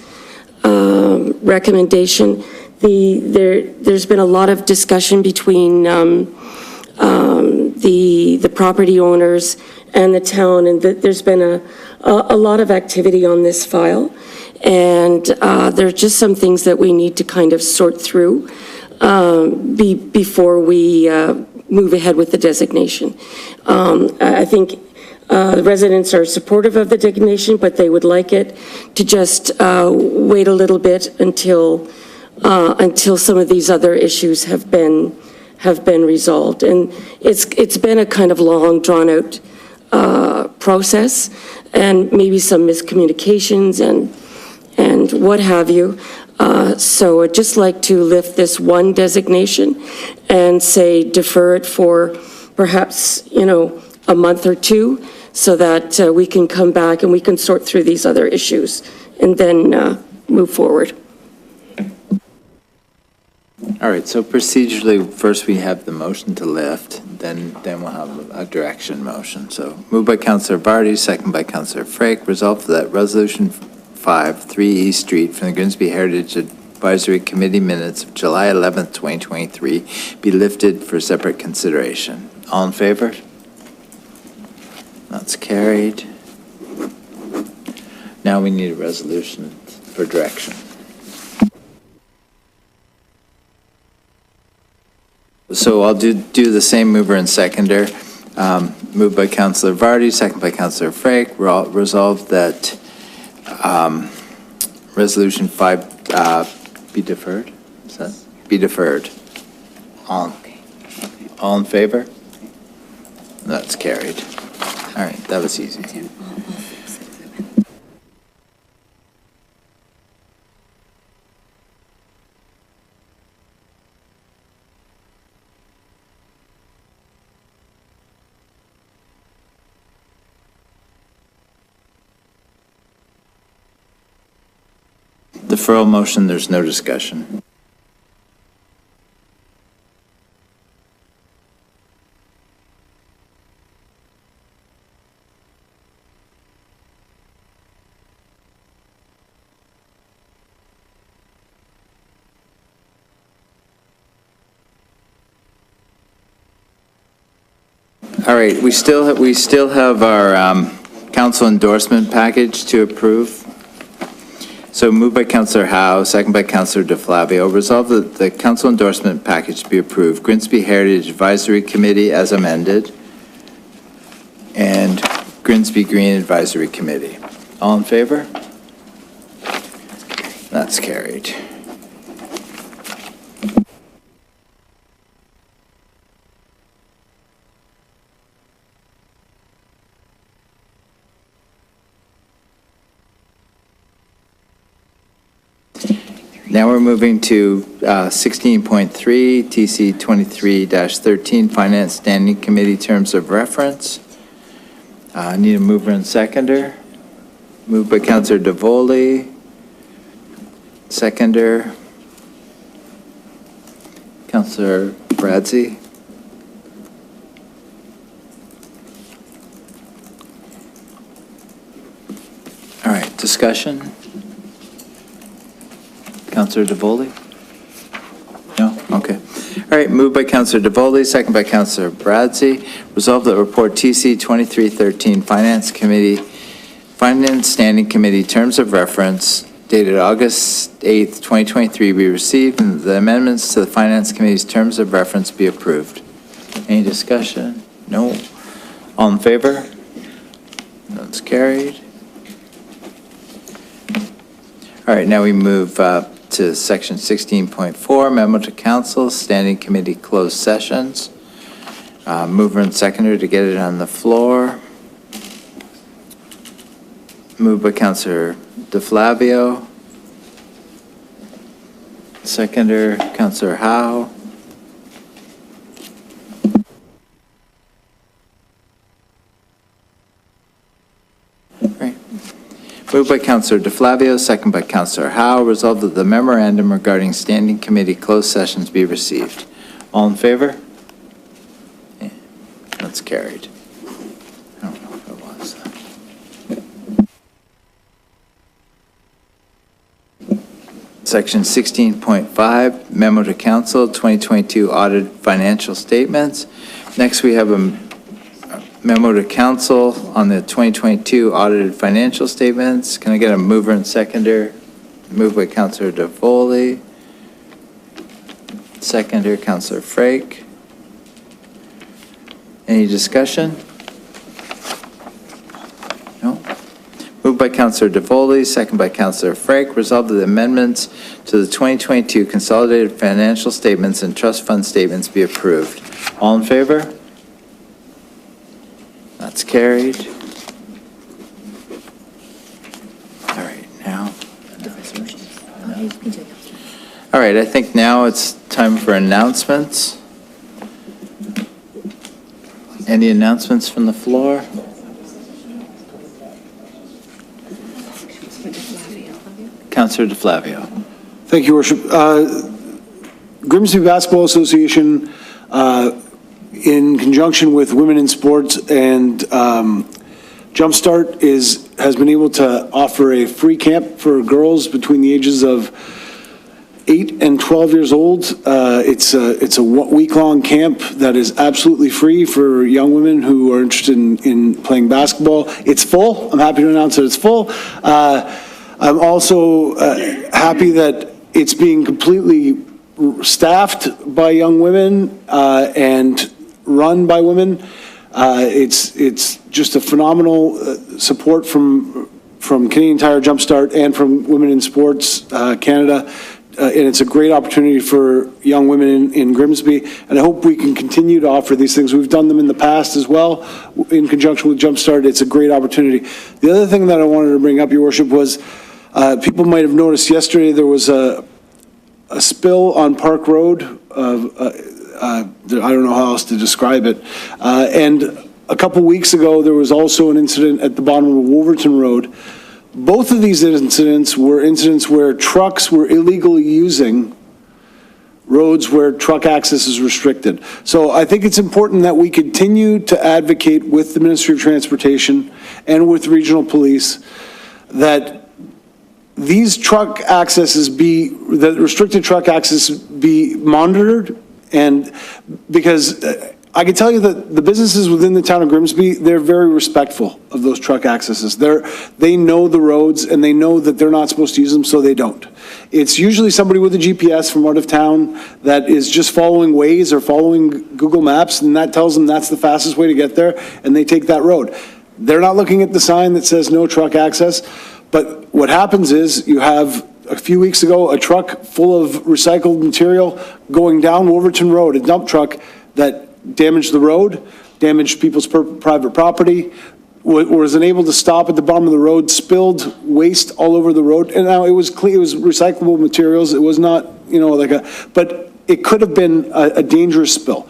recommendation. There's been a lot of discussion between the property owners and the town, and there's been a lot of activity on this file. And there are just some things that we need to kind of sort through before we move ahead with the designation. I think the residents are supportive of the designation, but they would like it to just wait a little bit until some of these other issues have been resolved. And it's been a kind of long, drawn-out process, and maybe some miscommunications and what have you. So I'd just like to lift this one designation and say defer it for perhaps, a month or two, so that we can come back and we can sort through these other issues and then move forward. All right, so procedurally, first we have the motion to lift, then we'll have a direction motion. So moved by Councillor Vardy, second by Councillor Frake. Resolved that Resolution 5, 3 East Street from the Grimsby Heritage Advisory Committee minutes of July 11th, 2023 be lifted for separate consideration. All in favor? That's carried. Now we need a resolution for direction. So I'll do the same mover and seconder. Moved by Councillor Vardy, second by Councillor Frake. Resolved that Resolution 5 be deferred. Is that? Be deferred. All in favor? That's carried. All right, that was easy. Deferral motion, there's no discussion. All right, we still have our council endorsement package to approve. So moved by Councillor Howe, second by Councillor DeFlavio. Resolve that the council endorsement package be approved. Grimsby Heritage Advisory Committee as amended, and Grimsby Green Advisory Committee. All in favor? That's carried. Now we're moving to 16.3, TC 23-13, Finance Standing Committee Terms of Reference. Need a mover and seconder. Moved by Councillor DeVoli. Seconder, Councillor Bradzi. All right, discussion? Councillor DeVoli? No? Okay. All right, moved by Councillor DeVoli, second by Councillor Bradzi. Resolved that report TC 2313 Finance Standing Committee Terms of Reference dated August 8th, 2023 be received and the amendments to the Finance Committee's Terms of Reference be approved. Any discussion? No? All in favor? That's carried. All right, now we move to section 16.4, memo to council, standing committee closed sessions. Mover and seconder to get it on the floor. Moved by Councillor DeFlavio. Seconder, Councillor Howe. Moved by Councillor DeFlavio, second by Councillor Howe. Resolved that the memorandum regarding standing committee closed sessions be received. All in favor? Yeah, that's carried. I don't know if it was. Section 16.5, memo to council, 2022 audited financial statements. Next, we have a memo to council on the 2022 audited financial statements. Can I get a mover and seconder? Moved by Councillor DeVoli. Seconder, Councillor Frake. Any discussion? No? Moved by Councillor DeVoli, second by Councillor Frake. Resolved that the amendments to the 2022 consolidated financial statements and trust fund statements be approved. All in favor? That's carried. All right, now. All right, I think now it's time for announcements. Any announcements from the floor? Councillor DeFlavio. Thank you, Worship. Grimsby Basketball Association, in conjunction with Women in Sports and Jumpstart, has been able to offer a free camp for girls between the ages of 8 and 12 years old. It's a week-long camp that is absolutely free for young women who are interested in playing basketball. It's full. I'm happy to announce that it's full. I'm also happy that it's being completely staffed by young women and run by women. It's just a phenomenal support from Canadian Tire Jumpstart and from Women in Sports Canada. And it's a great opportunity for young women in Grimsby. And I hope we can continue to offer these things. We've done them in the past as well in conjunction with Jumpstart. It's a great opportunity. The other thing that I wanted to bring up, Your Worship, was people might have noticed yesterday there was a spill on Park Road. I don't know how else to describe it. And a couple weeks ago, there was also an incident at the bottom of Wolverton Road. Both of these incidents were incidents where trucks were illegally using roads where truck access is restricted. So I think it's important that we continue to advocate with the Ministry of Transportation and with regional police that these truck accesses that restricted truck access be monitored, and because I can tell you that the businesses within the town of Grimsby, they're very respectful of those truck accesses. They know the roads and they know that they're not supposed to use them, so they don't. It's usually somebody with a GPS from out of town that is just following Waze or following Google Maps, and that tells them that's the fastest way to get there, and they take that road. They're not looking at the sign that says no truck access, but what happens is you have, a few weeks ago, a truck full of recycled material going down Wolverton Road, a dump truck that damaged the road, damaged people's private property, was unable to stop at the bottom of the road, spilled waste all over the road. And now it was clean, it was recyclable materials. It was not, but it could have been a dangerous spill.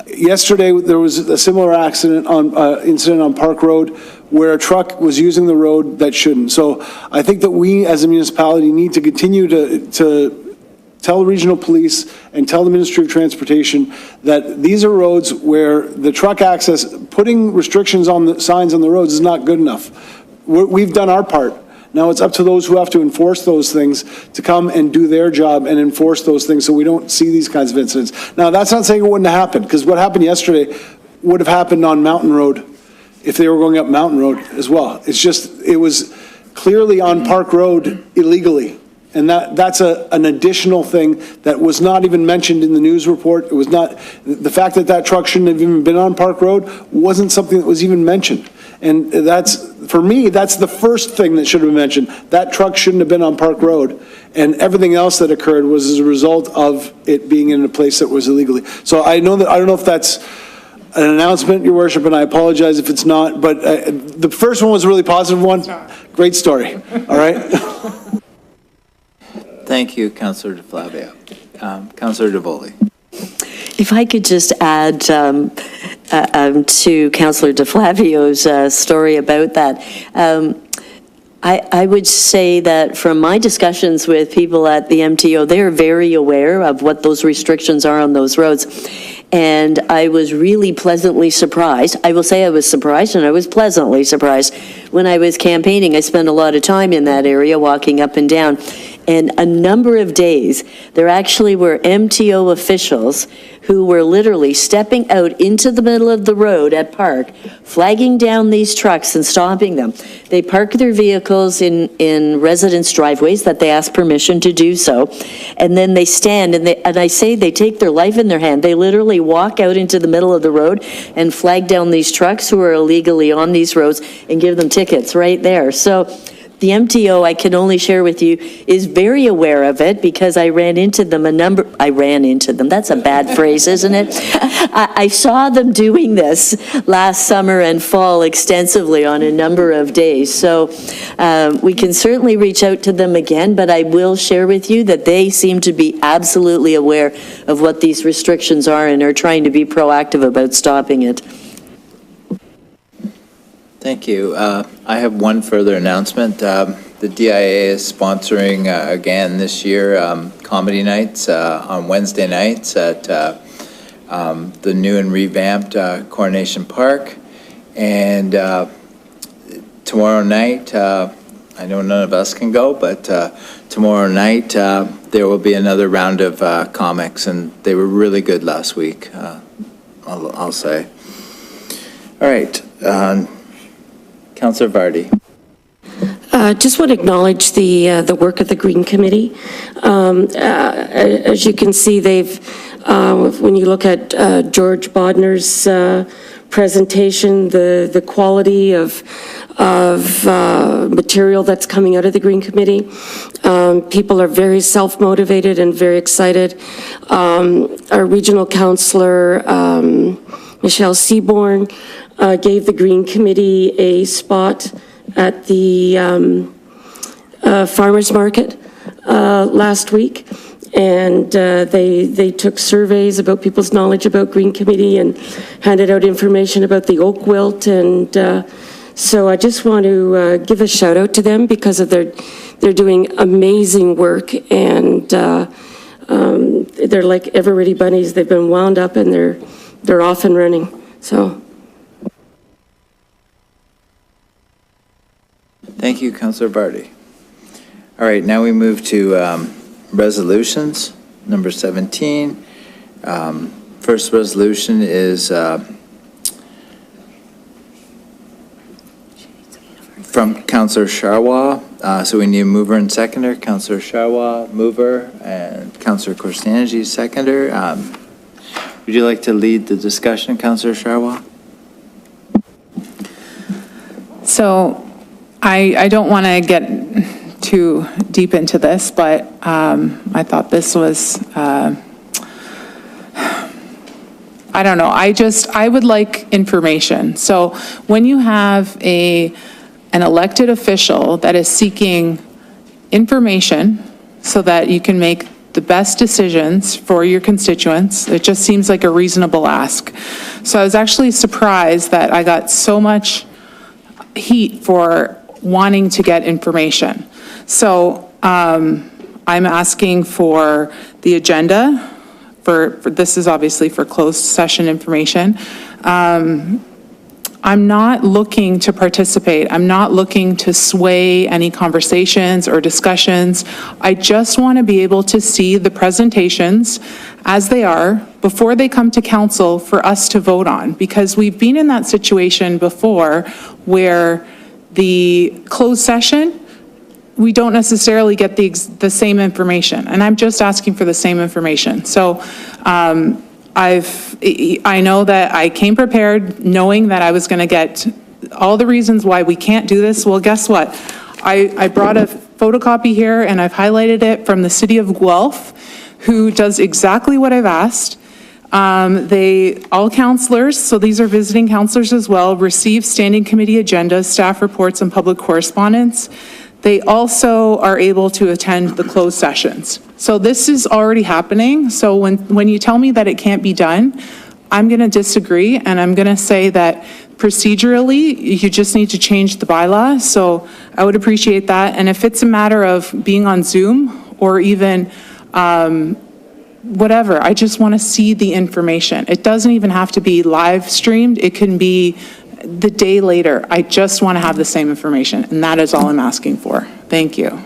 Yesterday, there was a similar incident on Park Road where a truck was using the road that shouldn't. So I think that we as a municipality need to continue to tell regional police and tell the Ministry of Transportation that these are roads where the truck access, putting restrictions on the signs on the roads is not good enough. We've done our part. Now it's up to those who have to enforce those things to come and do their job and enforce those things so we don't see these kinds of incidents. Now, that's not saying it wouldn't have happened, because what happened yesterday would have happened on Mountain Road if they were going up Mountain Road as well. It's just, it was clearly on Park Road illegally. And that's an additional thing that was not even mentioned in the news report. It was not, the fact that that truck shouldn't have even been on Park Road wasn't something that was even mentioned. And that's, for me, that's the first thing that should have been mentioned. That truck shouldn't have been on Park Road. And everything else that occurred was as a result of it being in a place that was illegally. So I don't know if that's an announcement, Your Worship, and I apologize if it's not, but the first one was a really positive one. Great story, all right? Thank you, Councillor DeFlavio. Councillor DeVoli. If I could just add to Councillor DeFlavio's story about that, I would say that from my discussions with people at the MTO, they're very aware of what those restrictions are on those roads. And I was really pleasantly surprised. I will say I was surprised, and I was pleasantly surprised. When I was campaigning, I spent a lot of time in that area, walking up and down. And a number of days, there actually were MTO officials who were literally stepping out into the middle of the road at Park, flagging down these trucks and stopping them. They park their vehicles in residence driveways that they ask permission to do so, and then they stand, and I say they take their life in their hand. They literally walk out into the middle of the road and flag down these trucks who are illegally on these roads and give them tickets right there. So the MTO, I can only share with you, is very aware of it because I ran into them, that's a bad phrase, isn't it? I saw them doing this last summer and fall extensively on a number of days. So we can certainly reach out to them again, but I will share with you that they seem to be absolutely aware of what these restrictions are and are trying to be proactive about stopping it. Thank you. I have one further announcement. The DIA is sponsoring again this year comedy nights on Wednesday nights at the new and revamped Coronation Park. And tomorrow night, I know none of us can go, but tomorrow night there will be another round of comics, and they were really good last week, I'll say. All right. Councillor Vardy. Just want to acknowledge the work of the Green Committee. As you can see, they've, when you look at George Bodner's presentation, the quality of material that's coming out of the Green Committee, people are very self-motivated and very excited. Our regional councillor, Michelle Seaborn, gave the Green Committee a spot at the farmers market last week, and they took surveys about people's knowledge about Green Committee and handed out information about the oak wilt, and so I just want to give a shout out to them because of they're doing amazing work, and they're like Eveready bunnies. They've been wound up and they're off and running. So. Thank you, Councillor Vardy. All right, now we move to resolutions, number 17. First resolution is from Councillor Sharwa. So we need a mover and seconder. Councillor Sharwa, mover, and Councillor Korsanji, seconder. Would you like to lead the discussion, Councillor Sharwa? So I don't want to get too deep into this, but I thought this was, I don't know, I would like information. So when you have an elected official that is seeking information so that you can make the best decisions for your constituents, it just seems like a reasonable ask. So I was actually surprised that I got so much heat for wanting to get information. So I'm asking for the agenda for this is obviously for closed session information. I'm not looking to participate. I'm not looking to sway any conversations or discussions. I just want to be able to see the presentations as they are before they come to council for us to vote on, because we've been in that situation before where the closed session, we don't necessarily get the same information, and I'm just asking for the same information. So I know that I came prepared knowing that I was going to get all the reasons why we can't do this. Well, guess what? I brought a photocopy here and I've highlighted it from the city of Guelph, who does exactly what I've asked. All councillors, so these are visiting councillors as well, receive standing committee agendas, staff reports, and public correspondence. They also are able to attend the closed sessions. So this is already happening. So when you tell me that it can't be done, I'm going to disagree, and I'm going to say that procedurally, you just need to change the bylaw. So I would appreciate that. And if it's a matter of being on Zoom or even whatever, I just want to see the information. It doesn't even have to be live streamed. It can be the day later. I just want to have the same information, and that is all I'm asking for. Thank you.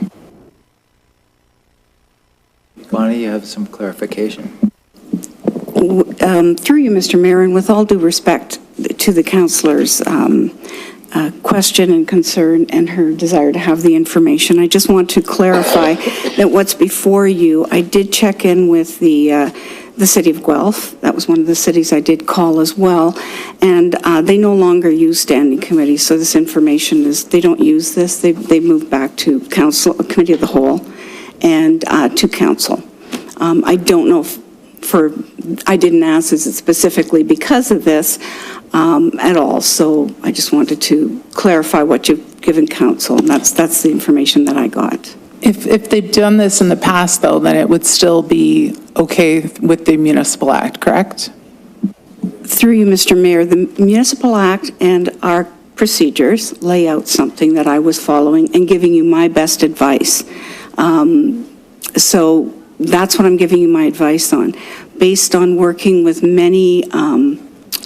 Bonnie, you have some clarification. Through you, Mr. Mayor, and with all due respect to the councillor's question and concern and her desire to have the information, I just want to clarify that what's before you, I did check in with the city of Guelph. That was one of the cities I did call as well, and they no longer use standing committees, so this information is, they don't use this. They moved back to council, committee of the whole, and to council. I don't know I didn't ask, is it specifically because of this at all, so I just wanted to clarify what you've given council, and that's the information that I got. If they've done this in the past, though, then it would still be okay with the Municipal Act, correct? Through you, Mr. Mayor, the Municipal Act and our procedures lay out something that I was following and giving you my best advice. So that's what I'm giving you my advice on. Based on working with many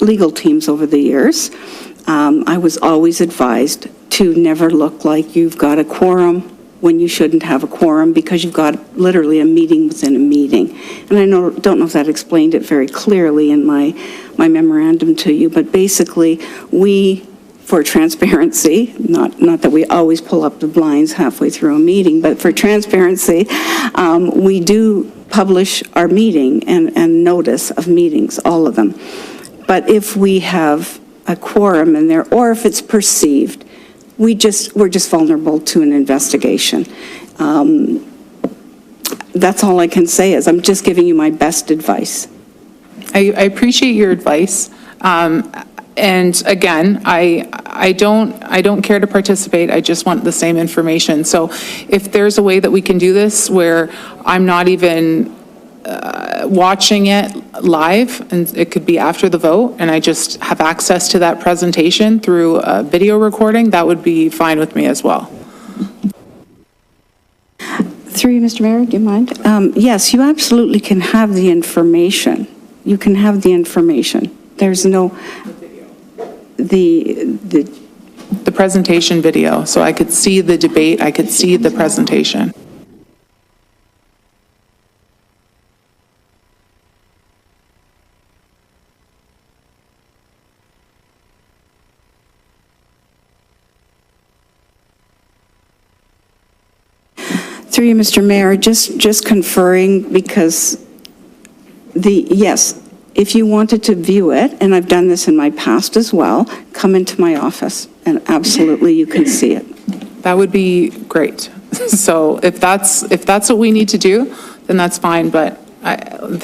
legal teams over the years, I was always advised to never look like you've got a quorum when you shouldn't have a quorum, because you've got literally a meeting within a meeting. And I don't know if that explained it very clearly in my memorandum to you, but basically we for transparency, not that we always pull up the blinds halfway through a meeting, but for transparency, we do publish our meeting and notice of meetings, all of them. But if we have a quorum in there, or if it's perceived, we're just vulnerable to an investigation. That's all I can say is I'm just giving you my best advice. I appreciate your advice. And again, I don't care to participate. I just want the same information. So if there's a way that we can do this where I'm not even watching it live, and it could be after the vote, and I just have access to that presentation through a video recording, that would be fine with me as well. Through you, Mr. Mayor, do you mind? Yes, you absolutely can have the information. You can have the information. There's no, the presentation video, so I could see the debate, I could see the presentation. Through you, Mr. Mayor, just conferring, because yes, if you wanted to view it, and I've done this in my past as well, come into my office, and absolutely you can see it. That would be great. So if that's what we need to do, then that's fine, but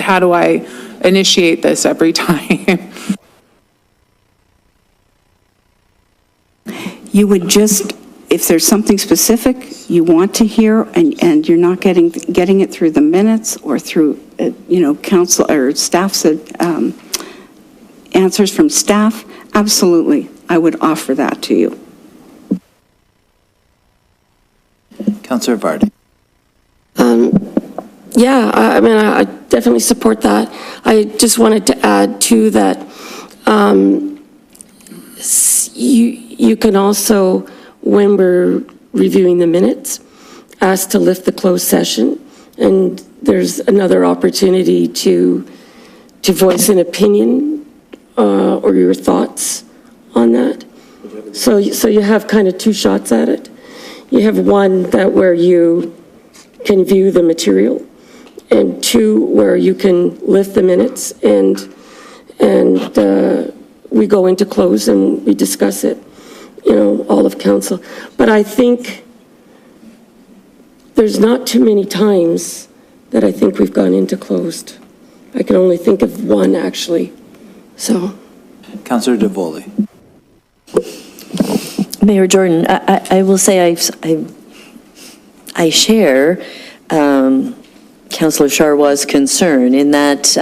how do I initiate this every time? You would just, if there's something specific you want to hear and you're not getting it through the minutes or through, council or staff's answers from staff, absolutely, I would offer that to you. Councillor Vardy. Yeah, I mean, I definitely support that. I just wanted to add too that you can also, when we're reviewing the minutes, ask to lift the closed session, and there's another opportunity to voice an opinion or your thoughts on that. So you have kind of two shots at it. You have one that where you can view the material, and two where you can lift the minutes and we go into close and we discuss it, all of council. But I think there's not too many times that I think we've gone into closed. I can only think of one, actually, so. Councillor Davoli. Mayor Jordan, I will say I share Councillor Charrois' concern in that,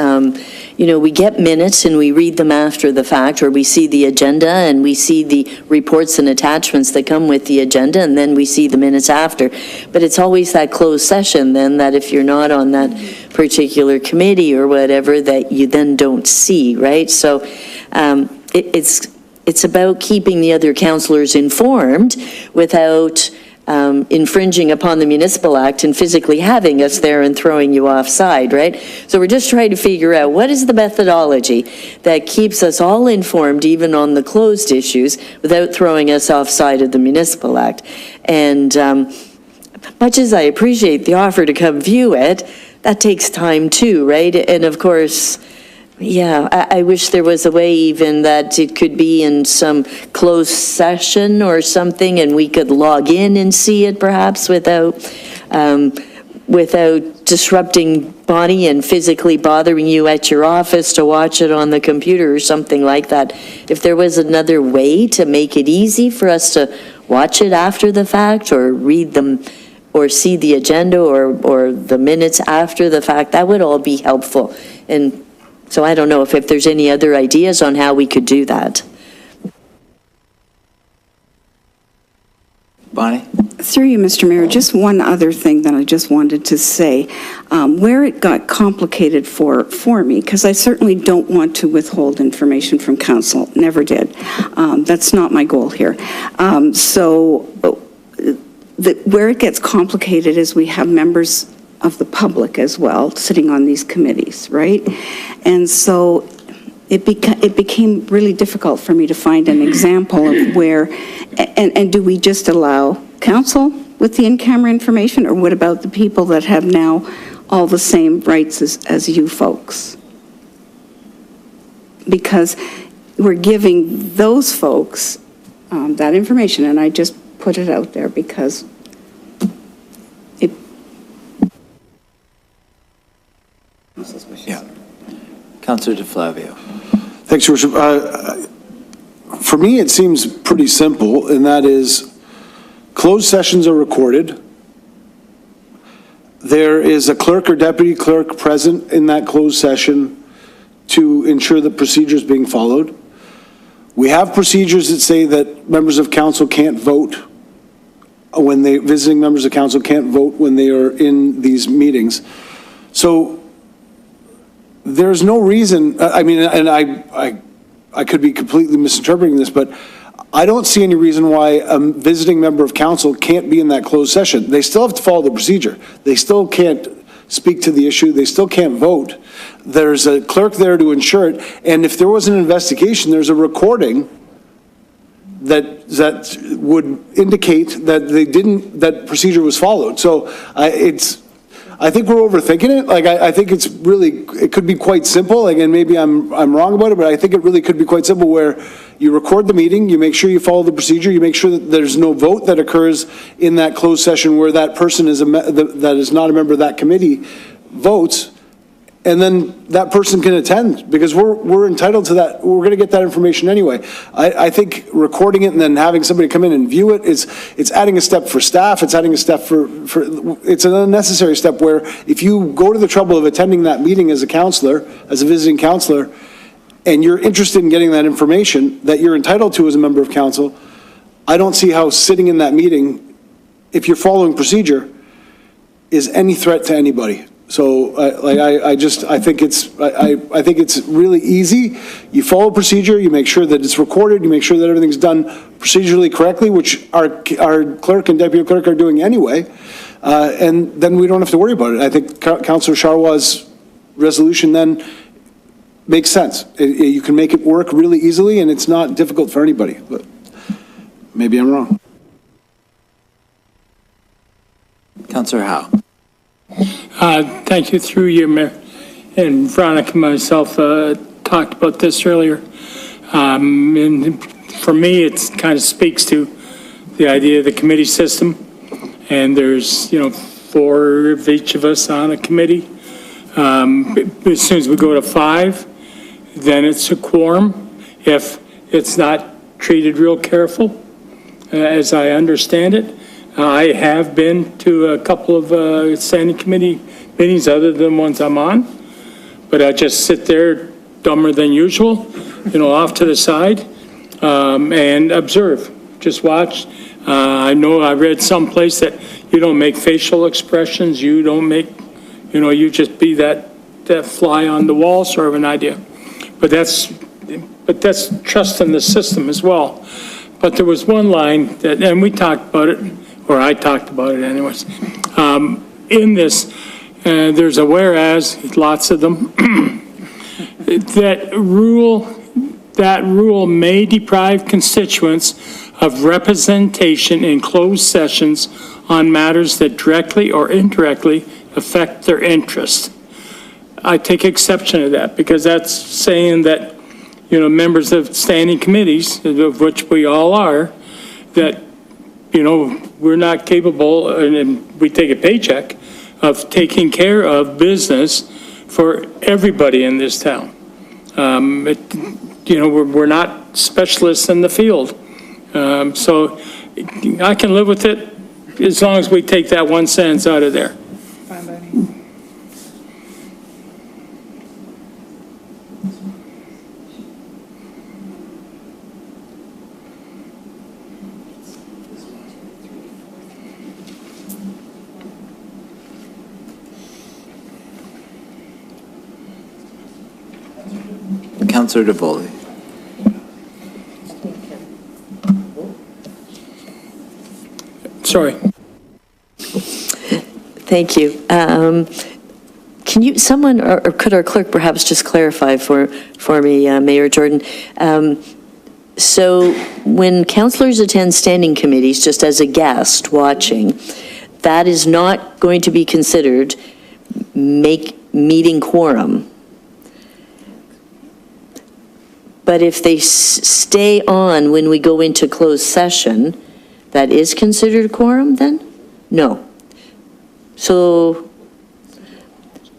we get minutes and we read them after the fact, or we see the agenda and we see the reports and attachments that come with the agenda, and then we see the minutes after. But it's always that closed session then that if you're not on that particular committee or whatever, that you then don't see, right? So it's about keeping the other councillors informed without infringing upon the Municipal Act and physically having us there and throwing you offside, right? So we're just trying to figure out what is the methodology that keeps us all informed, even on the closed issues, without throwing us offside of the Municipal Act. And much as I appreciate the offer to come view it, that takes time too, right? And of course, yeah, I wish there was a way even that it could be in some closed session or something, and we could log in and see it perhaps without disrupting Bonnie and physically bothering you at your office to watch it on the computer or something like that. If there was another way to make it easy for us to watch it after the fact or read them or see the agenda or the minutes after the fact, that would all be helpful. And so I don't know if there's any other ideas on how we could do that. Bonnie? Through you, Mr. Mayor, just one other thing that I just wanted to say. Where it got complicated for me, because I certainly don't want to withhold information from council, never did. That's not my goal here. Where it gets complicated is we have members of the public as well sitting on these committees, right? And so it became really difficult for me to find an example of where, and do we just allow council with the in-camera information, or what about the people that have now all the same rights as you folks? Because we're giving those folks that information, and I just put it out there because it... Yeah. Councillor DeFlavio. Thanks, Your Worship. For me, it seems pretty simple, and that is, closed sessions are recorded. There is a clerk or deputy clerk present in that closed session to ensure that procedure is being followed. We have procedures that say that members of council can't vote when visiting members of council can't vote when they are in these meetings. So there's no reason, I mean, and I could be completely misinterpreting this, but I don't see any reason why a visiting member of council can't be in that closed session. They still have to follow the procedure. They still can't speak to the issue. They still can't vote. There's a clerk there to ensure it. And if there was an investigation, there's a recording that would indicate that that procedure was followed. So I think we're overthinking it. Like, I think it could be quite simple. Again, maybe I'm wrong about it, but I think it really could be quite simple, where you record the meeting, you make sure you follow the procedure, you make sure that there's no vote that occurs in that closed session where that person that is not a member of that committee votes, and then that person can attend, because we're entitled to that. We're going to get that information anyway. I think recording it and then having somebody come in and view it it's adding a step for staff. It's adding a step it's an unnecessary step, where if you go to the trouble of attending that meeting as a counselor, as a visiting counselor, and you're interested in getting that information that you're entitled to as a member of council, I don't see how sitting in that meeting, if you're following procedure, is any threat to anybody. So I think it's really easy. You follow procedure, you make sure that it's recorded, you make sure that everything's done procedurally correctly, which our clerk and deputy clerk are doing anyway, and then we don't have to worry about it. I think Councillor Charwa's resolution then makes sense. You can make it work really easily, and it's not difficult for anybody, but maybe I'm wrong. Councillor Howe. Thank you. Through you, Mayor. And Veronica and myself talked about this earlier. And for me, it kind of speaks to the idea of the committee system. And there's, 4 of each of us on a committee. As soon as we go to 5, then it's a quorum. If it's not treated real careful, as I understand it. I have been to a couple of standing committee meetings other than ones I'm on, but I just sit there dumber than usual, off to the side, and observe, just watch. I know I read someplace that you don't make facial expressions, you don't make, you just be that fly on the wall sort of an idea. But that's trust in the system as well. But there was one line that, and we talked about it, or I talked about it anyways. In this, there's a whereas, lots of them, that rule may deprive constituents of representation in closed sessions on matters that directly or indirectly affect their interest. I take exception to that, because that's saying that, members of standing committees, of which we all are, that, we're not capable, and we take a paycheck, of taking care of business for everybody in this town. We're not specialists in the field. So I can live with it as long as we take that one sentence out of there. Fine by me. Councillor DeVoli. Sorry. Thank you. Can you, someone, or could our clerk perhaps just clarify for me, Mayor Jordan? So when councillors attend standing committees, just as a guest watching, that is not going to be considered meeting quorum. But if they stay on when we go into closed session, that is considered quorum then? No.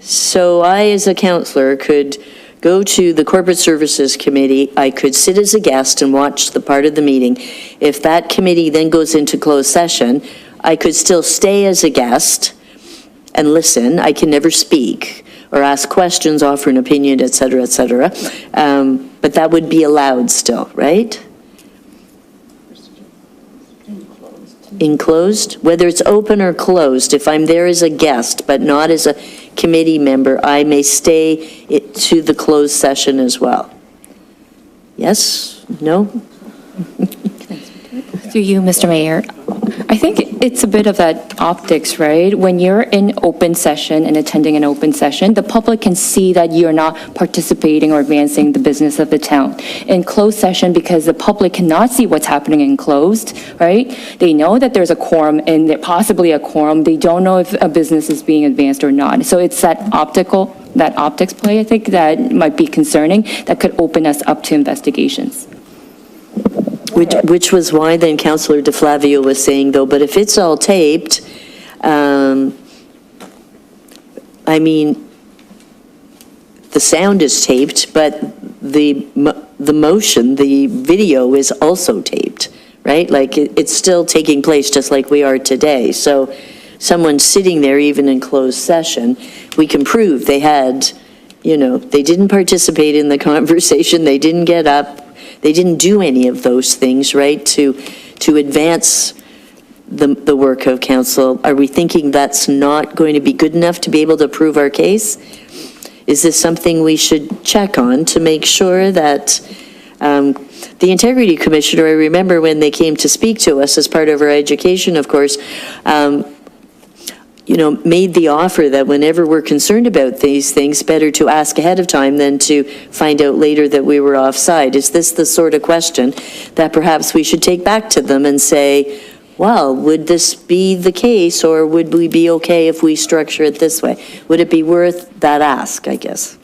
So I, as a councillor, could go to the Corporate Services Committee, I could sit as a guest and watch the part of the meeting. If that committee then goes into closed session, I could still stay as a guest and listen. I can never speak or ask questions, offer an opinion, et cetera, et cetera. But that would be allowed still, right? Enclosed, whether it's open or closed, if I'm there as a guest but not as a committee member, I may stay to the closed session as well. Yes? No? Through you, Mr. Mayor. I think it's a bit of that optics, right? When you're in open session and attending an open session, the public can see that you're not participating or advancing the business of the town. In closed session, because the public cannot see what's happening in closed, right? They know that there's a quorum and possibly a quorum. They don't know if a business is being advanced or not. So it's that optics play, I think, that might be concerning, that could open us up to investigations. Which was why then Councillor DeFlavio was saying, though, but if it's all taped, I mean, the sound is taped, but the motion, the video is also taped, right? Like, it's still taking place just like we are today. So someone sitting there, even in closed session, we can prove they had, they didn't participate in the conversation, they didn't get up, they didn't do any of those things, right, to advance the work of council. Are we thinking that's not going to be good enough to be able to prove our case? Is this something we should check on to make sure that the Integrity Commissioner, I remember when they came to speak to us as part of our education, of course, made the offer that whenever we're concerned about these things, better to ask ahead of time than to find out later that we were offside. Is this the sort of question that perhaps we should take back to them and say, well, would this be the case, or would we be okay if we structure it this way? Would it be worth that ask, I guess?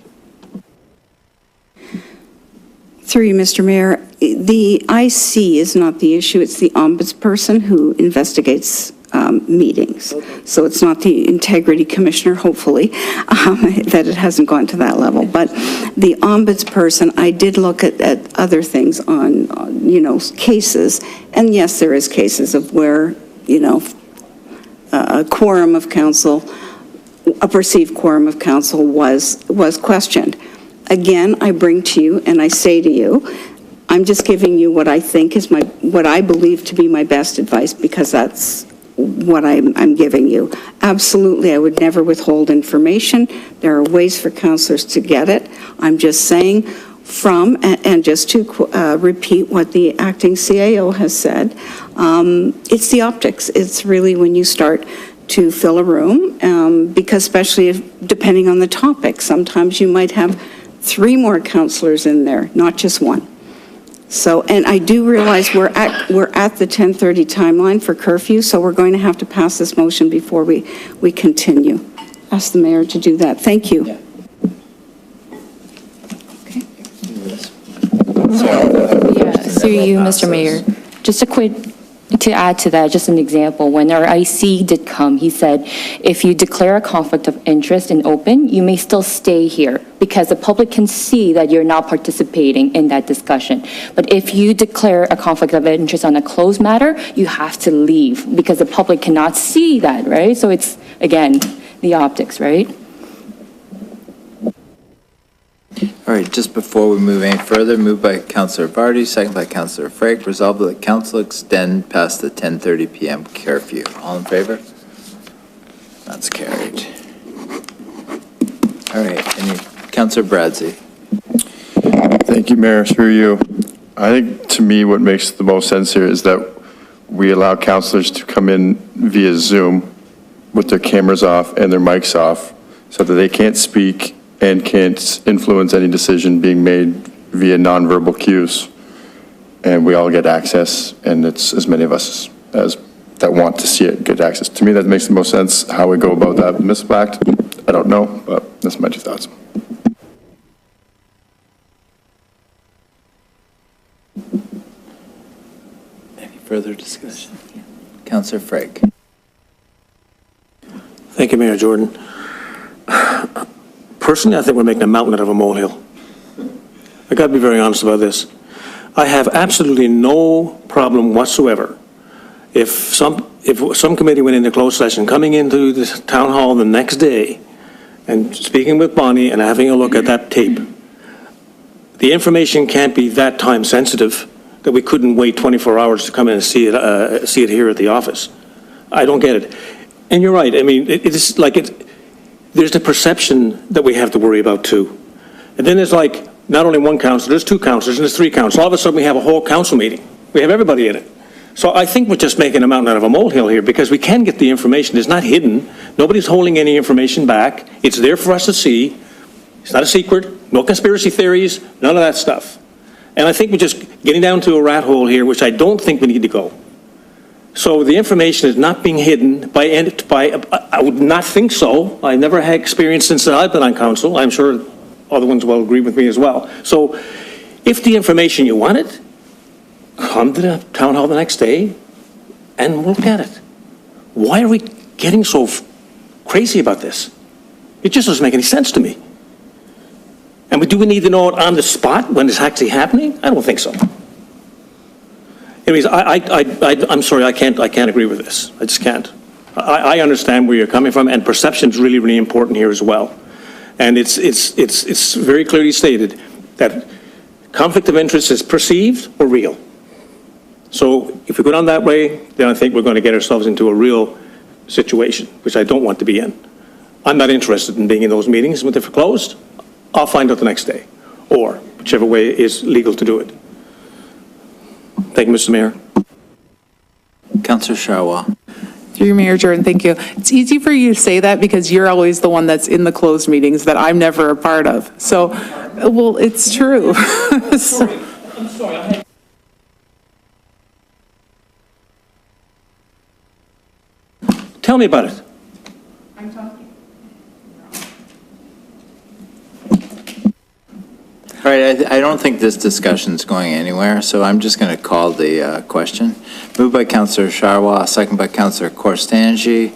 Through you, Mr. Mayor, the IC is not the issue, it's the ombudsperson who investigates meetings. So it's not the Integrity Commissioner, hopefully, that it hasn't gone to that level. But the ombudsperson, I did look at other things on, cases. And yes, there is cases of where, a quorum of council, a perceived quorum of council was questioned. Again, I bring to you and I say to you, I'm just giving you what I think is what I believe to be my best advice, because that's what I'm giving you. Absolutely, I would never withhold information. There are ways for councillors to get it. I'm just saying and just to repeat what the acting CAO has said, it's the optics. It's really when you start to fill a room, because especially depending on the topic, sometimes you might have 3 more councillors in there, not just one. So, and I do realize we're at the 10:30 timeline for curfew, so we're going to have to pass this motion before we continue. Ask the mayor to do that. Thank you. Yeah, through you, Mr. Mayor. Just to add to that, just an example, when our IC did come, he said, if you declare a conflict of interest in open, you may still stay here because the public can see that you're not participating in that discussion. But if you declare a conflict of interest on a closed matter, you have to leave because the public cannot see that, right? So it's, again, the optics, right? All right, just before we move any further, moved by Councillor Vardy, second by Councillor Frake, resolved that the council extend past the 10:30 p.m. curfew. All in favor? That's carried. All right, Councillor Bradsey. Thank you, Mayor, through you. I think, to me, what makes the most sense here is that we allow councillors to come in via Zoom with their cameras off and their mics off so that they can't speak and can't influence any decision being made via nonverbal cues. And we all get access, and it's as many of us as that want to see it get access. To me, that makes the most sense. How we go about that municipal act, I don't know, but that's my two thoughts. Any further discussion? Councillor Frake. Thank you, Mayor Jordan. Personally, I think we're making a mountain out of a molehill. I got to be very honest about this. I have absolutely no problem whatsoever if some committee went into closed session, coming into the town hall the next day and speaking with Bonnie and having a look at that tape. The information can't be that time sensitive that we couldn't wait 24 hours to come in and see it here at the office. I don't get it. And you're right. I mean, it is like there's the perception that we have to worry about too. And then there's like not only one council, there's two councilors and there's three councils. All of a sudden we have a whole council meeting. We have everybody in it. So I think we're just making a mountain out of a molehill here because we can get the information. It's not hidden. Nobody's holding any information back. It's there for us to see. It's not a secret. No conspiracy theories, none of that stuff. And I think we're just getting down to a rat hole here, which I don't think we need to go. So the information is not being hidden by I would not think so. I never had experience since I've been on council. I'm sure other ones will agree with me as well. So if the information you wanted, come to the town hall the next day and look at it. Why are we getting so crazy about this? It just doesn't make any sense to me. And do we need to know it on the spot when it's actually happening? I don't think so. Anyways, I'm sorry, I can't agree with this. I just can't. I understand where you're coming from, and perception is really, really important here as well. And it's very clearly stated that conflict of interest is perceived or real. So if we go down that way, then I think we're going to get ourselves into a real situation, which I don't want to be in. I'm not interested in being in those meetings when they're closed. I'll find out the next day, or whichever way is legal to do it. Thank you, Mr. Mayor. Councillor Sharwa. Through Mayor Jordan, thank you. It's easy for you to say that because you're always the one that's in the closed meetings that I'm never a part of. So, well, it's true. I'm sorry. Tell me about it. I'm talking. All right, I don't think this discussion's going anywhere, so I'm just going to call the question. Moved by Councillor Sharwa, second by Councillor Korstanji.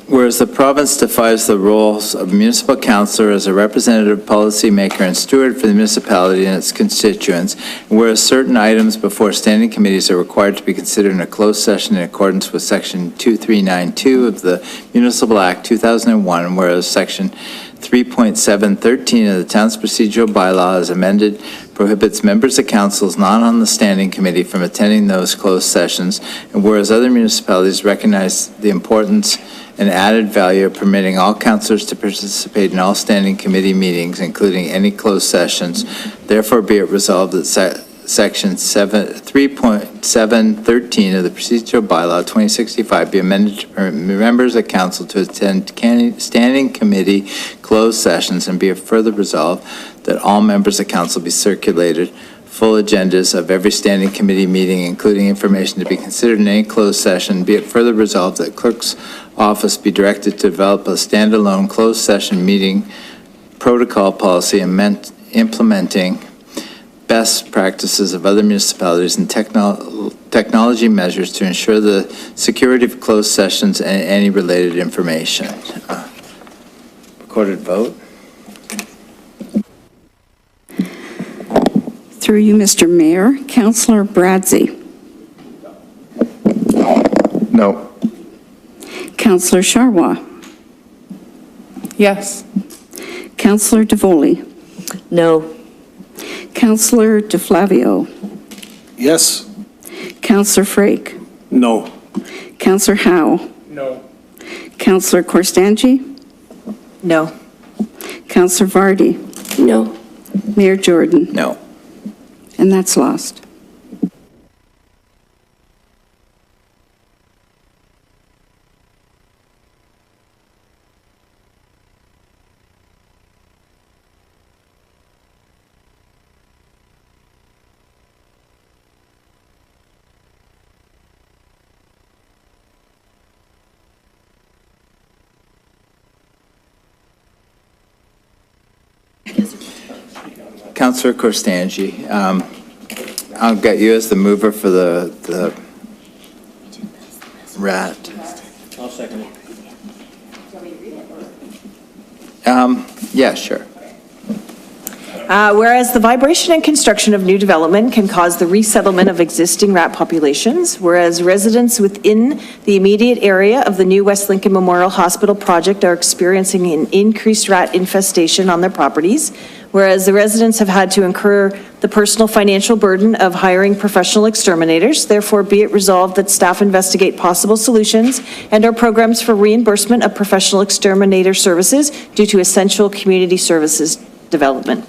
Whereas the province defines the roles of municipal councillor as a representative, policymaker, and steward for the municipality and its constituents, and whereas certain items before standing committees are required to be considered in a closed session in accordance with Section 2392 of the Municipal Act 2001, and whereas Section 3.713 of the town's procedural bylaw as amended prohibits members of councils not on the standing committee from attending those closed sessions, and whereas other municipalities recognize the importance and added value of permitting all councillors to participate in all standing committee meetings, including any closed sessions, therefore be it resolved that Section 3.713 of the procedural bylaw 2065 be amended to permit members of council to attend standing committee closed sessions, and be it further resolved that all members of council be circulated full agendas of every standing committee meeting, including information to be considered in any closed session. Be it further resolved that clerk's office be directed to develop a standalone closed session meeting protocol policy and implementing best practices of other municipalities and technology measures to ensure the security of closed sessions and any related information. Recorded vote. Through you, Mr. Mayor, Councillor Bradzi. No. Councillor Sharwa. Yes. Councillor DeVoli. No. Councillor DeFlavio. Yes. Councillor Frake. No. Councillor Howe. No. Councillor Korstanji. No. Councillor Vardy. No. Mayor Jordan. No. And that's lost. Councillor Corstangi, I'll get you as the mover for the rat. I'll second it. Yeah, sure. Whereas the vibration and construction of new development can cause the resettlement of existing rat populations, whereas residents within the immediate area of the new West Lincoln Memorial Hospital project are experiencing an increased rat infestation on their properties, whereas the residents have had to incur the personal financial burden of hiring professional exterminators, therefore be it resolved that staff investigate possible solutions and/or programs for reimbursement of professional exterminator services due to essential community services development.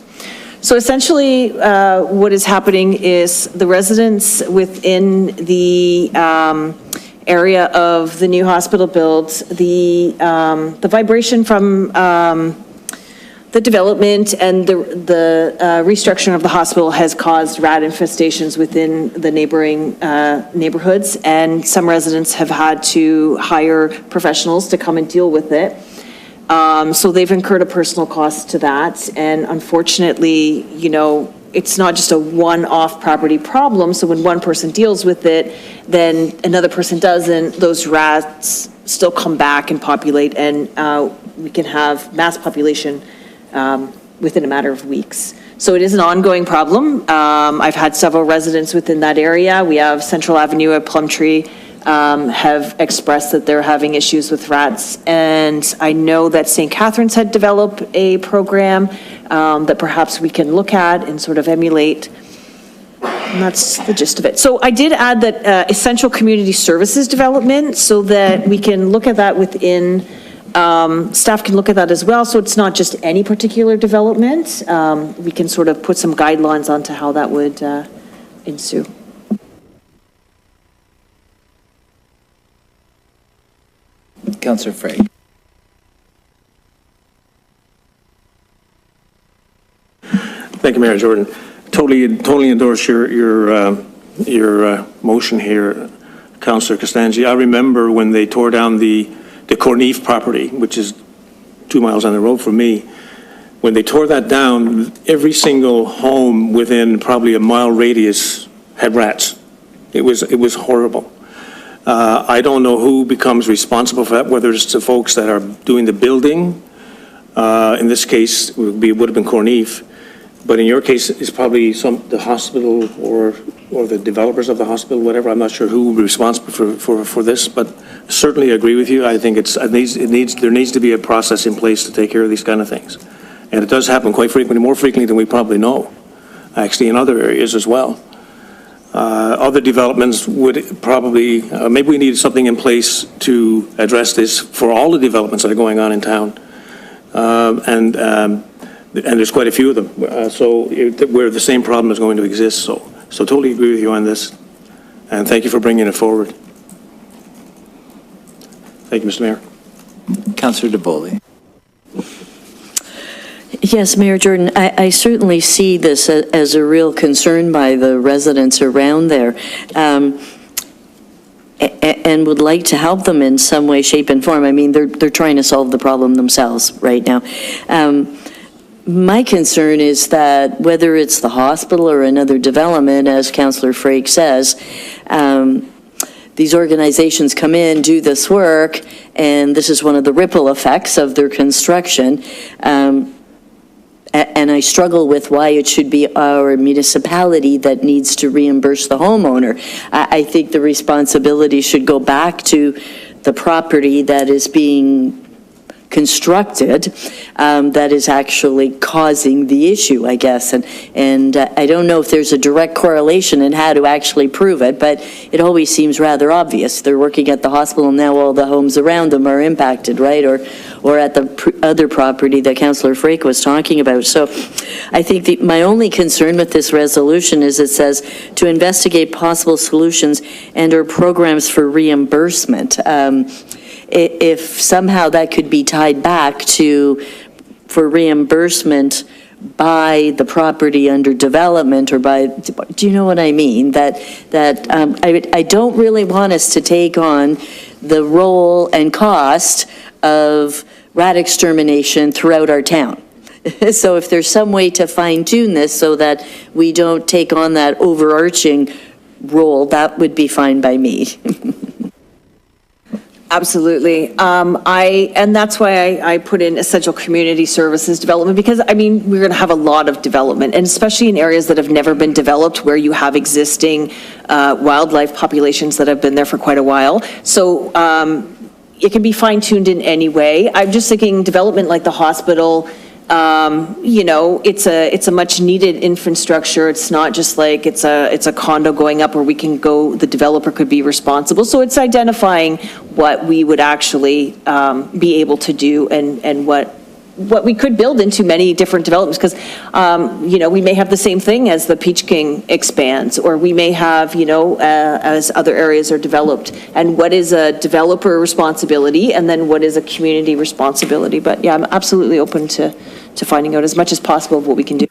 So essentially, what is happening is the residents within the area of the new hospital build, the vibration from the development and the restructuring of the hospital has caused rat infestations within the neighboring neighborhoods, and some residents have had to hire professionals to come and deal with it. So they've incurred a personal cost to that, and unfortunately, you know, it's not just a one-off property problem, so when one person deals with it, then another person doesn't, those rats still come back and populate, and we can have mass population within a matter of weeks. So it is an ongoing problem. I've had several residents within that area. We have Central Avenue at Plumtree have expressed that they're having issues with rats. And I know that St. Catharines had developed a program that perhaps we can look at and sort of emulate. And that's the gist of it. So I did add that essential community services development so that we can look at that within, staff can look at that as well. So it's not just any particular development. We can sort of put some guidelines onto how that would ensue. Councillor Frake. Thank you, Mayor Jordan. Totally endorse your motion here, Councillor Costangi. I remember when they tore down the Corneef property, which is 2 miles on the road from me. When they tore that down, every single home within probably a mile radius had rats. It was horrible. I don't know who becomes responsible for that, whether it's the folks that are doing the building. In this case, it would have been Corneef. But in your case, it's probably the hospital or the developers of the hospital, whatever. I'm not sure who will be responsible for this, but certainly agree with you. I think there needs to be a process in place to take care of these kind of things. And it does happen quite frequently, more frequently than we probably know, actually in other areas as well. Other developments would probably, maybe we need something in place to address this for all the developments that are going on in town. And there's quite a few of them. Where the same problem is going to exist. So totally agree with you on this. And thank you for bringing it forward. Thank you, Mr. Mayor. Councillor DeBoli. Yes, Mayor Jordan, I certainly see this as a real concern by the residents around there, and would like to help them in some way, shape, and form. I mean, they're trying to solve the problem themselves right now. My concern is that whether it's the hospital or another development, as Councillor Frake says, these organizations come in, do this work, and this is one of the ripple effects of their construction. And I struggle with why it should be our municipality that needs to reimburse the homeowner. I think the responsibility should go back to the property that is being constructed, that is actually causing the issue, I guess. And I don't know if there's a direct correlation in how to actually prove it, but it always seems rather obvious. They're working at the hospital, and now all the homes around them are impacted, right? Or at the other property that Councillor Frake was talking about. So I think my only concern with this resolution is it says to investigate possible solutions and or programs for reimbursement. If somehow that could be tied back for reimbursement by the property under development, or do you know what I mean? I don't really want us to take on the role and cost of rat extermination throughout our town. So if there's some way to fine tune this so that we don't take on that overarching role, that would be fine by me. Absolutely. And that's why I put in essential community services development, because, I mean, we're going to have a lot of development, and especially in areas that have never been developed, where you have existing wildlife populations that have been there for quite a while. So it can be fine-tuned in any way. I'm just thinking development like the hospital, you know, it's a much-needed infrastructure. It's not just like it's a condo going up where we can go, the developer could be responsible. So it's identifying what we would actually be able to do and what we could build into many different developments, because, you know, we may have the same thing as the Peach King expands, or we may have, you know, as other areas are developed, and what is a developer responsibility, and then what is a community responsibility. But yeah, I'm absolutely open to finding out as much as possible of what we can do.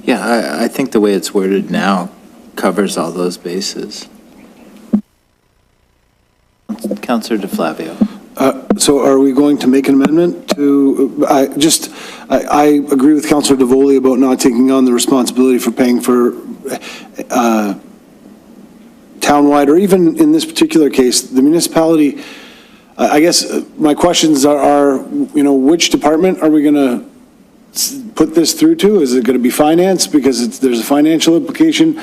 Yeah, I think the way it's worded now covers all those bases. Councillor DeFlavio. So are we going to make an amendment to, I agree with Councillor DeVoli about not taking on the responsibility for paying for townwide, or even in this particular case, the municipality. I guess my questions are, you know, which department are we going to put this through to? Is it going to be finance, because there's a financial implication?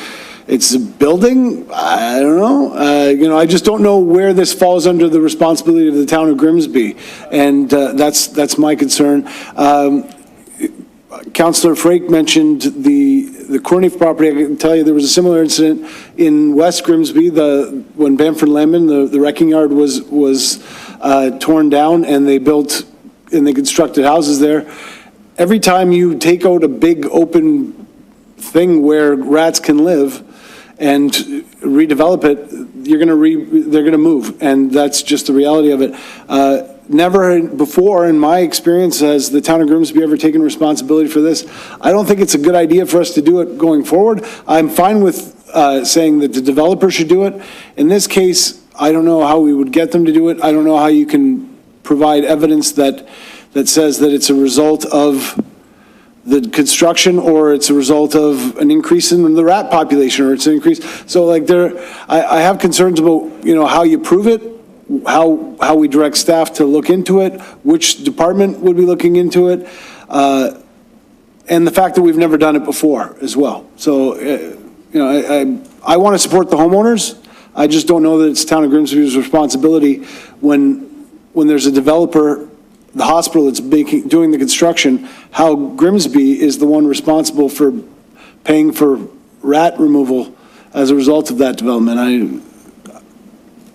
It's a building? I don't know. You know, I just don't know where this falls under the responsibility of the town of Grimsby, and that's my concern. Councillor Frake mentioned the Corneef property. I can tell you there was a similar incident in West Grimsby, when Bamford Lemon, the wrecking yard was torn down, and they constructed houses there. Every time you take out a big open thing where rats can live and redevelop it, they're going to move, and that's just the reality of it. Never before, in my experience, has the town of Grimsby ever taken responsibility for this. I don't think it's a good idea for us to do it going forward. I'm fine with saying that the developer should do it. In this case, I don't know how we would get them to do it. I don't know how you can provide evidence that says that it's a result of the construction, or it's a result of an increase in the rat population, or it's an increase. So like I have concerns about, you know, how you prove it, how we direct staff to look into it, which department would be looking into it, and the fact that we've never done it before as well. So, you know, I want to support the homeowners. I just don't know that it's town of Grimsby's responsibility when there's a developer, the hospital that's doing the construction, how Grimsby is the one responsible for paying for rat removal as a result of that development.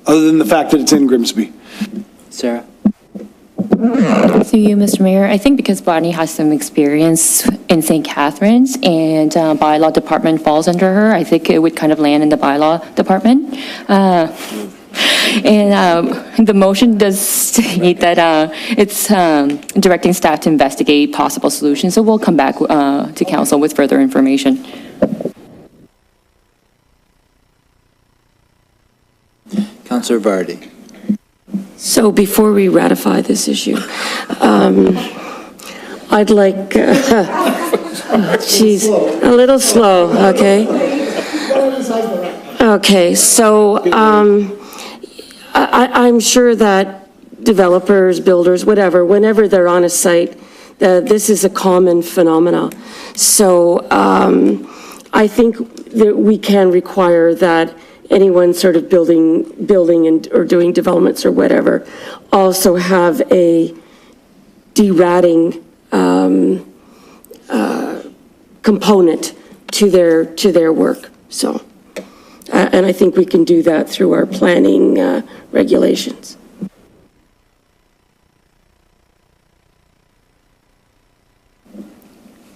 Other than the fact that it's in Grimsby. Sarah? Through you, Mr. Mayor, I think because Bonnie has some experience in St. Catharines and bylaw department falls under her, I think it would kind of land in the bylaw department. And the motion does state that it's directing staff to investigate possible solutions, so we'll come back to council with further information. Councillor Vardy. So before we ratify this issue, I'd like, geez, a little slow, okay? Okay, so I'm sure that developers, builders, whatever, whenever they're on a site, this is a common phenomena. So I think that we can require that anyone sort of building or doing developments or whatever also have a deratting component to their work. So, and I think we can do that through our planning regulations.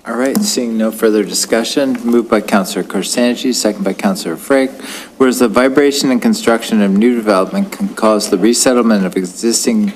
All right, seeing no further discussion, moved by Councillor Korsanji, second by Councillor Frake. Whereas the vibration and construction of new development can cause the resettlement of existing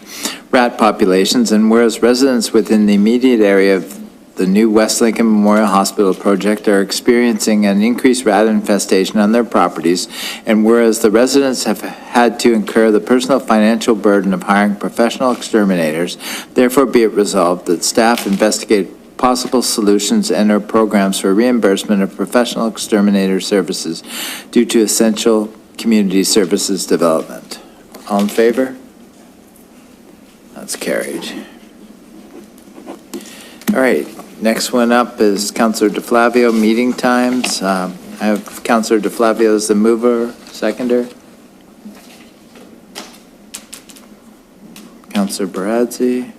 rat populations, and whereas residents within the immediate area of the new West Lincoln Memorial Hospital project are experiencing an increased rat infestation on their properties, and whereas the residents have had to incur the personal financial burden of hiring professional exterminators, therefore be it resolved that staff investigate possible solutions and/or programs for reimbursement of professional exterminator services due to essential community services development. All in favor? That's carried. All right, next one up is Councillor DeFlavio, meeting times. I have Councillor DeFlavio as the mover, seconder. Councillor Baradzi.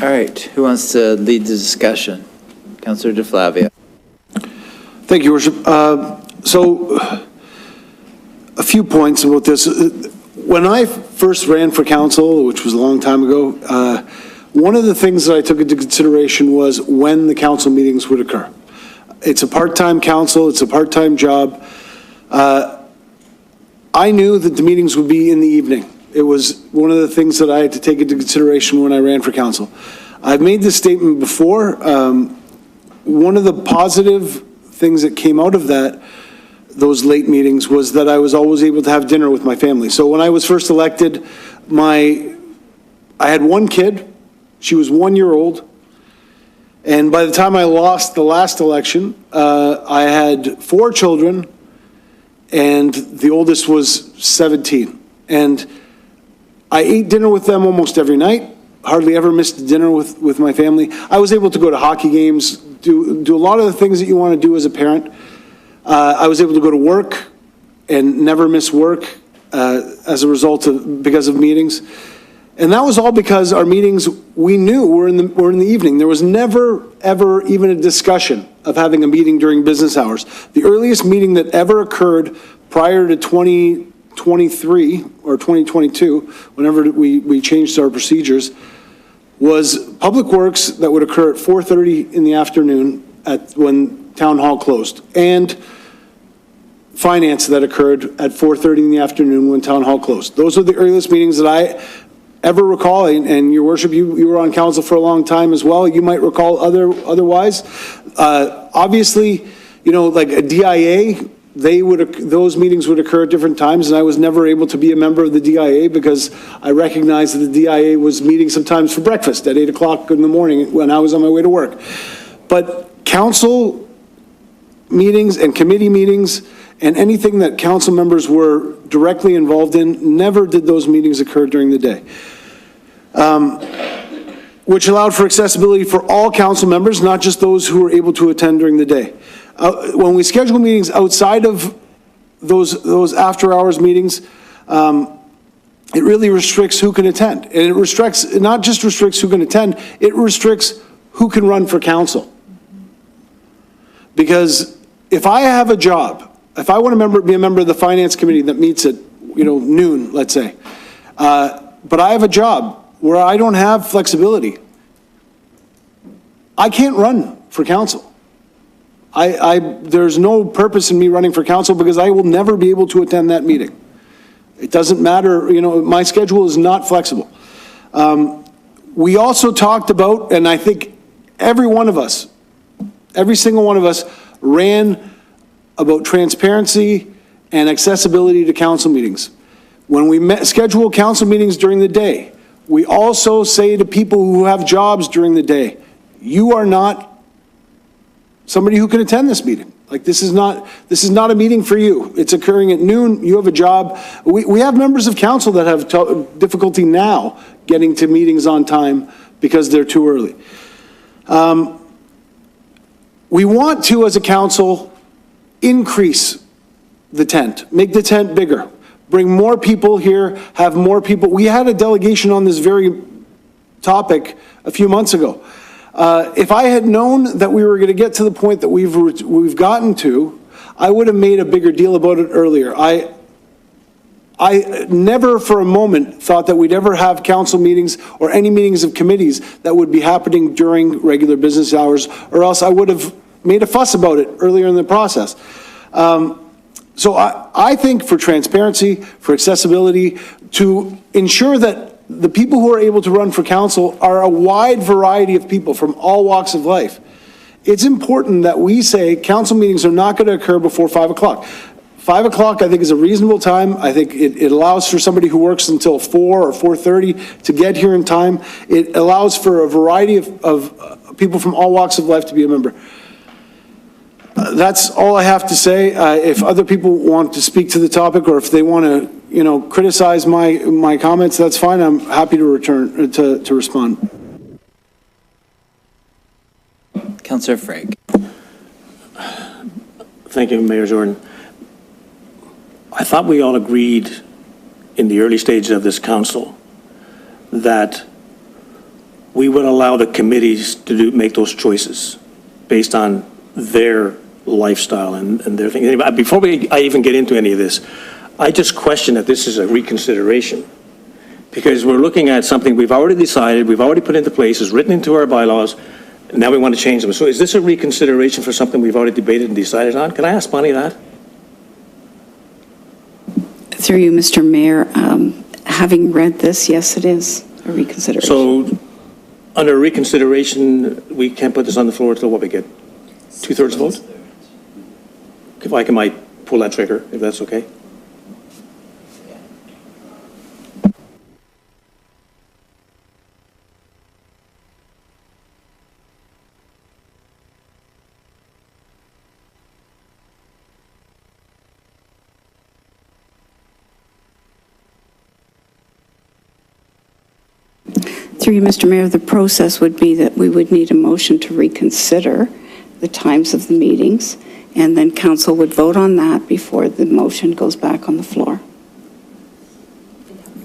All right, who wants to lead the discussion? Councillor DeFlavio. Thank you, Worship. So, a few points about this. When I first ran for council, which was a long time ago, one of the things that I took into consideration was when the council meetings would occur. It's a part-time council, it's a part-time job. I knew that the meetings would be in the evening. It was one of the things that I had to take into consideration when I ran for council. I've made this statement before. One of the positive things that came out of those late meetings was that I was always able to have dinner with my family. So when I was first elected, I had one kid. She was 1 year old. And by the time I lost the last election, I had 4 children, and the oldest was 17. And I ate dinner with them almost every night, hardly ever missed dinner with my family. I was able to go to hockey games, do a lot of the things that you want to do as a parent. I was able to go to work and never miss work as a result because of meetings. And that was all because our meetings, we knew were in the evening. There was never, ever even a discussion of having a meeting during business hours. The earliest meeting that ever occurred prior to 2023 or 2022, whenever we changed our procedures, was Public Works that would occur at 4:30 in the afternoon when Town Hall closed, and Finance that occurred at 4:30 in the afternoon when Town Hall closed. Those are the earliest meetings that I ever recall, and Your Worship, you were on council for a long time as well. You might recall otherwise. Obviously, like a DIA, those meetings would occur at different times, and I was never able to be a member of the DIA because I recognized that the DIA was meeting sometimes for breakfast at 8 o'clock in the morning when I was on my way to work. But council meetings and committee meetings and anything that council members were directly involved in, never did those meetings occur during the day. Which allowed for accessibility for all council members, not just those who were able to attend during the day. When we schedule meetings outside of those after-hours meetings, it really restricts who can attend. And it not just restricts who can attend, it restricts who can run for council. Because if I have a job, if I want to be a member of the Finance Committee that meets at noon, let's say, but I have a job where I don't have flexibility, I can't run for council. There's no purpose in me running for council because I will never be able to attend that meeting. It doesn't matter, my schedule is not flexible. We also talked about, and I think every single one of us ran about transparency and accessibility to council meetings. When we schedule council meetings during the day, we also say to people who have jobs during the day, you are not somebody who can attend this meeting. Like, this is not a meeting for you. It's occurring at noon. You have a job. We have members of council that have difficulty now getting to meetings on time because they're too early. We want to, as a council, increase the tent, make the tent bigger, bring more people here, have more people. We had a delegation on this very topic a few months ago. If I had known that we were going to get to the point that we've gotten to, I would have made a bigger deal about it earlier. I never for a moment thought that we'd ever have council meetings or any meetings of committees that would be happening during regular business hours, or else I would have made a fuss about it earlier in the process. So I think for transparency, for accessibility, to ensure that the people who are able to run for council are a wide variety of people from all walks of life. It's important that we say council meetings are not going to occur before 5 o'clock. 5 o'clock, I think, is a reasonable time. I think it allows for somebody who works until 4 or 4:30 to get here in time. It allows for a variety of people from all walks of life to be a member. That's all I have to say. If other people want to speak to the topic, or if they want to, criticize my comments, that's fine. I'm happy to return, to respond. Councillor Frake. Thank you, Mayor Jordan. I thought we all agreed in the early stages of this council that we would allow the committees to make those choices based on their lifestyle and their thing. Anyway, before I even get into any of this, I just question that this is a reconsideration, because we're looking at something we've already decided, we've already put into place, is written into our bylaws, and now we want to change them. So is this a reconsideration for something we've already debated and decided on? Can I ask Bonnie that? Through you, Mr. Mayor, having read this, yes, it is a reconsideration. So under reconsideration, we can't put this on the floor until what we get? 2/3 vote? If I might pull that trigger, if that's okay. Through you, Mr. Mayor, the process would be that we would need a motion to reconsider the times of the meetings, and then council would vote on that before the motion goes back on the floor.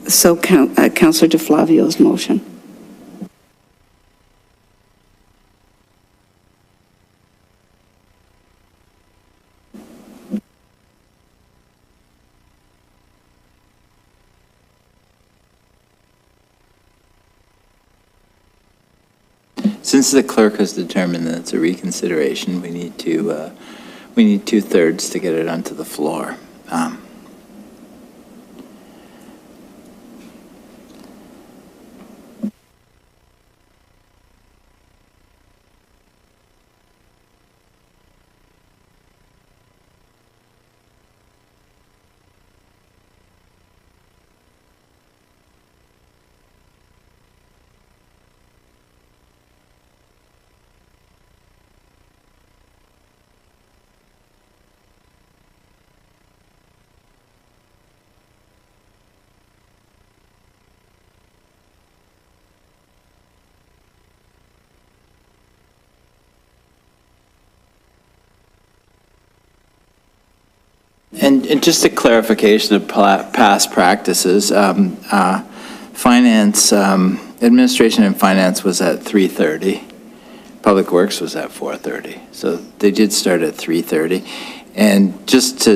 So Councillor DeFlavio's motion. Since the clerk has determined that it's a reconsideration, we need 2/3 to get it onto the floor. And just a clarification of past practices, finance, administration and finance was at 3:30. Public Works was at 4:30. So they did start at 3:30. And just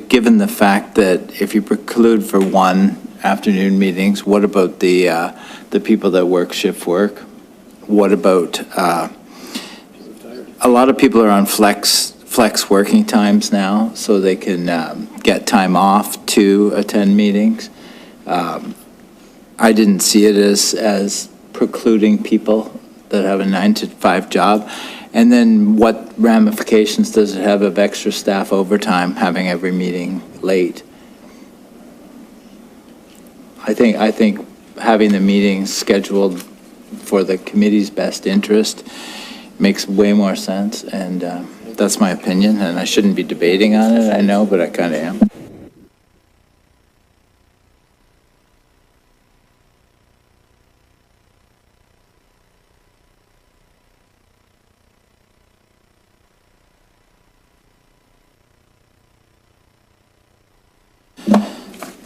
given the fact that if you preclude for one afternoon meetings, what about the people that work shift work? What about, a lot of people are on flex working times now, so they can get time off to attend meetings. I didn't see it as precluding people that have a 9-to-5 job. And then what ramifications does it have of extra staff overtime, having every meeting late? I think having the meetings scheduled for the committee's best interest makes way more sense, and that's my opinion, and I shouldn't be debating on it, I know, but I kind of am.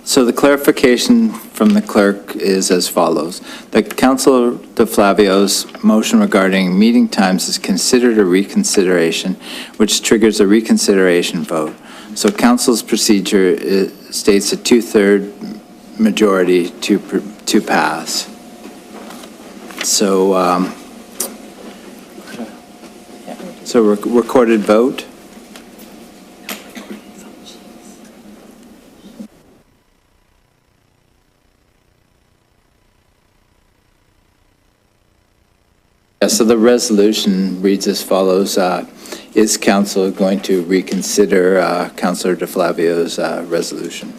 So the clarification from the clerk is as follows. That Councillor DeFlavio's motion regarding meeting times is considered a reconsideration, which triggers a reconsideration vote. So council's procedure states a 2/3 majority to pass. So, recorded vote. so the resolution reads as follows. Is council going to reconsider Councilor DeFlavio's resolution?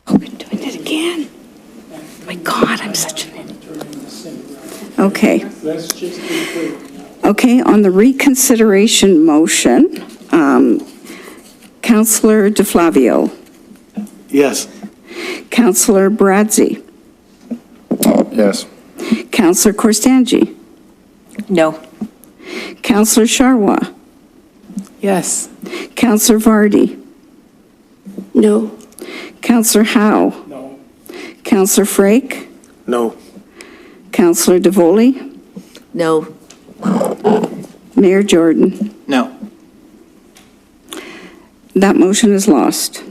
Doing it again. My God, I'm such an idiot. Okay. Okay, on the reconsideration motion, Councillor DeFlavio. Yes. Councillor Bradzi. Yes. Councillor Korstanji. No. Councillor Sharwa. Yes. Councillor Vardy. No. Councillor Howe. No. Councillor Frake. No. Councillor DeVoley. No. Mayor Jordan. No. That motion is lost.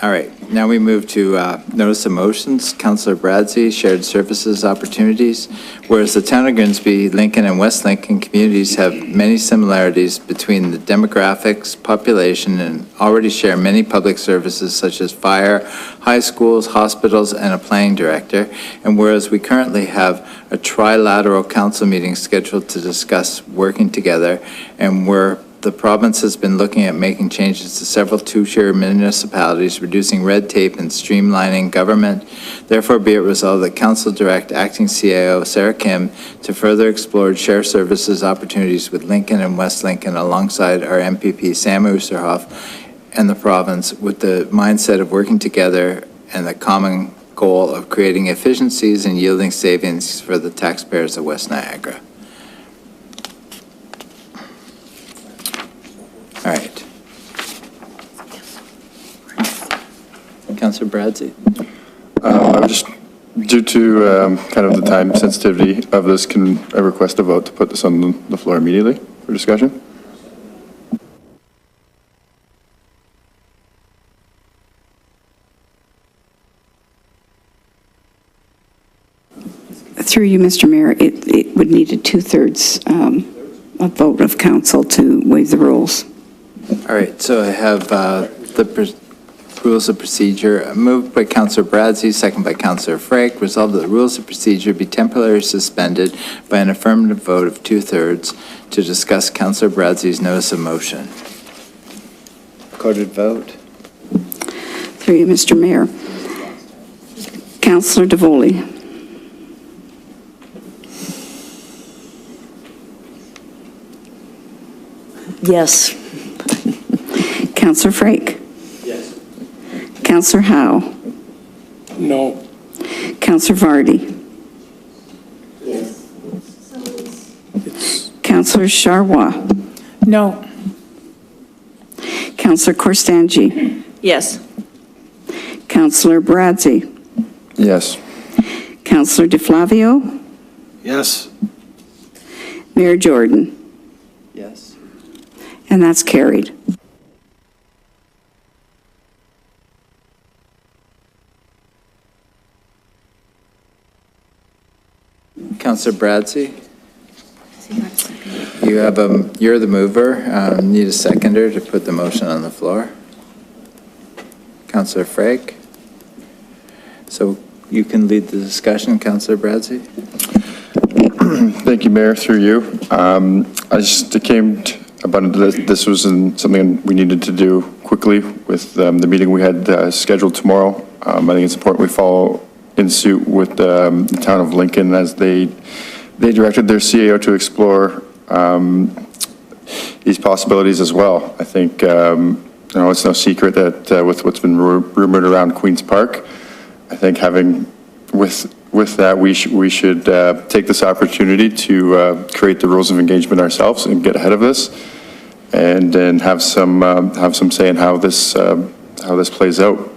All right, now we move to notice of motions. Councilor Bradzi, shared services opportunities. Whereas the town of Grimsby, Lincoln, and West Lincoln communities have many similarities between the demographics, population, and already share many public services such as fire, high schools, hospitals, and a planning director. And whereas we currently have a trilateral council meeting scheduled to discuss working together, and where the province has been looking at making changes to several two-tier municipalities, reducing red tape and streamlining government. Therefore, be it resolved that Council direct Acting CAO Sarah Kim to further explore share services opportunities with Lincoln and West Lincoln alongside our MPP Sam Oosterhoff and the province with the mindset of working together and the common goal of creating efficiencies and yielding savings for the taxpayers of West Niagara. All right. Councilor Bradzi. I would just, due to kind of the time sensitivity of this, can I request a vote to put this on the floor immediately for discussion? Through you, Mr. Mayor, it would need a two-thirds a vote of council to waive the rules. All right, so I have the rules of procedure moved by Councilor Bradzi, second by Councilor Frake. Resolved that the rules of procedure be temporarily suspended by an affirmative vote of two-thirds to discuss Councilor Bradzi's notice of motion. Recorded vote. Through you, Mr. Mayor. Councillor DeVoley. Yes. Councillor Frake. Yes. Councillor Howe. No. Councillor Vardy. Councillor Sharwa. No. Councillor Korstanji. Yes. Councillor Bradzi. Yes. Councillor DeFlavio. Yes. Mayor Jordan. Yes. And that's carried. Councilor Bradzi? You have you're the mover. Need a seconder to put the motion on the floor. Councilor Frake? So you can lead the discussion, Councilor Bradzi? Thank you, Mayor, through you. I just about this was something we needed to do quickly with the meeting we had scheduled tomorrow. I think it's important we follow in suit with the town of Lincoln as they directed their CAO to explore these possibilities as well. I think it's no secret that with what's been rumored around Queen's Park, I think with that, we should take this opportunity to create the rules of engagement ourselves and get ahead of this, and then have some say in how this plays out.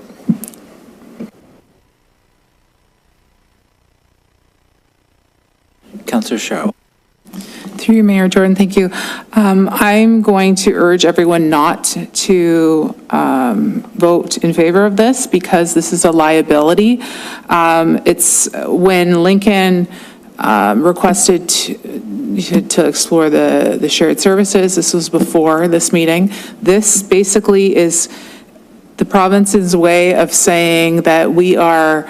Councillor Sherrill. Through you, Mayor Jordan, thank you. I'm going to urge everyone not to vote in favor of this because this is a liability. It's when Lincoln requested to explore the shared services. This was before this meeting. This basically is the province's way of saying that we are,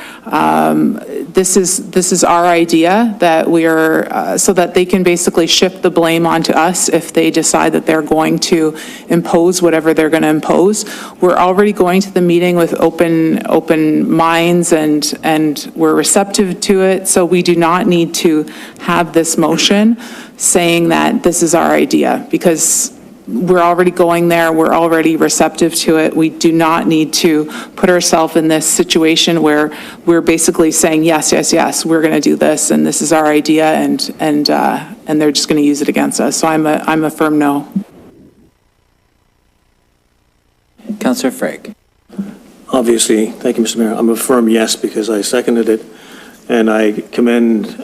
this is our idea, that we are, so that they can basically shift the blame onto us if they decide that they're going to impose whatever they're going to impose. We're already going to the meeting with open minds and we're receptive to it, so we do not need to have this motion saying that this is our idea, because we're already going there, we're already receptive to it. We do not need to put ourselves in this situation where we're basically saying, yes, yes, yes, we're going to do this, and this is our idea, and they're just going to use it against us. So I'm a firm no. Councillor Frake. Obviously, thank you, Mr. Mayor. I'm a firm yes because I seconded it, and I commend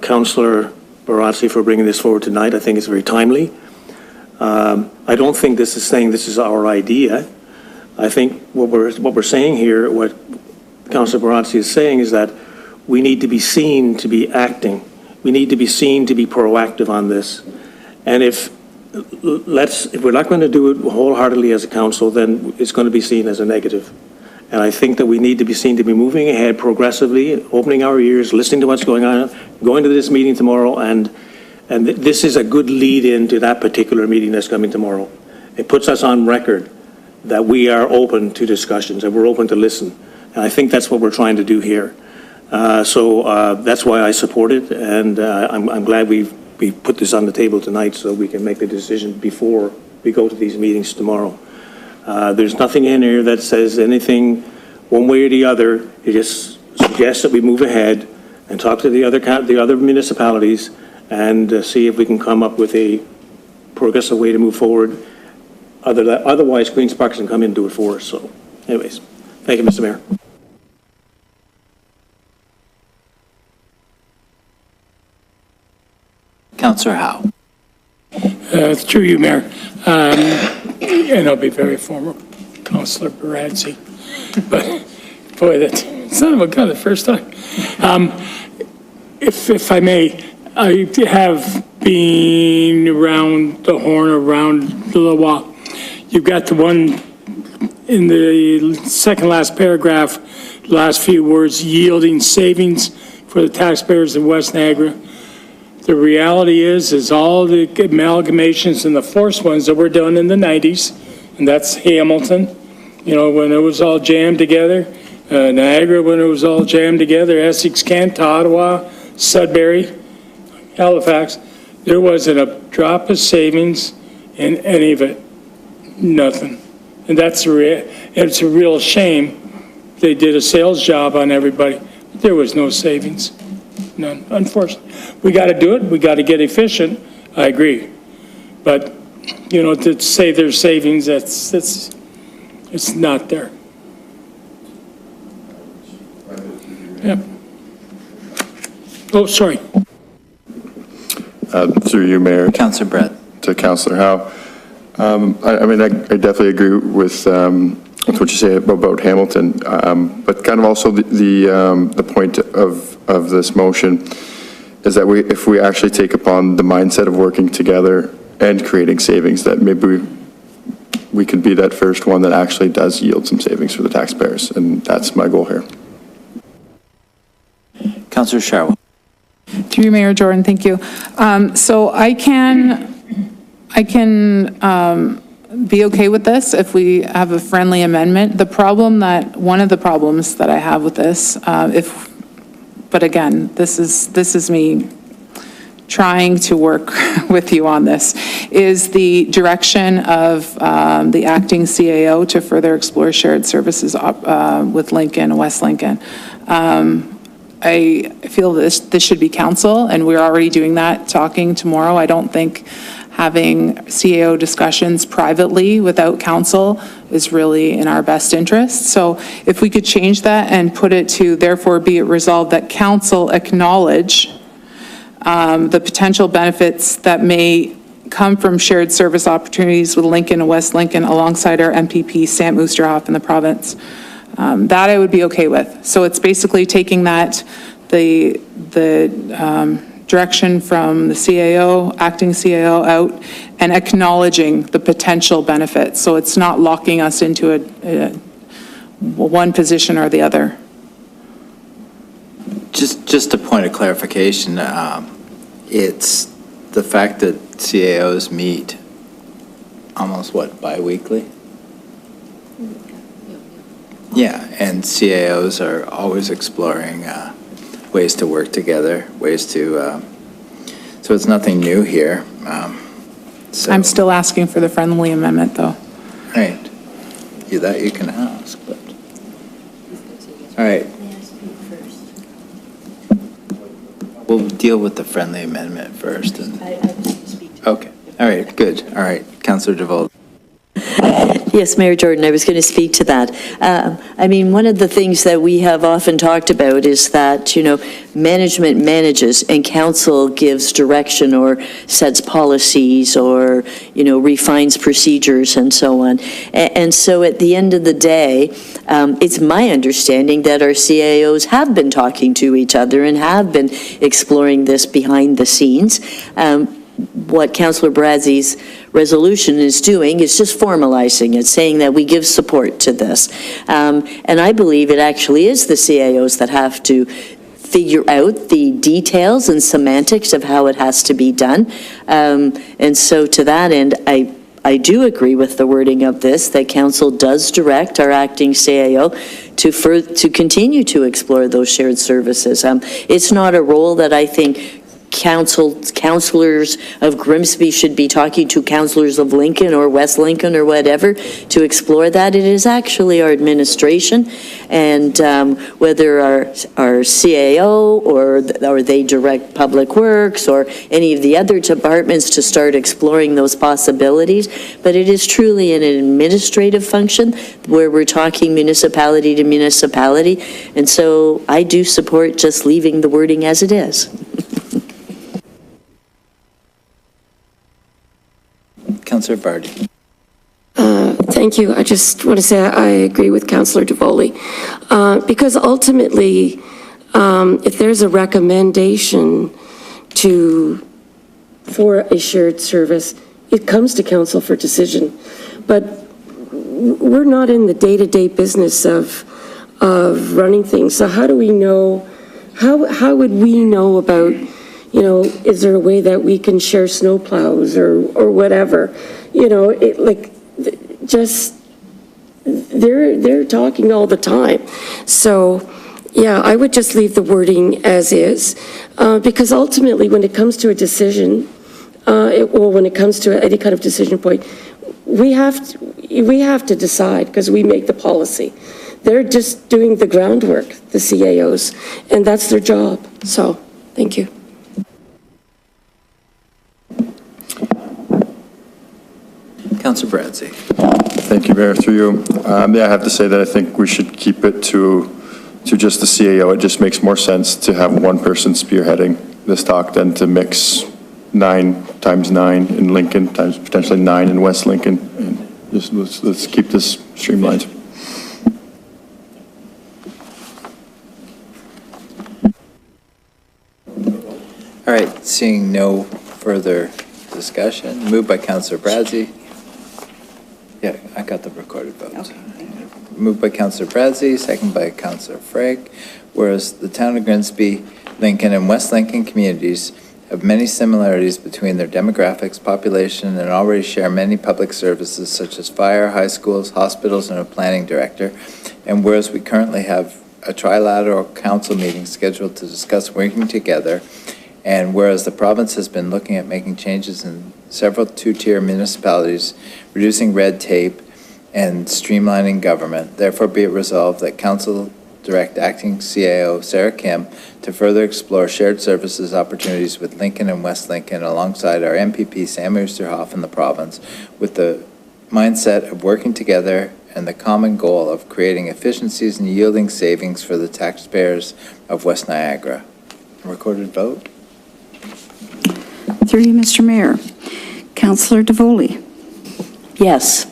Councillor Barotzy for bringing this forward tonight. I think it's very timely. I don't think this is saying this is our idea. I think what we're saying here, what Councillor Barotzy is saying, is that we need to be seen to be acting. We need to be seen to be proactive on this. And if we're not going to do it wholeheartedly as a council, then it's going to be seen as a negative. And I think that we need to be seen to be moving ahead progressively, opening our ears, listening to what's going on, going to this meeting tomorrow, and this is a good lead-in to that particular meeting that's coming tomorrow. It puts us on record that we are open to discussions and we're open to listen. And I think that's what we're trying to do here. So that's why I support it, and I'm glad we put this on the table tonight so we can make the decision before we go to these meetings tomorrow. There's nothing in here that says anything one way or the other. It just suggests that we move ahead and talk to the other municipalities and see if we can come up with a progressive way to move forward. Otherwise, Queen's Park can come in and do it for us. So anyways, thank you, Mr. Mayor. Councillor Howe. Through you, Mayor. And I'll be very formal, Councillor Barotzy. But boy, that son of a gun the first time. If I may, I have been around the horn, around a little while. You've got the one in the second last paragraph, last few words, yielding savings for the taxpayers of West Niagara. The reality is all the amalgamations and the forced ones that were done in the 90s, and that's Hamilton, you know, when it was all jammed together, Niagara when it was all jammed together, Essex, Kent, Ottawa, Sudbury, Halifax. There wasn't a drop of savings in any of it, nothing. And it's a real shame. They did a sales job on everybody. There was no savings, none, unfortunately. We got to do it. We got to get efficient. I agree. But, you know, to say there's savings, it's not there. Yep. Oh, sorry. Through you, Mayor. Councillor Brett. To Councillor Howe. I mean, I definitely agree with what you say about Hamilton, but kind of also the point of this motion is that if we actually take upon the mindset of working together and creating savings, that maybe we could be that first one that actually does yield some savings for the taxpayers, and that's my goal here. Councillor Sherrill. To you, Mayor Jordan, thank you. So I can be okay with this if we have a friendly amendment. One of the problems that I have with this, but again, this is me trying to work with you on this, is the direction of the acting CAO to further explore shared services with Lincoln, West Lincoln. I feel this should be council, and we're already doing that, talking tomorrow. I don't think having CAO discussions privately without council is really in our best interest. So if we could change that and put it to, therefore be it resolved that council acknowledge the potential benefits that may come from shared service opportunities with Lincoln and West Lincoln alongside our MPP, Sam Oosterhoff in the province. That I would be okay with. So it's basically taking that, the direction from the CAO, acting CAO out, and acknowledging the potential benefits. So it's not locking us into one position or the other. Just a point of clarification, it's the fact that CAOs meet almost, bi-weekly? Yeah, and CAOs are always exploring ways to work together, ways to, so it's nothing new here. I'm still asking for the friendly amendment, though. Right. That you can ask, but. All right. We'll deal with the friendly amendment first. Okay. All right, good. All right, Councillor DeVold. Yes, Mayor Jordan, I was going to speak to that. One of the things that we have often talked about is that, management manages and council gives direction or sets policies or, refines procedures and so on. And so at the end of the day, it's my understanding that our CAOs have been talking to each other and have been exploring this behind the scenes. What Councillor Bradley's resolution is doing is just formalizing it, saying that we give support to this. And I believe it actually is the CAOs that have to figure out the details and semantics of how it has to be done. And so to that end, I do agree with the wording of this, that council does direct our acting CAO to continue to explore those shared services. It's not a role that I think councillors of Grimsby should be talking to councillors of Lincoln or West Lincoln or whatever to explore that. It is actually our administration, and whether our CAO or they direct Public Works or any of the other departments to start exploring those possibilities. But it is truly an administrative function where we're talking municipality to municipality, and so I do support just leaving the wording as it is. Councillor Vardy. Thank you. I just want to say I agree with Councillor DeVoli, because ultimately, if there's a recommendation for a shared service, it comes to council for decision. But we're not in the day-to-day business of running things. So how do we know? How would we know about? Is there a way that we can share snowplows or whatever? They're talking all the time. So, yeah, I would just leave the wording as is, because ultimately, when it comes to a decision, when it comes to any kind of decision point, we have to decide because we make the policy. They're just doing the groundwork, the CAOs, and that's their job. So, thank you. Councillor Bradley. Thank you, Mayor, through you. I have to say that I think we should keep it to just the CAO. It just makes more sense to have one person spearheading this talk than to mix 9 times 9 in Lincoln times potentially 9 in West Lincoln. And just let's keep this streamlined. All right, seeing no further discussion, moved by Councillor Bradley. Yeah, I got the recorded vote. Okay, thank you. Moved by Councillor Bradley, second by Councillor Freg, whereas the town of Grimsby Lincoln, and West Lincoln communities have many similarities between their demographics, population, and already share many public services such as fire, high schools, hospitals, and a planning director. And whereas we currently have a trilateral council meeting scheduled to discuss working together, and whereas the province has been looking at making changes in several two-tier municipalities, reducing red tape and streamlining government, therefore be it resolved that Council direct Acting CAO Sarah Kim to further explore shared services opportunities with Lincoln and West Lincoln alongside our MPP Sam Oosterhoff in the province, with the mindset of working together and the common goal of creating efficiencies and yielding savings for the taxpayers of West Niagara. Recorded vote. Through you, Mr. Mayor. Councillor DeVoley. Yes.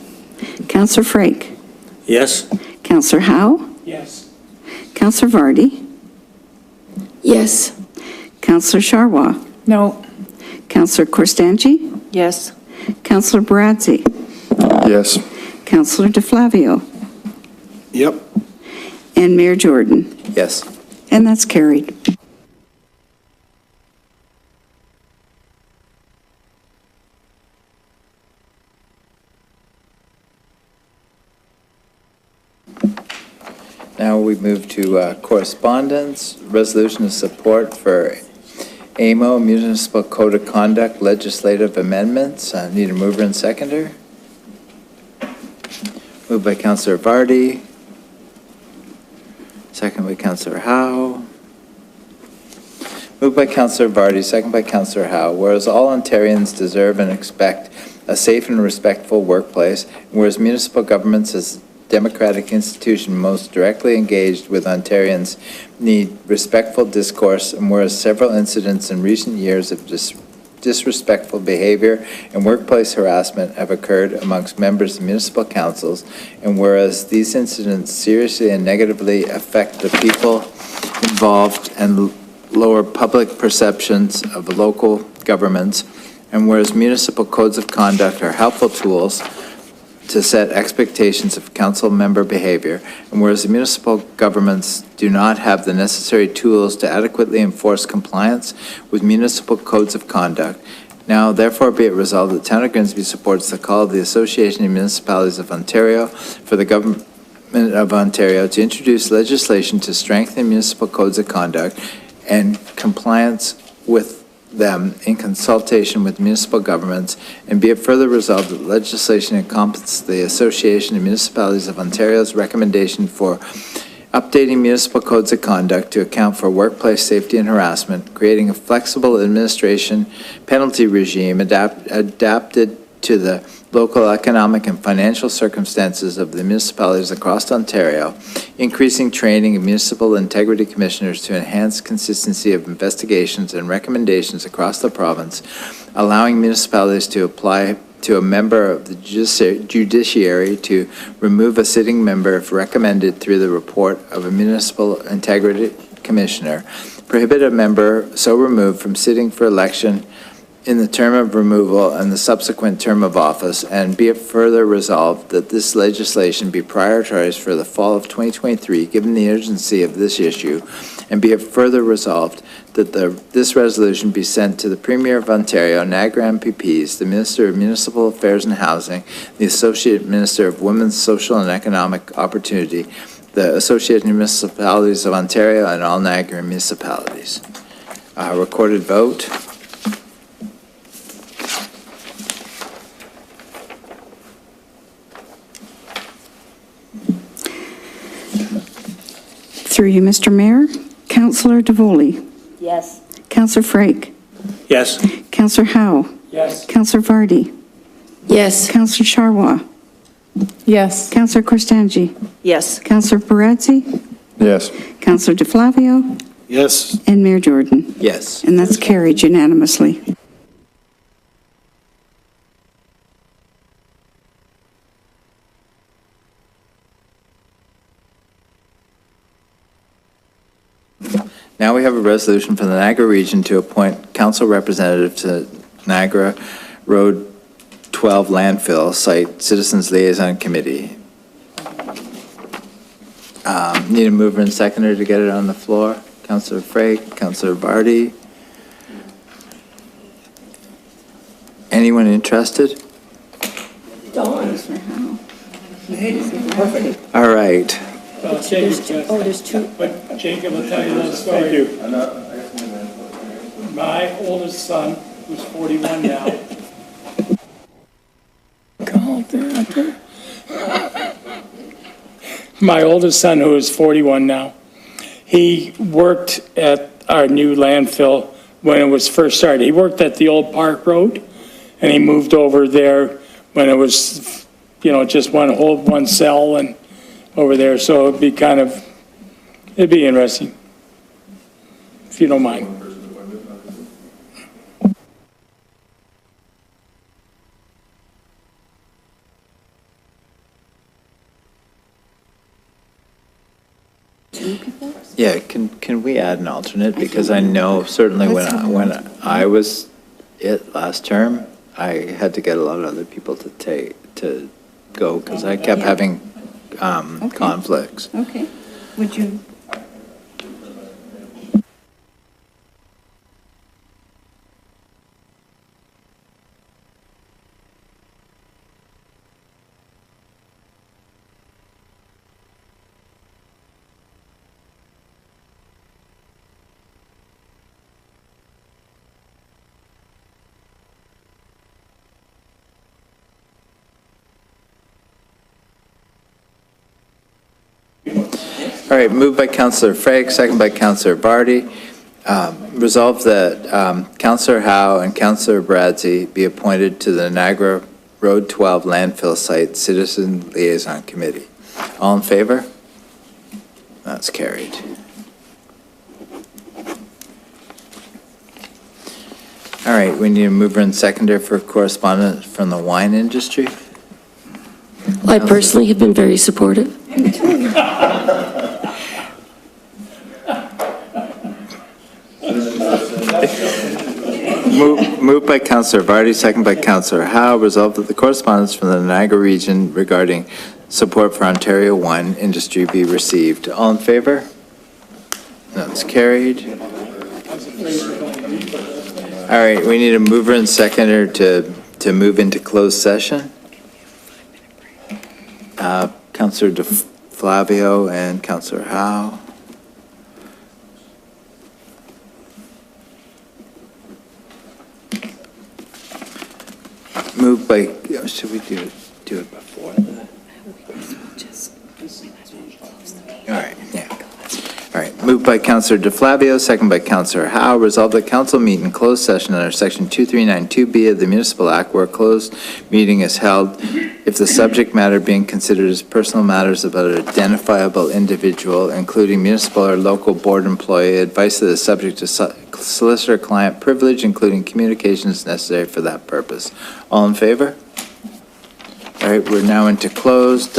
Councillor Frake. Yes? Councillor Howe. Yes. Councillor Vardy. Yes. Councillor Sharwa. No. Councillor Korstanji. Yes. Councillor Baradzi. Yes. Councillor DeFlavio. Yep. And Mayor Jordan. Yes. And that's carried. Now we move to correspondence, resolution of support for AMO Municipal Code of Conduct legislative amendments. Need a mover and seconder. Moved by Councillor Vardy. Second by Councillor Howe. Moved by Councillor Vardy, second by Councillor Howe. Whereas all Ontarians deserve and expect a safe and respectful workplace, whereas municipal governments as democratic institution most directly engaged with Ontarians need respectful discourse, and whereas several incidents in recent years of disrespectful behavior and workplace harassment have occurred amongst members of municipal councils, and whereas these incidents seriously and negatively affect the people involved and lower public perceptions of local governments, and whereas municipal codes of conduct are helpful tools to set expectations of council member behavior, and whereas the municipal governments do not have the necessary tools to adequately enforce compliance with municipal codes of conduct, now therefore be it resolved that the Town of Grimsby supports the call of the Association of Municipalities of Ontario for the Government of Ontario to introduce legislation to strengthen municipal codes of conduct and compliance with them in consultation with municipal governments, and be it further resolved that legislation encompasses the Association of Municipalities of Ontario's recommendation for updating municipal codes of conduct to account for workplace safety and harassment, creating a flexible administration penalty regime adapted to the local economic and financial circumstances of the municipalities across Ontario, increasing training of municipal integrity commissioners to enhance consistency of investigations and recommendations across the province, allowing municipalities to apply to a member of the judiciary to remove a sitting member if recommended through the report of a municipal integrity commissioner, prohibit a member so removed from sitting for election in the term of removal and the subsequent term of office, and be it further resolved that this legislation be prioritized for the fall of 2023, given the urgency of this issue, and be it further resolved that this resolution be sent to the Premier of Ontario, Niagara MPPs, the Minister of Municipal Affairs and Housing, the Associate Minister of Women's Social and Economic Opportunity, the Association of Municipalities of Ontario, and all Niagara municipalities. Recorded vote. Through you, Mr. Mayor. Councillor DeVoley. Yes. Councillor Frake. Yes? Councillor Howe. Yes. Councillor Vardy. Yes. Councillor Sharwa. Yes. Councillor Korstanji. Yes. Councillor Baradzi. Yes. Councillor DeFlavio. Yes. And Mayor Jordan. Yes. And that's carried unanimously. Now we have a resolution from the Niagara region to appoint council representative to Niagara Road 12 landfill site Citizens Liaison Committee. Need a mover and seconder to get it on the floor. Counselor Frake, Counselor Vardy. Anyone interested? All right. Well, there's two. But Jacob will tell you that story. My oldest son, who's 41 now. My oldest son, who is 41 now, he worked at our new landfill when it was first started. He worked at the old Park Road, and he moved over there when it was, just one cell and over there. So it'd be interesting, if you don't mind. Yeah, can we add an alternate? Because I know certainly when I was it last term, I had to get a lot of other people to go because I kept having conflicts. Okay. Would you? All right, moved by Councillor Frake, second by Councillor Vardy. Resolved that Councillor Howe and Councillor Bradzi be appointed to the Niagara Road 12 Landfill Site Citizen Liaison Committee. All in favor? That's carried. All right, we need a mover and seconder for correspondence from the wine industry. I personally have been very supportive. Moved by Councillor Vardy, second by Councillor Howe. Resolved that the correspondence from the Niagara region regarding support for Ontario wine industry be received. All in favor? That's carried. All right, we need a mover and seconder to move into closed session. Councillor DeFlavio and Councillor Howe. Moved by, should we do it before that? All right, yeah. All right, moved by Councillor DeFlavio, second by Councillor Howe. Resolved that council meet in closed session under section 2392B of the Municipal Act, where a closed meeting is held if the subject matter being considered is personal matters about an identifiable individual, including municipal or local board employee, advice that is subject to solicitor-client privilege, including communications necessary for that purpose. All in favor? All right, we're now into closed.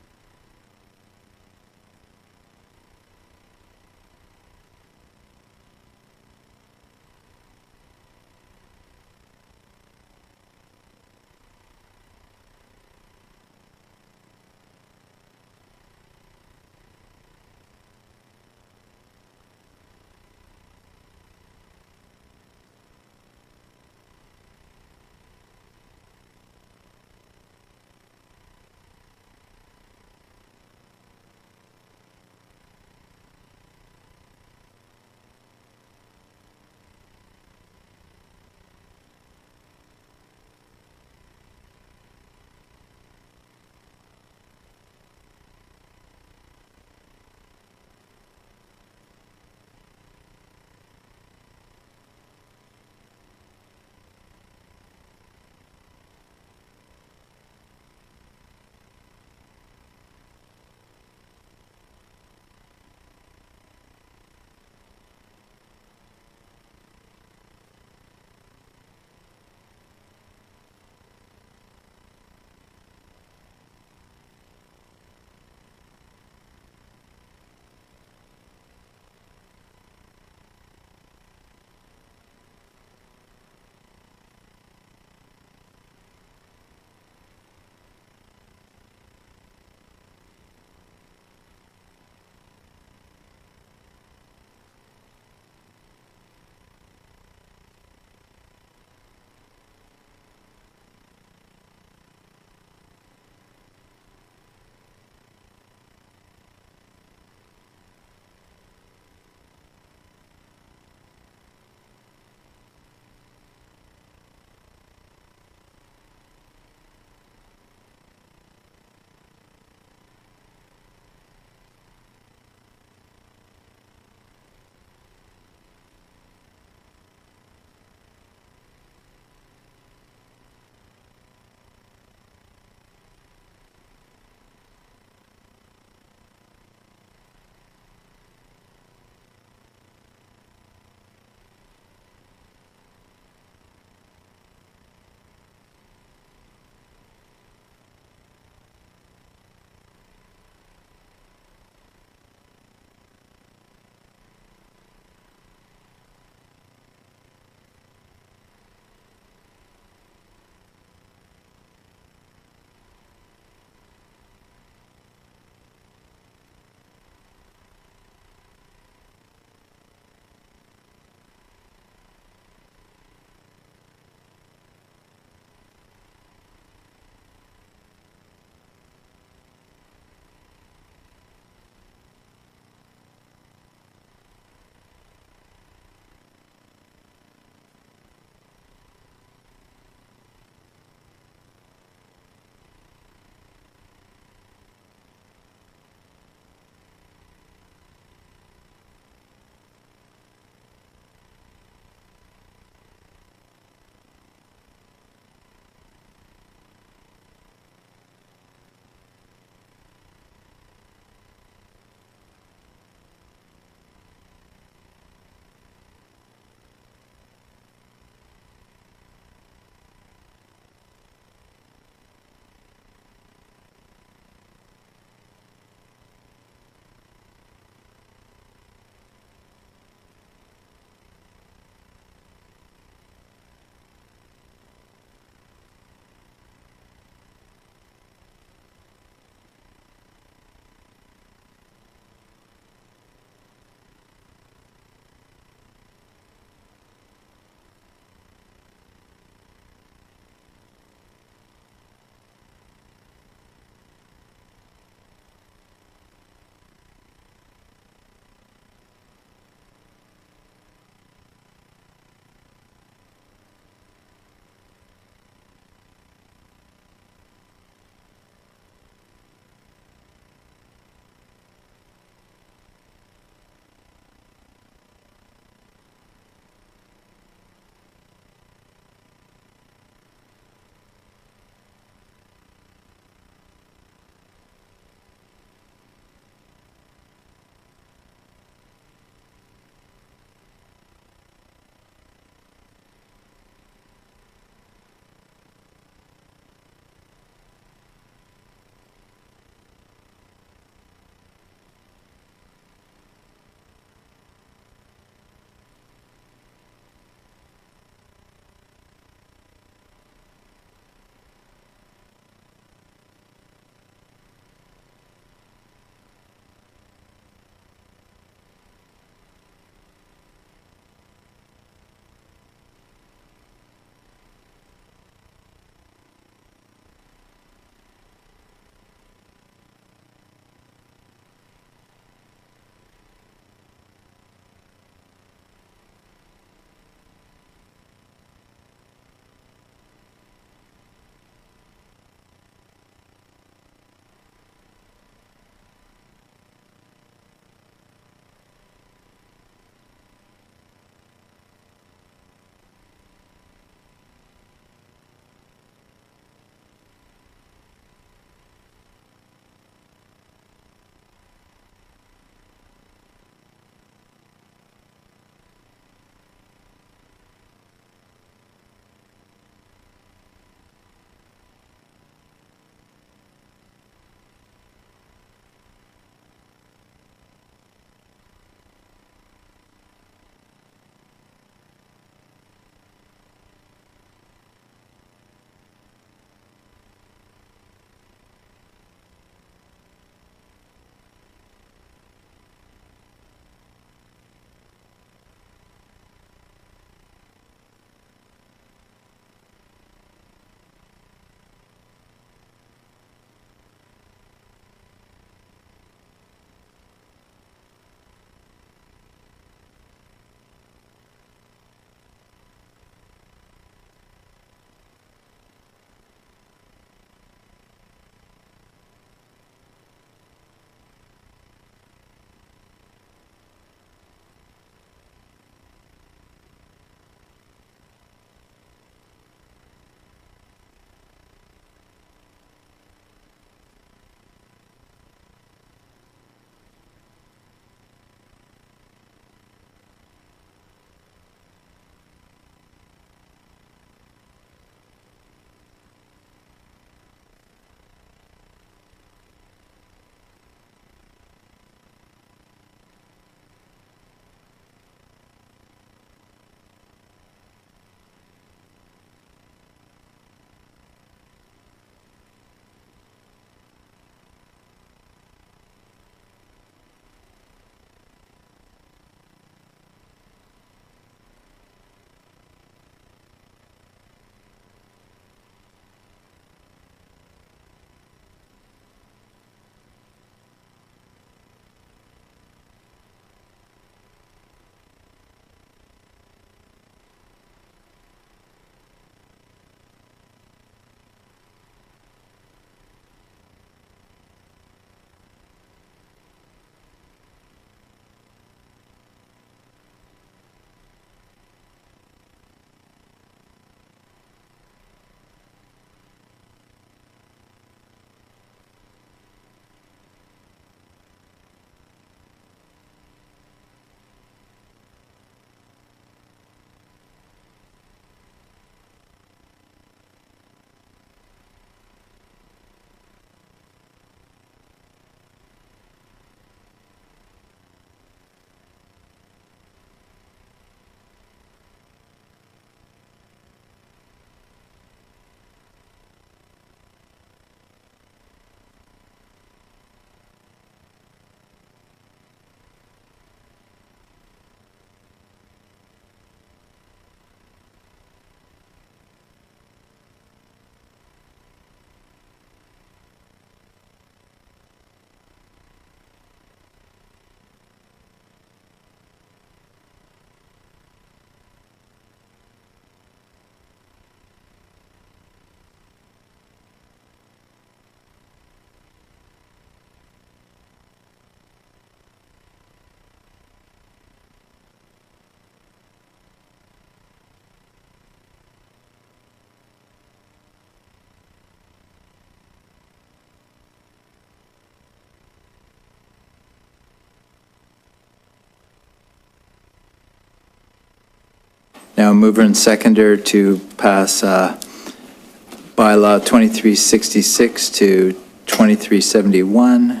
Now, mover and seconder to pass bylaw 2366 to 2371.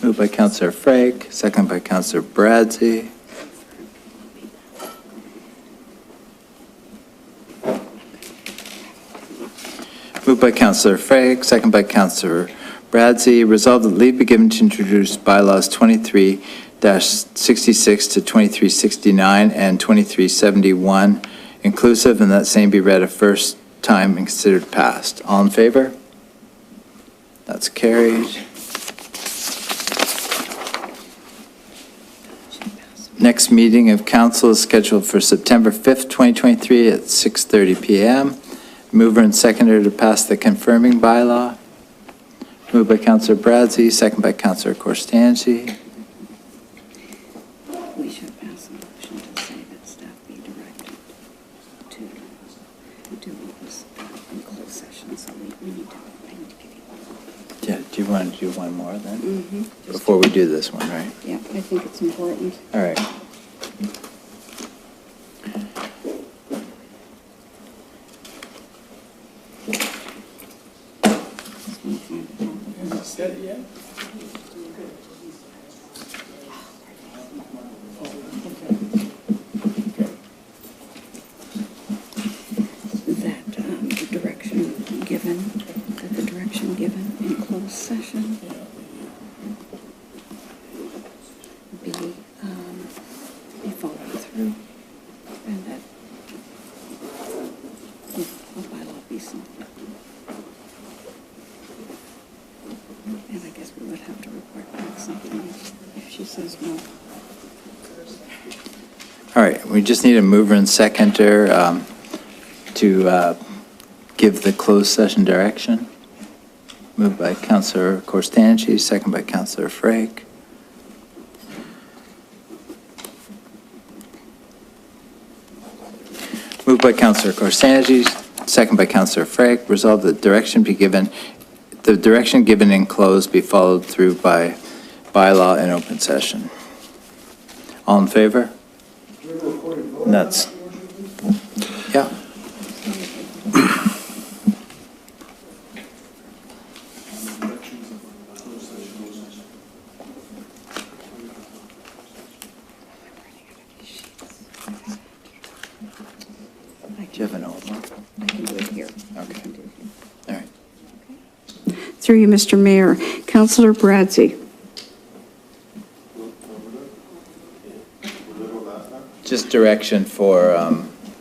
Moved by Councillor Frake, second by Councillor Bradzi. Moved by Councillor Frake, second by Councillor Bradzi. Resolved that leave be given to introduce bylaws 23-66 to 2369 and 2371 inclusive, and that same be read a first time and considered passed. All in favor? That's carried. Next meeting of council is scheduled for September 5th, 2023 at 6:30 PM. Mover and seconder to pass the confirming bylaw. Moved by Councillor Bradzi, second by Councillor Corstangi. We should pass a motion to say that staff be directed to do what was in closed session, so we need to, I need to give you. Yeah, do you want to do one more then? Mm-hmm. Before we do this one, right? Yeah, I think it's important. All right. That the direction given in closed session be followed through, and that a bylaw be signed. And I guess we would have to report back something if she says no. All right, we just need a mover and seconder to give the closed session direction. Moved by Councillor Corstangi, second by Councillor Frake. Moved by Councillor Corstangi, second by Councillor Frake. Resolved that the direction given in closed be followed through by bylaw in open session. All in favor? And that's, yeah. Do you have an old one? I can do it here. Okay. All right. Through you, Mr. Mayor, Councillor Bradzi. Just direction for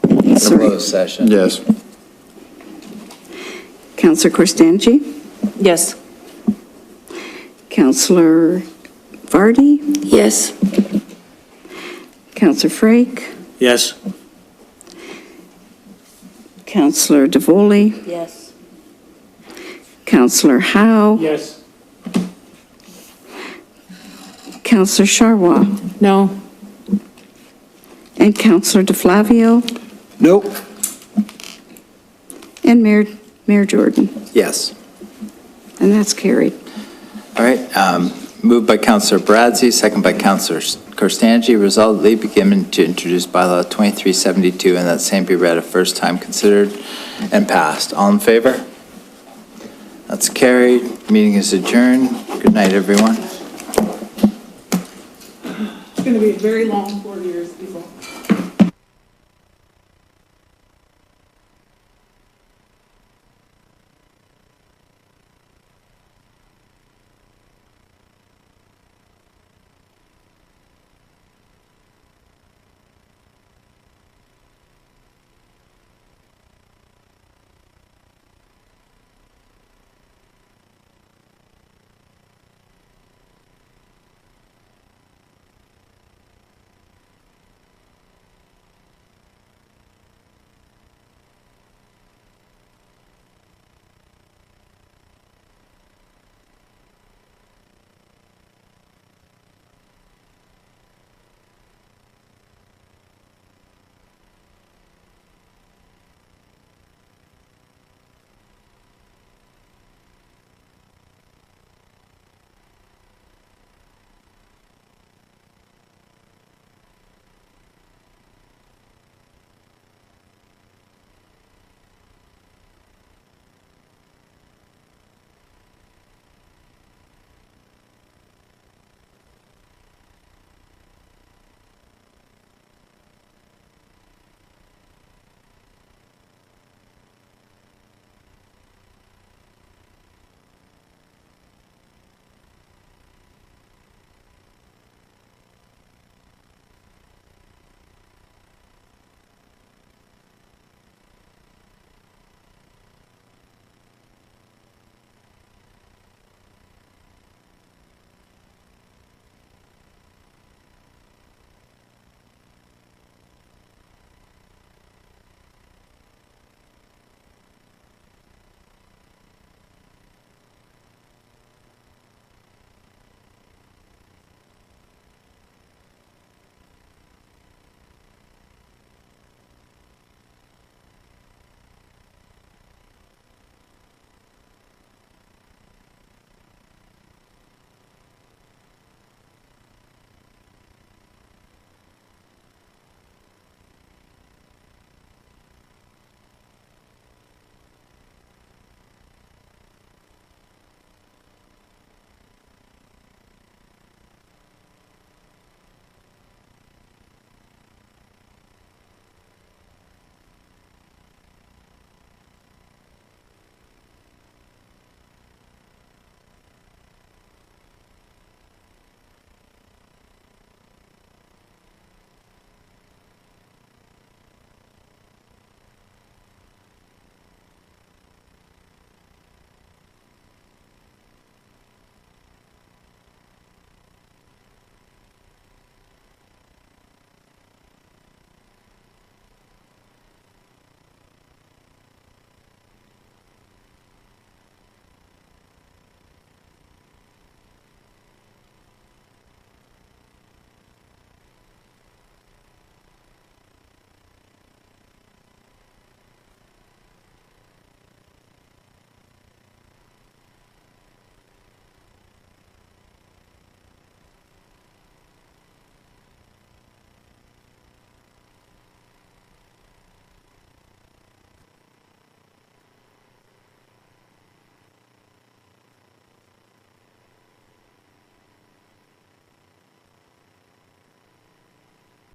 the Sorry. closed session. Yes. Councillor Corstangi. Yes. Councillor Vardy. Yes. Councillor Frake. Yes. Councillor DeVoley. Yes. Councillor Howe. Yes. Councillor Charwa. No. And Councillor DeFlavio. Nope. And Mayor Jordan. Yes. And that's carried. All right, moved by Councillor Bradzi, second by Councillor Corstangi. Resolved leave be given to introduce bylaw 2372 and that same be read a first time, considered, and passed. All in favor? That's carried. Meeting is adjourned. Good night, everyone. It's going to be a very long 4 years, people.